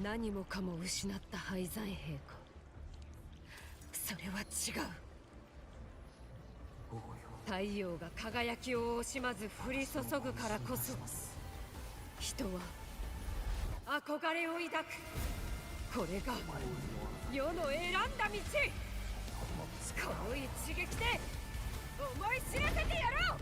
何もかも失った廃山兵か。それは違う。太陽が輝きを惜しまず降り注ぐからこそ人は憧れを抱く。これが世の選んだ道。この一撃で思い知らせてやろう。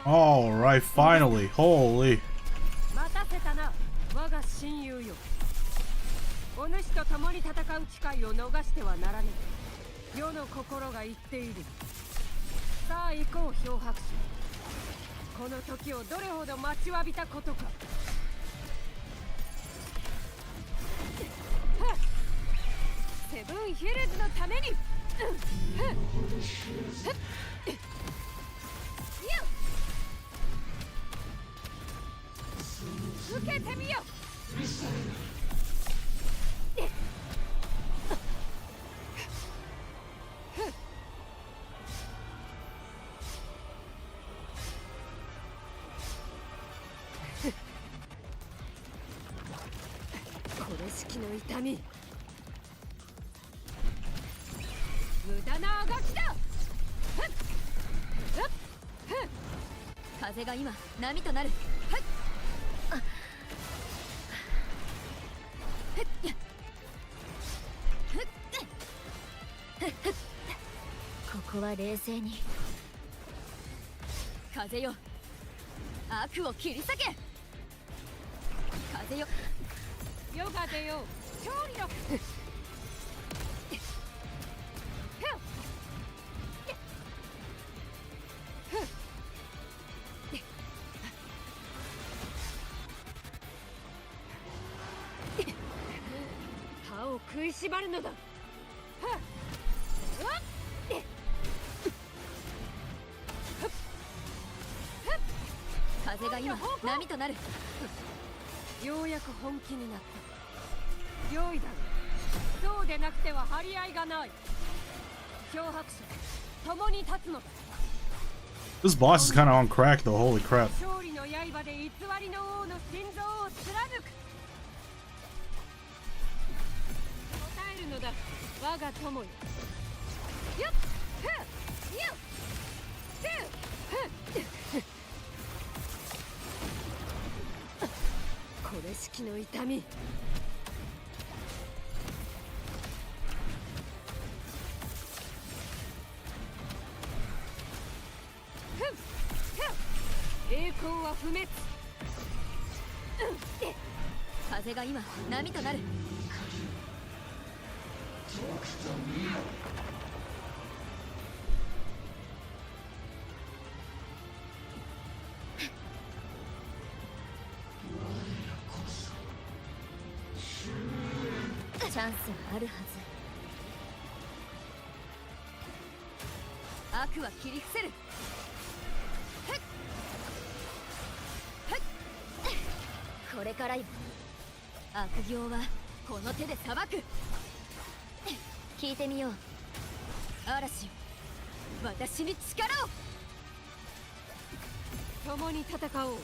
Alright, finally. Holy. 待たせたな、我が親友よ。お主と共に戦う機会を逃してはならぬ。世の心が言っている。さあ行こう、漂白者。この時をどれほど待ちわびたことか。セブンヒルズのために。受けてみよ。これ式の痛み。無駄なあがきだ。風が今波となる。ここは冷静に。風よ、悪を切り裂け。風よ、世が出よう、勝利の。歯を食いしばるのだ。風が今波となる。ようやく本気になった。良いだろう。そうでなくては張り合いがない。漂白者、共に立つのだ。This boss is kind of on crack though, holy crap. 勝利の刃で偽りの王の心臓を貫く。答えるのだ、我が友よ。よっ、よっ、これ式の痛み。栄光は不滅。風が今波となる。チャンスはあるはず。悪は切り伏せる。これからよ、悪行はこの手で裁く。聞いてみよう、嵐よ、私に力を。共に戦おう。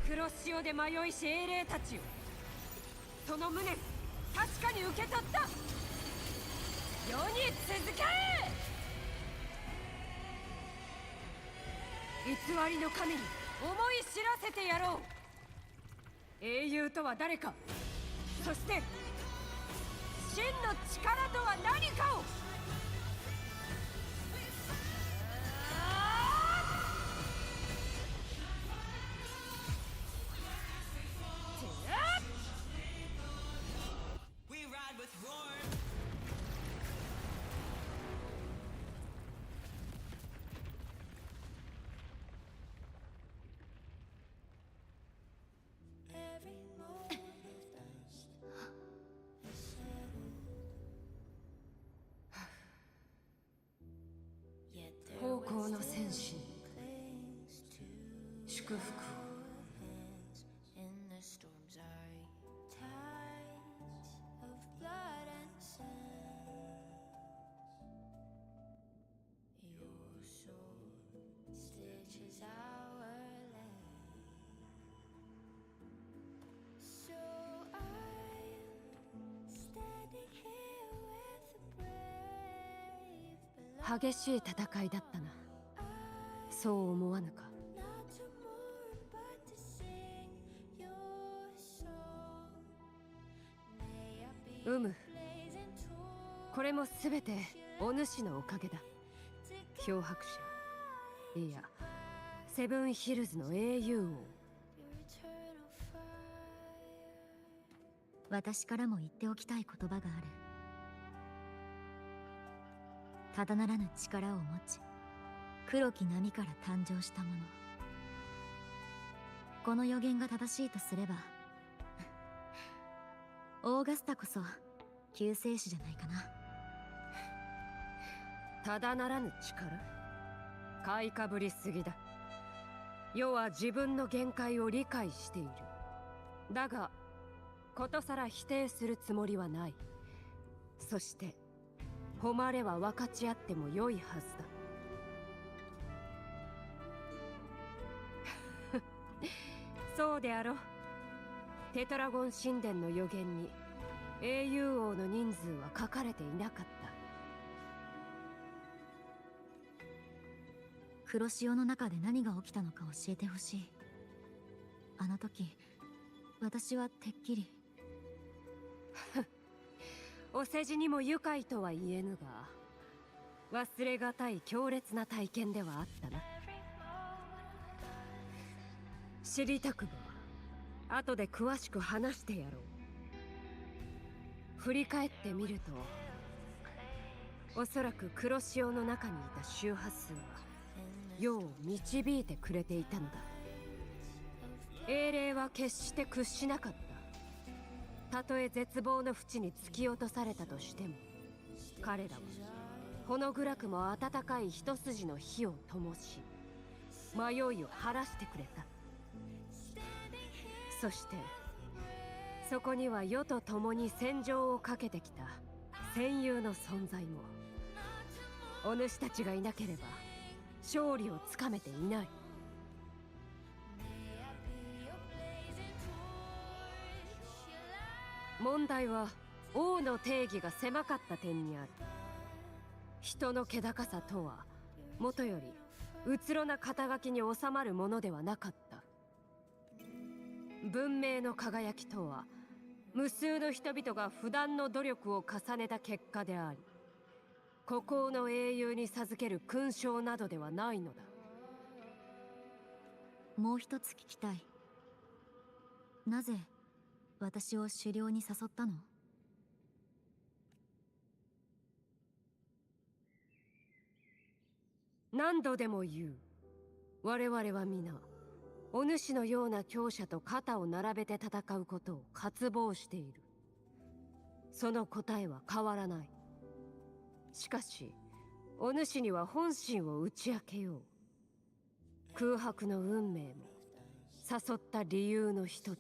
黒潮で迷いし英霊たちよ、その無念確かに受け取った。世に続け。偽りの神に思い知らせてやろう。英雄とは誰か、そして真の力とは何かを。奉公の戦士に祝福を。激しい戦いだったな。そう思わぬか。これも全てお主のおかげだ。漂白者、いやセブンヒルズの英雄王。私からも言っておきたい言葉がある。ただならぬ力を持ち、黒き波から誕生したもの。この予言が正しいとすればオーガスタこそ救世主じゃないかな。ただならぬ力、買いかぶりすぎだ。世は自分の限界を理解している。だがことさら否定するつもりはない。そして誉れは分かち合っても良いはずだ。そうであろう。テトラゴン神殿の予言に英雄王の人数は書かれていなかった。黒潮の中で何が起きたのか教えてほしい。あの時私はてっきりお世辞にも愉快とは言えぬが、忘れがたい強烈な体験ではあったな。知りたくば後で詳しく話してやろう。振り返ってみると、おそらく黒潮の中にいた周波数は世を導いてくれていたのだ。英霊は決して屈しなかった。たとえ絶望の淵に突き落とされたとしても、彼らはほの暗くも温かい一筋の火を灯し、迷いを晴らしてくれた。そしてそこには世と共に戦場をかけてきた戦友の存在も。お主たちがいなければ勝利をつかめていない。問題は王の定義が狭かった点にある。人の気高さとはもとよりうつろな肩書きに収まるものではなかった。文明の輝きとは無数の人々が不断の努力を重ねた結果であり、孤高の英雄に授ける勲章などではないのだ。もう一つ聞きたい。なぜ私を狩猟に誘ったの？何度でも言う。我々は皆お主のような強者と肩を並べて戦うことを渇望している。その答えは変わらない。しかしお主には本心を打ち明けよう。空白の運命も誘った理由の一つ。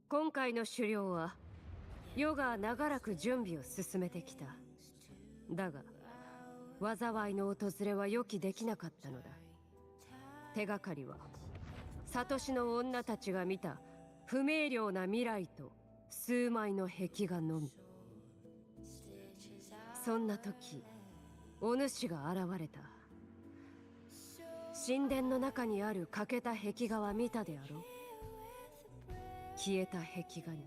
今回の狩猟は世が長らく準備を進めてきた。だが災いの訪れは予期できなかったのだ。手がかりはサトシの女たちが見た不明瞭な未来と数枚の壁画のみ。そんな時お主が現れた。神殿の中にある欠けた壁画は見たであろう。消えた壁画に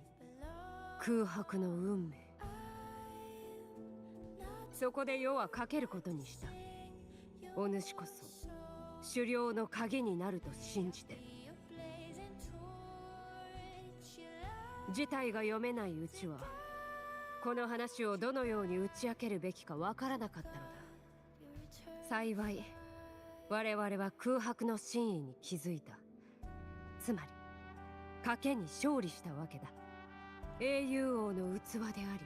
空白の運命。そこで世はかけることにした。お主こそ狩猟の鍵になると信じて。事態が読めないうちはこの話をどのように打ち明けるべきかわからなかったのだ。幸い我々は空白の真意に気づいた。つまり賭けに勝利したわけだ。英雄王の器であ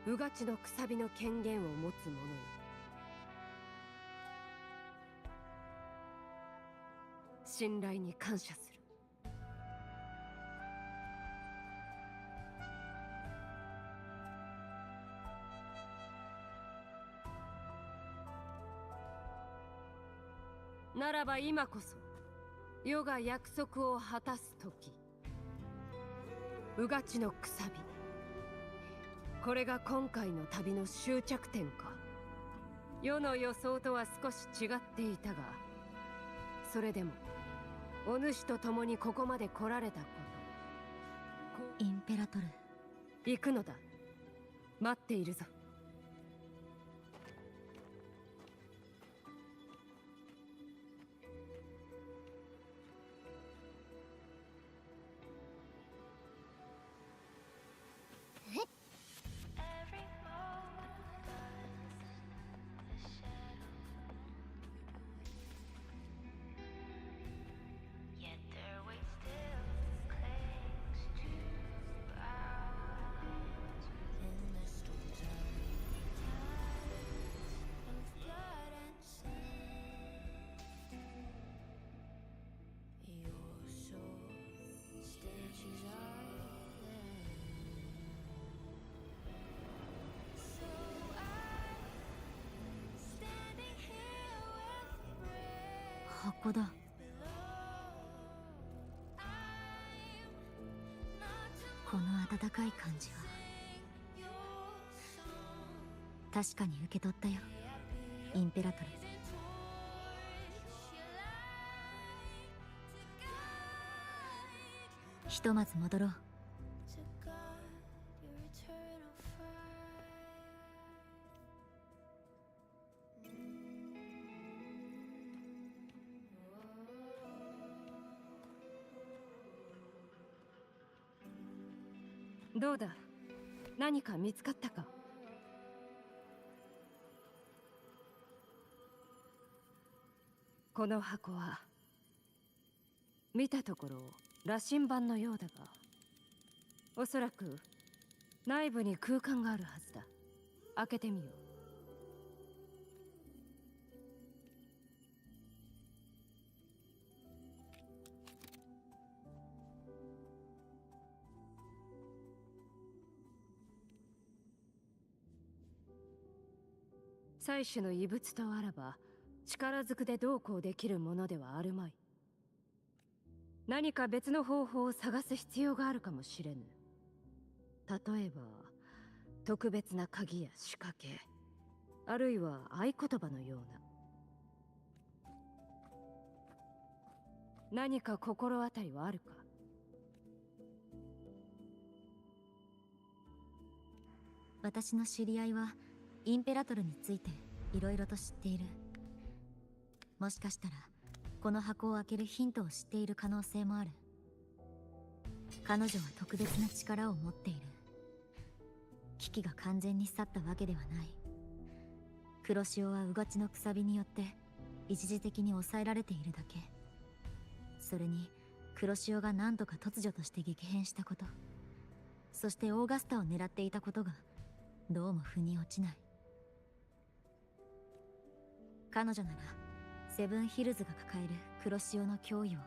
り、うがちのくさびの権限を持つ者よ。信頼に感謝する。ならば今こそ世が約束を果たす時。うがちのくさび。これが今回の旅の終着点か。世の予想とは少し違っていたが、それでもお主と共にここまで来られたこと、インペラトル、行くのだ。待っているぞ。箱だ。この温かい感じは確かに受け取ったよ、インペラトル。ひとまず戻ろう。どうだ、何か見つかったか。この箱は見たところ羅針盤のようだが、おそらく内部に空間があるはずだ。開けてみよう。採取の異物とあらば力ずくでどうこうできるものではあるまい。何か別の方法を探す必要があるかもしれぬ。例えば特別な鍵や仕掛け、あるいは合言葉のような。何か心当たりはあるか。私の知り合いはインペラトルについていろいろと知っている。もしかしたらこの箱を開けるヒントを知っている可能性もある。彼女は特別な力を持っている。危機が完全に去ったわけではない。黒潮はうがちのくさびによって一時的に抑えられているだけ。それに黒潮が何とか突如として激変したこと、そしてオーガスタを狙っていたことがどうも腑に落ちない。彼女ならセブンヒルズが抱える黒潮の脅威を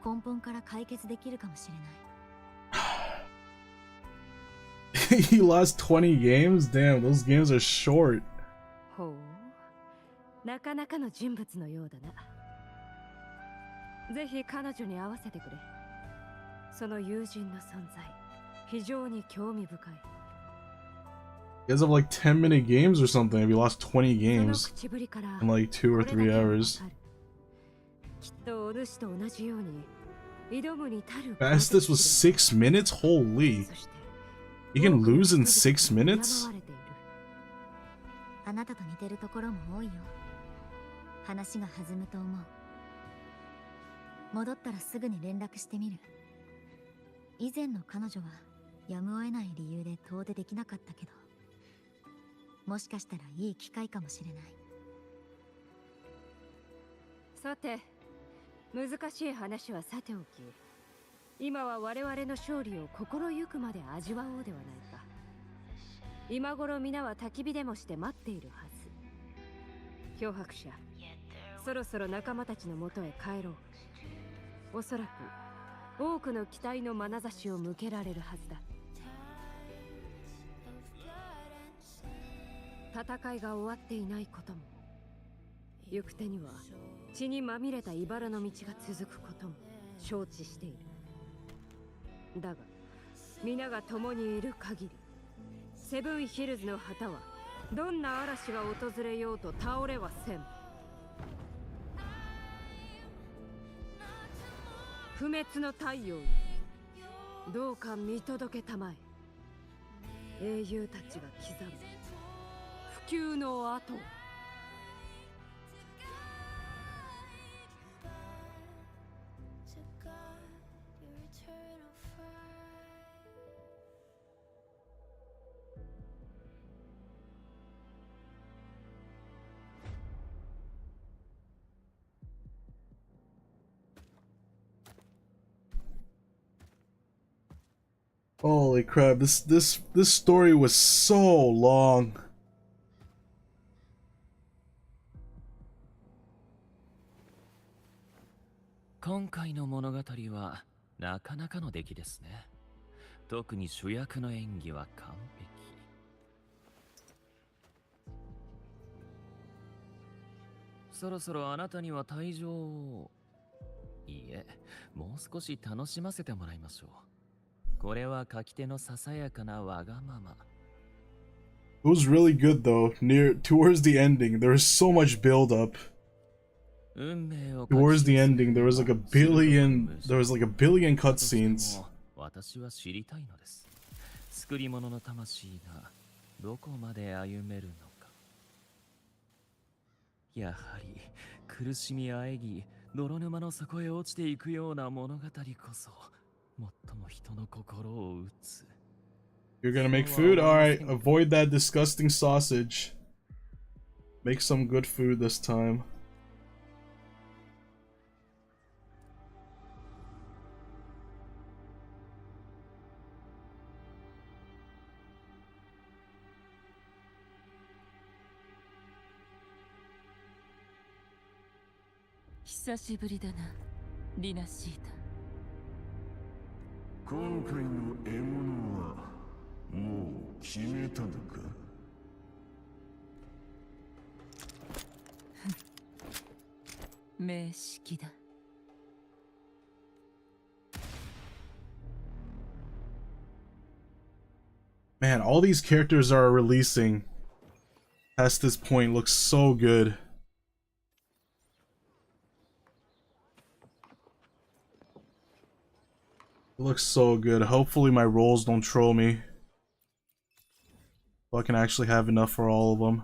根本から解決できるかもしれない。He lost 20 games? Damn, those games are short. ほう、なかなかの人物のようだな。ぜひ彼女に会わせてくれ。その友人の存在、非常に興味深い。You guys have like 10-minute games or something if you lost 20 games in like 2 or 3 hours. きっとお主と同じように挑むに足る。 Fastest was 6 minutes? Holy. You can lose in 6 minutes? あなたと似てるところも多いよ。話が弾むと思う。戻ったらすぐに連絡してみる。以前の彼女はやむを得ない理由で遠出できなかったけど、もしかしたらいい機会かもしれない。さて、難しい話はさておき、今は我々の勝利を心ゆくまで味わおうではないか。今頃皆は焚き火でもして待っているはず。漂白者、そろそろ仲間たちのもとへ帰ろう。おそらく多くの期待の眼差しを向けられるはずだ。戦いが終わっていないことも、行く手には血にまみれた茨の道が続くことも承知している。だが皆が共にいる限り、セブンヒルズの旗はどんな嵐が訪れようと倒れはせん。不滅の太陽よ、どうか見届けたまえ。英雄たちが刻む不朽の後を。Holy crap, this story was so long. 今回の物語はなかなかの出来ですね。特に主役の演技は完璧。そろそろあなたには退場を。いいえ、もう少し楽しませてもらいましょう。これは書き手のささやかなわがまま。It was really good though. Towards the ending, there was so much build up. Towards the ending, there was like a billion cutscenes. 私は知りたいのです。作り物の魂がどこまで歩めるのか。やはり苦しみあえぎ、泥沼の底へ落ちていくような物語こそ最も人の心を打つ。You're gonna make food? Alright, avoid that disgusting sausage. Make some good food this time.久しぶりだな、リナシータ。今回の獲物はもう決めたのか？名式だ。Man, all these characters are releasing past this point looks so good. It looks so good. Hopefully my rolls don't troll me. So I can actually have enough for all of them.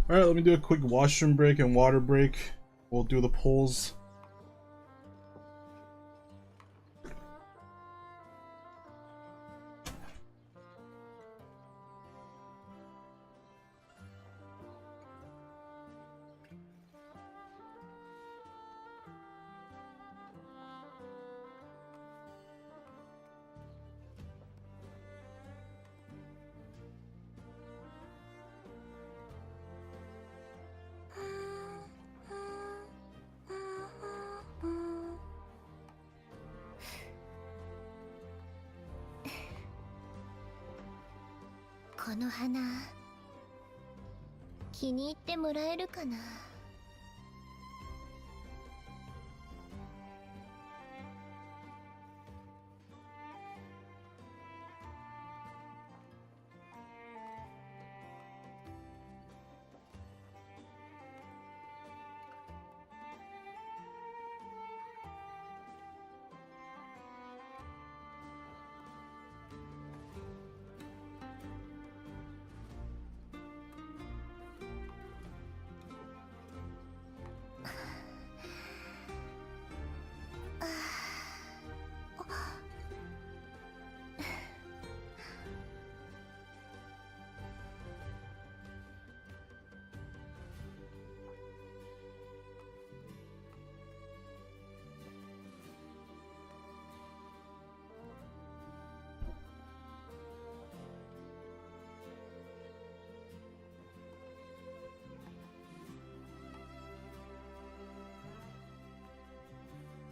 Alright, let me do a quick washroom break and water break. We'll do the polls.この花気に入ってもらえるかな。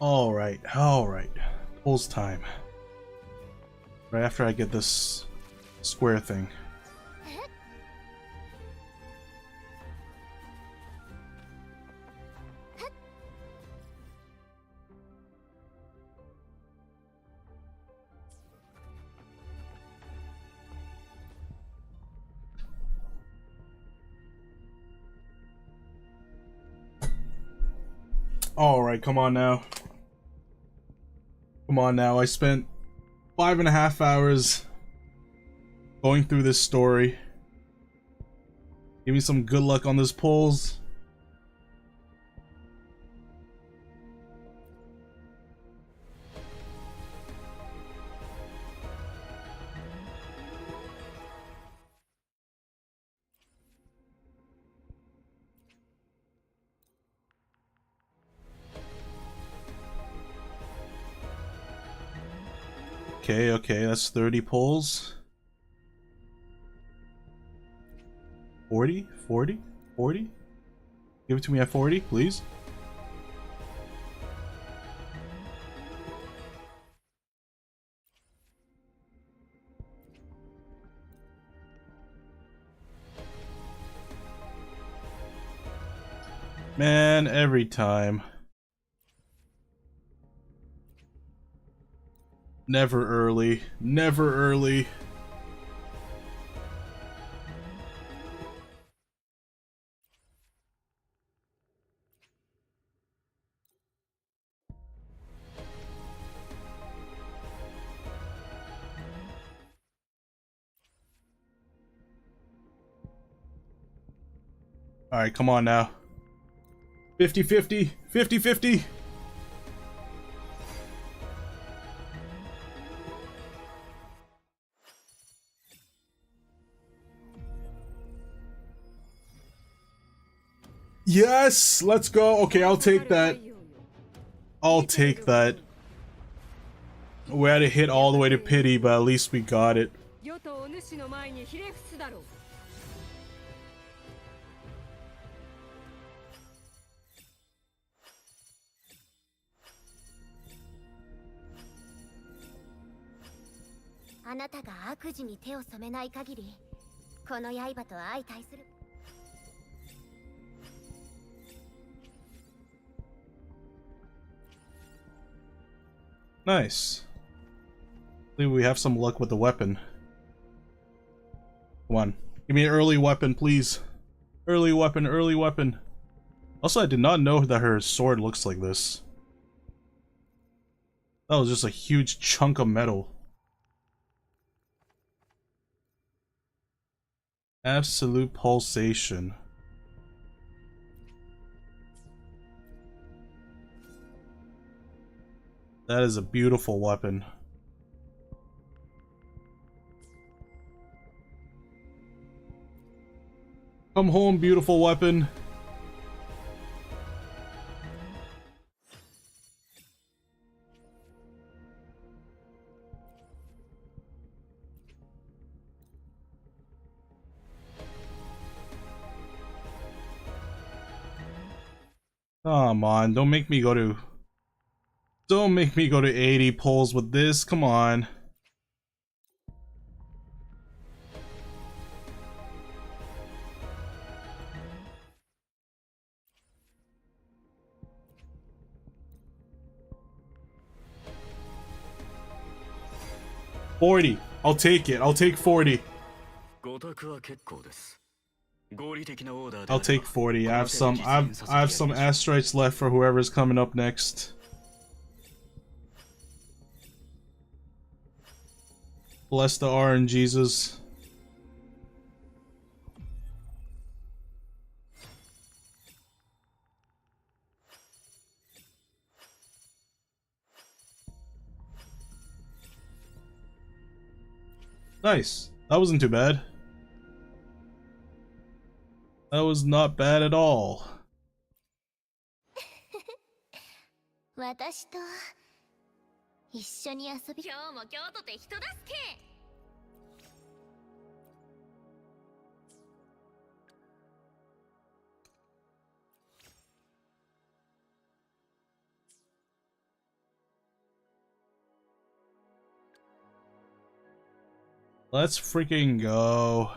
Alright, alright. Pulls time. Right after I get this square thing. Alright, come on now. Come on now, I spent 5.5 hours going through this story. Give me some good luck on this pulls. Okay, okay, that's 30 pulls. 40? 40? 40? Give it to me at 40, please. Man, every time. Never early. Never early. Alright, come on now. 50-50. 50-50. Yes! Let's go. Okay, I'll take that. I'll take that. We had to hit all the way to pity, but at least we got it. あなたが悪事に手を染めない限り、この刃と相対する。Nice. I think we have some luck with the weapon. Come on. Give me an early weapon, please. Early weapon, early weapon. Also, I did not know that her sword looks like this. That was just a huge chunk of metal. Absolute pulsation. That is a beautiful weapon. Come home, beautiful weapon. Come on, don't make me go to... Don't make me go to 80 pulls with this, come on. $40. I'll take it. I'll take 40. I'll take 40. I have some asteroids left for whoever's coming up next. Bless the RNGesus. Nice. That wasn't too bad. That was not bad at all. 私と一緒に遊び。今日も京都で人助け。Let's freaking go.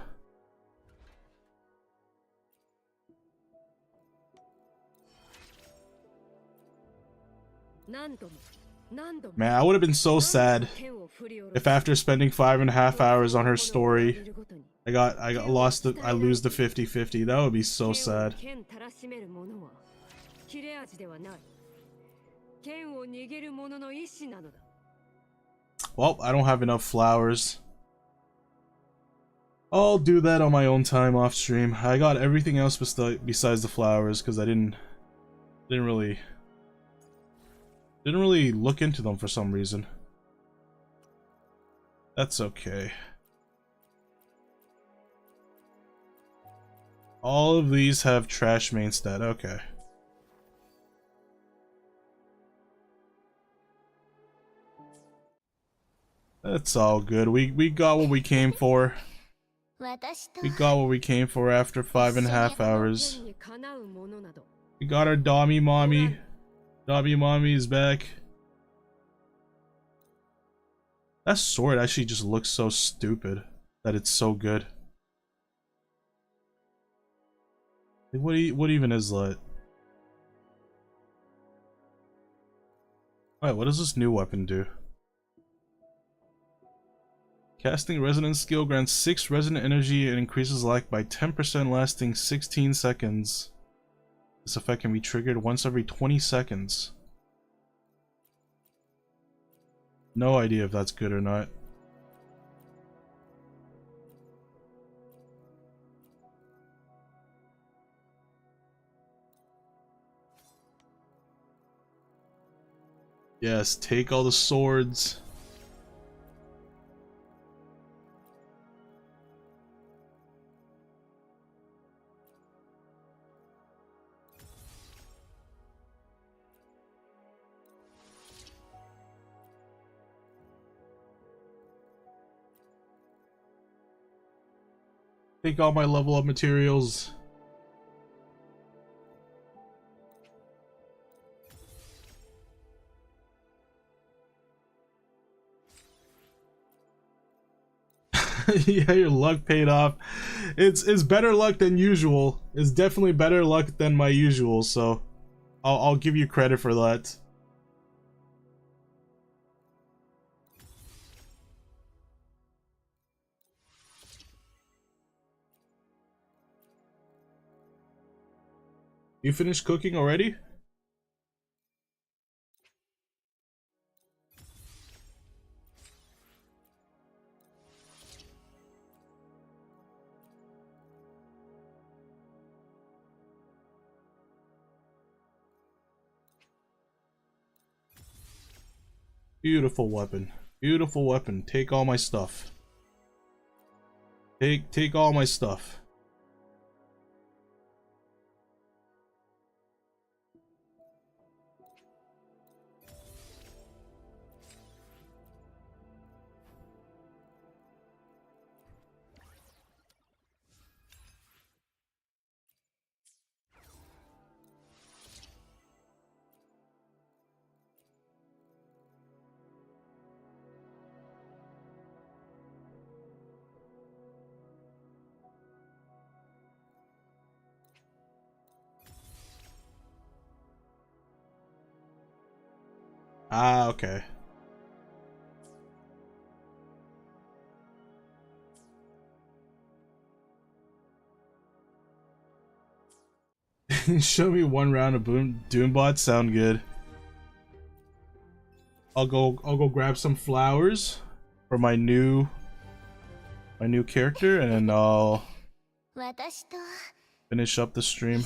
Man, I would have been so sad if after spending 5.5 hours on her story, I lose the 50-50. That would be so sad. Well, I don't have enough flowers. I'll do that on my own time off stream. I got everything else besides the flowers because I didn't really look into them for some reason. That's okay. All of these have trash main stat. Okay. That's all good. We got what we came for. We got what we came for after 5.5 hours. We got our Dami Mommy. Dami Mommy is back. That sword actually just looks so stupid that it's so good. Like, what even is that? Alright, what does this new weapon do? Casting resonance skill grants 6 resonant energy and increases life by 10%, lasting 16 seconds. This effect can be triggered once every 20 seconds. No idea if that's good or not. Yes, take all the swords. Take all my level up materials. Yeah, your luck paid off. It's better luck than usual. It's definitely better luck than my usual, so I'll give you credit for that. You finished cooking already? Beautiful weapon. Beautiful weapon. Take all my stuff. Take all my stuff. Ah, okay. Show me one round of Doombot. Sound good. I'll go grab some flowers for my new character, and then I'll finish up the stream.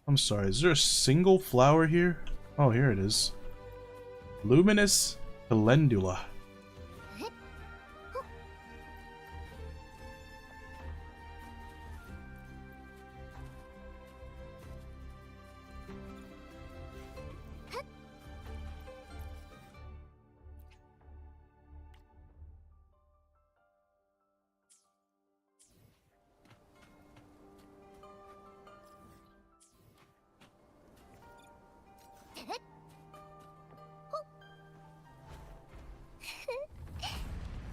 I'm sorry, is there a single flower here? Oh, here it is. Luminous Calendula.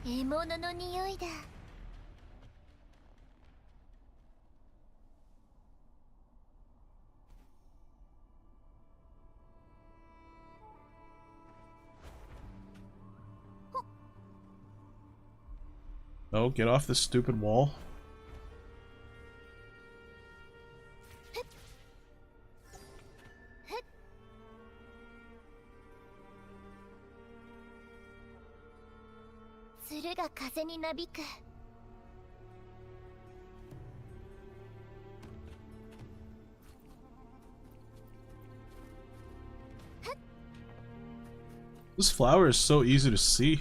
獲物の匂いだ。Oh, get off this stupid wall. 鶴が風になびく。This flower is so easy to see.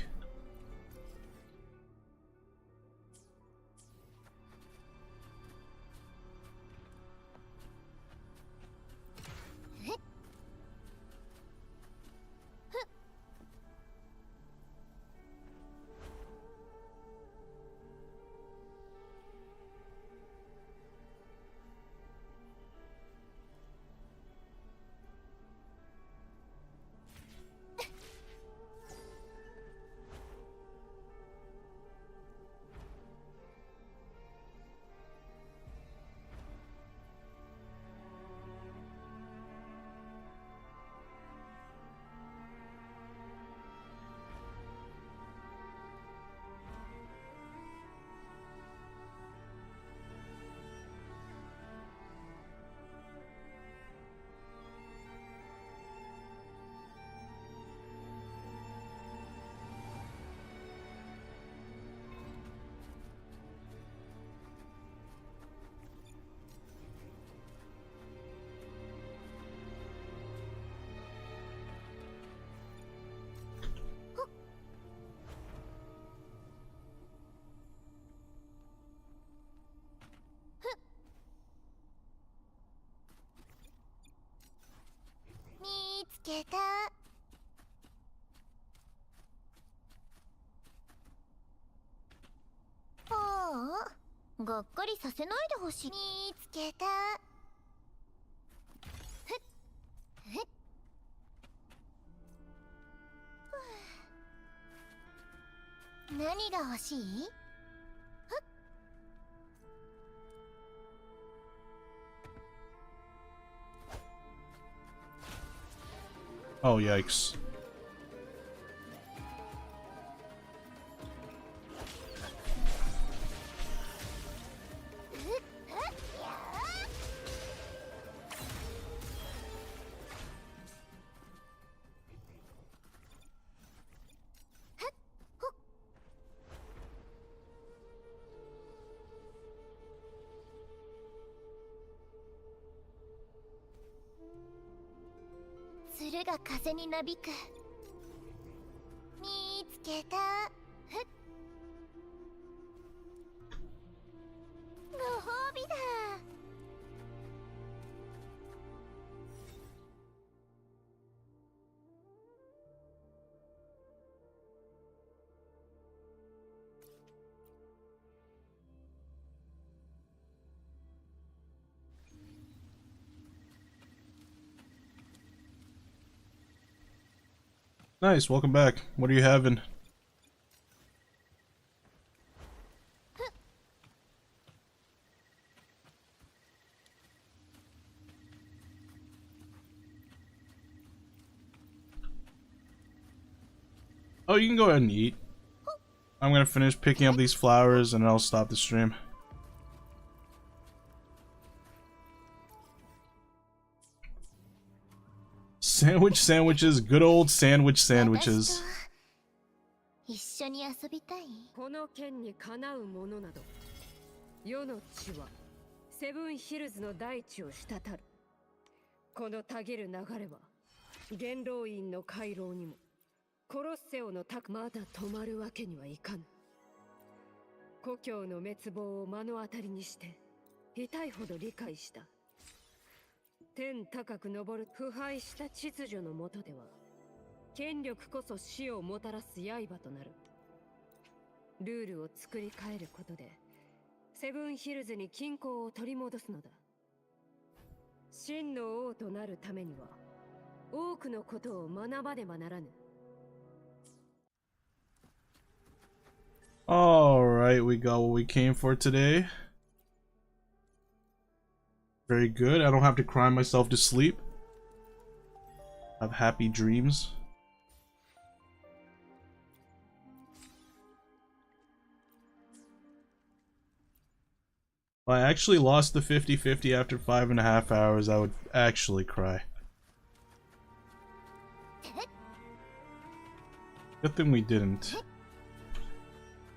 見つけた。ああ、がっかりさせないでほしい。見つけた。ふっふっ。何が欲しい？ Oh, yikes.鶴が風になびく。見つけた。ふっ。ご褒美だ。Nice, welcome back. What are you having? Oh, you can go ahead and eat. I'm gonna finish picking up these flowers and I'll stop the stream. Sandwich sandwiches, good old sandwich sandwiches. 一緒に遊びたい？この剣にかなうものなど、世の地はセブンヒルズの大地を滴る。このたぎる流れは元老院の回廊にもコロッセオのまだ止まるわけにはいかぬ。故郷の滅亡を目の当たりにして痛いほど理解した。天高く昇る腐敗した秩序の下では権力こそ死をもたらす刃となる。ルールを作り変えることでセブンヒルズに均衡を取り戻すのだ。真の王となるためには多くのことを学ばねばならぬ。Alright, we got what we came for today. Very good. I don't have to cry myself to sleep. Have happy dreams. If I actually lost the 50-50 after 5.5 hours, I would actually cry. Good thing we didn't.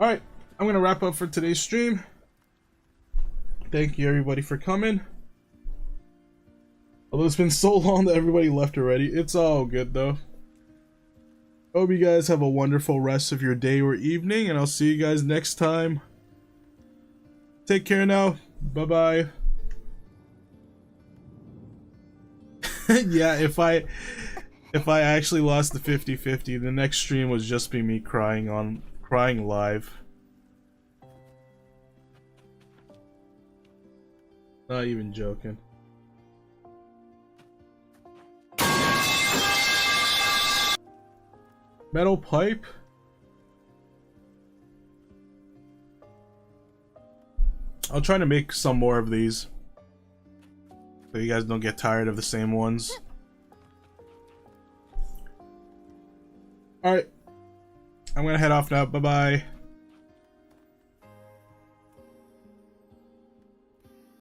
Alright, I'm gonna wrap up for today's stream. Thank you everybody for coming. Although it's been so long that everybody left already, it's all good though. Hope you guys have a wonderful rest of your day or evening, and I'll see you guys next time. Take care now. Bye-bye. Yeah, if I actually lost the 50-50, the next stream would just be me crying live. Not even joking. Metal pipe? I'll try to make some more of these, so you guys don't get tired of the same ones. Alright, I'm gonna head off now. Bye-bye.